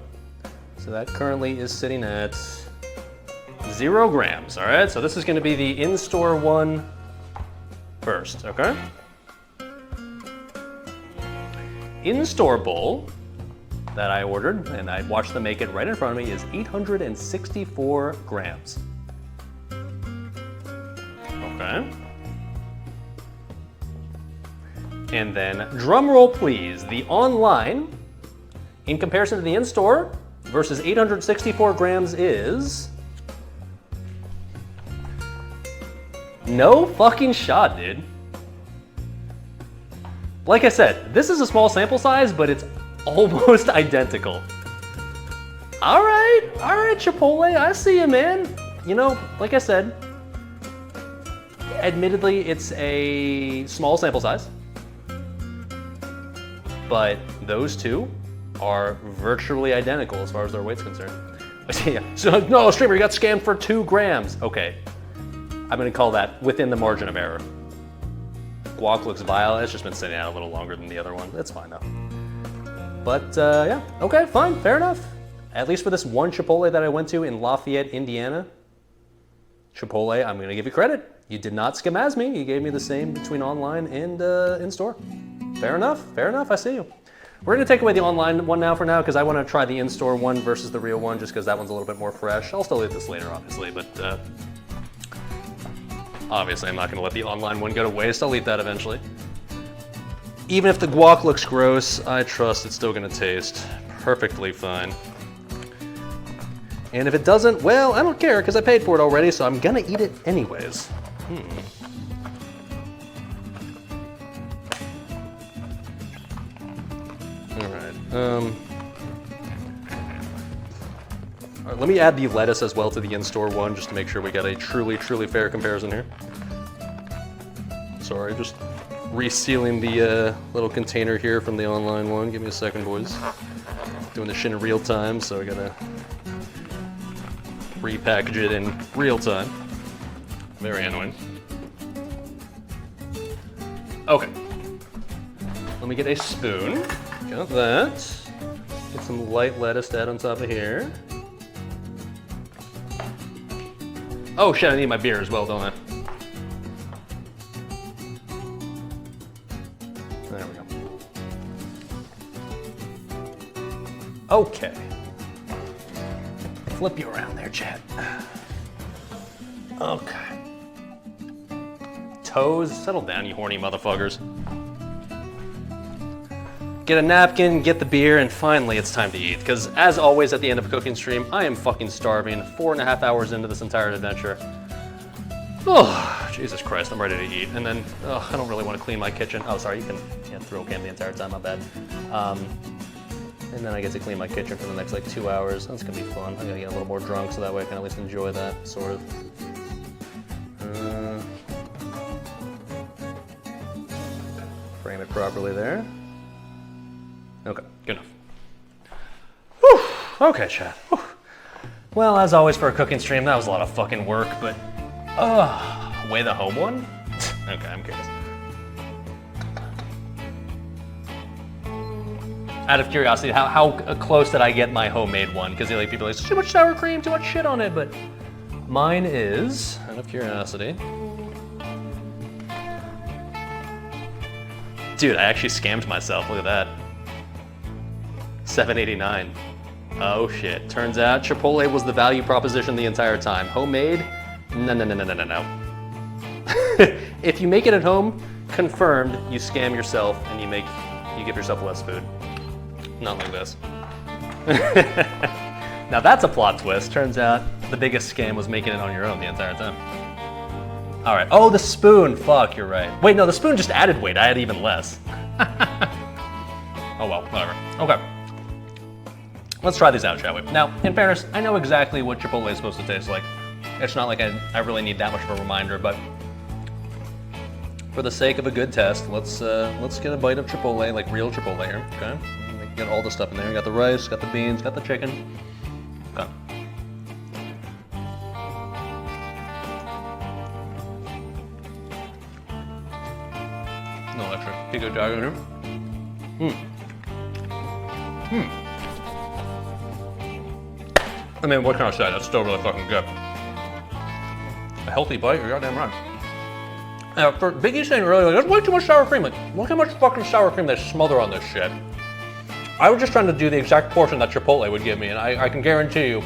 So that currently is sitting at 0 grams, all right? So this is gonna be the in-store one first, okay? In-store bowl that I ordered, and I watched them make it right in front of me, is 864 grams. Okay. And then, drum roll please, the online, in comparison to the in-store, versus 864 grams is... no fucking shot, dude. Like I said, this is a small sample size, but it's almost identical. All right, Chipotle, I see you, man. You know, like I said, admittedly, it's a small sample size, but those two are virtually identical as far as their weight's concerned. Yeah. So, no, streamer, you got scammed for 2 grams. Okay, I'm gonna call that within the margin of error. Guac looks vile. It's just been sitting out a little longer than the other one. It's fine though. But yeah, okay, fine, fair enough. At least for this one Chipotle that I went to in Lafayette, Indiana, Chipotle, I'm gonna give you credit. You did not scamaz me. You gave me the same between online and in-store. Fair enough, I see you. We're gonna take away the online one now for now because I wanna try the in-store one versus the real one just because that one's a little bit more fresh. I'll still eat this later, obviously, but obviously I'm not gonna let the online one go to waste. I'll eat that eventually. Even if the guac looks gross, I trust it's still gonna taste perfectly fine. And if it doesn't, well, I don't care because I paid for it already, so I'm gonna eat it anyways. All right. All right, let me add the lettuce as well to the in-store one, just to make sure we got a truly, truly fair comparison here. Sorry, just resealing the little container here from the online one. Give me a second, boys. Doing this shit in real time, so I gotta repackage it in real time. Very annoying. Okay. Let me get a spoon. Got that. Get some light lettuce to add on top of here. Oh shit, I need my beer as well, don't I? There we go. Okay. Flip you around there, Chad. Okay. Toes, settle down, you horny motherfuckers. Get a napkin, get the beer, and finally it's time to eat. Because as always at the end of a cooking stream, I am fucking starving. 4.5 hours into this entire adventure. Oh, Jesus Christ, I'm ready to eat. And then, I don't really want to clean my kitchen. Oh, sorry, you can throw cam the entire time, my bad. And then I get to clean my kitchen for the next like 2 hours. That's gonna be fun. I gotta get a little more drunk so that way I can at least enjoy that, sort of. Frame it properly there. Okay, good enough. Whew. Okay, chat. Whew. Well, as always for a cooking stream, that was a lot of fucking work, but way the home one? Okay, I'm curious. Out of curiosity, how close did I get my homemade one? Because like people are like, too much sour cream, too much shit on it, but mine is, out of curiosity. Dude, I actually scammed myself, look at that. $7.89. Oh shit, turns out Chipotle was the value proposition the entire time. Homemade? No. If you make it at home, confirmed, you scam yourself and you give yourself less food. Not like this. Now that's a plot twist. Turns out the biggest scam was making it on your own the entire time. All right, oh, the spoon, fuck, you're right. Wait, no, the spoon just added weight, I had even less. Oh well, whatever, okay. Let's try these out, shall we? Now, in fairness, I know exactly what Chipotle is supposed to taste like. It's not like I really need that much of a reminder, but for the sake of a good test, let's get a bite of Chipotle, like real Chipotle here, okay? Get all the stuff in there. Got the rice, got the beans, got the chicken. Okay. No extra pico de gallo in here. I mean, what can I say? That's still really fucking good. A healthy bite, you're goddamn right. Now, for Biggie saying earlier, like, there's way too much sour cream. Like, look how much fucking sour cream they smother on this shit. I was just trying to do the exact portion that Chipotle would give me, and I can guarantee you,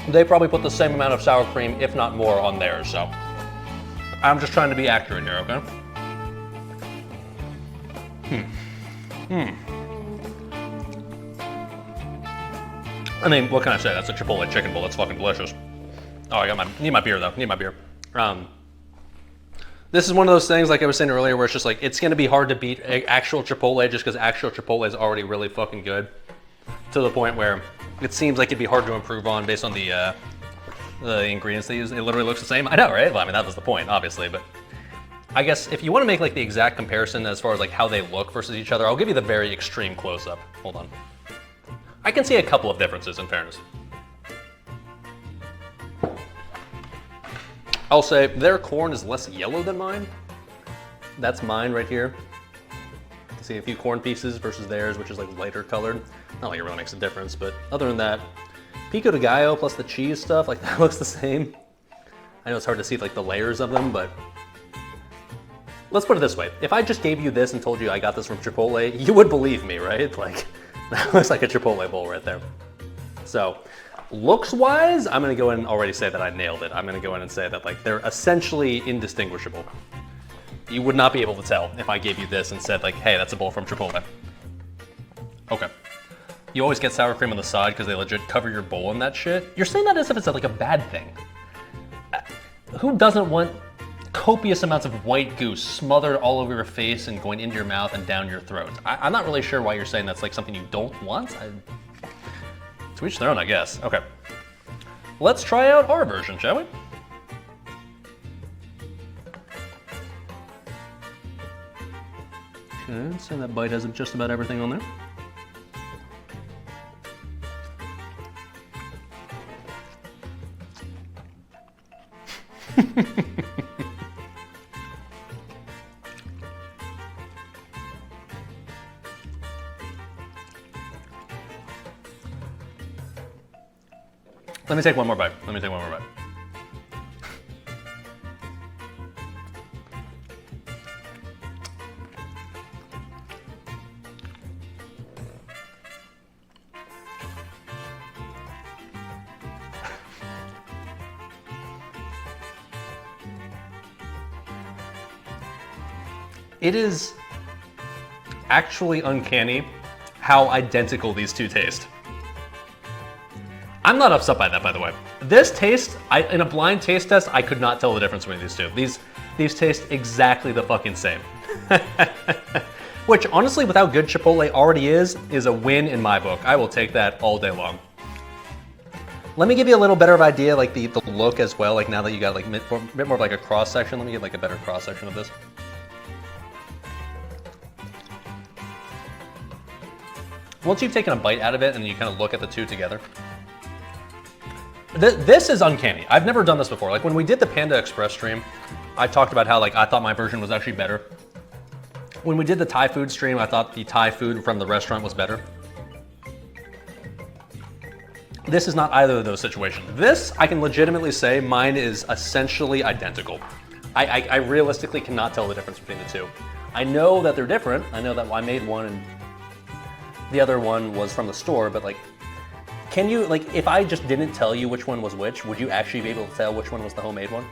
they probably put the same amount of sour cream, if not more, on theirs, so. I'm just trying to be accurate here, okay? I mean, what can I say? That's a Chipotle chicken bowl. That's fucking delicious. Oh, need my beer though. Need my beer. This is one of those things, like I was saying earlier, where it's just like, it's gonna be hard to beat actual Chipotle just because actual Chipotle is already really fucking good. To the point where it seems like it'd be hard to improve on based on the ingredients they use. It literally looks the same. I know, right? Well, I mean, that was the point, obviously, but I guess if you want to make like the exact comparison as far as like how they look versus each other, I'll give you the very extreme close-up. Hold on. I can see a couple of differences in fairness. I'll say their corn is less yellow than mine. That's mine right here. You can see a few corn pieces versus theirs, which is like lighter colored. Not like it really makes a difference, but other than that, pico de gallo plus the cheese stuff, like that looks the same. I know it's hard to see like the layers of them, but let's put it this way. If I just gave you this and told you I got this from Chipotle, you would believe me, right? Like, that looks like a Chipotle bowl right there. So, looks-wise, I'm gonna go in and already say that I nailed it. I'm gonna go in and say that like they're essentially indistinguishable. You would not be able to tell if I gave you this and said like, hey, that's a bowl from Chipotle. Okay. You always get sour cream on the side because they legit cover your bowl in that shit. You're saying that as if it's like a bad thing. Who doesn't want copious amounts of white goo smothered all over your face and going into your mouth and down your throat. I'm not really sure why you're saying that's like something you don't want. To each their own, I guess. Okay. Let's try out our version, shall we? Okay, so that bite has just about everything on there. Let me take one more bite. It is actually uncanny how identical these two taste. I'm not upset by that, by the way. This taste, in a blind taste test, I could not tell the difference between these two. These taste exactly the fucking same. Which, honestly, with how good Chipotle already is a win in my book. I will take that all day long. Let me give you a little better of idea, like the look as well, like now that you got like a bit more of like a cross section. Let me get like a better cross section of this. Once you've taken a bite out of it and you kind of look at the two together, this is uncanny. I've never done this before. Like when we did the Panda Express stream, I talked about how like I thought my version was actually better. When we did the Thai food stream, I thought the Thai food from the restaurant was better. This is not either of those situations. This, I can legitimately say, mine is essentially identical. I realistically cannot tell the difference between the two. I know that they're different. I know that I made one and the other one was from the store, but like, can you, like, if I just didn't tell you which one was which, would you actually be able to tell which one was the homemade one?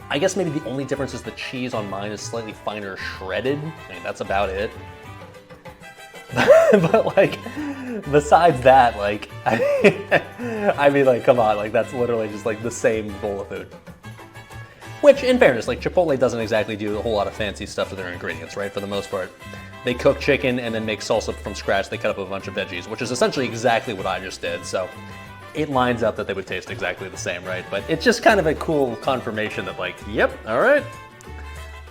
I guess maybe the only difference is the cheese on mine is slightly finer shredded. I mean, that's about it. But like, besides that, like, I mean, like, come on, like, that's literally just like the same bowl of food. Which, in fairness, like, Chipotle doesn't exactly do a whole lot of fancy stuff to their ingredients, right? For the most part. They cook chicken and then make salsa from scratch. They cut up a bunch of veggies, which is essentially exactly what I just did. So it lines up that they would taste exactly the same, right? But it's just kind of a cool confirmation that like, yep, all right.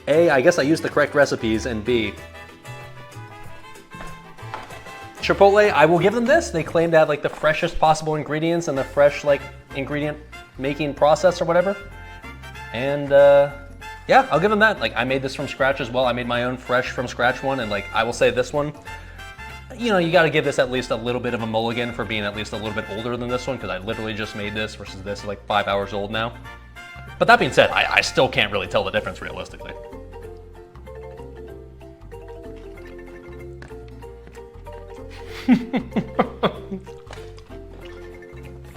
A, I guess I used the correct recipes, and B, Chipotle, I will give them this. They claim to have like the freshest possible ingredients and the fresh like ingredient making process or whatever. And yeah, I'll give them that. Like I made this from scratch as well. I made my own fresh from scratch one, and like I will say this one, you know, you got to give this at least a little bit of a mulligan for being at least a little bit older than this one, because I literally just made this versus this is like 5 hours old now. But that being said, I still can't really tell the difference realistically.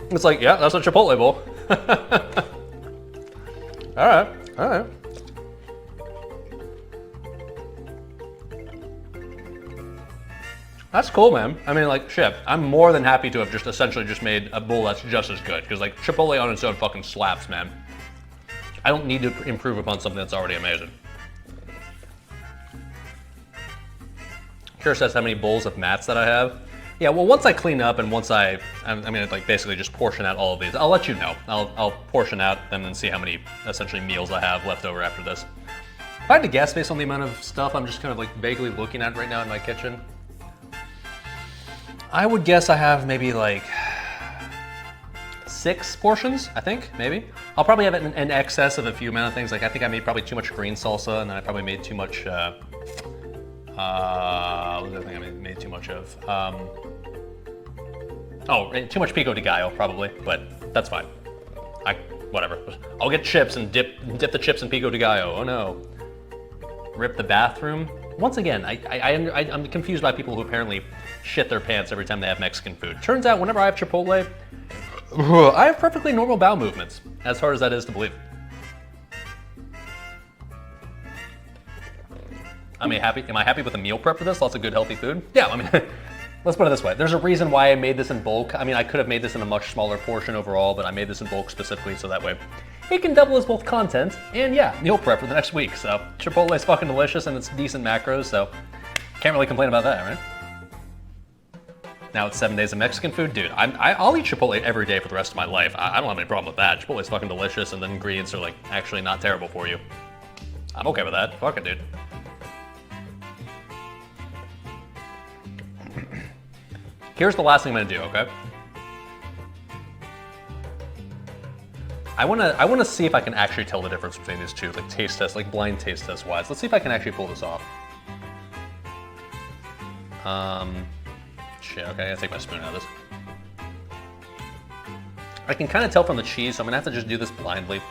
It's like, yeah, that's a Chipotle bowl. All right, all right. That's cool, man. I mean, like, shit, I'm more than happy to have just essentially just made a bowl that's just as good, because like Chipotle on its own fucking slaps, man. I don't need to improve upon something that's already amazing. Curious as to how many bowls of mats that I have. Yeah, well, once I clean up and once I'm gonna like basically just portion out all of these, I'll let you know. I'll portion out them and see how many essentially meals I have left over after this. If I had to guess based on the amount of stuff I'm just kind of like vaguely looking at right now in my kitchen, I would guess I have maybe like 6 portions, I think, maybe. I'll probably have it in excess of a few amount of things. Like I think I made probably too much green salsa, and then I probably made too much, what was the other thing I made too much of? Too much pico de gallo, probably, but that's fine. Whatever. I'll get chips and dip the chips in pico de gallo. Oh no. Rip the bathroom. Once again, I'm confused by people who apparently shit their pants every time they have Mexican food. Turns out whenever I have Chipotle, I have perfectly normal bowel movements, as hard as that is to believe. Am I happy with the meal prep for this? Lots of good healthy food? Yeah, I mean, let's put it this way. There's a reason why I made this in bulk. I mean, I could have made this in a much smaller portion overall, but I made this in bulk specifically so that way it can double as both content and yeah, meal prep for the next week. So Chipotle is fucking delicious and it's decent macros, so can't really complain about that, right? Now it's 7 days of Mexican food. Dude, I'll eat Chipotle every day for the rest of my life. I don't have any problem with that. Chipotle is fucking delicious and the ingredients are like actually not terrible for you. I'm okay with that. Fuck it, dude. Here's the last thing I'm gonna do, okay? I wanna see if I can actually tell the difference between these two, like taste test, like blind taste test wise. Let's see if I can actually pull this off. Shit, okay, I gotta take my spoon out of this. I can kind of tell from the cheese, so I'm gonna have to just do this blindly.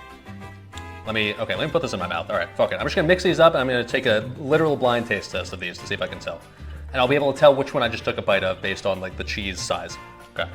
Let me put this in my mouth. All right, fuck it. I'm just gonna mix these up and I'm gonna take a literal blind taste test of these to see if I can tell. And I'll be able to tell which one I just took a bite of based on like the cheese size. Okay.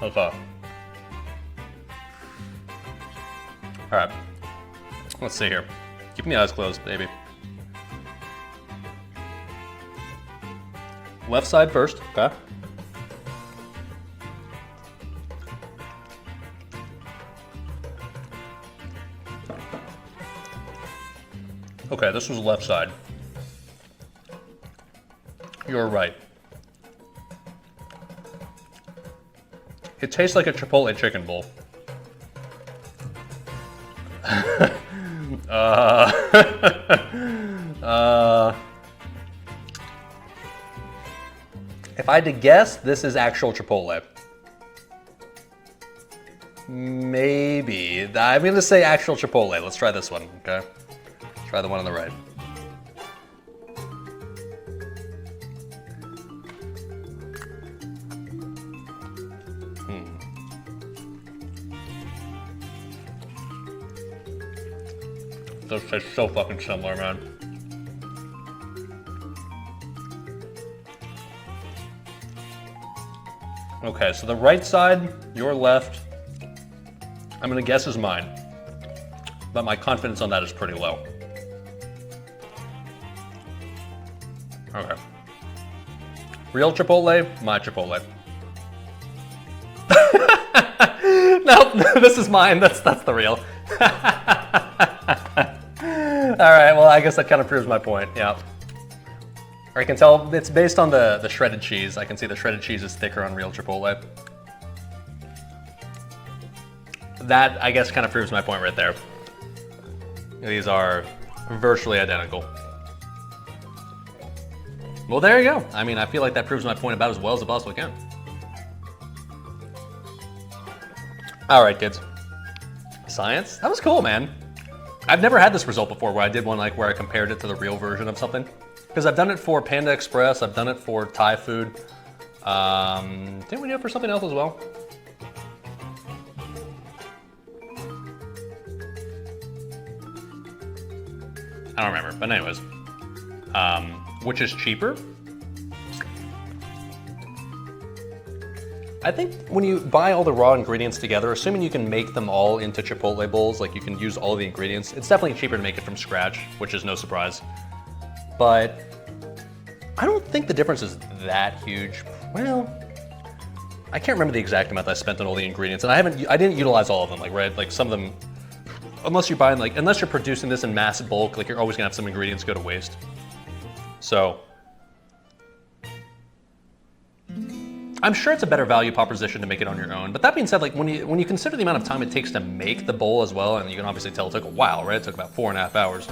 Okay. All right. Let's see here. Keeping the eyes closed, baby. Left side first, okay. Okay, this was the left side. You're right. It tastes like a Chipotle chicken bowl. If I had to guess, this is actual Chipotle. Maybe. I'm gonna say actual Chipotle. Let's try this one, okay? Try the one on the right. Those taste so fucking similar, man. Okay, so the right side, your left, I'm gonna guess is mine. But my confidence on that is pretty low. Okay. Real Chipotle, my Chipotle. Nope, this is mine, that's the real. All right, well, I guess that kind of proves my point, yeah. I can tell it's based on the shredded cheese. I can see the shredded cheese is thicker on real Chipotle. That, I guess, kind of proves my point right there. These are virtually identical. Well, there you go. I mean, I feel like that proves my point about as well as it possibly can. All right, kids. Science? That was cool, man. I've never had this result before where I did one like where I compared it to the real version of something. Because I've done it for Panda Express, I've done it for Thai food. Didn't we do it for something else as well? I don't remember, but anyways. Which is cheaper? I think when you buy all the raw ingredients together, assuming you can make them all into Chipotle bowls, like you can use all the ingredients, it's definitely cheaper to make it from scratch, which is no surprise. But I don't think the difference is that huge. Well, I can't remember the exact amount that I spent on all the ingredients, and I didn't utilize all of them, like, right? Like some of them, unless you're buying, like, unless you're producing this in massive bulk, like you're always gonna have some ingredients go to waste. So, I'm sure it's a better value proposition to make it on your own. But that being said, like when you consider the amount of time it takes to make the bowl as well, and you can obviously tell it took a while, right? It took about 4.5 hours.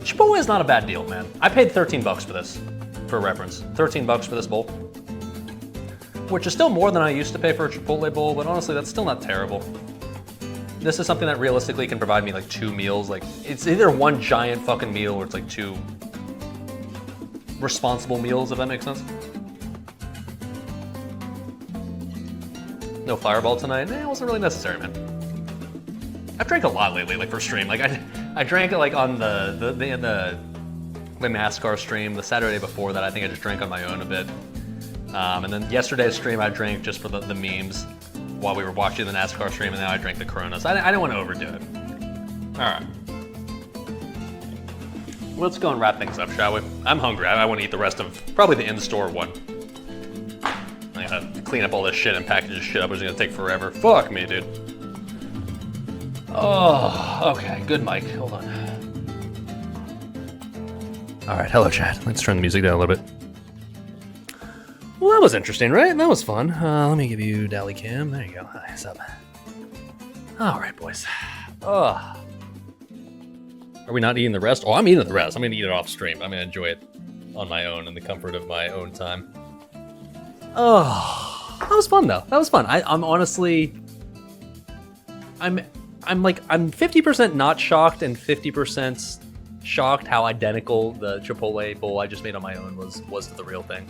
Chipotle is not a bad deal, man. I paid 13 bucks for this, for reference. 13 bucks for this bowl. Which is still more than I used to pay for a Chipotle bowl, but honestly, that's still not terrible. This is something that realistically can provide me like 2 meals. Like, it's either one giant fucking meal or it's like 2 responsible meals, if that makes sense. No Fireball tonight? It wasn't really necessary, man. I've drank a lot lately, like for stream. Like I drank it like on the NASCAR stream. The Saturday before that, I think I just drank on my own a bit. And then yesterday's stream, I drank just for the memes while we were watching the NASCAR stream, and now I drank the Coronas. I didn't want to overdo it. All right. Let's go and wrap things up, shall we? I'm hungry. I want to eat the rest of probably the in-store one. I gotta clean up all this shit and package this shit up, which is gonna take forever. Fuck me, dude. Oh, okay. Good mic. Hold on. All right, hello, chat. Let's turn the music down a little bit. Well, that was interesting, right? That was fun. Let me give you Dali Cam. There you go. Hi, what's up? All right, boys. Are we not eating the rest? Oh, I'm eating the rest. I'm gonna eat it off stream. I'm gonna enjoy it on my own in the comfort of my own time. Oh, that was fun though. That was fun. I'm honestly, I'm 50% not shocked and 50% shocked how identical the Chipotle bowl I just made on my own was to the real thing.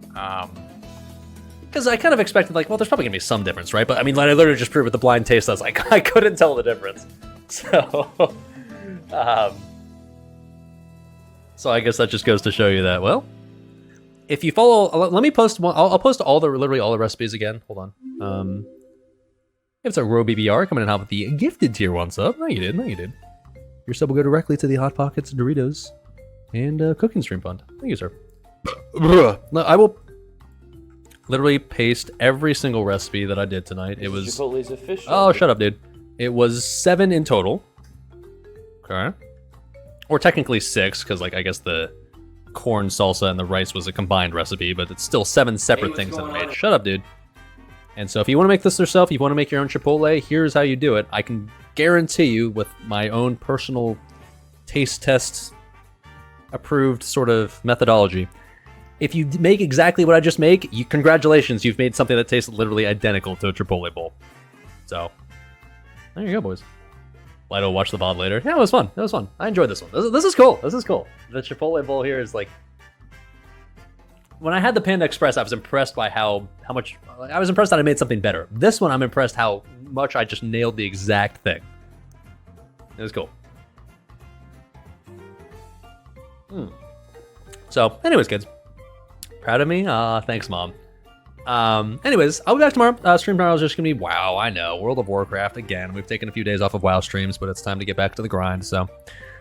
Because I kind of expected, like, well, there's probably gonna be some difference, right? But I mean, like, I literally just proved with the blind taste. I was like, I couldn't tell the difference. So I guess that just goes to show you that, well, if you follow, let me post one. I'll post literally all the recipes again. Hold on. It's a Row BBR coming in hot with the gifted tier 1 sub. No, you did. Your sub will go directly to the Hot Pockets, Doritos, and Cooking Stream Fund. Thank you, sir. No, I will literally paste every single recipe that I did tonight. It was Chipotle's official. Oh, shut up, dude. It was 7 in total. Okay. Or technically 6, because like I guess the corn salsa and the rice was a combined recipe, but it's still 7 separate things that I made. Shut up, dude. And so if you want to make this yourself, if you want to make your own Chipotle, here's how you do it. I can guarantee you with my own personal taste test approved sort of methodology, if you make exactly what I just make, congratulations, you've made something that tastes literally identical to a Chipotle bowl. So, there you go, boys. Lido will watch the VOD later. Yeah, it was fun. It was fun. I enjoyed this one. This is cool. This is cool. The Chipotle bowl here is like... When I had the Panda Express, I was impressed by how much... I was impressed that I made something better. This one, I'm impressed how much I just nailed the exact thing. It was cool. So, anyways, kids. Proud of me? Thanks, Mom. Anyways, I'll be back tomorrow. Stream tomorrow is just gonna be WoW, I know. World of Warcraft, again. We've taken a few days off of WoW streams, but it's time to get back to the grind, so...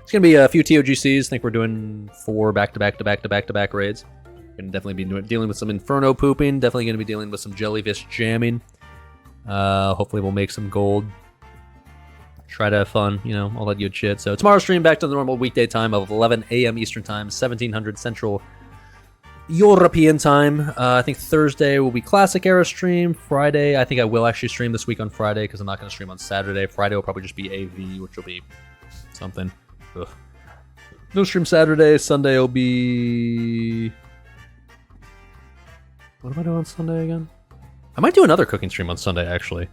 It's gonna be a few TOGCs. I think we're doing 4 back-to-back raids. Gonna definitely be dealing with some Inferno pooping. Definitely gonna be dealing with some Jellyfish jamming. Hopefully we'll make some gold. Try to have fun, you know, all that good shit. So tomorrow's stream back to the normal weekday time of 11 a.m. Eastern Time, 1700 Central European Time. I think Thursday will be Classic Era stream. Friday, I think I will actually stream this week on Friday because I'm not going to stream on Saturday. Friday will probably just be AV, which will be something. Ugh. No stream Saturday. Sunday will be... What am I doing on Sunday again? I might do another cooking stream on Sunday, actually.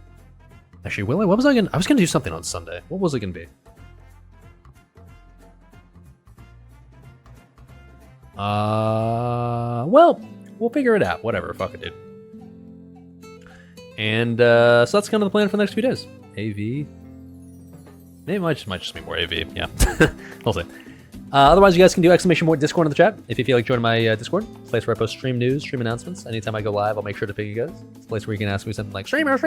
Actually, will I? What was I gonna... I was gonna do something on Sunday. What was it gonna be? Well, we'll figure it out. Whatever, fuck it, dude. And, so that's kind of the plan for the next few days. AV. Maybe it might just be more AV, yeah. We'll see. Otherwise, you guys can do !Discord in the chat if you feel like joining my Discord. It's a place where I post stream news, stream announcements. Anytime I go live, I'll make sure to ping you guys. It's a place where you can ask me something like, streamer.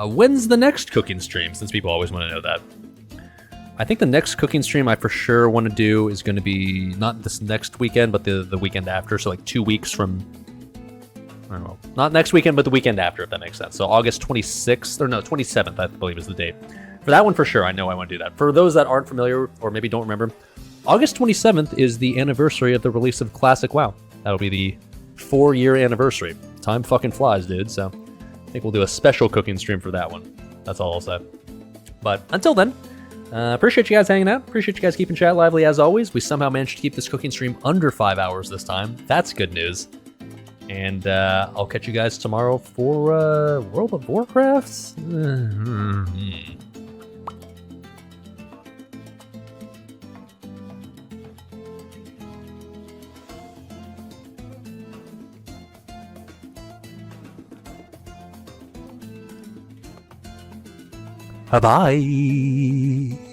When's the next cooking stream? Since people always want to know that. I think the next cooking stream I for sure want to do is going to be not this next weekend, but the weekend after. So like 2 weeks from... I don't know. Not next weekend, but the weekend after, if that makes sense. So August 26th, or no, 27th, I believe is the date. For that one, for sure, I know I want to do that. For those that aren't familiar, or maybe don't remember, August 27th is the anniversary of the release of Classic WoW. That'll be the 4-year anniversary. Time fucking flies, dude, so I think we'll do a special cooking stream for that one. That's all I'll say. But until then, appreciate you guys hanging out. Appreciate you guys keeping chat lively as always. We somehow managed to keep this cooking stream under 5 hours this time. That's good news. And I'll catch you guys tomorrow for World of Warcraft. Bye.